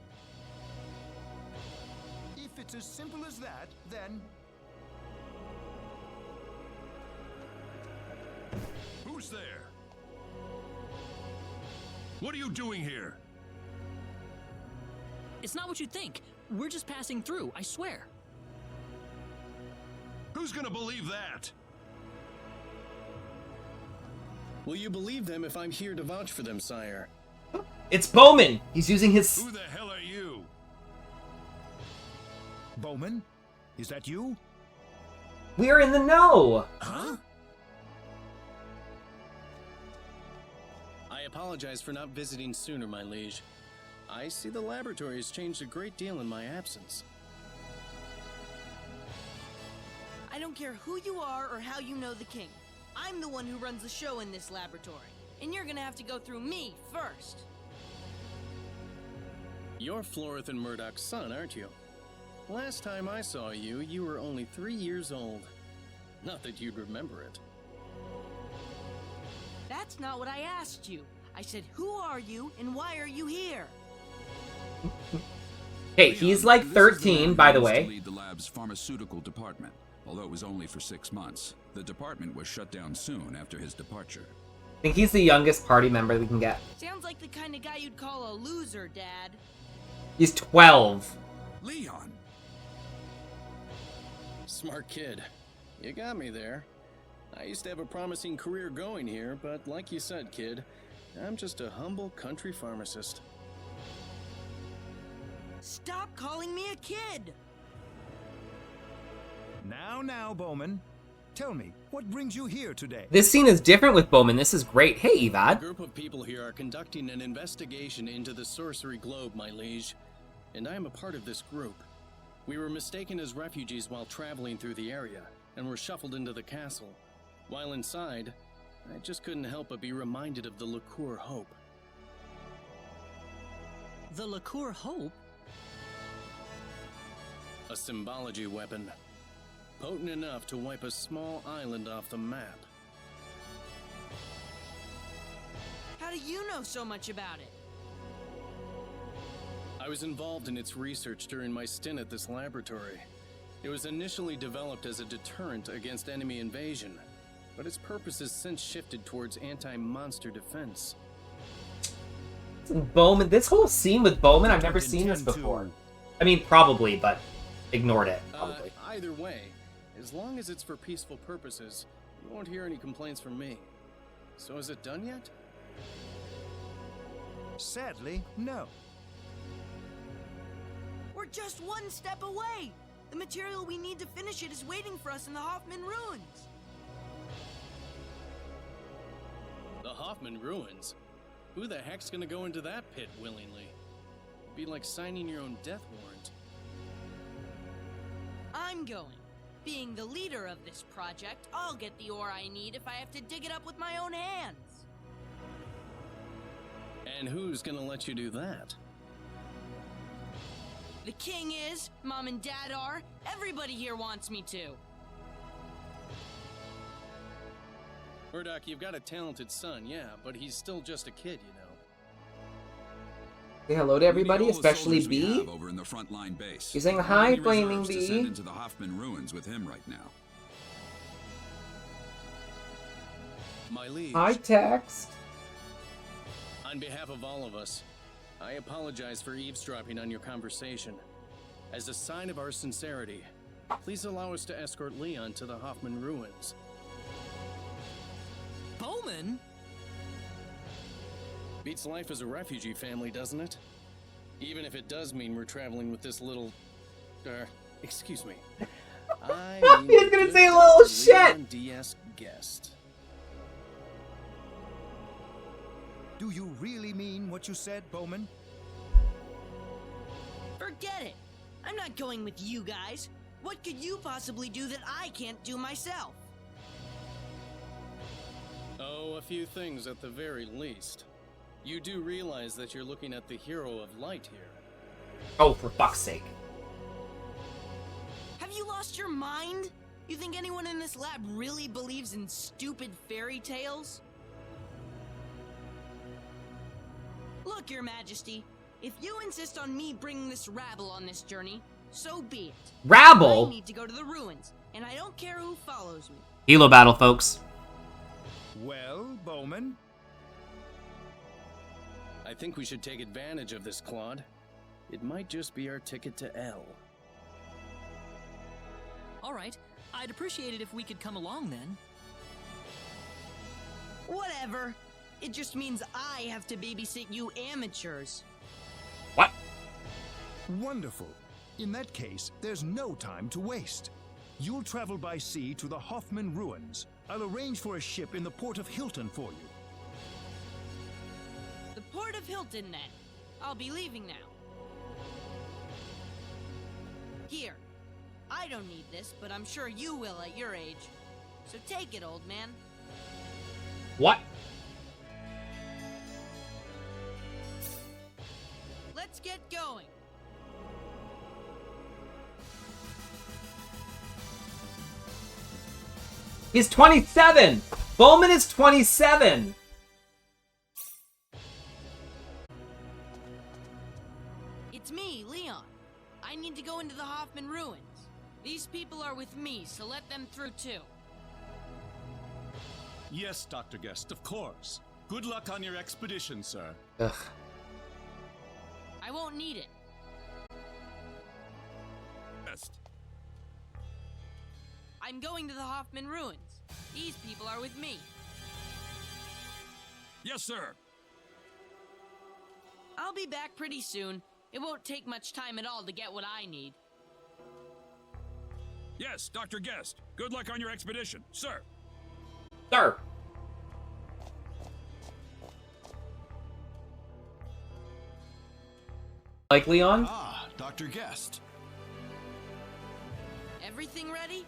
If it's as simple as that, then... Who's there? What are you doing here? It's not what you think. We're just passing through, I swear. Who's gonna believe that? Will you believe them if I'm here to vouch for them, sire? It's Bowman! He's using his... Who the hell are you? Bowman? Is that you? We're in the know! Huh? I apologize for not visiting sooner, my liege. I see the laboratory has changed a great deal in my absence. I don't care who you are or how you know the king. I'm the one who runs the show in this laboratory. And you're gonna have to go through me first. You're Florith and Murdoch's son, aren't you? Last time I saw you, you were only 3 years old. Not that you'd remember it. That's not what I asked you. I said, who are you and why are you here? Hey, he's like 13, by the way. To lead the lab's pharmaceutical department. Although it was only for 6 months, the department was shut down soon after his departure. I think he's the youngest party member we can get. Sounds like the kind of guy you'd call a loser, Dad. He's 12. Leon! Smart kid. You got me there. I used to have a promising career going here, but like you said, kid, I'm just a humble country pharmacist. Stop calling me a kid! Now, Bowman. Tell me, what brings you here today? This scene is different with Bowman. This is great. Hey, A Evad. group of people here are conducting an investigation into the sorcery globe, my liege, and I am a part of this group. We were mistaken as refugees while traveling through the area, and were shuffled into the castle. While inside, I just couldn't help but be reminded of the Liqueur Hope. The Liqueur Hope? A symbology weapon. Potent enough to wipe a small island off the map. How do you know so much about it? I was involved in its research during my stint at this laboratory. It was initially developed as a deterrent against enemy invasion, but its purpose has since shifted towards anti-monster defense. Bowman, this whole scene with Bowman, I've never seen this before. I mean, probably, but ignored it, probably. Either way, as long as it's for peaceful purposes, you won't hear any complaints from me. So is it done yet? Sadly, no. We're just one step away! The material we need to finish it is waiting for us in the Hoffman Ruins. The Hoffman Ruins? Who the heck's gonna go into that pit willingly? It'd be like signing your own death warrant. I'm going. Being the leader of this project, I'll get the ore I need if I have to dig it up with my own hands. And who's gonna let you do that? The king is, Mom and Dad are, everybody here wants me to. Murdoch, you've got a talented son, yeah, but he's still just a kid, you know. Say hello to everybody, We need all the especially soldiers we B. have over in the frontline base. He's saying How hi, many Flaming reserves to B. send into the Hoffman Ruins with him right now. My liege. Hi, Text. On behalf of all of us, I apologize for eavesdropping on your conversation. As a sign of our sincerity, please allow us to escort Leon to the Hoffman Ruins. Bowman? Beats life as a refugee family, doesn't it? Even if it does mean we're traveling with this little... excuse me. I mean He's gonna say little shit! Leon DS guest. Do you really mean what you said, Bowman? Forget it. I'm not going with you guys. What could you possibly do that I can't do myself? Oh, a few things at the very least. You do realize that you're looking at the hero of light here. Oh, for fuck's sake. Have you lost your mind? You think anyone in this lab really believes in stupid fairy tales? Look, Your Majesty, if you insist on me bringing this rabble on this journey, so be it. Rabble? I need to go to the ruins, and I don't care who follows me. Hilo battle, folks. Well, Bowman? I think we should take advantage of this, Claude. It might just be our ticket to L. All right, I'd appreciate it if we could come along then. Whatever. It just means I have to babysit you amateurs. What? Wonderful. In that case, there's no time to waste. You'll travel by sea to the Hoffman Ruins. I'll arrange for a ship in the port of Hilton for you. The port of Hilton, then. I'll be leaving now. Here. I don't need this, but I'm sure you will at your age. So take it, old man. What? Let's get going. He's 27! Bowman is 27! It's me, Leon. I need to go into the Hoffman Ruins. These people are with me, so let them through too. Yes, Dr. Guest, of course. Good luck on your expedition, sir. Ugh. I won't need it. Best. I'm going to the Hoffman Ruins. These people are with me. Yes, sir. I'll be back pretty soon. It won't take much time at all to get what I need. Yes, Dr. Guest. Good luck on your expedition, sir. Sir. Like Leon? Ah, Dr. Guest. Everything ready?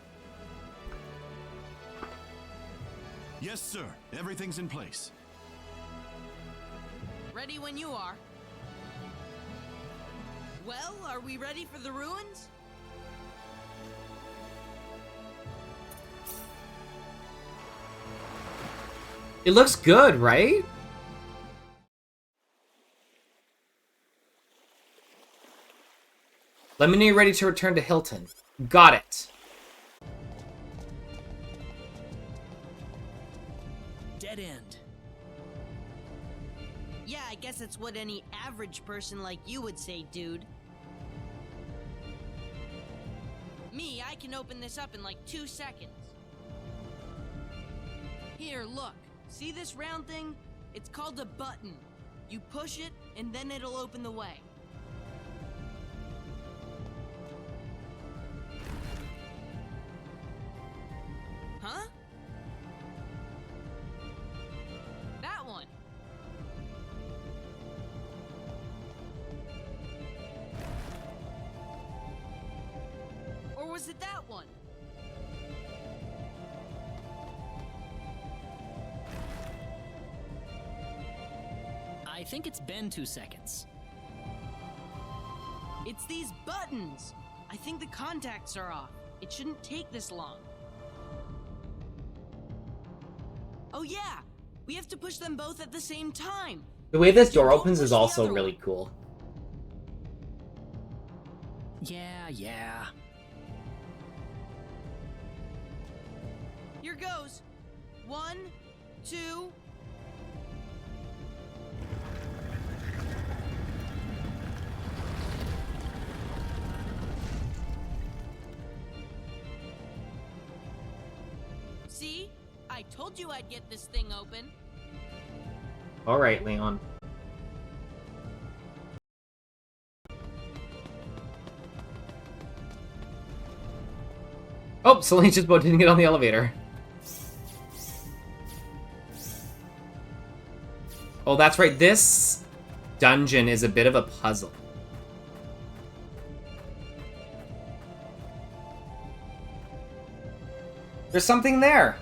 Yes, sir. Everything's in place. Ready when you are. Well, are we ready for the ruins? It looks good, right? Let me know you're ready to return to Hilton. Got it. Dead end. Yeah, I guess that's what any average person like you would say, dude. Me, I can open this up in like 2 seconds. Here, look. See this round thing? It's called a button. You push it, and then it'll open the way. Huh? That one. Or was it that one? I think it's been 2 seconds. It's these buttons! I think the contacts are off. It shouldn't take this long. Oh yeah! We have to push them both at the same time! The way this door opens is also really cool. Yeah. Here goes. 1, 2... See? I told you I'd get this thing open. Alright, Leon. Oh, Celine just about didn't get on the elevator. Oh, that's right. This dungeon is a bit of a puzzle. There's something there.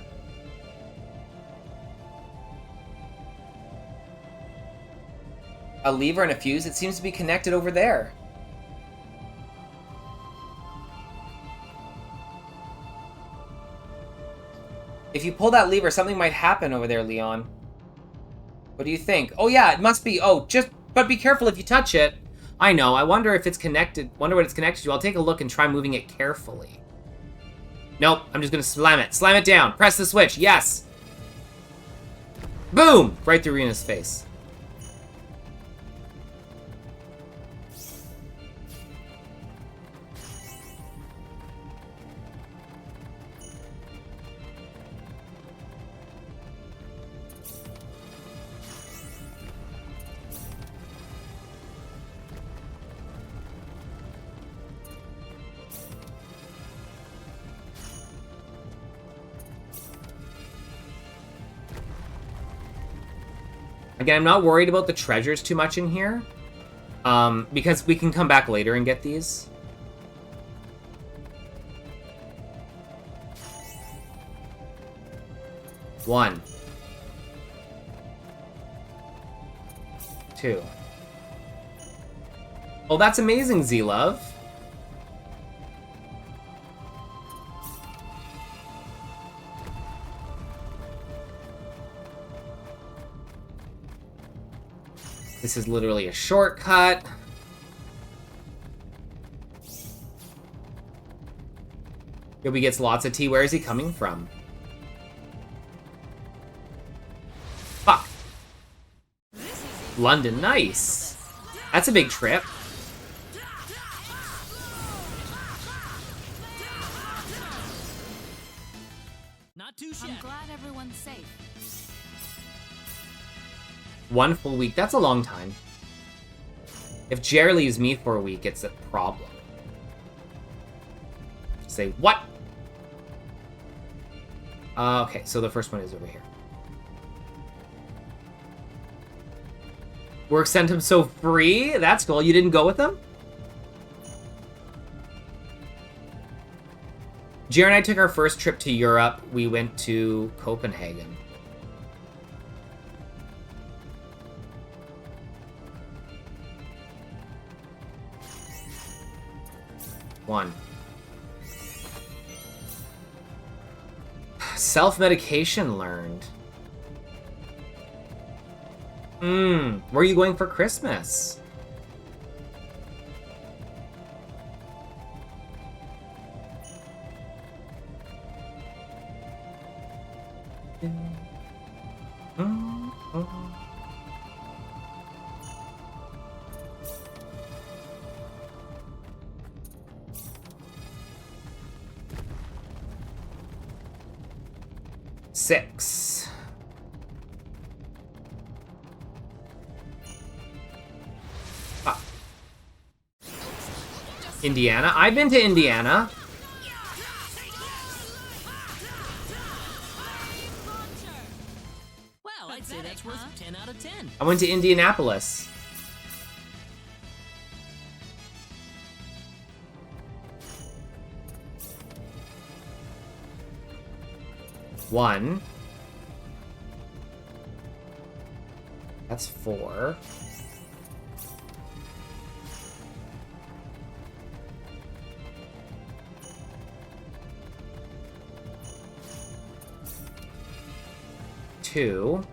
A lever and a fuse. It seems to be connected over there. If you pull that lever, something might happen over there, Leon. What do you think? Oh yeah, it must be. Oh, but be careful if you touch it. I know. I wonder if it's connected. Wonder what it's connected to. I'll take a look and try moving it carefully. Nope, I'm just gonna slam it. Slam it down. Press the switch. Yes. Boom! Right through Rena's face. Again, I'm not worried about the treasures too much in here, because we can come back later and get these. One. 2. Oh, that's amazing, Z-Love. This is literally a shortcut. Yobi gets lots of tea. Where is he coming from? Fuck. London, nice. That's a big trip. Not too shabby. I'm glad everyone's safe. 1 full week. That's a long time. If Jer leaves me for a week, it's a problem. Say what? Okay, so the first one is over here. Work sent him so free? That's cool. You didn't go with him? Jer and I took our first trip to Europe. We went to Copenhagen. One. Self-medication learned. Where are you going for Christmas? Six. Indiana? I've been to Indiana. I'd say that's worth 10 out of 10. I went to Indianapolis. One. That's 4. Two.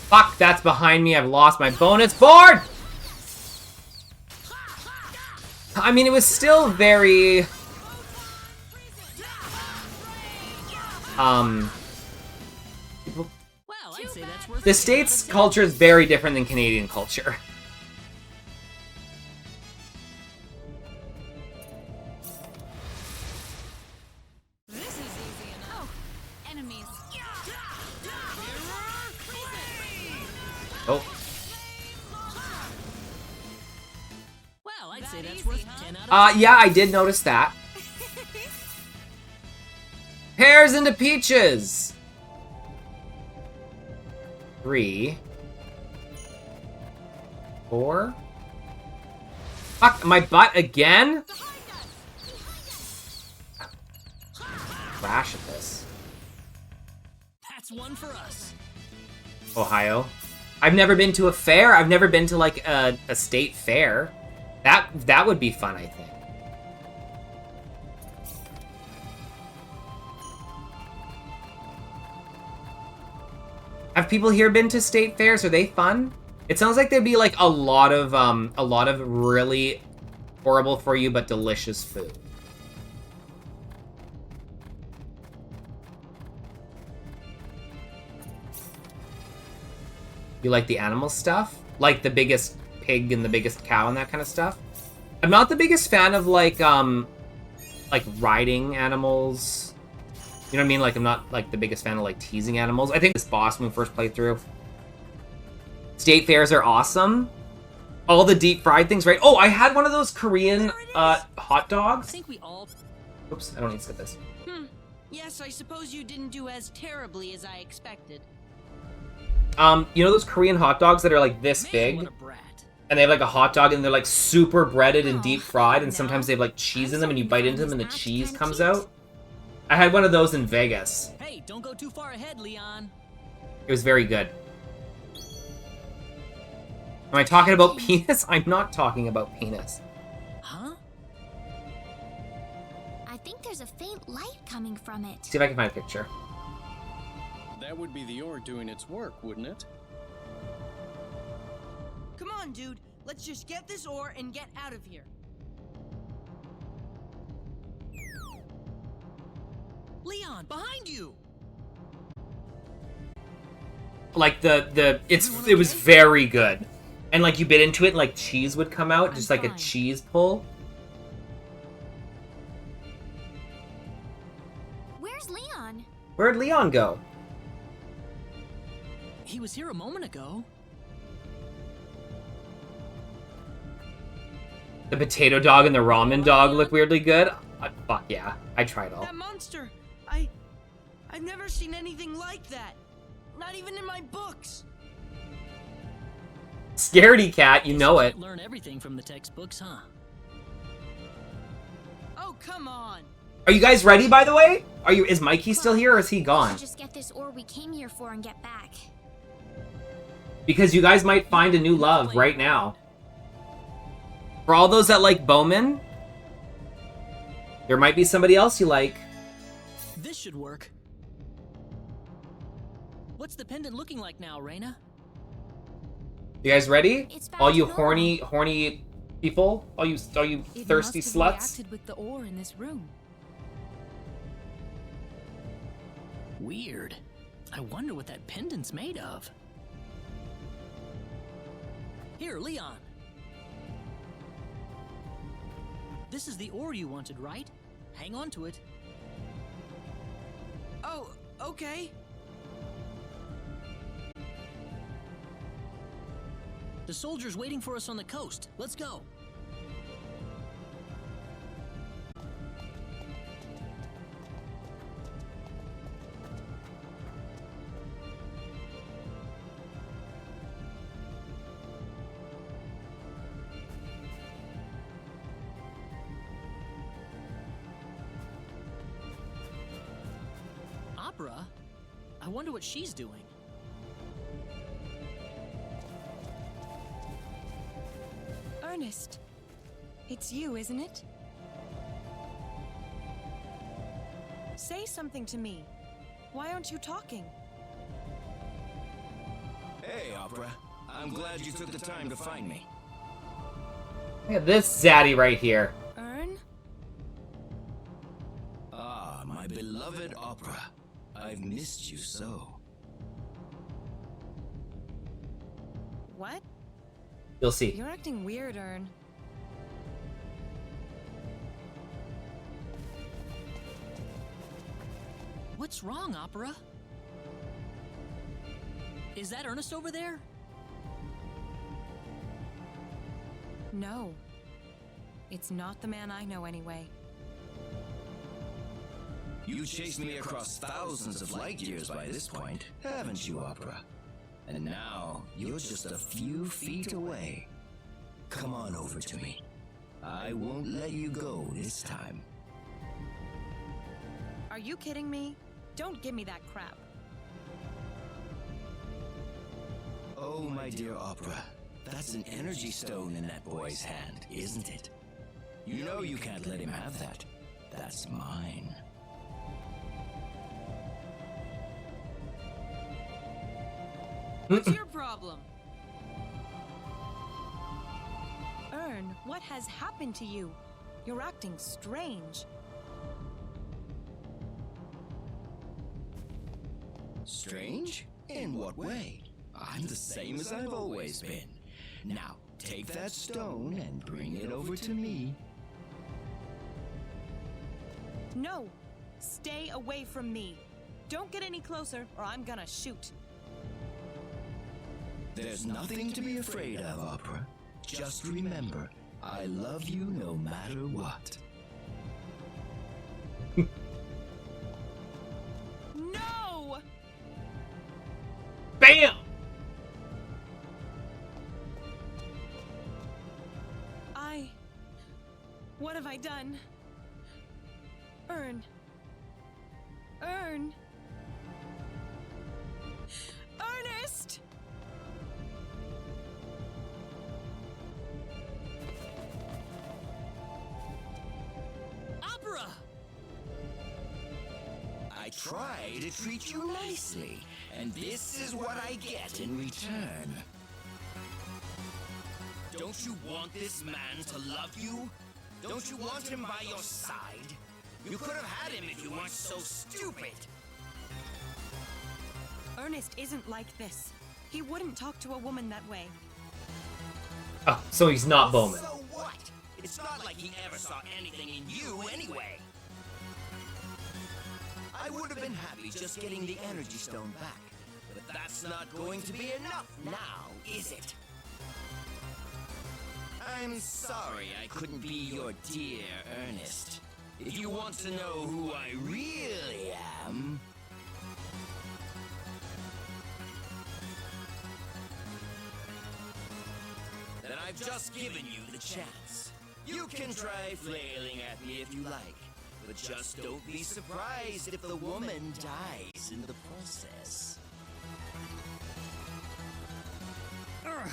Fuck, that's behind me. I've lost my bonus board! I mean, it was still very... The States' culture is very different than Canadian culture. Oh. Well, I'd say that's worth 10 out of 10. Yeah, I did notice that. Pears into peaches! 3. 4. Fuck, my butt again? Crash at this. That's one for us. Ohio. I've never been to a fair. I've never been to like a state fair. That would be fun, I think. Have people here been to state fairs? Are they fun? It sounds like there'd be like a lot of really horrible for you but delicious food. You like the animal stuff? Like the biggest pig and the biggest cow and that kind of stuff? I'm not the biggest fan of like riding animals. You know what I mean? Like, I'm not, like, the biggest fan of, like, teasing animals. I think this boss when we first played through. State fairs are awesome. All the deep-fried things, right? Oh, I had one of those Korean, hot dogs. I think we all... Oops, I don't need to skip this. Yes, I suppose you didn't do as terribly as I expected. You know those Korean hot dogs that are, like, this big? What a brat. And they have, like, a hot dog, and they're, like, super breaded and deep-fried, and sometimes they have, like, cheese in them, and you bite into them, and the cheese comes out? I had one of those in Vegas. Hey, don't go too far ahead, Leon. It was very good. Am I talking about penis? I'm not talking about penis. Huh? I think there's a faint light coming from it. See if I can find a picture. That would be the ore doing its work, wouldn't it? Come on, dude. Let's just get this ore and get out of here. Leon, behind you! Like it was very good. And like you bit into it and like cheese would come out, just like a cheese pull. Where's Leon? Where'd Leon go? He was here a moment ago. The potato dog and the ramen dog look weirdly good. Fuck yeah, I tried all. That monster! I've never seen anything like that. Not even in my books. Scaredy cat, you know it. Learn everything from the textbooks, huh? Oh, come on. Are you guys ready, by the way? Is Mikey still here or is he gone? Let's just get this ore we came here for and get back. Because you guys might find a new love right now. For all those that like Bowman, there might be somebody else you like. This should work. What's the pendant looking like now, Reina? You guys ready? All you normal. horny people? All you thirsty sluts? Reacted with the ore in this room. Weird. I wonder what that pendant's made of. Here, Leon. This is the ore you wanted, right? Hang on to it. Okay. The soldier's waiting for us on the coast. Let's go. Opera? I wonder what she's doing. Ernest, it's you, isn't it? Say something to me. Why aren't you talking? Hey, Opera. I'm glad you took the time to find me. Look at this zaddy right here. Ern? Ah, my beloved Opera. I've missed you so. What? You'll see. You're acting weird, Ern. What's wrong, Opera? Is that Ernest over there? No. It's not the man I know anyway. You chased me across thousands of light years by this point, haven't you, Opera? And now, you're just a few feet away. Come on over to me. I won't let you go this time. Are you kidding me? Don't give me that crap. Oh, my dear Opera, that's an energy stone in that boy's hand, isn't it? You know you can't let him have that. That's mine. What's your problem? Ern, what has happened to you? You're acting strange. Strange? In what way? I'm the same as I've always been. Now, take that stone and bring it over to me. No! Stay away from me. Don't get any closer, or I'm gonna shoot. There's nothing to be afraid of, Opera. Just remember, I love you no matter what. No! Bam! What have I done? Ern. Ern. Ernest! Opera! I try to treat you nicely, and this is what I get in return. Don't you want this man to love you? Don't you want him by your side? You could have had him if you weren't so stupid. Ernest isn't like this. He wouldn't talk to a woman that way. Oh, so he's not Bowman. So what? It's not like he ever saw anything in you anyway. I would have been happy just getting the energy stone back. But that's not going to be enough now, is it? I'm sorry I couldn't be your dear Ernest. If you want to know who I really am... then I've just given you the chance. You can try flailing at me if you like, but just don't be surprised if the woman dies in the process. Ugh.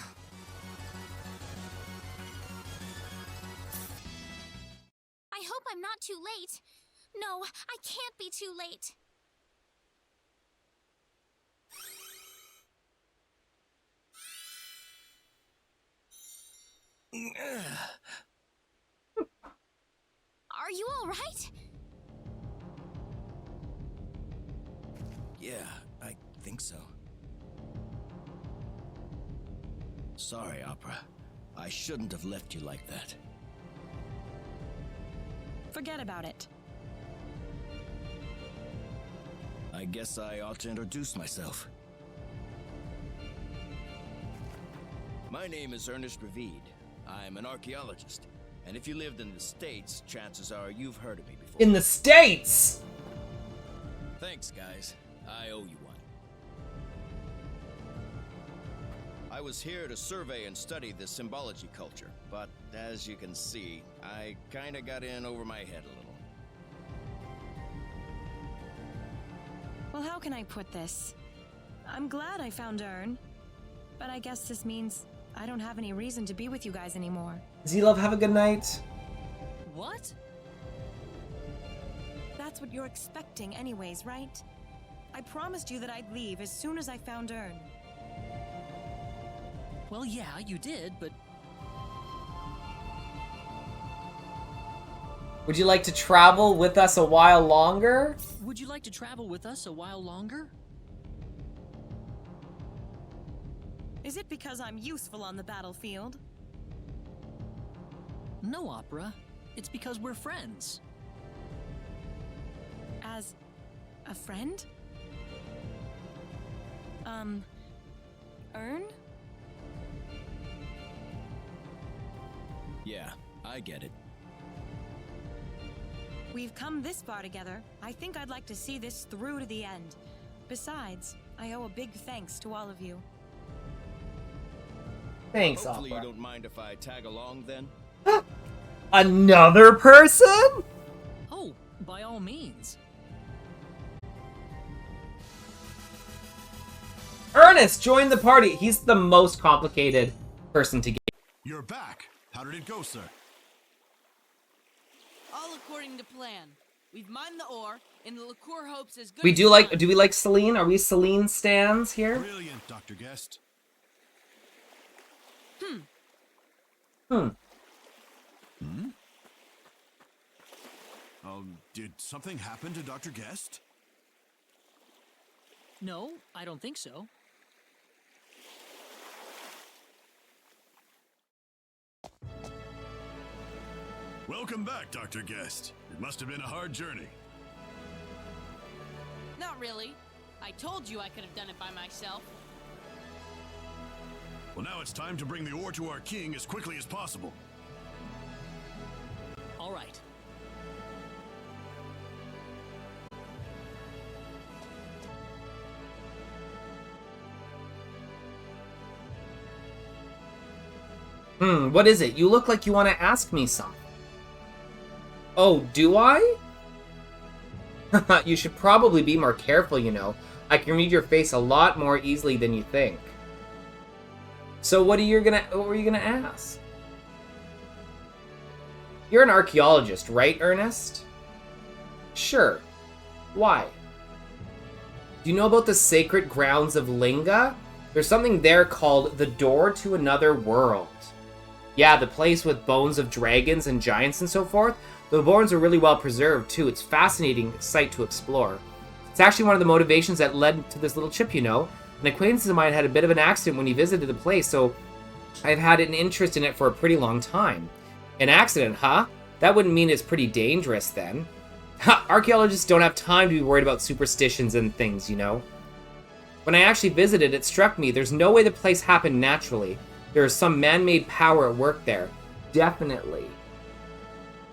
I hope I'm not too late. No, I can't be too late. Are you all right? Yeah, I think so. Sorry, Opera. I shouldn't have left you like that. Forget about it. I I guess I ought to introduce myself. My name is Ernest Ravid. I'm an archaeologist. And if you lived in the States, chances are you've heard of me before. In the States! Thanks, guys. I owe you one. I was here to survey and study the symbology culture, but as you can see, I kinda got in over my head a little. Well, how can I put this? I'm glad I found Ern, but I guess this means I don't have any reason to be with you guys anymore. Z-Love, have a good night. What? That's what you're expecting anyways, right? I promised you that I'd leave as soon as I found Ern. Well, yeah, you did, but... Would you like to travel with us a while longer? Would you like to travel with us a while longer? Is it because I'm useful on the battlefield? No, Opera. It's because we're friends. As a friend? Ern? Yeah, I get it. We've come this far together. I think I'd like to see this through to the end. Besides, I owe a big thanks to all of you. Thanks, Hopefully Opera. you don't mind if I tag along then? Another person? Oh, by all means. Ernest, join the party. He's the most complicated person to get. You're back. How did it go, sir? All according to plan. We've mined the ore, and the liqueur hopes as good We as do like. done. Do we like Celine? Are we Celine stans here? Brilliant, Dr. Guest. Hmm. Did something happen to Dr. Guest? No, I don't think so. Welcome back, Dr. Guest. It must have been a hard journey. Not really. I told you I could have done it by myself. Well, now it's time to bring the ore to our king as quickly as possible. All right. What is it? You look like you want to ask me something. Oh, do I? You should probably be more careful, you know. I can read your face a lot more easily than you think. So what were you gonna ask? You're an archaeologist, right, Ernest? Sure. Why? Do you know about the sacred grounds of Linga? There's something there called the Door to Another World. Yeah, the place with bones of dragons and giants and so forth. The bones are really well preserved, too. It's a fascinating site to explore. It's actually one of the motivations that led to this little chip, you know. An acquaintance of mine had a bit of an accident when he visited the place, so I've had an interest in it for a pretty long time. An accident, huh? That wouldn't mean it's pretty dangerous, then. Archaeologists don't have time to be worried about superstitions and things, you know. When I actually visited, it struck me there's no way the place happened naturally. There is some man-made power at work there. Definitely.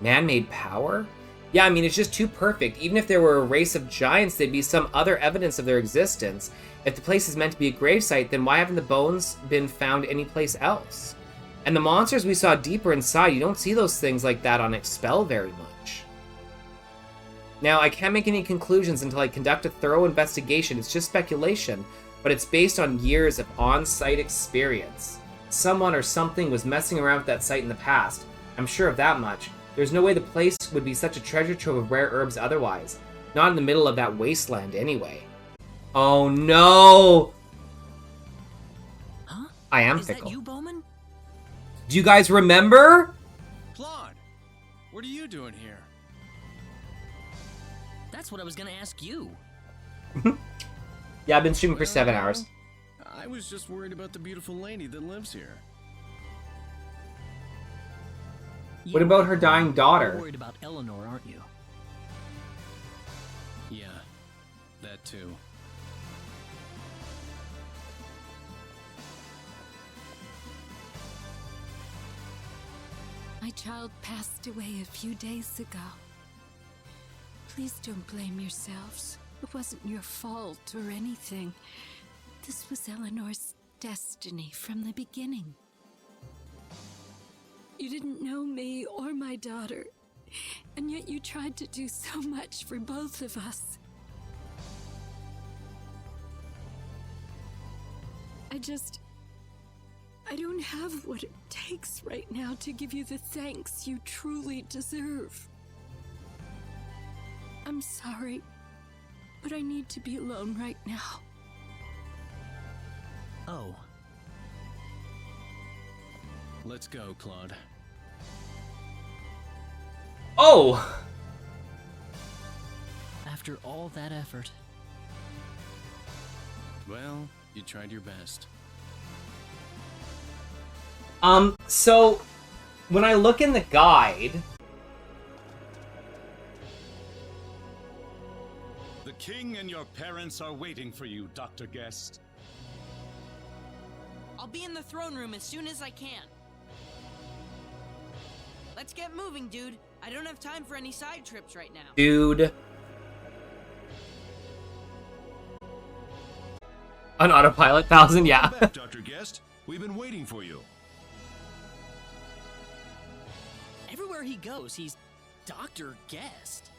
Man-made power? Yeah, I mean, it's just too perfect. Even if there were a race of giants, there'd be some other evidence of their existence. If the place is meant to be a gravesite, then why haven't the bones been found anyplace else? And the monsters we saw deeper inside, you don't see those things like that on Expel very much. Now, I can't make any conclusions until I conduct a thorough investigation. It's just speculation, but it's based on years of on-site experience. Someone or something was messing around with that site in the past. I'm sure of that much. There's no way the place would be such a treasure trove of rare herbs otherwise. Not in the middle of that wasteland, anyway. Oh no! Huh? I am Is fickle. that you, Bowman? Do you guys remember? Claude, what are you doing here? That's what I was gonna ask you. Yeah, I've been streaming for 7 hours. I was just worried about the beautiful lady that lives here. What about her dying You're daughter? worried about Eleanor, aren't you? Yeah. That too. My child passed away a few days ago. Please don't blame yourselves. It wasn't your fault or anything. This was Eleanor's destiny from the beginning. You didn't know me or my daughter, and yet you tried to do so much for both of us. I don't have what it takes right now to give you the thanks you truly deserve. I'm sorry, but I need to be alone right now. Oh. Let's go, Claude. Oh! After all that effort. Well, you tried your best. So, when I look in the guide... The king and your parents are waiting for you, Dr. Guest. I'll be in the throne room as soon as I can. Let's get moving, dude. I don't have time for any side trips right now. Dude. On autopilot, 1,000, yeah. Back, Dr. Guest. We've been waiting for you. Everywhere he goes, he's Dr. Guest.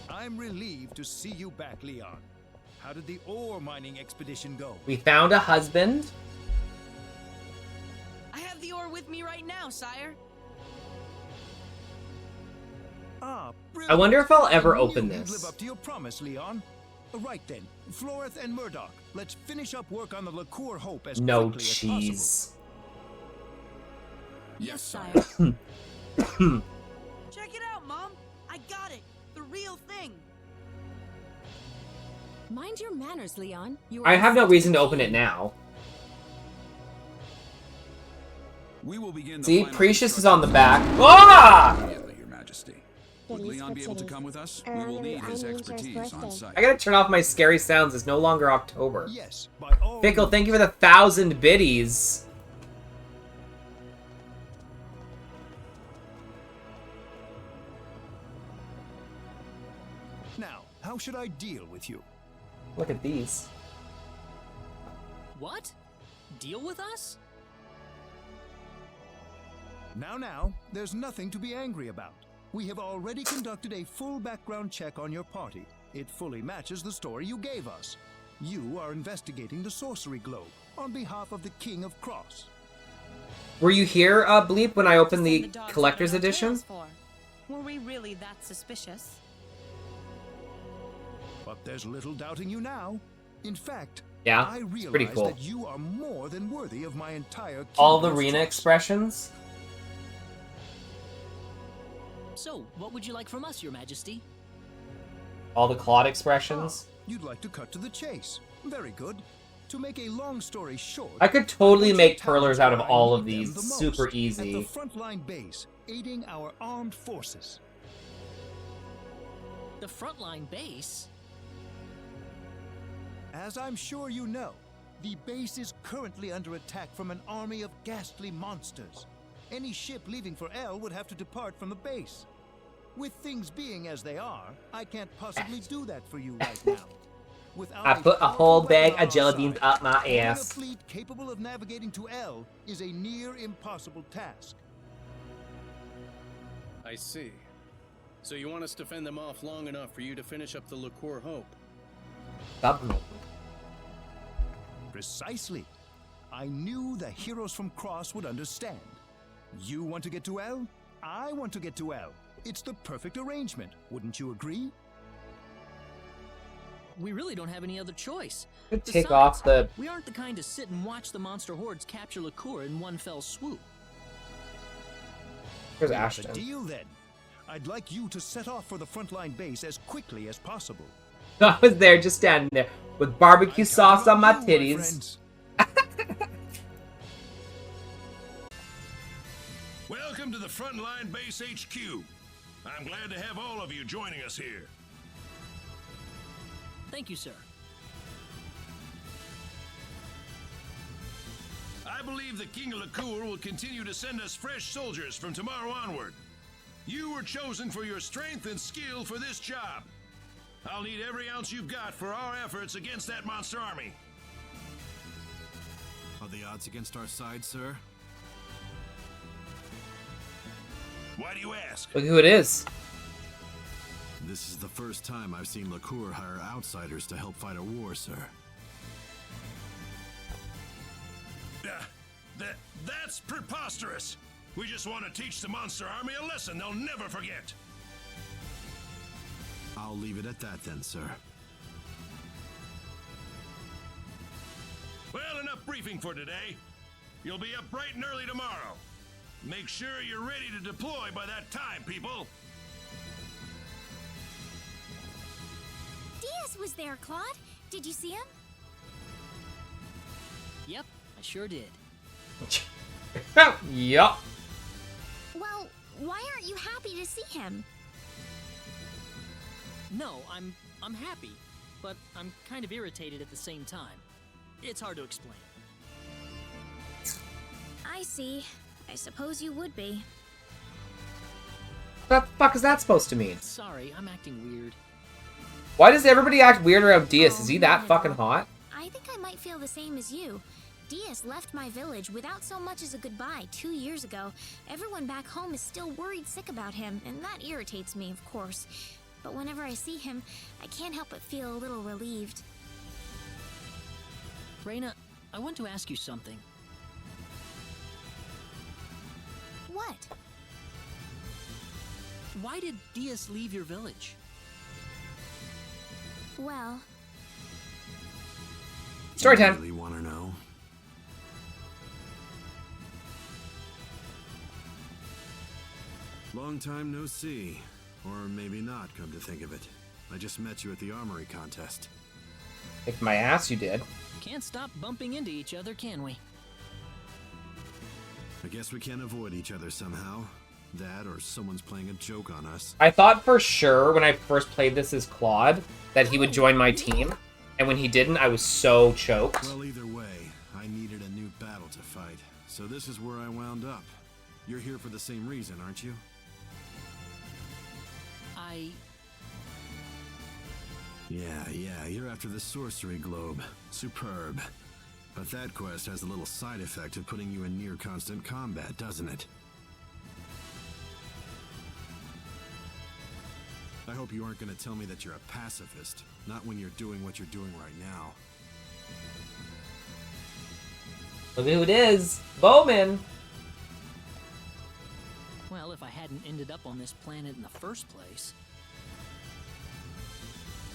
I'm relieved to see you back, Leon. How did the ore mining expedition go? We found a husband. I have the ore with me right now, sire. Ah, I wonder if I'll ever I knew open you'd this. live up to your promise, Leon. Right then, Floreth and Murdoch, let's finish up work on the Liqueur Hope as No quickly as cheese. Yes, sire. Check it out, Mom. I got it. The real thing. Mind your manners, Leon. You I have no reason to open it now. We will begin the See, final Precious is construction on the back. Ah! immediately, Your Majesty. Would Leon be able to come with us? We will need his expertise on site. I gotta turn off my scary sounds. It's no longer October. Yes, by all Fickle, thank you for the 1,000 biddies. Now, how should I deal with you? Look at these. What? Deal with us? Now, there's nothing to be angry about. We have already conducted a full background check on your party. It fully matches the story you gave us. You are investigating the sorcery globe on behalf of the King of Cross. Were you here, Bleep, when I opened the collector's edition? Were we really that suspicious? But there's little doubting you now. In fact, Yeah, I it's realize pretty cool. that you are more than worthy of my entire All the kingdom's arena trust. expressions? So, what would you like from us, Your Majesty? All the Claude expressions? You'd like to cut to the chase. Very good. To make a long story short, I could totally want make you to tell perlers me out of where I all of need them these the most. super At easy. the frontline base, aiding our armed forces. The frontline base? As I'm sure you know, the base is currently under attack from an army of ghastly monsters. Any ship leaving for L would have to depart from the base. With things being as they are, I can't possibly do that for you right now. Without I put a powerful whole bag weapon of on jelly our beans side, up my holding ass. A fleet capable of navigating to L is a near impossible task. I see. So you want us to fend them off long enough for you to finish up the Liqueur Hope? Precisely. I knew the heroes from Cross would understand. You want to get to L? I want to get to L. It's the perfect arrangement, wouldn't you agree? We really don't have any other choice. Could take off the... We aren't the kind to sit and watch the monster hordes capture Liqueur in one fell swoop. Here's The Ashton. deal then. I'd like you to set off for the frontline base as quickly as possible. I was there, just standing there, with barbecue sauce on my titties. Welcome to the Frontline Base HQ. I'm glad to have all of you joining us here. Thank you, sir. I believe the King of Liqueur will continue to send us fresh soldiers from tomorrow onward. You were chosen for your strength and skill for this job. I'll need every ounce you've got for our efforts against that monster army. Are the odds against our side, sir? Why do you ask? Look who it is. This is the first time I've seen Liqueur hire outsiders to help fight a war, sir. That's preposterous. We just want to teach the monster army a lesson they'll never forget. I'll leave it at that then, sir. Well, enough briefing for today. You'll be up bright and early tomorrow. Make sure you're ready to deploy by that time, people. Diaz was there, Claude. Did you see him? Yep, I sure did. Yup. Well, why aren't you happy to see him? No, I'm happy, but I'm kind of irritated at the same time. It's hard to explain. I see. I suppose you would be. What the fuck is that supposed to mean? Sorry, I'm acting weird. Why does everybody act weird around Diaz? Is he that fucking hot? I think I might feel the same as you. Diaz left my village without so much as a goodbye 2 years ago. Everyone back home is still worried sick about him, and that irritates me, of course. But whenever I see him, I can't help but feel a little relieved. Reina, I want to ask you something. What? Why did Diaz leave your village? Well... Story time. You really want to know? Long time no see. Or maybe not, come to think of it. I just met you at the armory contest. Kicked my ass, you did. Can't stop bumping into each other, can we? I guess we can't avoid each other somehow. That or someone's playing a joke on us. I thought for sure when I first played this as Claude that he would join my team. And when he didn't, I was so choked. Well, either way, I needed a new battle to fight. So this is where I wound up. You're here for the same reason, aren't you? Yeah, you're after the sorcery globe. Superb. But that quest has a little side effect of putting you in near constant combat, doesn't it? I hope you aren't going to tell me that you're a pacifist, not when you're doing what you're doing right now. Look who it is! Bowman! Well, if I hadn't ended up on this planet in the first place...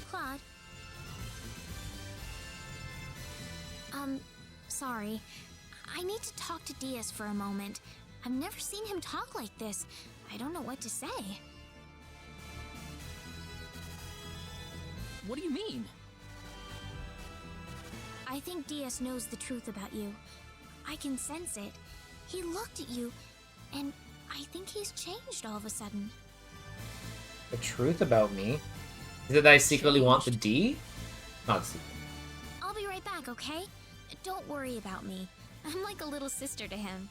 Claude? Sorry. I need to talk to Diaz for a moment. I've never seen him talk like this. I don't know what to say. What do you mean? I think Diaz knows the truth about you. I can sense it. He looked at you, and I think he's changed all of a sudden. The truth about me? Is it that I secretly want the D? Not secret. I'll be right back, okay? Don't worry about me. I'm like a little sister to him.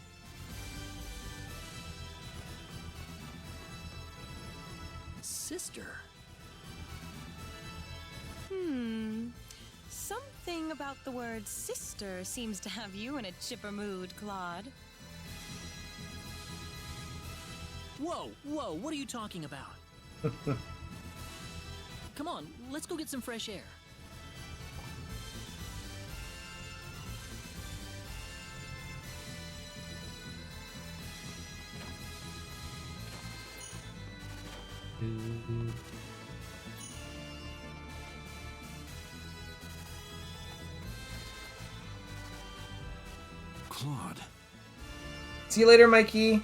Sister? Something about the word sister seems to have you in a chipper mood, Claude. Whoa, what are you talking about? Come on, let's go get some fresh air. Claude. See you later, Mikey.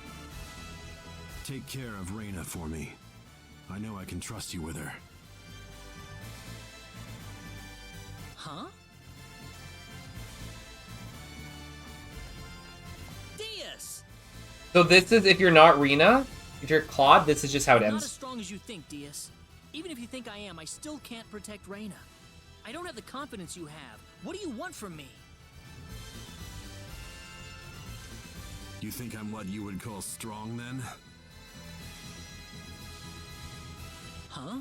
Take care of Reina for me. I know I can trust you with her. Huh? Diaz! So this is if you're not Rena? If you're Claude, this is just how it I'm not as ends. strong as you think, Diaz. Even if you think I am, I still can't protect Reyna. I don't have the confidence you have. What do you want from me? You think I'm what you would call strong, then? Huh?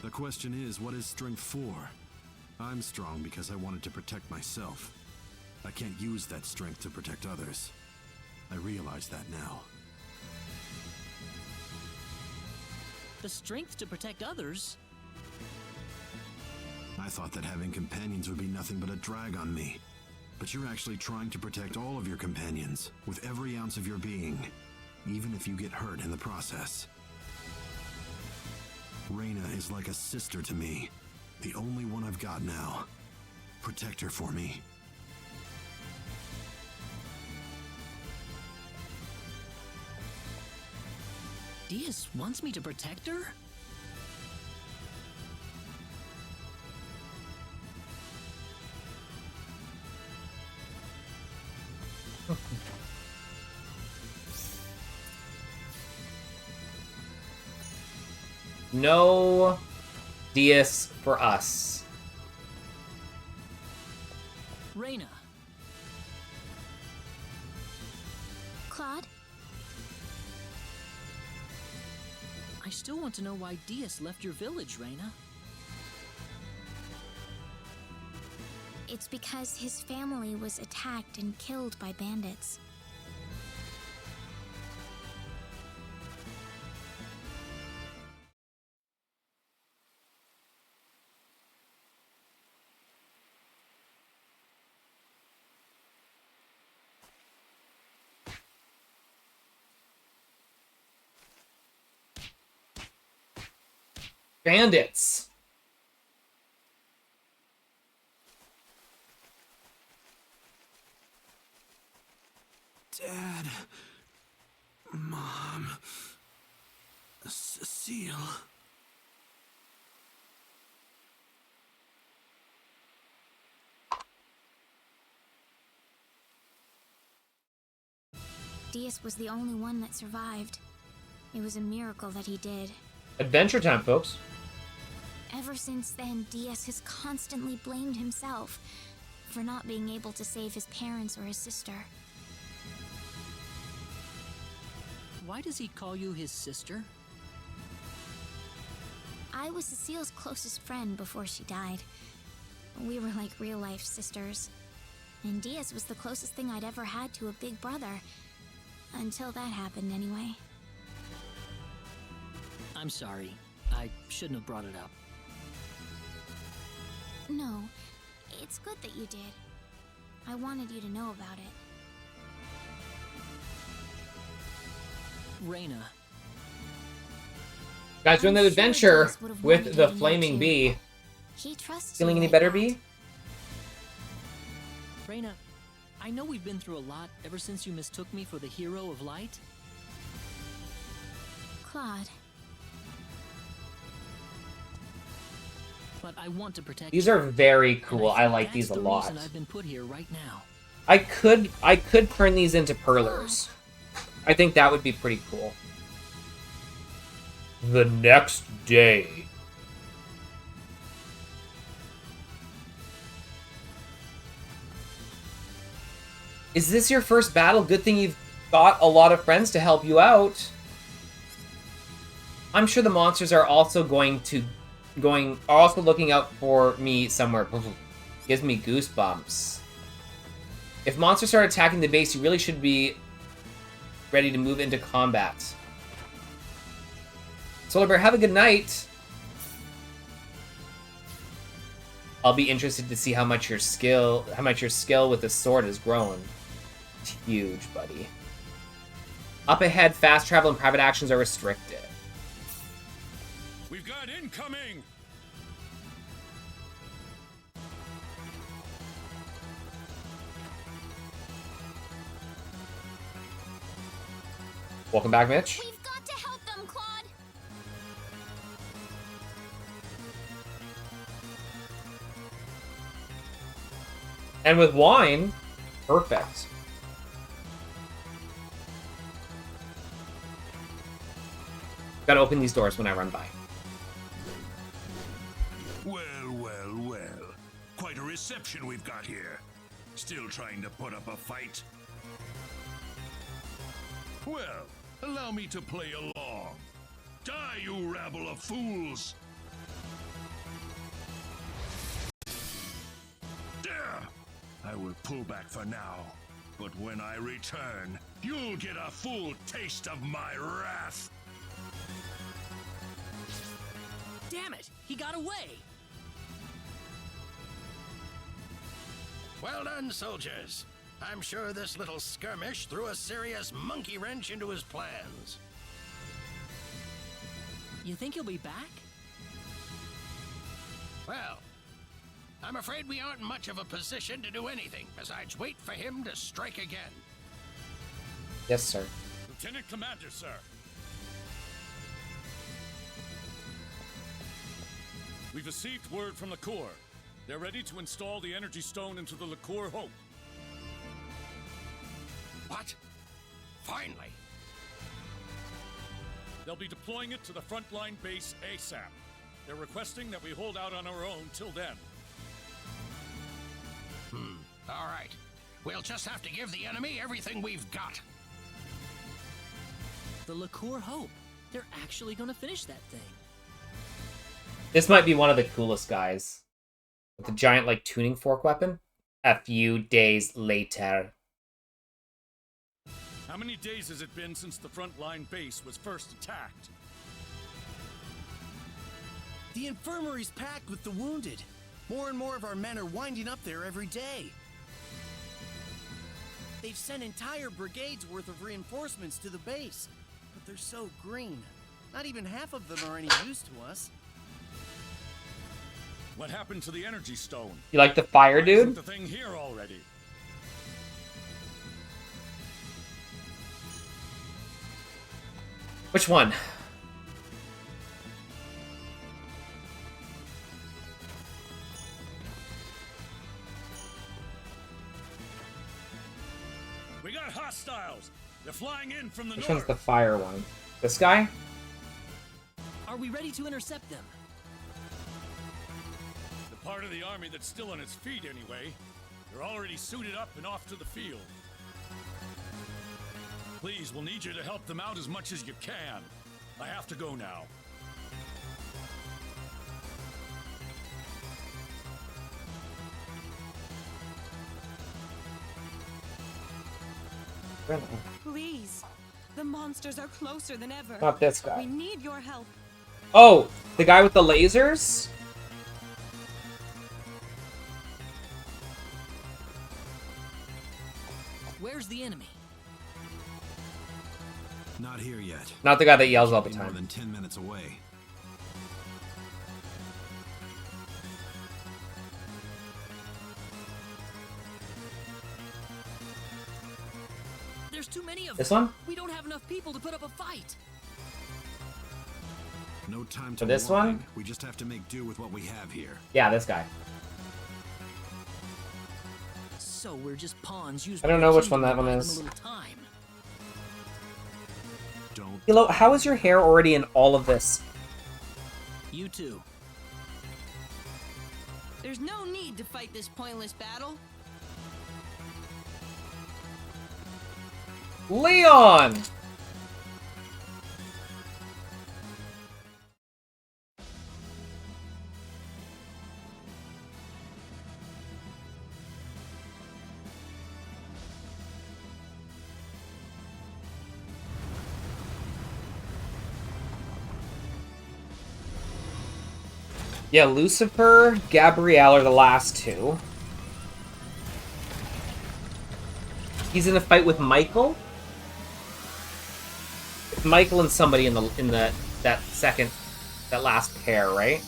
The question is, what is strength for? I'm strong because I wanted to protect myself. I can't use that strength to protect others. I realize that now. The strength to protect others? I thought that having companions would be nothing but a drag on me. But you're actually trying to protect all of your companions, with every ounce of your being, even if you get hurt in the process. Reyna is like a sister to me, the only one I've got now. Protect her for me. Diaz wants me to protect her? No Diaz for us. Reyna. Claude? I still want to know why Diaz left your village, Reyna. It's because his family was attacked and killed by bandits. Bandits. Dad. Mom. Cecile. Diaz was the only one that survived. It was a miracle that he did. Adventure time, folks. Ever since then, Diaz has constantly blamed himself for not being able to save his parents or his sister. Why does he call you his sister? I was Cecile's closest friend before she died. We were like real-life sisters. And Diaz was the closest thing I'd ever had to a big brother. Until that happened, anyway. I'm sorry. I shouldn't have brought it up. No, it's good that you did. I wanted you to know about it. Reyna. Guys, doing that adventure with the Flaming Bee. He trusts Feeling you any like better, that. Bee? Reyna, I know we've been through a lot ever since you mistook me for the hero of light. Claude. But I want to protect These you. are very cool. And I like these a that's the lot. reason I've been put here right now. I could turn these into perlers. I think that would be pretty cool. The next day. Is this your first battle? Good thing you've got a lot of friends to help you out. I'm sure the monsters are also looking out for me somewhere. Gives me goosebumps. If monsters start attacking the base, you really should be ready to move into combat. Solar Bear, have a good night. I'll be interested to see how much your skill with the sword has grown. It's huge, buddy. Up ahead, fast travel and private actions are restricted. We've got incoming! Welcome back, Mitch. We've got to help them, Claude. And with wine, perfect. Gotta open these doors when I run by. Well, well, well. Quite a reception we've got here. Still trying to put up a fight? Well, allow me to play along. Die, you rabble of fools! There! I will pull back for now, but when I return, you'll get a full taste of my wrath! Damn it! He got away! Well done, soldiers. I'm sure this little skirmish threw a serious monkey wrench into his plans. You think he'll be back? Well, I'm afraid we aren't much of a position to do anything besides wait for him to strike again. Yes, sir. Lieutenant Commander, sir. We've received word from the Corps. They're ready to install the energy stone into the Liqueur Hope. What? Finally. They'll be deploying it to the frontline base ASAP. They're requesting that we hold out on our own till then. All right. We'll just have to give the enemy everything we've got. The Liqueur Hope. They're actually gonna finish that thing. This might be one of the coolest guys. With the giant, like, tuning fork weapon. A few days later. How many days has it been since the frontline base was first attacked? The infirmary's packed with the wounded. More and more of our men are winding up there every day. They've sent entire brigades worth of reinforcements to the base, but they're so green. Not even half of them are any use to us. What happened to the energy stone? You like the fire, Why isn't dude? the thing here already? Which one? We got hostiles! They're flying in from the Which north! one's the fire one? This guy? Are we ready to intercept them? The part of the army that's still on its feet, anyway. They're already suited up and off to the field. Please, we'll need you to help them out as much as you can. I have to go now. Please. The monsters are closer than ever. Not this guy. We need your help. Oh, the guy with the lasers? Where's the enemy? Not here yet. Not the guy that yells all the Be more time. than 10 minutes away. There's too many of This them. one? We don't have enough people to put up a fight. No time For to this whine. one? We just have to make do with what we have here. Yeah, this guy. So we're just pawns used I don't by know the which king one to that one buy them is. a little time. Don't. Hilo, how is your hair already in all of this? You too. There's no need to fight this pointless battle. Leon! Yeah, Lucifer, Gabrielle are the last two. He's in a fight with Michael. It's Michael and somebody in the that last pair, right?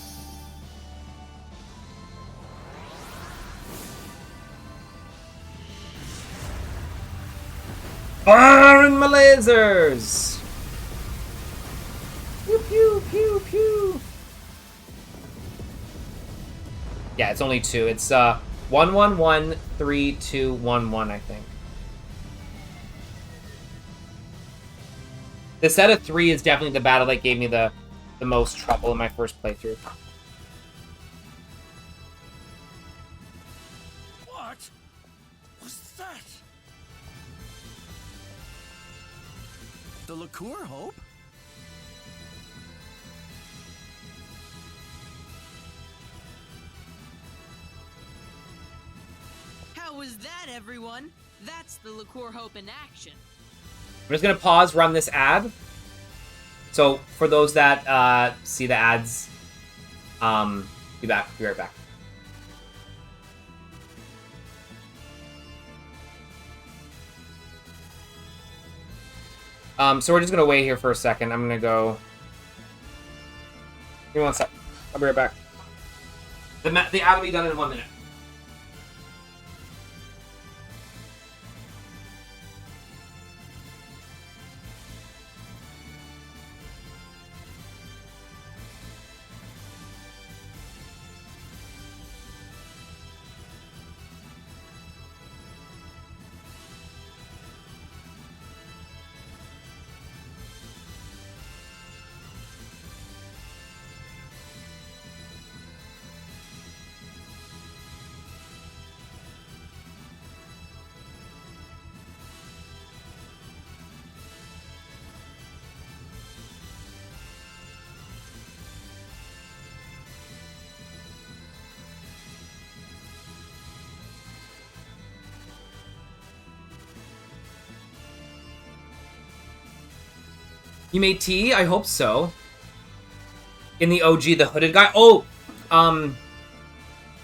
Burn my lasers! Pew pew pew pew. Yeah, it's only two. It's 1-1-1-3-2-1-1, I think. The set of 3 is definitely the battle that gave me the most trouble in my first playthrough. What was that? The liqueur, Hope? How was that, everyone? That's the liqueur hope in action. I'm just gonna pause, run this ad. So for those that see the ads, be right back. So we're just gonna wait here for a second. I'm gonna go. Give me 1 sec. I'll be right back. The ad will be done in 1 minute. You made tea? I hope so. In the OG, the hooded guy? Oh!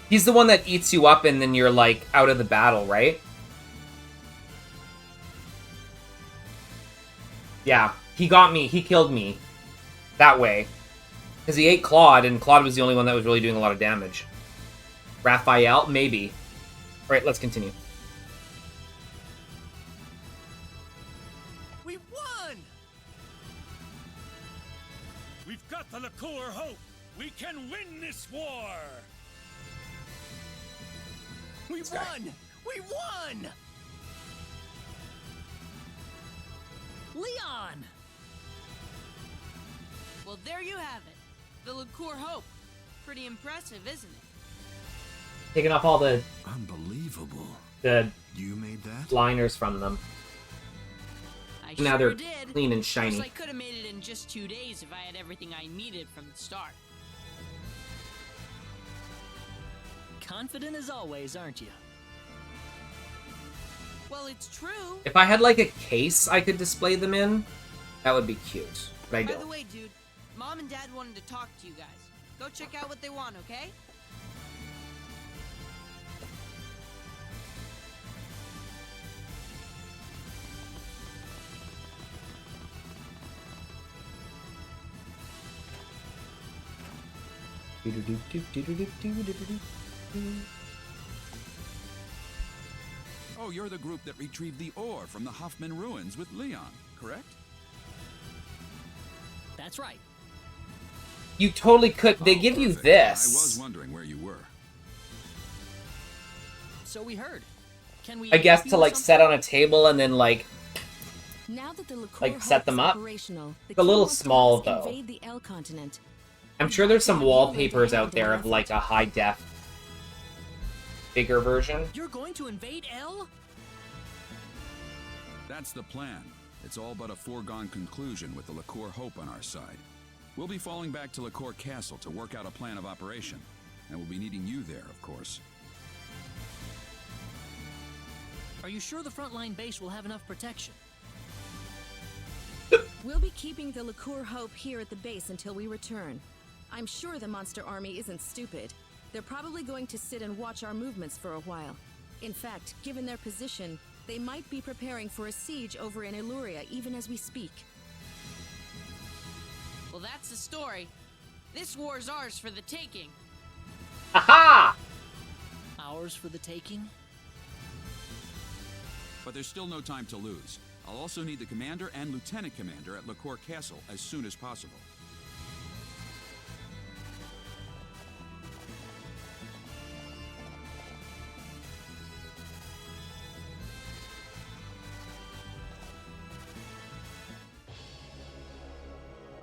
He's the one that eats you up and then you're, like, out of the battle, right? Yeah. He got me. He killed me. That way. Because he ate Claude, and Claude was the only one that was really doing a lot of damage. Raphael? Maybe. Alright, let's continue. We won! We've got the liqueur hope. We can win this war. We won! We won! Leon! Well, there you have it. The liqueur hope. Pretty impressive, isn't it? Taking off all the... Unbelievable. The... You made that? Liners from them. I Now sure they're did. clean and Of shiny. course, I could have made it in just 2 days if I had everything I needed from the start. Confident as always, aren't you? Well, it's true. If I had, like, a case I could display them in, that would be cute. But I By don't. the way, dude, Mom and Dad wanted to talk to you guys. Go check out what they want, okay? Oh, you're the group that retrieved the ore from the Hoffman ruins with Leon, correct? That's right. You totally could. They give you Perfect. this. I was wondering where you were. So we heard. Can we I guess help you to, with like, something? set on a table and then, like, Now that the liqueur like set them hope is up. operational, the It's a little king wants to small, let us though. invade the L continent. I'm sure there's some wallpapers out there of, like, a high-def, bigger version. You're going to invade L? That's the plan. It's all but a foregone conclusion with the liqueur hope on our side. We'll be falling back to Liqueur Castle to work out a plan of operation. And we'll be needing you there, of course. Are you sure the frontline base will have enough protection? We'll be keeping the liqueur hope here at the base until we return. I'm sure the monster army isn't stupid. They're probably going to sit and watch our movements for a while. In fact, given their position, they might be preparing for a siege over in Illyria even as we speak. Well, that's the story. This war's ours for the taking. Aha! Ours for the taking? But there's still no time to lose. I'll also need the commander and lieutenant commander at Liqueur Castle as soon as possible.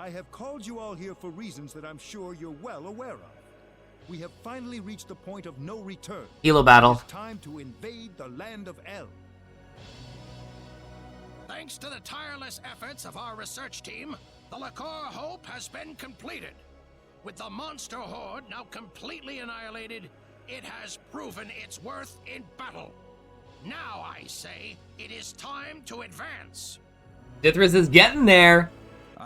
I have called you all here for reasons that I'm sure you're well aware of. We have finally reached the point of no return. Hilo battle. It's time to invade the land of El. Thanks to the tireless efforts of our research team, the Liqueur Hope has been completed. With the monster horde now completely annihilated, it has proven its worth in battle. Now, I say, it is time to advance. Zithris is getting there.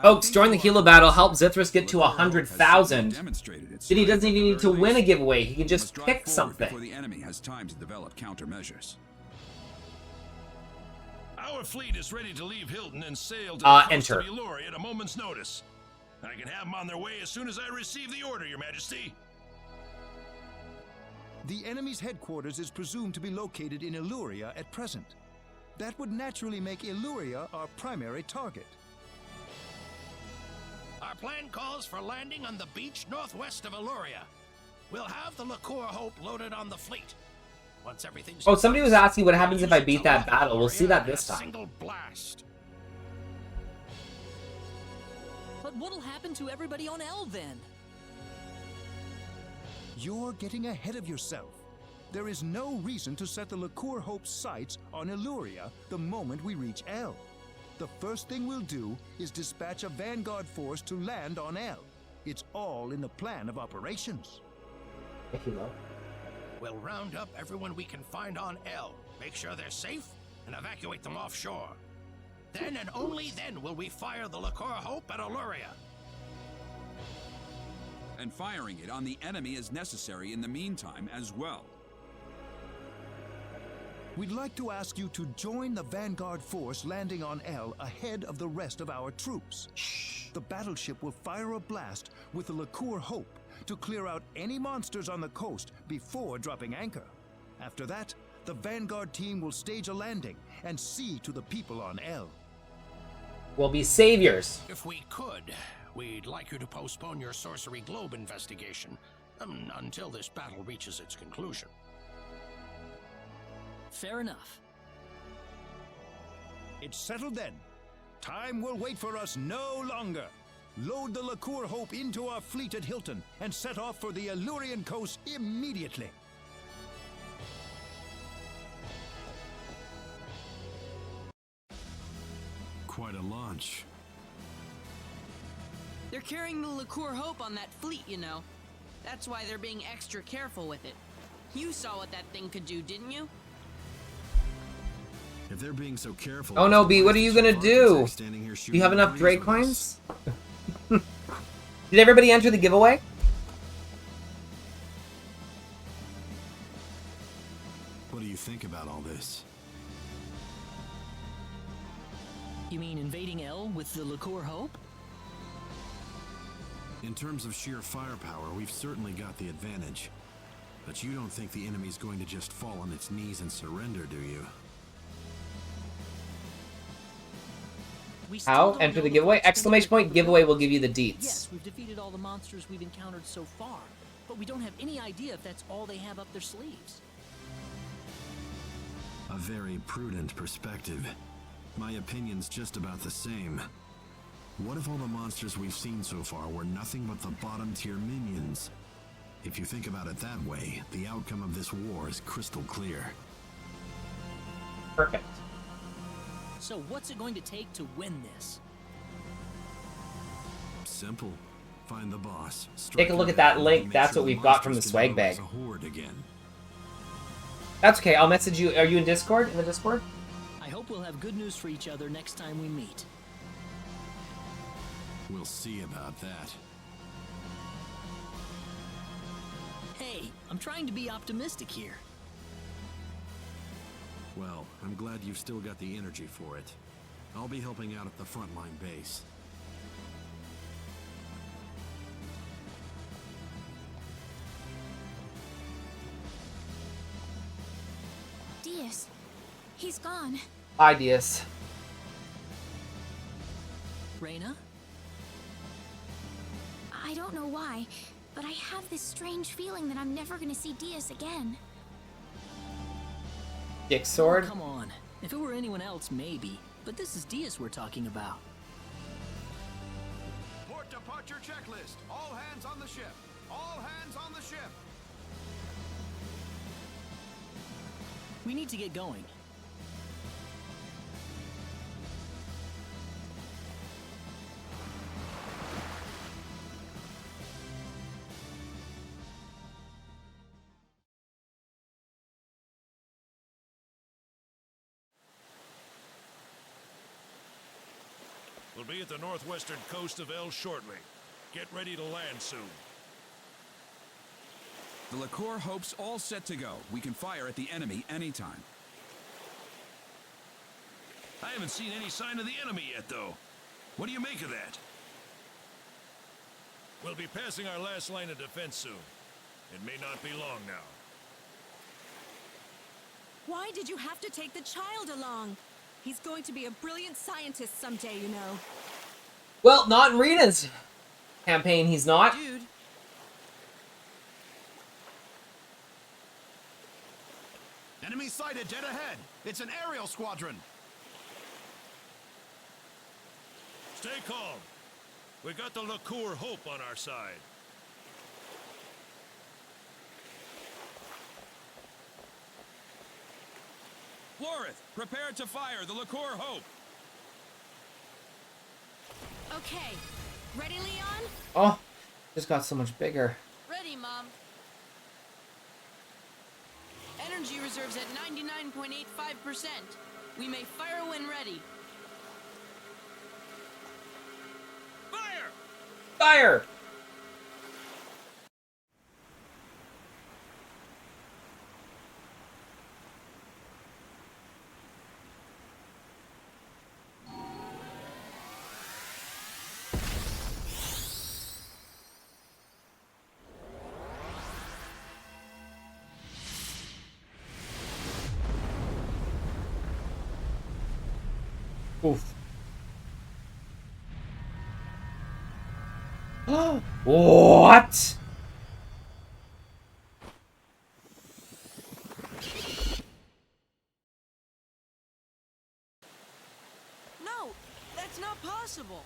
Folks, join the Hilo battle. Help Zithris get to 100,000. Then he doesn't even need to win a giveaway. He can just pick something. Before the enemy has time to develop countermeasures. Our fleet is ready to leave Hilton and sail to the coast enter. of Eluria at a moment's notice. I can have them on their way as soon as I receive the order, Your Majesty. The enemy's headquarters is presumed to be located in Eluria at present. That would naturally make Eluria our primary target. Our plan calls for landing on the beach northwest of Eluria. We'll have the Liqueur Hope loaded on the fleet. Once everything's Oh, somebody was asking what happens if I beat that battle. We'll see that this time. Single blast. But what'll happen to everybody on El then? You're getting ahead of yourself. There is no reason to set the Liqueur Hope's sights on Eluria the moment we reach El. The first thing we'll do is dispatch a vanguard force to land on El. It's all in the plan of operations. We'll round up everyone we can find on El, make sure they're safe, and evacuate them offshore. Then and only then will we fire the Liqueur Hope at Eluria. And firing it on the enemy is necessary in the meantime as well. We'd like to ask you to join the vanguard force landing on El ahead of the rest of our troops. The battleship will fire a blast with the Liqueur Hope to clear out any monsters on the coast before dropping anchor. After that, the vanguard team will stage a landing and see to the people on El. We'll be saviors. If we could, we'd like you to postpone your Sorcery Globe investigation until this battle reaches its conclusion. Fair enough. It's settled then. Time will wait for us no longer. Load the Liqueur Hope into our fleet at Hilton and set off for the Elurian coast immediately. Quite a launch. They're carrying the Liqueur Hope on that fleet, you know. That's why they're being extra careful with it. You saw what that thing could do, didn't you? If they're being so careful... Oh no, B, what are you gonna do? Do you have enough Drake coins? Did everybody enter the giveaway? What do you think about all this? You mean invading El with the Liqueur Hope? In terms of sheer firepower, we've certainly got the advantage. But you don't think the enemy's going to just fall on its knees and surrender, do you? How? Enter the giveaway? Exclamation point giveaway will give you the deets. Yes, we've defeated all the monsters we've encountered so far, but we don't have any idea if that's all they have up their sleeves. A very prudent perspective. My opinion's just about the same. What if all the monsters we've seen so far were nothing but the bottom-tier minions? If you think about it that way, the outcome of this war is crystal clear. Perfect. So what's it going to take to win this? Simple. Find the boss. Take a look at that link. That's what we've got from the swag bag. That's okay. I'll message you. Are you in Discord? In the Discord? I hope we'll have good news for each other next time we meet. We'll see about that. Hey, I'm trying to be optimistic here. Well, I'm glad you've still got the energy for it. I'll be helping out at the frontline base. Diaz, he's gone. Hi, Diaz. Reyna? I don't know why, but I have this strange feeling that I'm never gonna see Diaz again. Dick sword? Oh, come on. If it were anyone else, maybe. But this is Diaz we're talking about. Start your checklist. All hands on the ship. All hands on the ship. We need to get going. We'll be at the northwestern coast of El shortly. Get ready to land soon. The Liqueur Hope's all set to go. We can fire at the enemy anytime. I haven't seen any sign of the enemy yet, though. What do you make of that? We'll be passing our last line of defense soon. It may not be long now. Why did you have to take the child along? He's going to be a brilliant scientist someday, you know. Well, not in Rita's campaign, he's not. Dude. Enemy sighted dead ahead. It's an aerial squadron. Stay calm. We got the Liqueur Hope on our side. Florith, prepare to fire the Liqueur Hope. Okay. Ready, Leon? Oh, just got so much bigger. Ready, Mom. Energy reserves at 99.85%. We may fire when ready. Fire! Fire! Oof. What? No, that's not possible.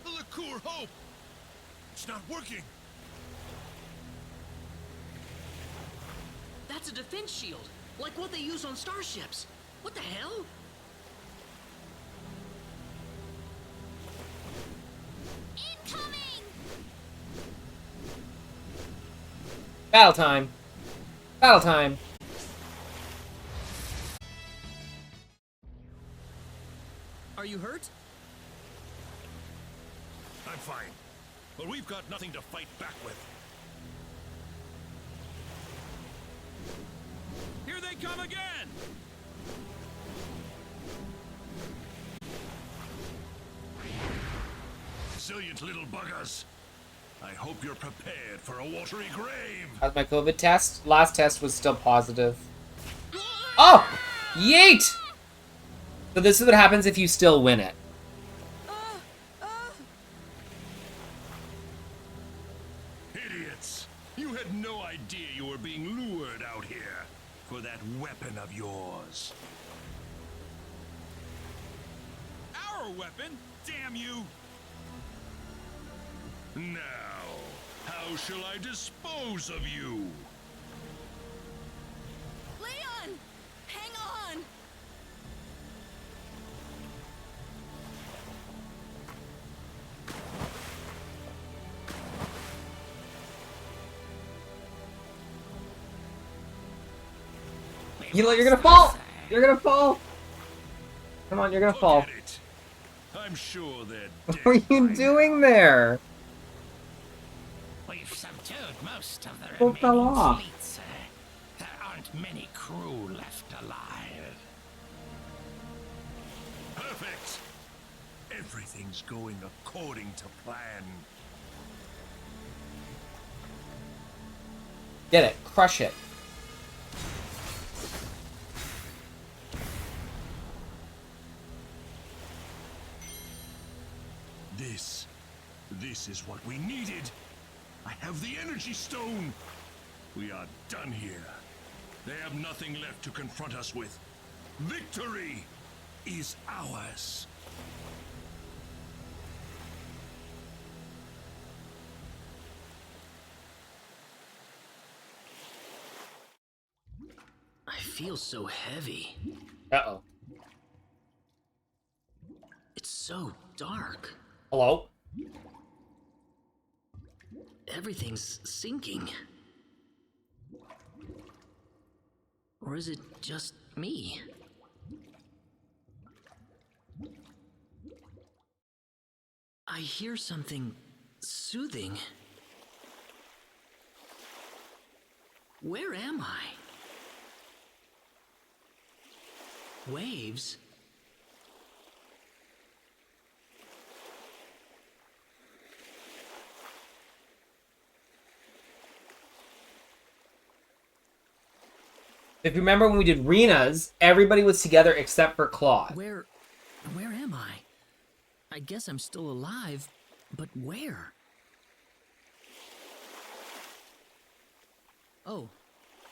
The Liqueur Hope! It's not working. That's a defense shield, like what they use on starships. What the hell? Incoming! Battle time. Battle time. Are you hurt? I'm fine. But we've got nothing to fight back with. Here they come again! Resilient little buggers. I hope you're prepared for a watery grave. How's my COVID test? Last test was still positive. Oh! Yeet! So this is what happens if you still win it. Idiots! You had no idea you were being lured out here for that weapon of yours. Our weapon? Damn you! Now, how shall I dispose of you? Leon! Hang on! You know, you're gonna fall! You're gonna fall! Come on, you're gonna fall. I'm sure that. What are you doing there? We've subdued most of the Who fell remaining off? fleet, sir. There aren't many crew left alive. Perfect! Everything's going according to plan. Get it. Crush it. This is what we needed. I have the energy stone. We are done here. They have nothing left to confront us with. Victory is ours. feels so heavy. Uh-oh. It's so dark. Hello? Everything's sinking. Or is it just me? I hear something soothing. Where am I? Waves? If you remember when we did Rena's, everybody was together except for Claude. Where am I? I guess I'm still alive, but where? Oh,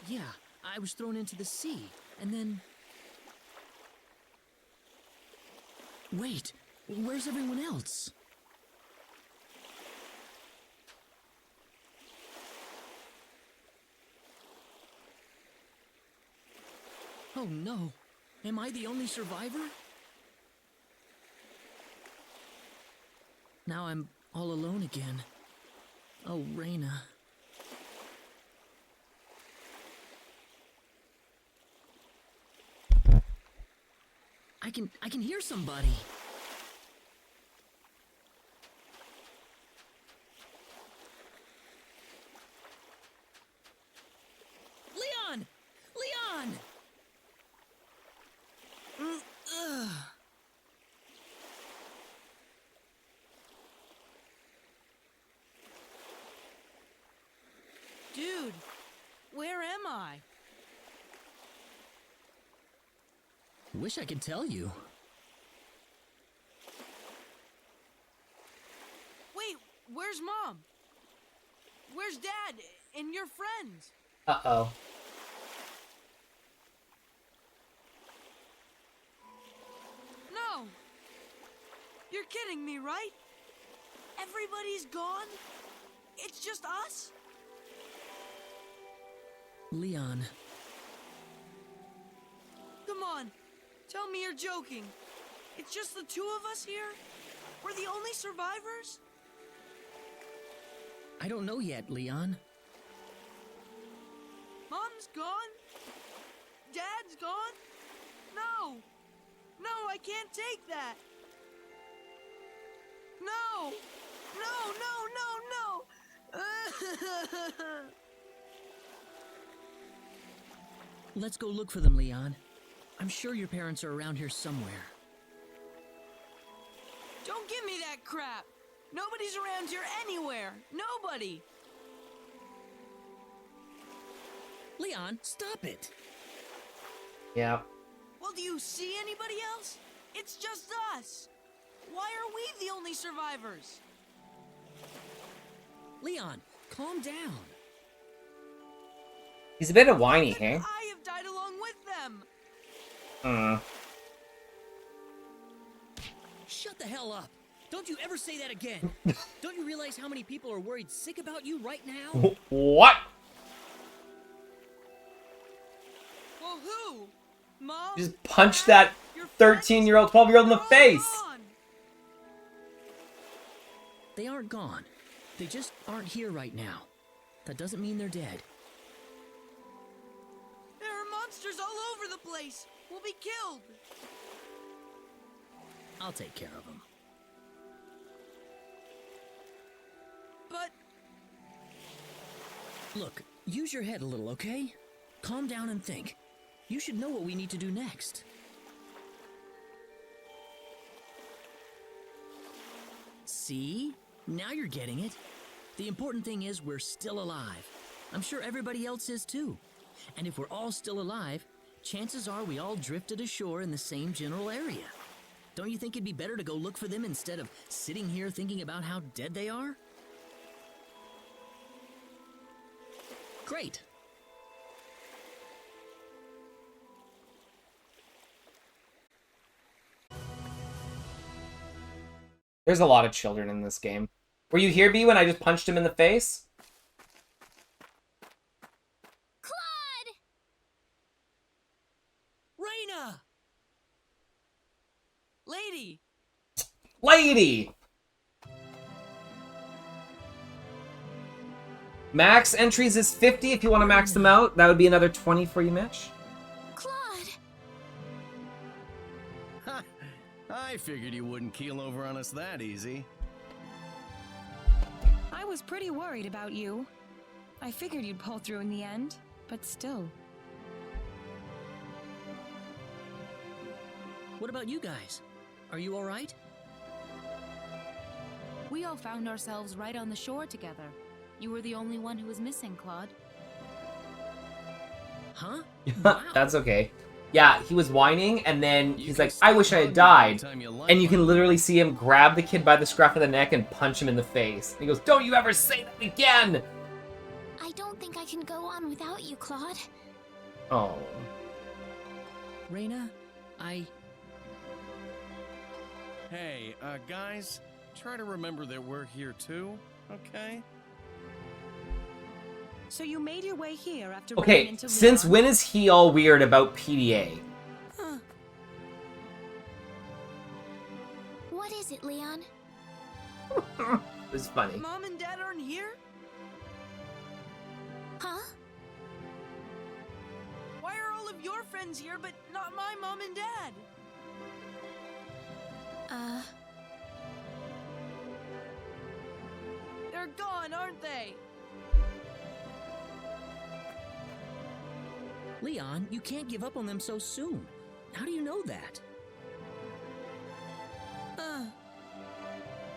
yeah, I was thrown into the sea, and then... Wait, where's everyone else? Oh no, am I the only survivor? Now I'm all alone again. Oh, Reyna. I can hear somebody. Leon! Leon! Ugh. Dude, where am I? Wish I could tell you. Wait, where's Mom? Where's Dad and your friends? Uh-oh. No! You're kidding me, right? Everybody's gone? It's just us? Leon. Come on, tell me you're joking. It's just the two of us here? We're the only survivors? I don't know yet, Leon. Mom's gone? Dad's gone? No! No, I can't take that! No! No, no, no, no! Let's go look for them, Leon. I'm sure your parents are around here somewhere. Don't give me that crap! Nobody's around here anywhere! Nobody! Leon, stop it! Yeah. Well, do you see anybody else? It's just us! Why are we the only survivors? Leon, calm down. He's a bit of whiny, hey? I have died along with them! Shut the hell up! Don't you ever say that again! Don't you realize how many people are worried sick about you right now? What? Well, who? Mom? You just punched that 13-year-old, 12-year-old in the face! They aren't gone. They just aren't here right now. That doesn't mean they're dead. There are monsters all over the place! We'll be killed! I'll take care of them. But... Look, use your head a little, okay? Calm down and think. You should know what we need to do next. See? Now you're getting it. The important thing is we're still alive. I'm sure everybody else is too. And if we're all still alive, chances are we all drifted ashore in the same general area. Don't you think it'd be better to go look for them instead of sitting here thinking about how dead they are? Great. There's a lot of children in this game. Were you here, B, when I just punched him in the face? Claude! Lady! Lady! Max entries is 50 if you want to max them out. That would be another 20 for you, Mitch. Claude! Ha! I figured you wouldn't keel over on us that easy. I was pretty worried about you. I figured you'd pull through in the end, but still. What about you guys? Are you alright? We all found ourselves right on the shore together. You were the only one who was missing, Claude. Huh? That's okay. Yeah, he was whining, and then he's like, I wish I had died. And you can literally see him grab the kid by the scruff of the neck and punch him in the face. And he goes, don't you ever say that again! I don't think I can go on without you, Claude. Oh. Reina, Hey, guys, try to remember that we're here too, okay? So you made your way here after running Okay, into since Leon? when is he all weird about PDA? Huh. What is it, Leon? It's funny. Mom and Dad aren't here? Huh? Why are all of your friends here, but not my mom and dad? They're gone, aren't they? Leon, you can't give up on them so soon. How do you know that?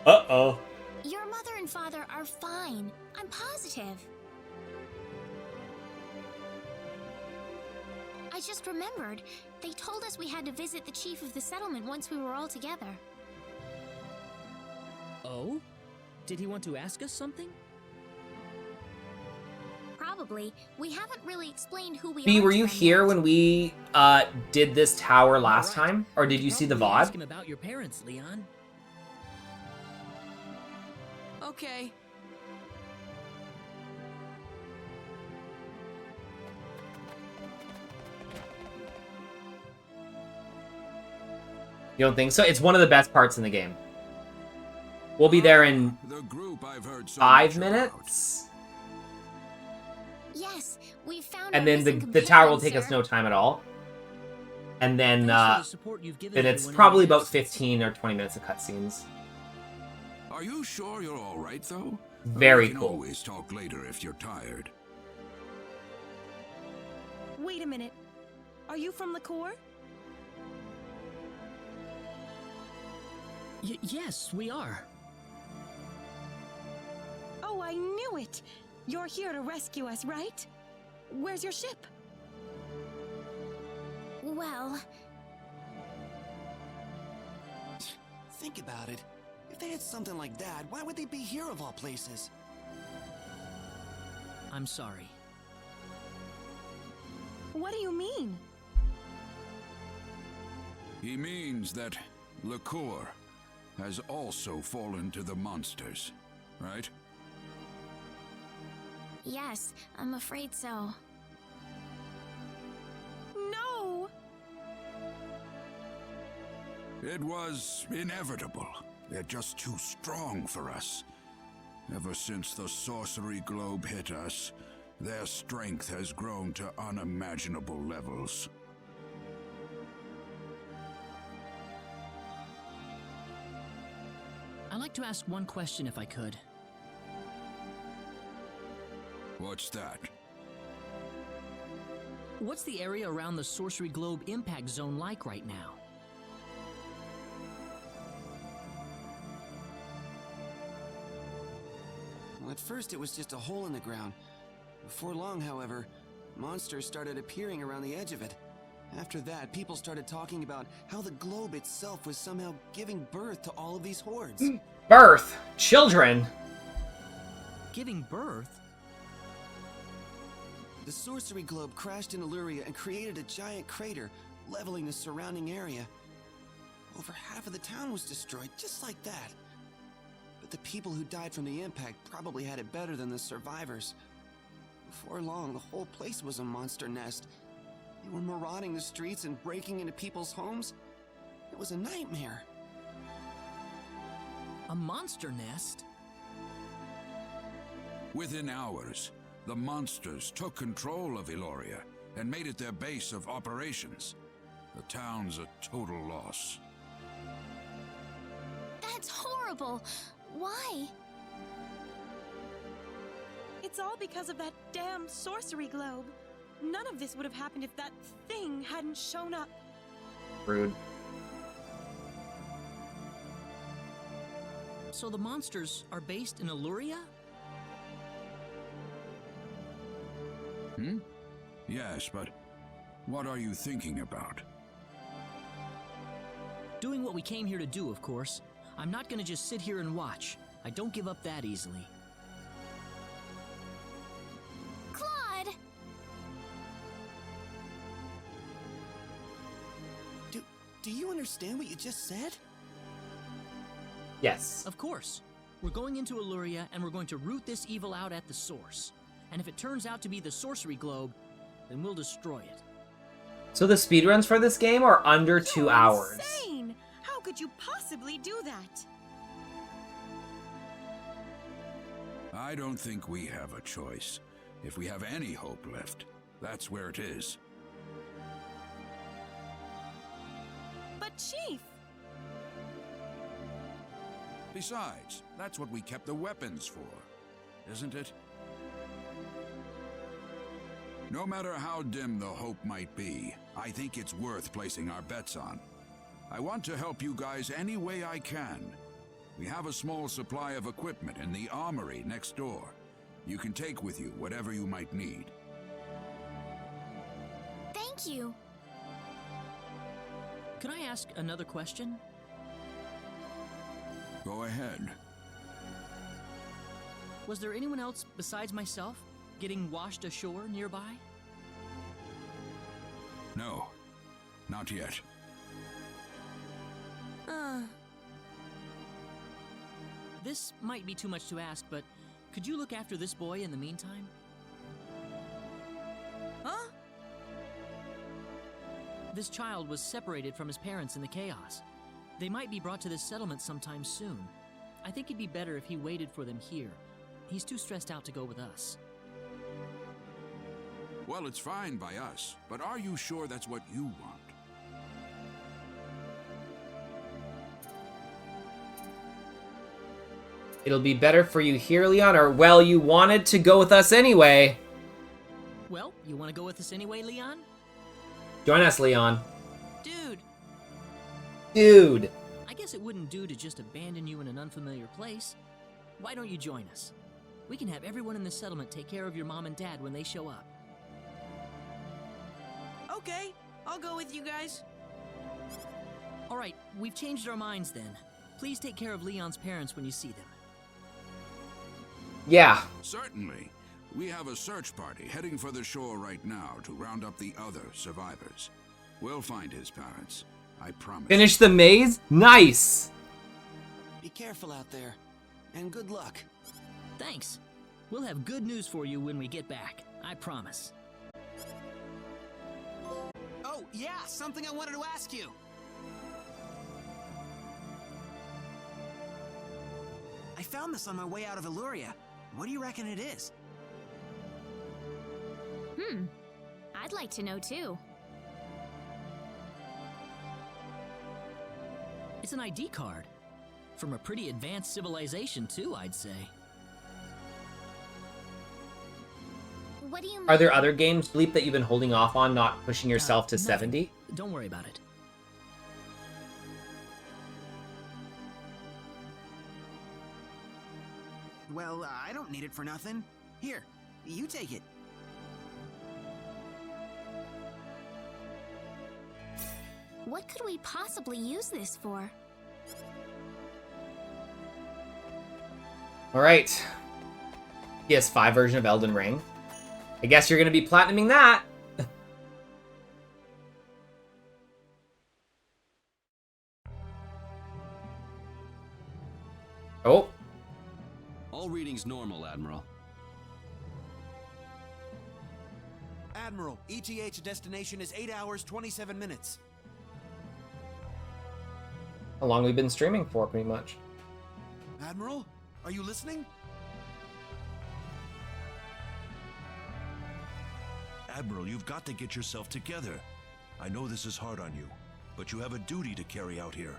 Uh-oh. Your mother and father are fine. I'm positive. I just remembered. They told us we had to visit the chief of the settlement once we were all together. Oh? Did he want to ask us something? Probably. We haven't really explained who we B, are were to you them here yet. when we did this tower last time? Or did you see the Probably ask VOD? him about your parents, Leon. Okay. You don't think so? It's one of the best parts in the game. We'll be there in The group I've heard so 5 much minutes. Yes, we found And our then the missing tower will companion, take us sir. no time at all. And then Thanks for the support you've given then it's everyone in probably the about absence. 15 or 20 minutes of cutscenes. Are you sure you're all right, though? Very We can cool. always talk later if you're tired. Wait a minute. Are you from the Corps? Yes, we are. Oh, I knew it! You're here to rescue us, right? Where's your ship? Well, Think about it. If they had something like that, why would they be here of all places? I'm sorry. What do you mean? He means that Liqueur has also fallen to the monsters, right? yes, I'm afraid so. No! It was inevitable. They're just too strong for us. Ever since the sorcery globe hit us, their strength has grown to unimaginable levels. I'd like to ask one question if I could. What's that? What's the area around the Sorcery Globe impact zone like right now? Well, at first it was just a hole in the ground. Before long, however, monsters started appearing around the edge of it. After that, people started talking about how the globe itself was somehow giving birth to all of these hordes. Birth! Children! Giving birth? The sorcery globe crashed in Illyria and created a giant crater, leveling the surrounding area. Over half of the town was destroyed, just like that. But the people who died from the impact probably had it better than the survivors. Before long, the whole place was a monster nest. They were marauding the streets and breaking into people's homes. It was a nightmare. A monster nest? Within hours, the monsters took control of Eloria and made it their base of operations. The town's a total loss. That's horrible. Why? It's all because of that damn sorcery globe. None of this would have happened if that thing hadn't shown up. Rude. So the monsters are based in Illuria? Hmm? Yes, but what are you thinking about? Doing what we came here to do, of course. I'm not gonna just sit here and watch. I don't give up that easily. Claude! Do you understand what you just said? Yes. Of course. We're going into Illuria and we're going to root this evil out at the source. And if it turns out to be the sorcery globe, then we'll destroy it. So the speedruns for this game are under 2 hours. Insane! How could you possibly do that? I don't think we have a choice. If we have any hope left, that's where it is. But Chief! Besides, that's what we kept the weapons for, isn't it? No matter how dim the hope might be, I think it's worth placing our bets on. I want to help you guys any way I can. We have a small supply of equipment in the armory next door. You can take with you whatever you might need. Thank you. Can I ask another question? Go ahead. Was there anyone else besides myself getting washed ashore nearby? No, not yet. This might be too much to ask, but could you look after this boy in the meantime? Huh? This child was separated from his parents in the chaos. They might be brought to this settlement sometime soon. I think it'd be better if he waited for them here. He's too stressed out to go with us. Well, it's fine by us, but are you sure that's what you want? It'll be better for you here, Leon, or, well, you wanted to go with us anyway. Well, you want to go with us anyway, Leon? Join us, Leon. Dude, I guess it wouldn't do to just abandon you in an unfamiliar place. Why don't you join us? We can have everyone in the settlement take care of your mom and dad when they show up. Okay, I'll go with you guys. All right, we've changed our minds then. Please take care of Leon's parents when you see them. Yeah. Certainly. We have a search party heading for the shore right now to round up the other survivors. We'll find his parents. I promise. Finish the maze? Nice! Be careful out there, and good luck. Thanks. We'll have good news for you when we get back. I promise. Oh, yeah, something I wanted to ask you. I found this on my way out of Illuria. What do you reckon it is? I'd like to know too. It's an ID card. From a pretty advanced civilization too, I'd say. What do you mean? Are there other games, Bleep, that you've been holding off on, not pushing yourself to Nothing. 70? Don't worry about it. Well, I don't need it for nothing. Here, you take it. What could we possibly use this for? Alright. PS5 version of Elden Ring. I guess you're gonna be platinuming that. Oh. All readings normal, Admiral. Admiral, ETH destination is 8 hours, 27 minutes. How long we've been streaming for, pretty much. Admiral, are you listening? Admiral, you've got to get yourself together. I know this is hard on you, but you have a duty to carry out here.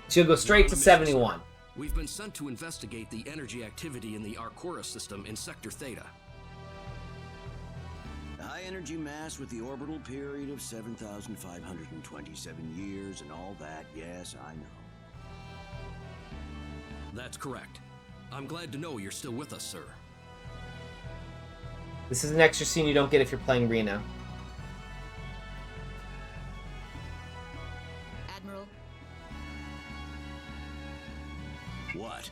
She'll go straight to 71. We've been sent to investigate the energy activity in the Arcora system in Sector Theta. The high energy mass with the orbital period of 7,527 years and all that, yes, I know. That's correct. I'm glad to know you're still with us, sir. This is an extra scene you don't get if you're playing Rena. Admiral. What?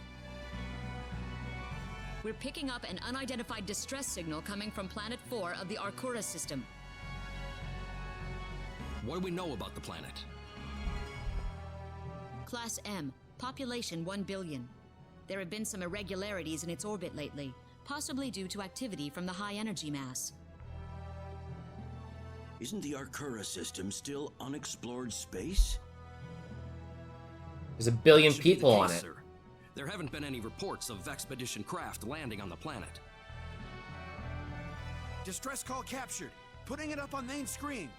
We're picking up an unidentified distress signal coming from Planet 4 of the Arcora system. What do we know about the planet? Class M, population 1 billion. There have been some irregularities in its orbit lately, possibly due to activity from the high energy mass. Isn't the Arcura system still unexplored space? There's a billion That should be the people on case, it. sir. There haven't been any reports of expedition craft landing on the planet. Distress call captured. Putting it up on main screen.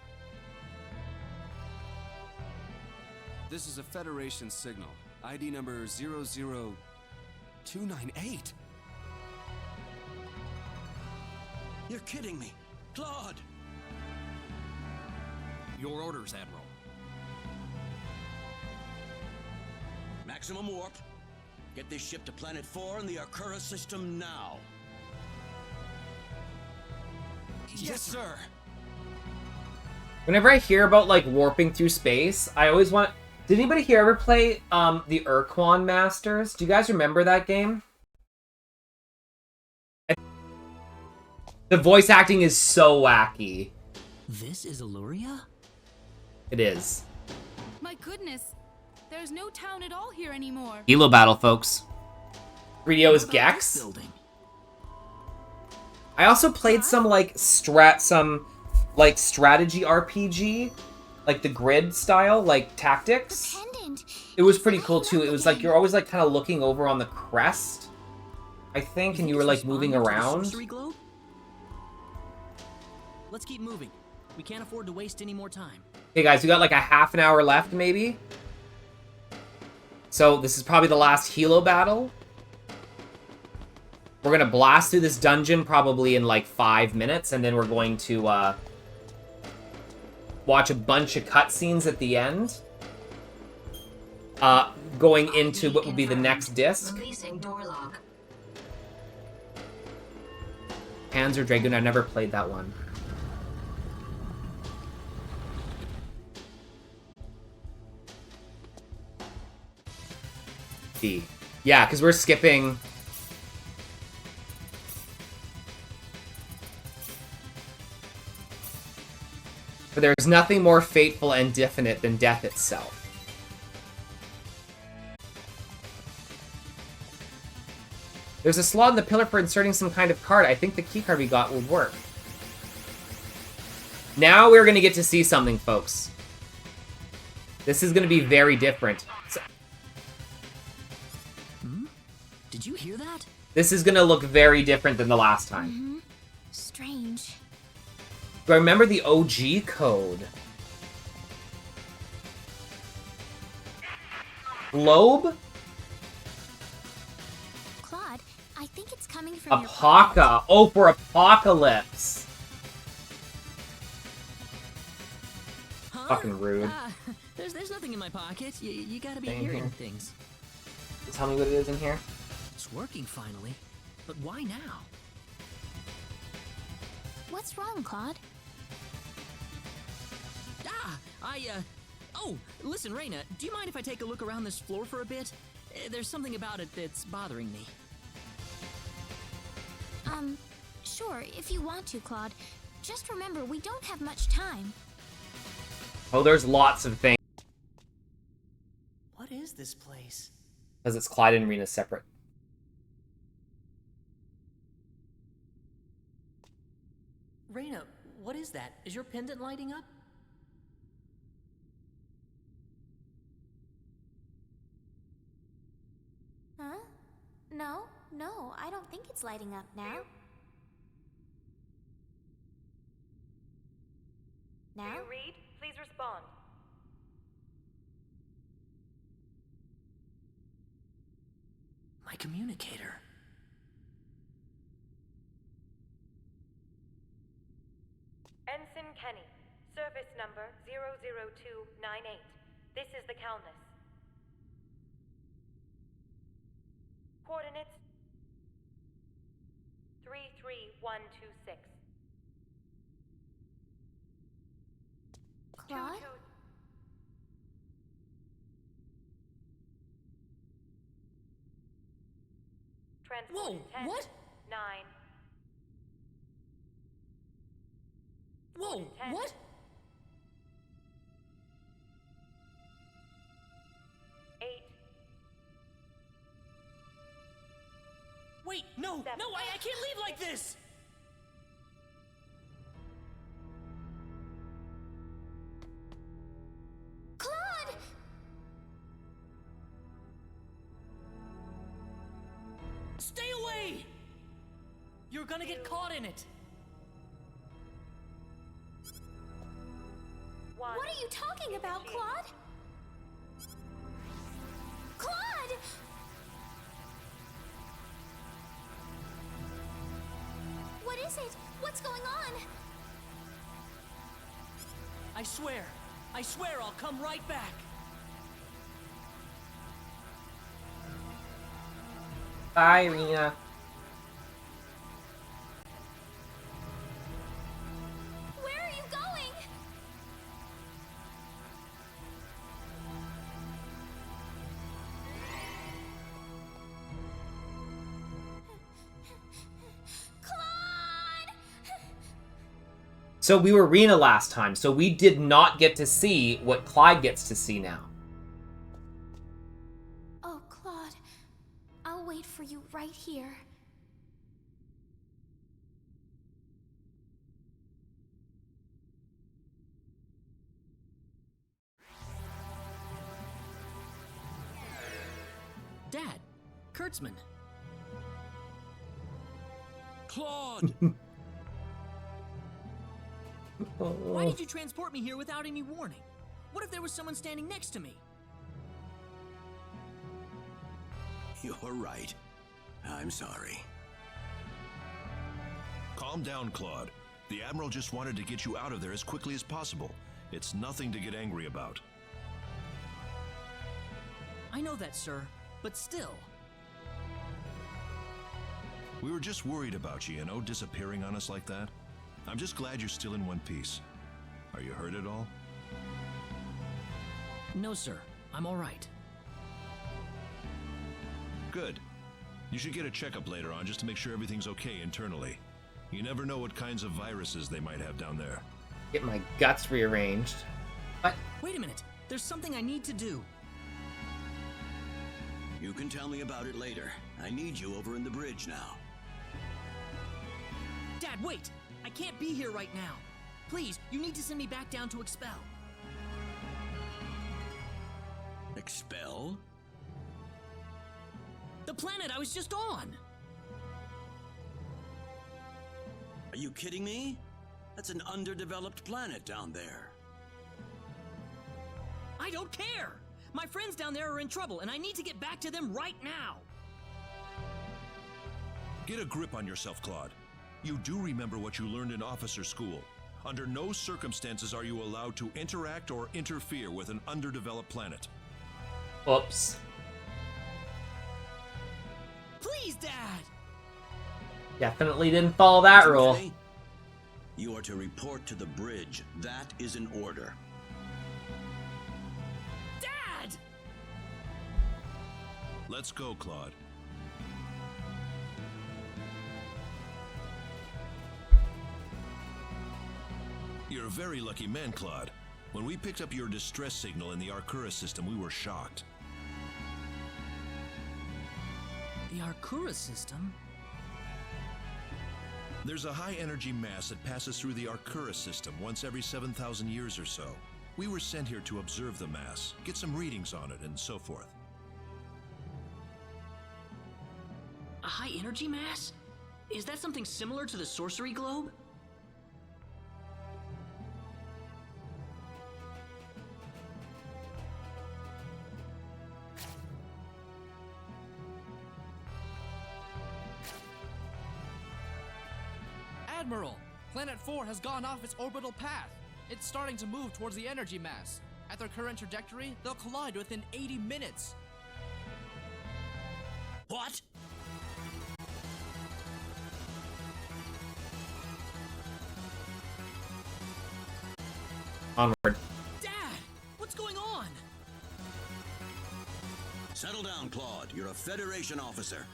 This is a Federation signal. ID number 00298. You're kidding me. Claude! Your orders, Admiral. Maximum warp. Get this ship to Planet 4 in the Arcura system now. Yes, sir. Whenever I hear about, like, warping through space, I always want... Did anybody here ever play, the Urquan Masters? Do you guys remember that game? The voice acting is so wacky. This is Illuria? It is. My goodness, there's no town at all here anymore. Hilo battle, folks. 3DO is Gex. Building. I also played some, like, strategy RPG. Like, the grid style, like, tactics. It was pretty cool, too. It was like, you're always, like, kind of looking over on the crest, I think, and you were, like, moving around. Sorcery globe? Let's keep moving. We can't afford to waste any more time. Hey, guys, we got, like, a half an hour left, maybe? So, this is probably the last Hilo battle. We're gonna blast through this dungeon probably in, like, 5 minutes, and then we're going to, watch a bunch of cutscenes at the end. Going into what would be the next disc. Panzer Dragoon, I never played that one. D. Yeah, because we're skipping... For there's nothing more fateful and definite than death itself. There's a slot in the pillar for inserting some kind of card. I think the keycard we got would work. Now we're going to get to see something, folks. This is going to be very different. So, Did you hear that? this is going to look very different than the last time. Strange. Do I remember the OG code? Globe? Claude, I think it's coming from your Apoca. Oh, for Apocalypse. Fucking rude. There's nothing in my pocket. You gotta be Same hearing here. things. Tell me what it is in here. It's working finally. But why now? What's wrong, Claude? Oh, listen, Reina, do you mind if I take a look around this floor for a bit? There's something about it that's bothering me. Sure, if you want to, Claude. Just remember, we don't have much time. Oh, there's lots of things. What is this place? Because it's Clyde and Rena separate. Reina, what is that? Is your pendant lighting up? No, I don't think it's lighting up now. Now? Do you read? Please respond. My communicator. Ensign Kenny, service number 00298. This is the Calnus. Coordinates 33126. Claude? Whoa, 10, what? 9. Whoa, 10. what? Wait, no, no, I can't leave like this! Claude! Stay away! You're gonna get caught in it. What are you talking about, Claude? Claude! What is it? What's going on? I swear I'll come right back. Bye, Rena. Where are you going? So we were Rena last time, so we did not get to see what Clyde gets to see now. Oh, Claude. I'll wait for you right here. Dad, Kurtzman. Claude! Why did you transport me here without any warning? What if there was someone standing next to me? You're right. I'm sorry. Calm down, Claude. The Admiral just wanted to get you out of there as quickly as possible. It's nothing to get angry about. I know that, sir, but still. We were just worried about you, disappearing on us like that. I'm just glad you're still in one piece. Are you hurt at all? No, sir. I'm all right. Good. You should get a checkup later on just to make sure everything's okay internally. You never know what kinds of viruses they might have down there. Get my guts rearranged. What? Wait a minute. There's something I need to do. You can tell me about it later. I need you over in the bridge now. Dad, wait! I can't be here right now. Please, you need to send me back down to Expel. Expel? The planet I was just on! Are you kidding me? That's an underdeveloped planet down there. I don't care! My friends down there are in trouble, and I need to get back to them right now! Get a grip on yourself, Claude. You do remember what you learned in officer school. Under no circumstances are you allowed to interact or interfere with an underdeveloped planet. Oops. Please, Dad! Definitely didn't follow that rule. You are to report to the bridge. That is an order. Dad! Let's go, Claude. You're a very lucky man, Claude. When we picked up your distress signal in the Arcura system, we were shocked. The Arcura system? There's a high-energy mass that passes through the Arcura system once every 7,000 years or so. We were sent here to observe the mass, get some readings on it, and so forth. A high energy mass? Is that something similar to the sorcery globe? Admiral, Planet 4 has gone off its orbital path. It's starting to move towards the energy mass. At their current trajectory, they'll collide within 80 minutes. What? Onward. Dad! What's going on? Settle down, Claude. You're a Federation officer.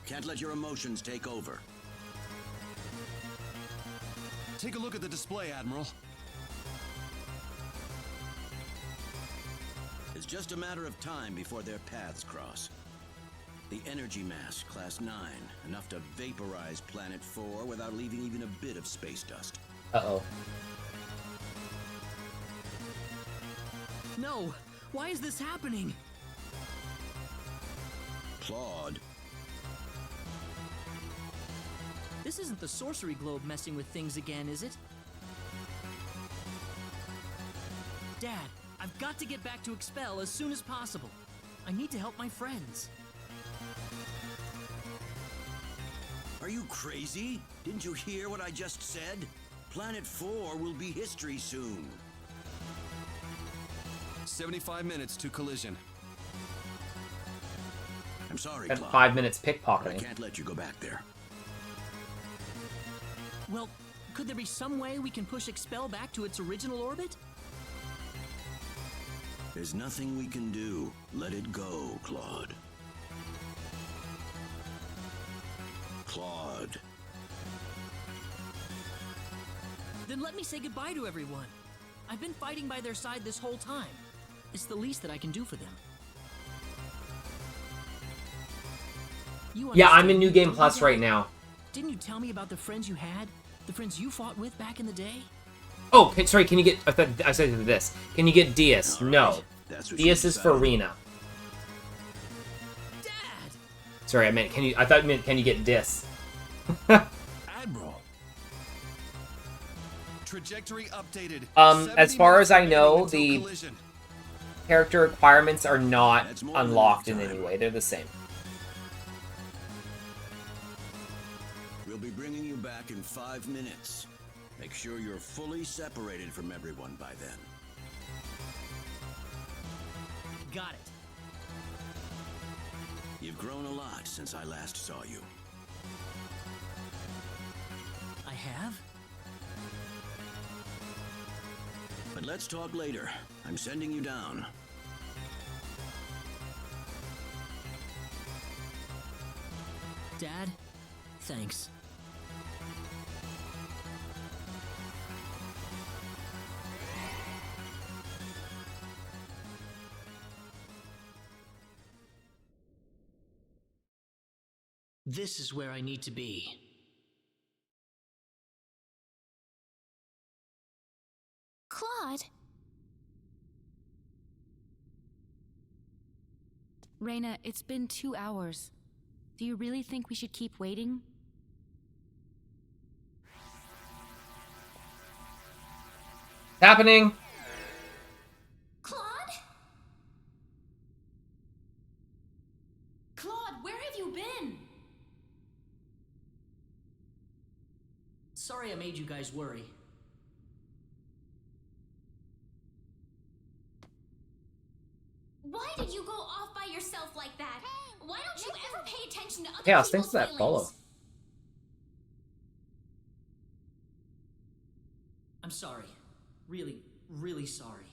Can't let your emotions take over. Take a look at the display, Admiral. It's just a matter of time before their paths cross. The energy mass, Class 9, enough to vaporize Planet 4 without leaving even a bit of space dust. Uh-oh. No! Why is this happening? Claude. This isn't the sorcery globe messing with things again, is it? Dad, I've got to get back to Expel as soon as possible. I need to help my friends. Are you crazy? Didn't you hear what I just said? Planet 4 will be history soon. 75 minutes to collision. I'm sorry, Got Claude. 5 minutes I pickpocketing. can't let you go back there. Well, could there be some way we can push Expel back to its original orbit? There's nothing we can do. Let it go, Claude. Claude. Then let me say goodbye to everyone. I've been fighting by their side this whole time. It's the least that I can do for them. Yeah, I'm in understand New me, Game don't you, Plus Dad? right now. Didn't you tell me about the friends you had? The friends you fought with back in the day? Oh, sorry, can you get... I said this. Can you get Diaz? No. That's what Diaz she is for decided. Rena. Sorry, I meant, can you... I thought you meant, can you get Dis? Admiral. Trajectory updated. As 70 far minutes as I remaining know, until the collision. character requirements are not That's more than unlocked in enough any time. way. They're the same. We'll be bringing you back in 5 minutes. Make sure you're fully separated from everyone by then. Got it. You've grown a lot since I last saw you. I have? But let's talk later. I'm sending you down. Dad, thanks. This is where I need to be. Claude, Reyna, it's been 2 hours. Do you really think we should keep waiting? It's happening! Claude? Claude, where have you been? Sorry I made you guys worry. Why did you go off by yourself like that? Why don't you ever pay attention to other Chaos, people's thanks for that feelings? follow. I'm sorry. Really, really sorry.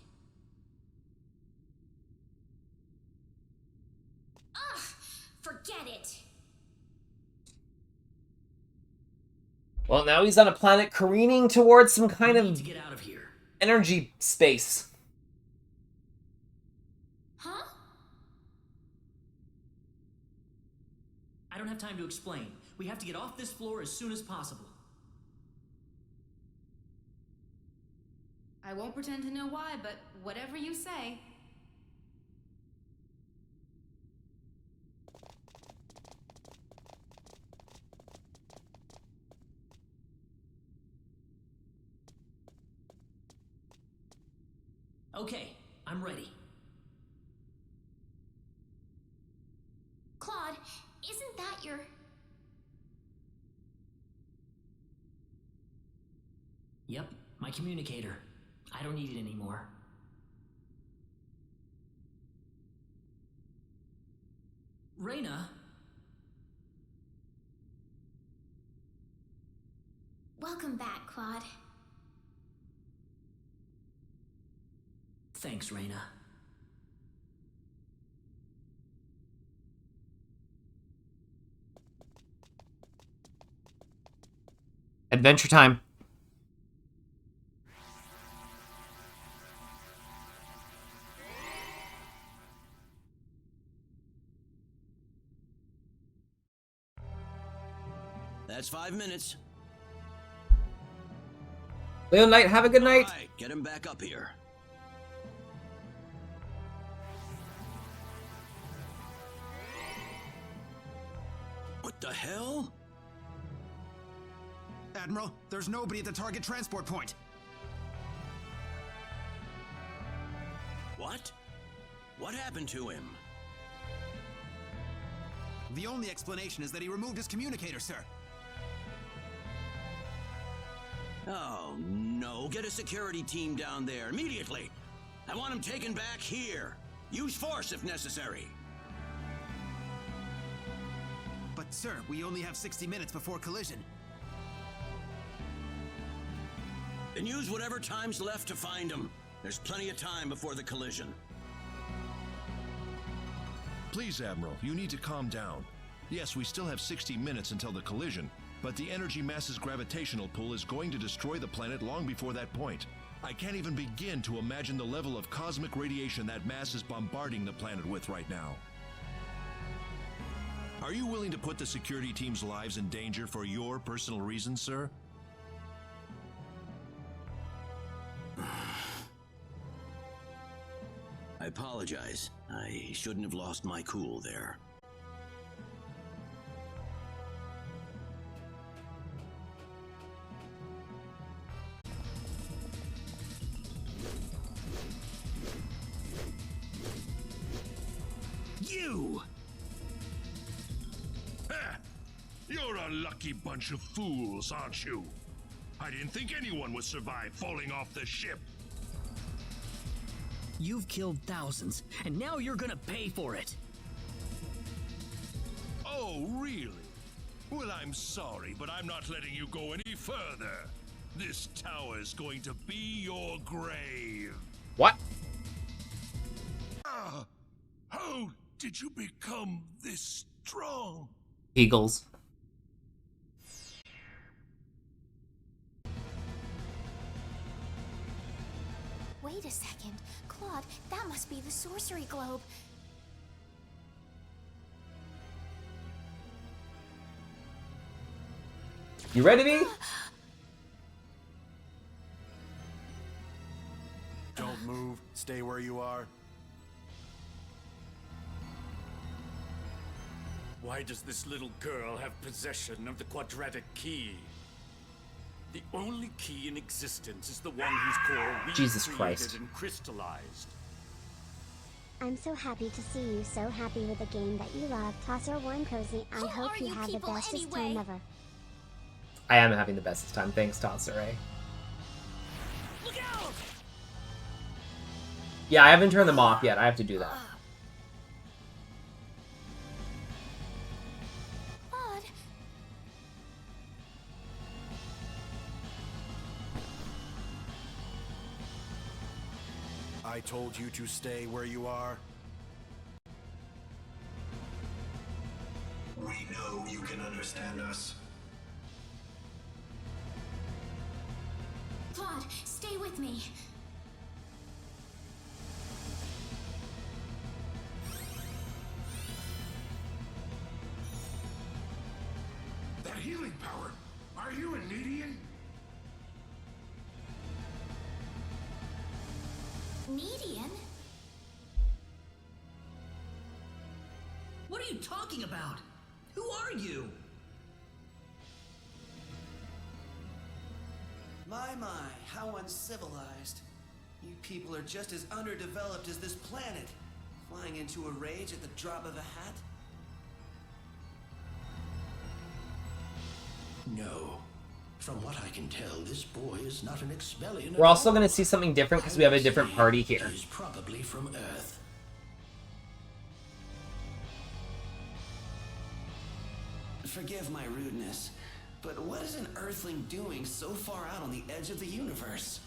Ugh, forget it. Well, now he's on a planet careening towards some kind We need of to get out of here. energy space. Huh? I don't have time to explain. We have to get off this floor as soon as possible. I won't pretend to know why, but whatever you say. Okay, I'm ready. Claude, isn't that your... Yep, my communicator. I don't need it anymore. Reyna? Welcome back, Claude. Thanks, Reyna. Adventure time. That's 5 minutes. Leo Knight, have a good night. All right, get him back up here. What the hell? Admiral, there's nobody at the target transport point. What? What happened to him? The only explanation is that he removed his communicator, sir. Oh, no. Get a security team down there, immediately. I want him taken back here. Use force if necessary. But, sir, we only have 60 minutes before collision. Then use whatever time's left to find him. There's plenty of time before the collision. Please, Admiral, you need to calm down. Yes, we still have 60 minutes until the collision, but the energy mass's gravitational pull is going to destroy the planet long before that point. I can't even begin to imagine the level of cosmic radiation that mass is bombarding the planet with right now. Are you willing to put the security team's lives in danger for your personal reasons, sir? I apologize. I shouldn't have lost my cool there. You! Ha! You're a lucky bunch of fools, aren't you? I didn't think anyone would survive falling off the ship. You've killed thousands, and now you're gonna pay for it. Oh, really? Well, I'm sorry, but I'm not letting you go any further. This tower is going to be your grave. What? How did you become this strong? Eagles. Wait a second. Claude, that must be the sorcery globe. You ready, V? Don't move. Stay where you are. Why does this little girl have possession of the quadratic key? The only key in existence is the one whose core we Jesus created Christ. and crystallized. I'm so happy to see you so happy with a game that you love. Tosser Warm Cozy, I hope you have the bestest time ever. I am having the bestest time. Thanks, Tatsurai. Look out! Yeah, I haven't turned them off yet. I have to do that. Claude. I told you to stay where you are. We know you can understand us. Claude, stay with me. That healing power. Are you a Nedian? Nedian? What are you talking about? Who are you? My, how uncivilized. You people are just as underdeveloped as this planet. Flying into a rage at the drop of a hat? No. From what I can tell, this boy is not an Expellion. We're also going to see something different because we have a different party here. He's probably from Earth. Forgive my rudeness, but what is an Earthling doing so far out on the edge of the universe?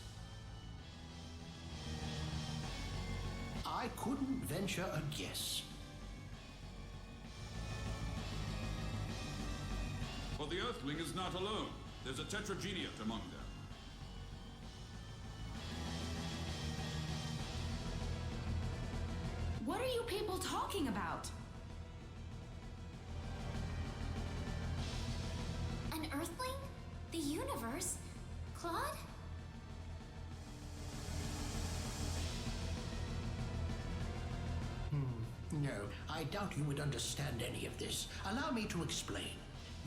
I couldn't venture a guess. For the Earthling is not alone. There's a tetrageniate among them. What are you people talking about? An Earthling? The universe? Claude? No, I doubt you would understand any of this. Allow me to explain.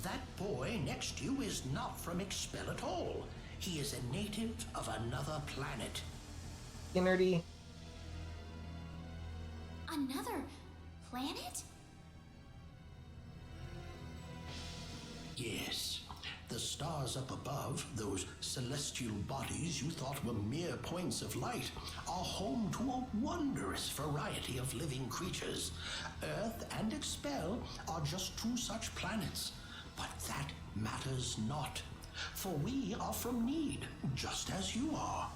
That boy next to you is not from Expel at all. He is a native of another planet. Nerdy. Another planet? Yes. The stars up above, those celestial bodies you thought were mere points of light, are home to a wondrous variety of living creatures. Earth and Expel are just two such planets. But that matters not, for we are from Need, just as you are.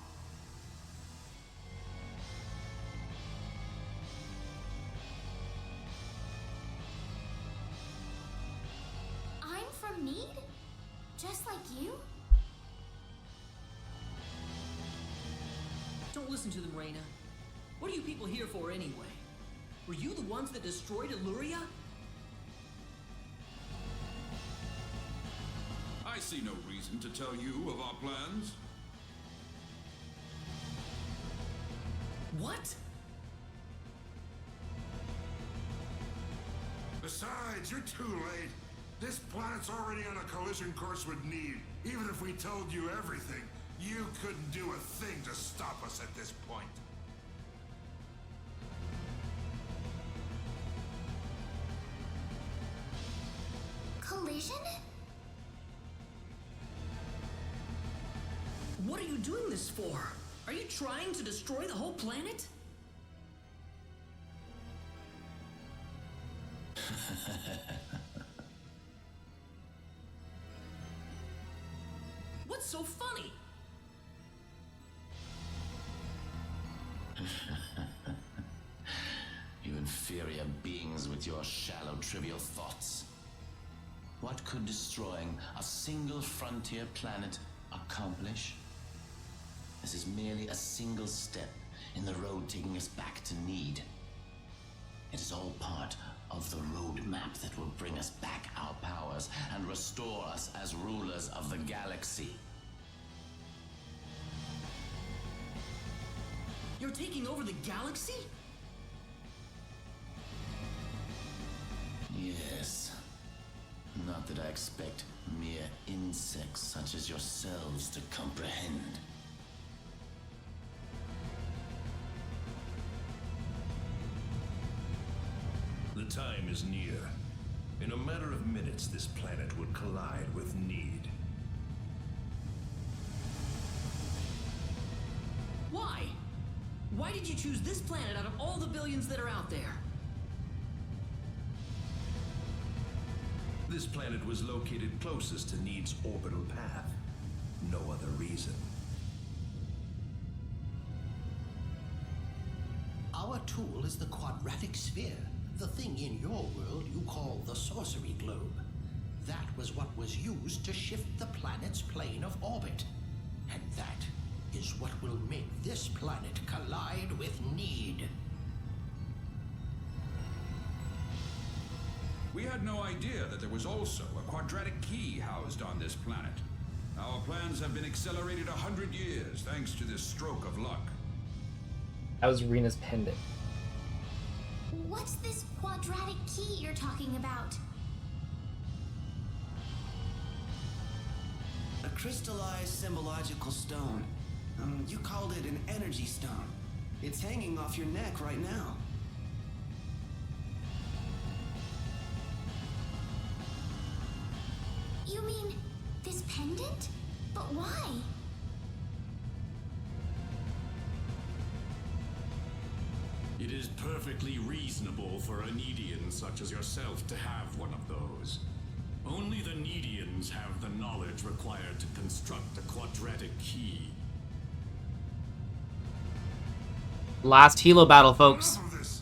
I'm from Need? Just like you? Don't listen to them, Reyna. What are you people here for anyway? Were you the ones that destroyed Illyria? I see no reason to tell you of our plans. What? Besides, you're too late. This planet's already on a collision course with Need. Even if we told you everything, you couldn't do a thing to stop us at this point. Collision? What are you doing this for? Are you trying to destroy the whole planet? What's so funny? You inferior beings with your shallow, trivial thoughts. What could destroying a single frontier planet accomplish? This is merely a single step in the road taking us back to Need. It is all part of the roadmap that will bring us back our powers and restore us as rulers of the galaxy. You're taking over the galaxy? Yes. Not that I expect mere insects such as yourselves to comprehend. The time is near. In a matter of minutes, this planet will collide with Need. Why? Why did you choose this planet out of all the billions that are out there? This planet was located closest to Need's orbital path. No other reason. Our tool is the quadratic sphere, the thing in your world you call the sorcery globe. That was what was used to shift the planet's plane of orbit. And that is what will make this planet collide with Need. We had no idea that there was also a quadratic key housed on this planet. Our plans have been accelerated 100 years thanks to this stroke of luck. That was Rena's pendant. What's this quadratic key you're talking about? A crystallized symbological stone. You called it an energy stone. It's hanging off your neck right now. You mean this pendant? But why? It is perfectly reasonable for a Nedian such as yourself to have one of those. Only the Nedians have the knowledge required to construct the quadratic key. Last Hilo battle, folks. Enough of this.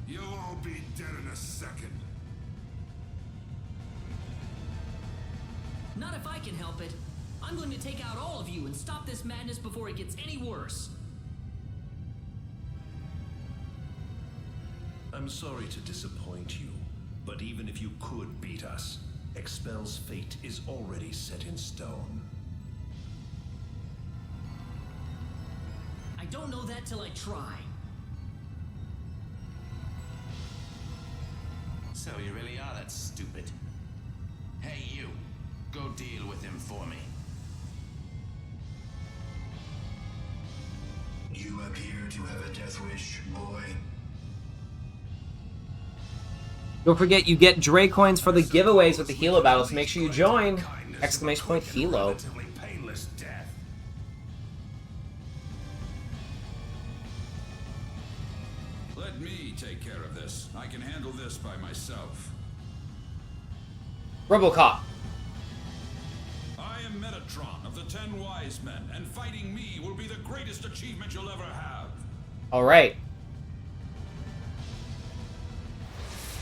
You'll all be dead in a second. Not if I can help it. I'm going to take out all of you and stop this madness before it gets any worse. I'm sorry to disappoint you, but even if you could beat us, Expel's fate is already set in stone. I don't know that till I try. So you really are that stupid. Hey, you. Go deal with him for me. You appear to have a death wish, boy. Don't forget, you get Dre coins for the giveaways with the Hilo battles. Make sure you join! Exclamation point Hilo. Painless death. Let me take care of this. I can handle this by myself. Robocop. I am Metatron of the 10 Wise Men, and fighting me will be the greatest achievement you'll ever have. Alright.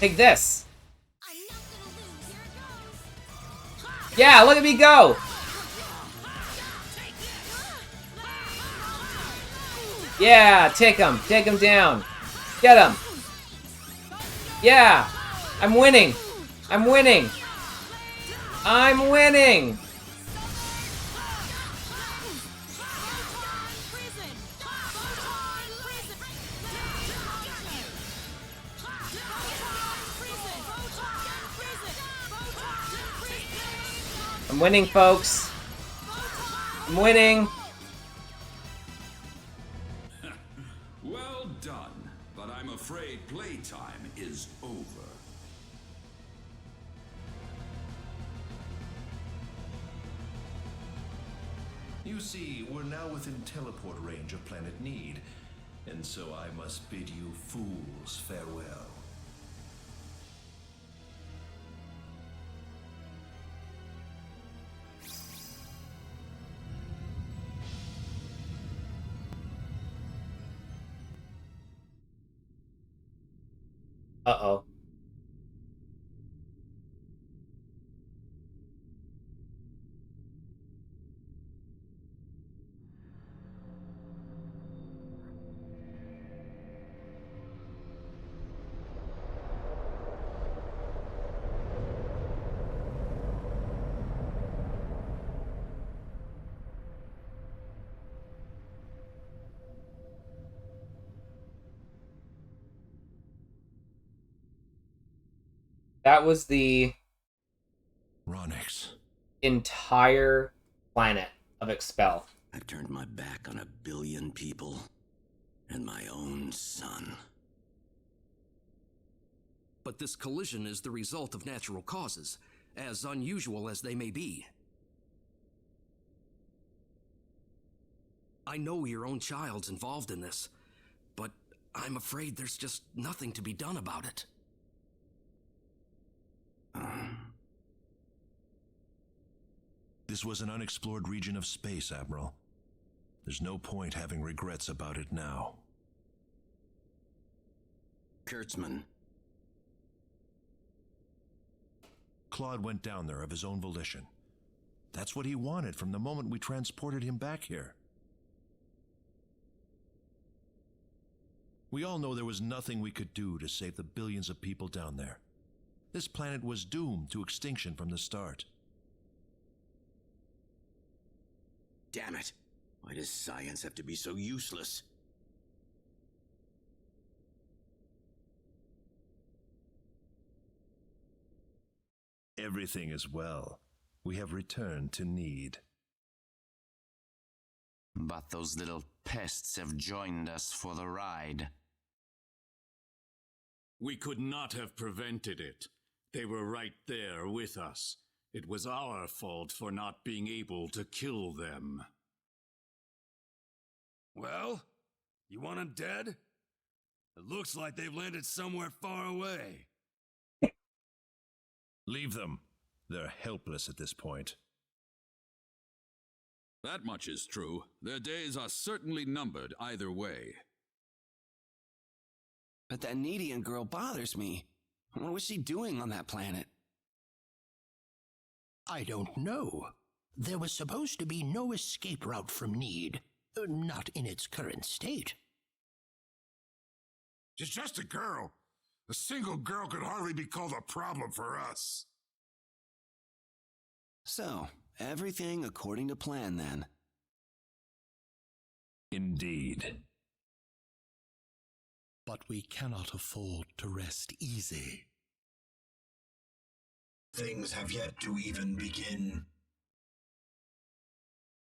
Take this. Yeah, look at me go! Yeah, take him down. Get him. Yeah, I'm winning. I'm winning. I'm winning. I'm winning, folks. I'm winning. Well done, but I'm afraid playtime is over. You see, we're now within teleport range of Planet Need, and so I must bid you fools farewell. Uh-oh. That was the entire planet of Expel. I've turned my back on 1 billion people and my own son. But this collision is the result of natural causes, as unusual as they may be. I know your own child's involved in this, but I'm afraid there's just nothing to be done about it. This was an unexplored region of space, Admiral. There's no point having regrets about it now. Kurtzman. Claude went down there of his own volition. That's what he wanted from the moment we transported him back here. We all know there was nothing we could do to save the billions of people down there. This planet was doomed to extinction from the start. Damn it! Why does science have to be so useless? Everything is well. We have returned to Need. But those little pests have joined us for the ride. We could not have prevented it. They were right there with us. It was our fault for not being able to kill them. Well, you want them dead? It looks like they've landed somewhere far away. Leave them. They're helpless at this point. That much is true. Their days are certainly numbered either way. But that Needian girl bothers me. What was she doing on that planet? I don't know. There was supposed to be no escape route from Need. Not in its current state. She's just a girl. A single girl could hardly be called a problem for us. So, everything according to plan then. Indeed. But we cannot afford to rest easy. Things have yet to even begin.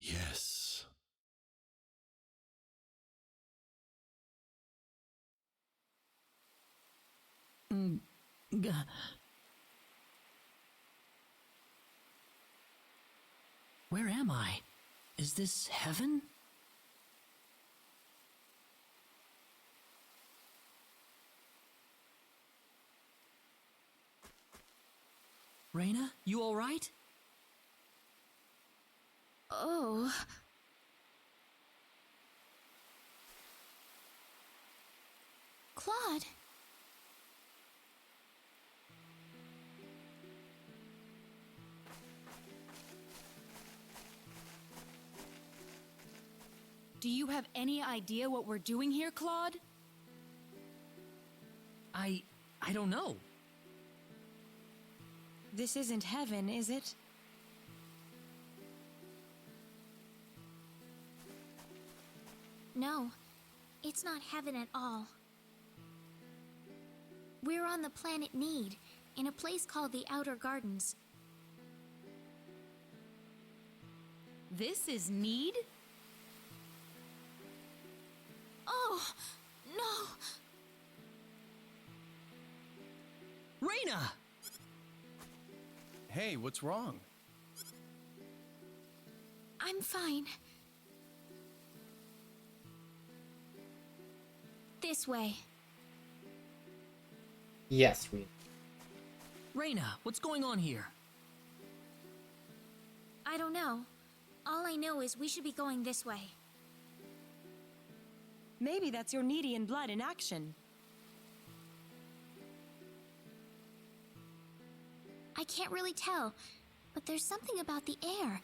Yes. Where am I? Is this heaven? Reyna, you all right? Oh. Claude. Do you have any idea what we're doing here, Claude? I don't know. This isn't heaven, is it? No, it's not heaven at all. We're on the planet Need, in a place called the Outer Gardens. This is Need? Oh, no! Reyna! Hey, what's wrong? I'm fine. This way. Yes, we. Reyna, what's going on here? I don't know. All I know is we should be going this way. Maybe that's your Needian blood in action. I can't really tell, but there's something about the air.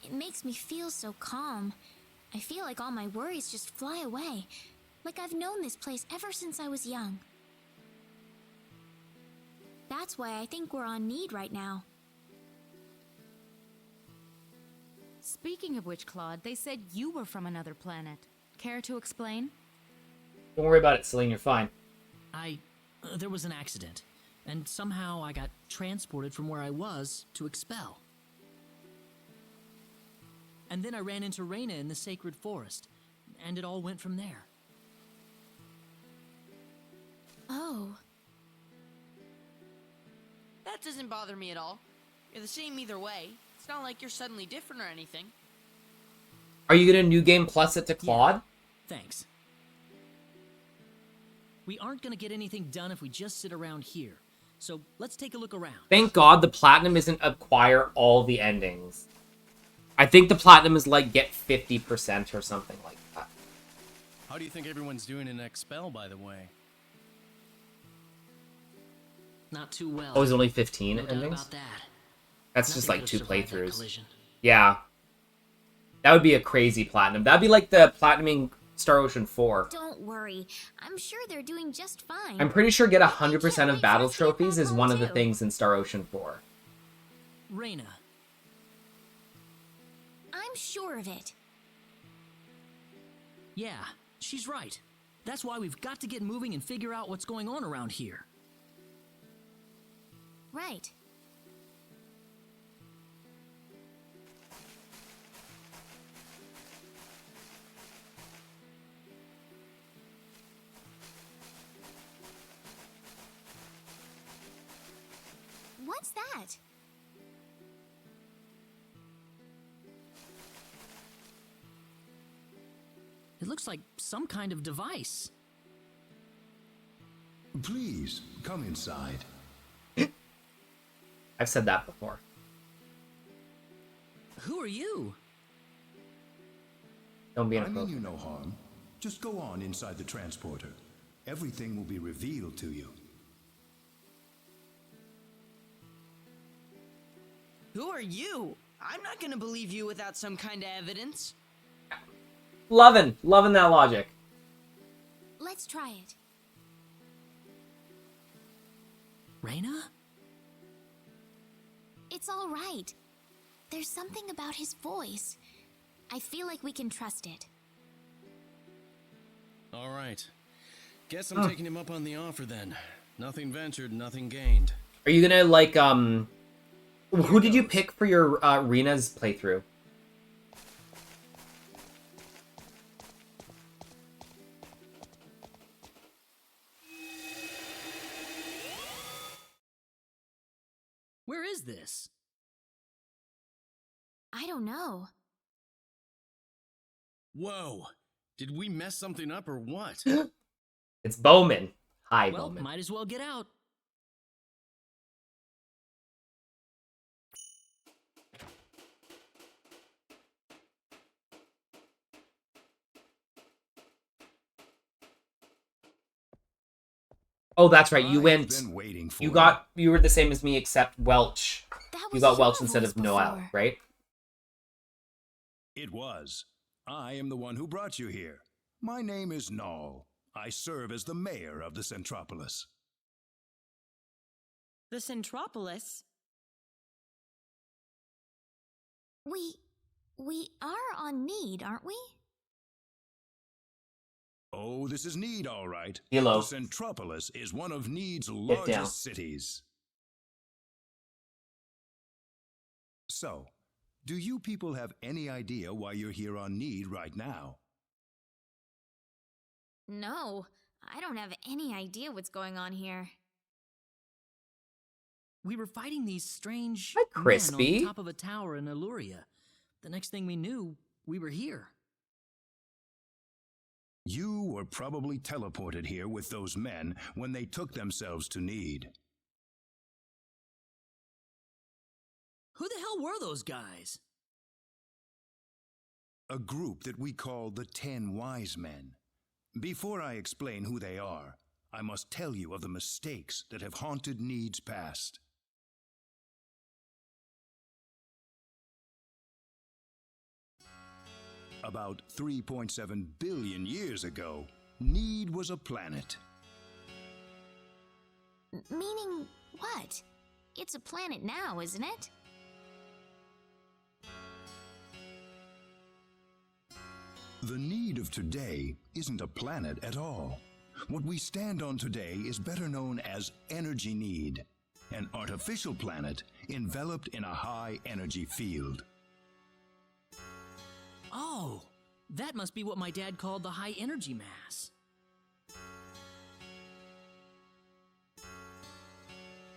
It makes me feel so calm. I feel like all my worries just fly away, like I've known this place ever since I was young. That's why I think we're on Need right now. Speaking of which, Claude, they said you were from another planet. Care to explain? Don't worry about it, Celine, you're fine. There was an accident, and somehow I got transported from where I was to Expel. And then I ran into Reyna in the sacred forest, and it all went from there. Oh. That doesn't bother me at all. You're the same either way. It's not like you're suddenly different or anything. Are you gonna New Game Plus it to Claude? Yeah, thanks. We aren't gonna get anything done if we just sit around here. So let's take a look around. Thank God the Platinum isn't acquire all the endings. I think the Platinum is like get 50% or something like that. How do you think everyone's doing in Expel, by the way? Not too well. Oh, is it only 15 No doubt endings? about that. That's Nothing just like could've 2 survived that playthroughs. collision. Yeah. That would be a crazy Platinum. That'd be like the Platinuming Star Ocean 4. Don't worry. I'm sure they're doing just fine. I'm pretty sure get 100% of battle trophies is one of the things in Star Ocean 4. Reyna. I'm sure of it. Yeah, she's right. That's why we've got to get moving and figure out what's going on around here. Right. what? It looks like some kind of device. Please, come inside. I've said that before. Who are you? Don't be I inappropriate. mean you no harm. Just go on inside the transporter. Everything will be revealed to you. Who are you? I'm not gonna believe you without some kind of evidence. Loving that logic. Let's try it. Reyna? It's all right. There's something about his voice. I feel like we can trust it. All right. Guess I'm taking him up on the offer then. Nothing ventured, nothing gained. Are you gonna like who did you pick for your Rena's playthrough? Where is this? I don't know. Whoa! Did we mess something up or what? It's Bowman. Hi, Well, Bowman. might as well get out. Oh, that's right. You went. been waiting for You were the same as me, except Welch. You got Welch instead of Noel, right? It was. I am the one who brought you here. My name is Null. I serve as the mayor of the Centropolis. The Centropolis? We are on Need, aren't we? Oh, this is Need, all right. Hello. The Centropolis is one of Need's down. largest cities. So, do you people have any idea why you're here on Need right now? No, I don't have any idea what's going on here. We were fighting these strange Hi, men on Crispy. the top of a tower in Illyria. The next thing we knew, we were here. You were probably teleported here with those men when they took themselves to Need. Who the hell were those guys? A group that we call the 10 Wise Men. Before I explain who they are, I must tell you of the mistakes that have haunted Need's past. About 3.7 billion years ago, Need was a planet. Meaning what? It's a planet now, isn't it? The Need of today isn't a planet at all. What we stand on today is better known as Energy Need, an artificial planet enveloped in a high-energy field. Oh, that must be what my dad called the high energy mass.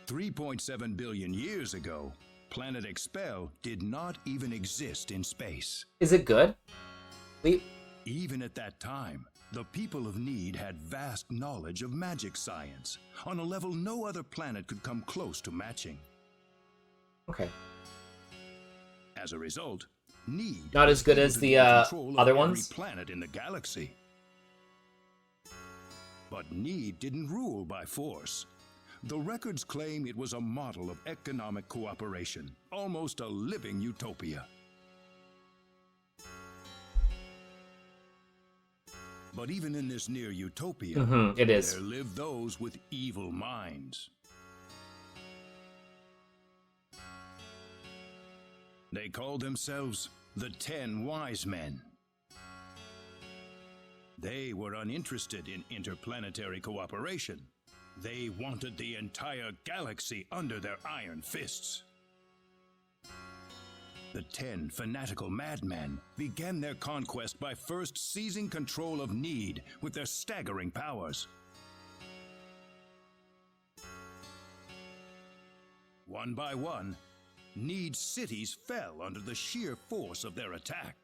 3.7 billion years ago, planet Expel did not even exist in space. Is it good? Even at that time, the people of Need had vast knowledge of magic science, on a level no other planet could come close to matching. Okay. As a result, Need Not as good as the other ones? every planet in the galaxy. But Need didn't rule by force. The records claim it was a model of economic cooperation, almost a living utopia. But even in this near utopia, it is. there live those with evil minds. They called themselves the 10 Wise Men. They were uninterested in interplanetary cooperation. They wanted the entire galaxy under their iron fists. The 10 fanatical madmen began their conquest by first seizing control of Need with their staggering powers. One by one, Need's cities fell under the sheer force of their attack.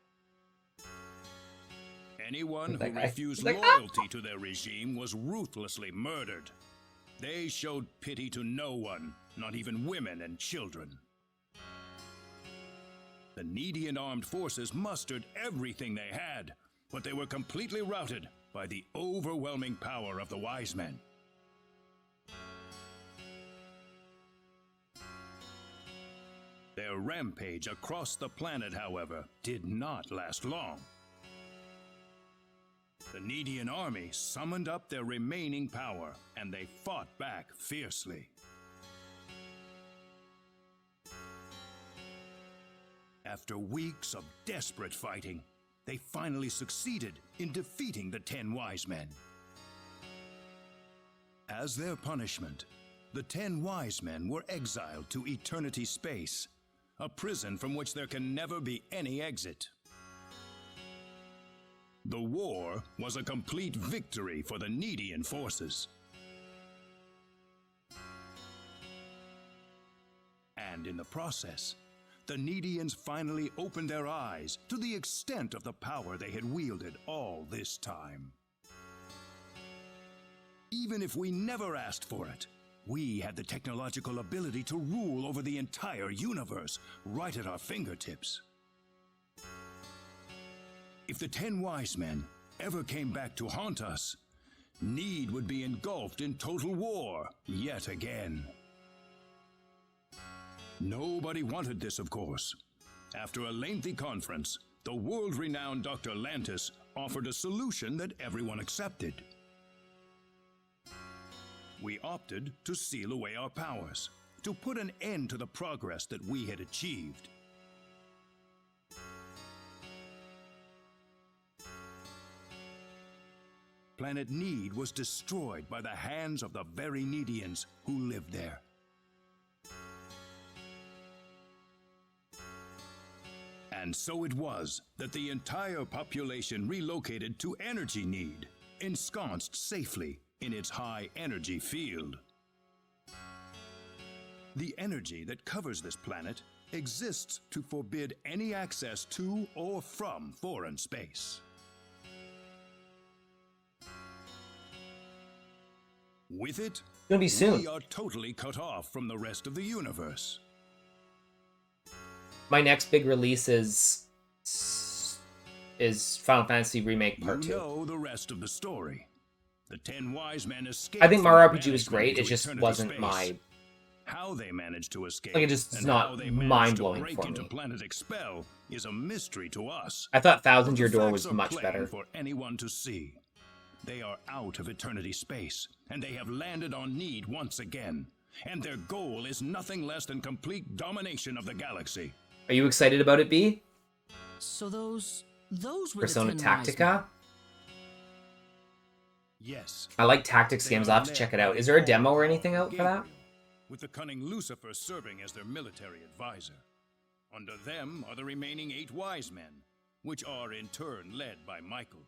Anyone who refused loyalty to their regime was ruthlessly murdered. They showed pity to no one, not even women and children. The Needian armed forces mustered everything they had, but they were completely routed by the overwhelming power of the Wise Men. Their rampage across the planet, however, did not last long. The Needian army summoned up their remaining power, and they fought back fiercely. After weeks of desperate fighting, they finally succeeded in defeating the 10 Wise Men. As their punishment, the 10 Wise Men were exiled to Eternity Space, a prison from which there can never be any exit. The war was a complete victory for the Needian forces. And in the process, the Needians finally opened their eyes to the extent of the power they had wielded all this time. Even if we never asked for it, we had the technological ability to rule over the entire universe right at our fingertips. If the 10 Wise Men ever came back to haunt us, Need would be engulfed in total war yet again. Nobody wanted this, of course. After a lengthy conference, the world-renowned Dr. Lantis offered a solution that everyone accepted. We opted to seal away our powers, to put an end to the progress that we had achieved. Planet Need was destroyed by the hands of the very Needians who lived there. And so it was that the entire population relocated to Energy Need, ensconced safely in its high-energy field. The energy that covers this planet exists to forbid any access to or from foreign space. With it, gonna be soon. We are totally cut off from the rest of the universe. My next big release is Final Fantasy Remake Part 2. You know the rest of the story. The 10 Wise Men escaped. I think Mario RPG was great. It just wasn't my. How they managed to escape, like, it just is not mind blowing for me. Planet Expel is a mystery to us. I thought Thousand Year Door was much better. For anyone to see. They are out of Eternity Space, and they have landed on Need once again. And their goal is nothing less than complete domination of the galaxy. Are you excited about it, B? So those were Persona the 10 Wise Men. Tactica? Yes. I like tactics games. I'll have to check it out. Is there a demo or anything out for that? With the cunning Lucifer serving as their military advisor. Under them are the remaining 8 Wise Men, which are in turn led by Michael.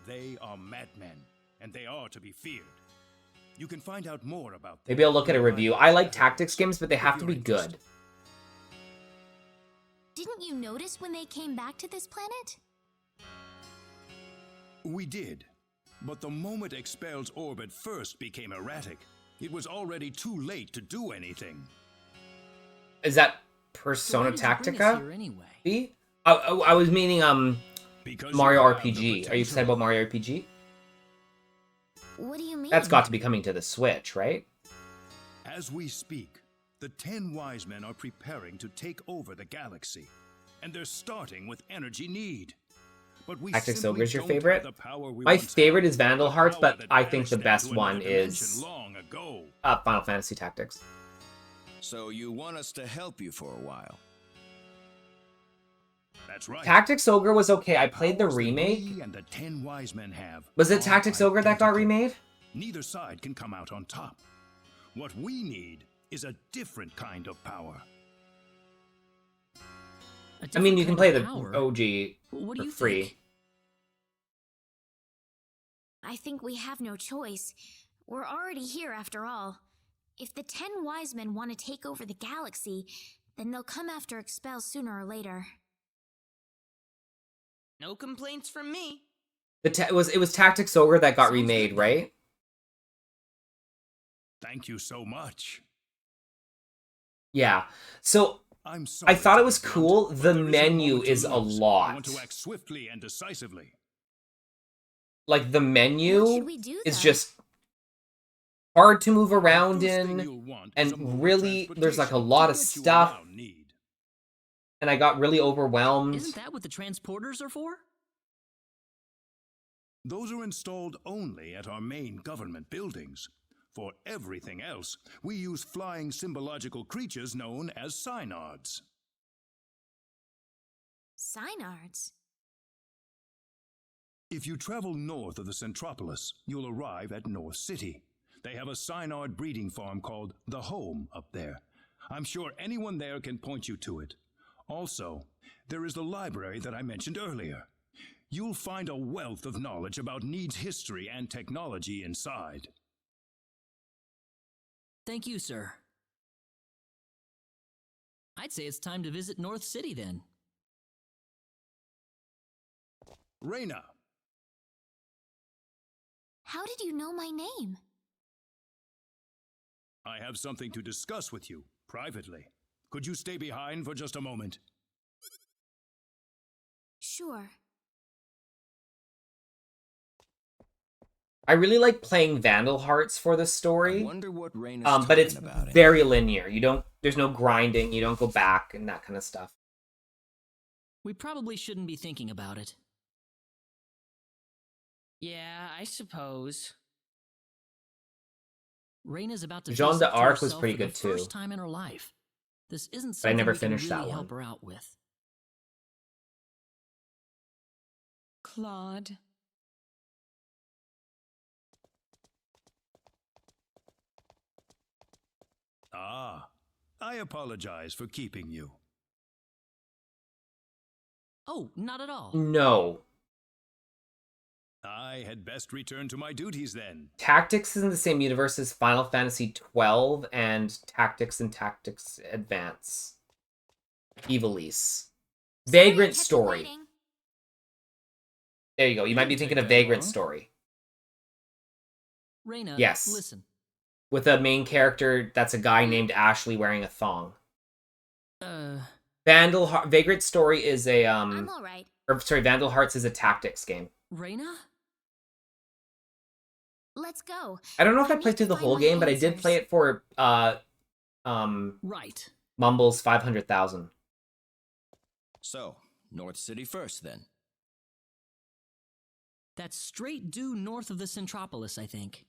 They are madmen, and they are to be feared. You can find out more about them. Maybe I'll look at a review. I like tactics games, but they have to be good. Didn't you notice when they came back to this planet? We did. But the moment Expel's orbit first became erratic, it was already too late to do anything. Is that Persona Tactica? Anyway? B? I was meaning Mario RPG. Are you excited about Mario RPG? What do you mean? That's got to be coming to the Switch, right? As we speak, the 10 Wise Men are preparing to take over the galaxy, and they're starting with Energy Need. But we Tactics simply Ogre's your don't favorite? have the power we My once favorite had. is Vandal Hearts, Power but that I think the vanished best into one another is dimension long ago. Final Fantasy Tactics. So you want us to help you for a while? That's right. Tactics Ogre was okay. I played the remake. We and the 10 Wise Men have. Was it are Tactics Ogre that got remade? Neither side can come out on top. What we need is a different kind of power. I mean, you can play the power? OG What do for you free. think? I think we have no choice. We're already here after all. If the 10 wise men want to take over the galaxy, then they'll come after Expel sooner or later. No complaints from me. It was Tactics Ogre that got remade, right? Thank you so much. Yeah. So I'm sorry I thought to it was be blunt, cool. but The there is no menu moment to is a lose. I lot. want to act swiftly and decisively. Like the menu What should we do, is though? just hard to move around first thing in, you'll want is a mode and of really there's like a transportation lot to of get you stuff, around need. and I got really overwhelmed. Isn't that what the transporters are for? Those are installed only at our main government buildings. For everything else, we use flying symbological creatures known as synards. Synards? If you travel north of the Centropolis, you'll arrive at North City. They have a synard breeding farm called The Home up there. I'm sure anyone there can point you to it. Also, there is the library that I mentioned earlier. You'll find a wealth of knowledge about Need's history and technology inside. Thank you, sir. I'd say it's time to visit North City then. Reyna! How did you know my name? I have something to discuss with you, privately. Could you stay behind for just a moment? Sure. I really like playing Vandal Hearts for the story. I wonder what Rain is but it's talking about. very linear. There's no grinding, you don't go back and that kind of stuff. We probably shouldn't be thinking about it. Yeah, I suppose. Reyna's about to Jeanne face up to d'Arc was herself pretty for the good, too. first time in her life. This isn't But I something never we can finished really that one. help her out with. Claude. Ah, I apologize for keeping you. Oh, not at all. No. I had best return to my duties then. Tactics is in the same universe as Final Fantasy XII and Tactics Advance. Evilise. Vagrant Story. There you go. You might be thinking of Vagrant Story. Reyna, Yes. listen. With a main character that's a guy named Ashley wearing a thong. Vagrant Story is a I'm alright. Vandal Hearts is a tactics game. Reyna? Let's go. I don't know if I played through the whole game, but I did play it for Right. Mumble's 500,000. So, North City first then. That's straight due north of the Centropolis, I think.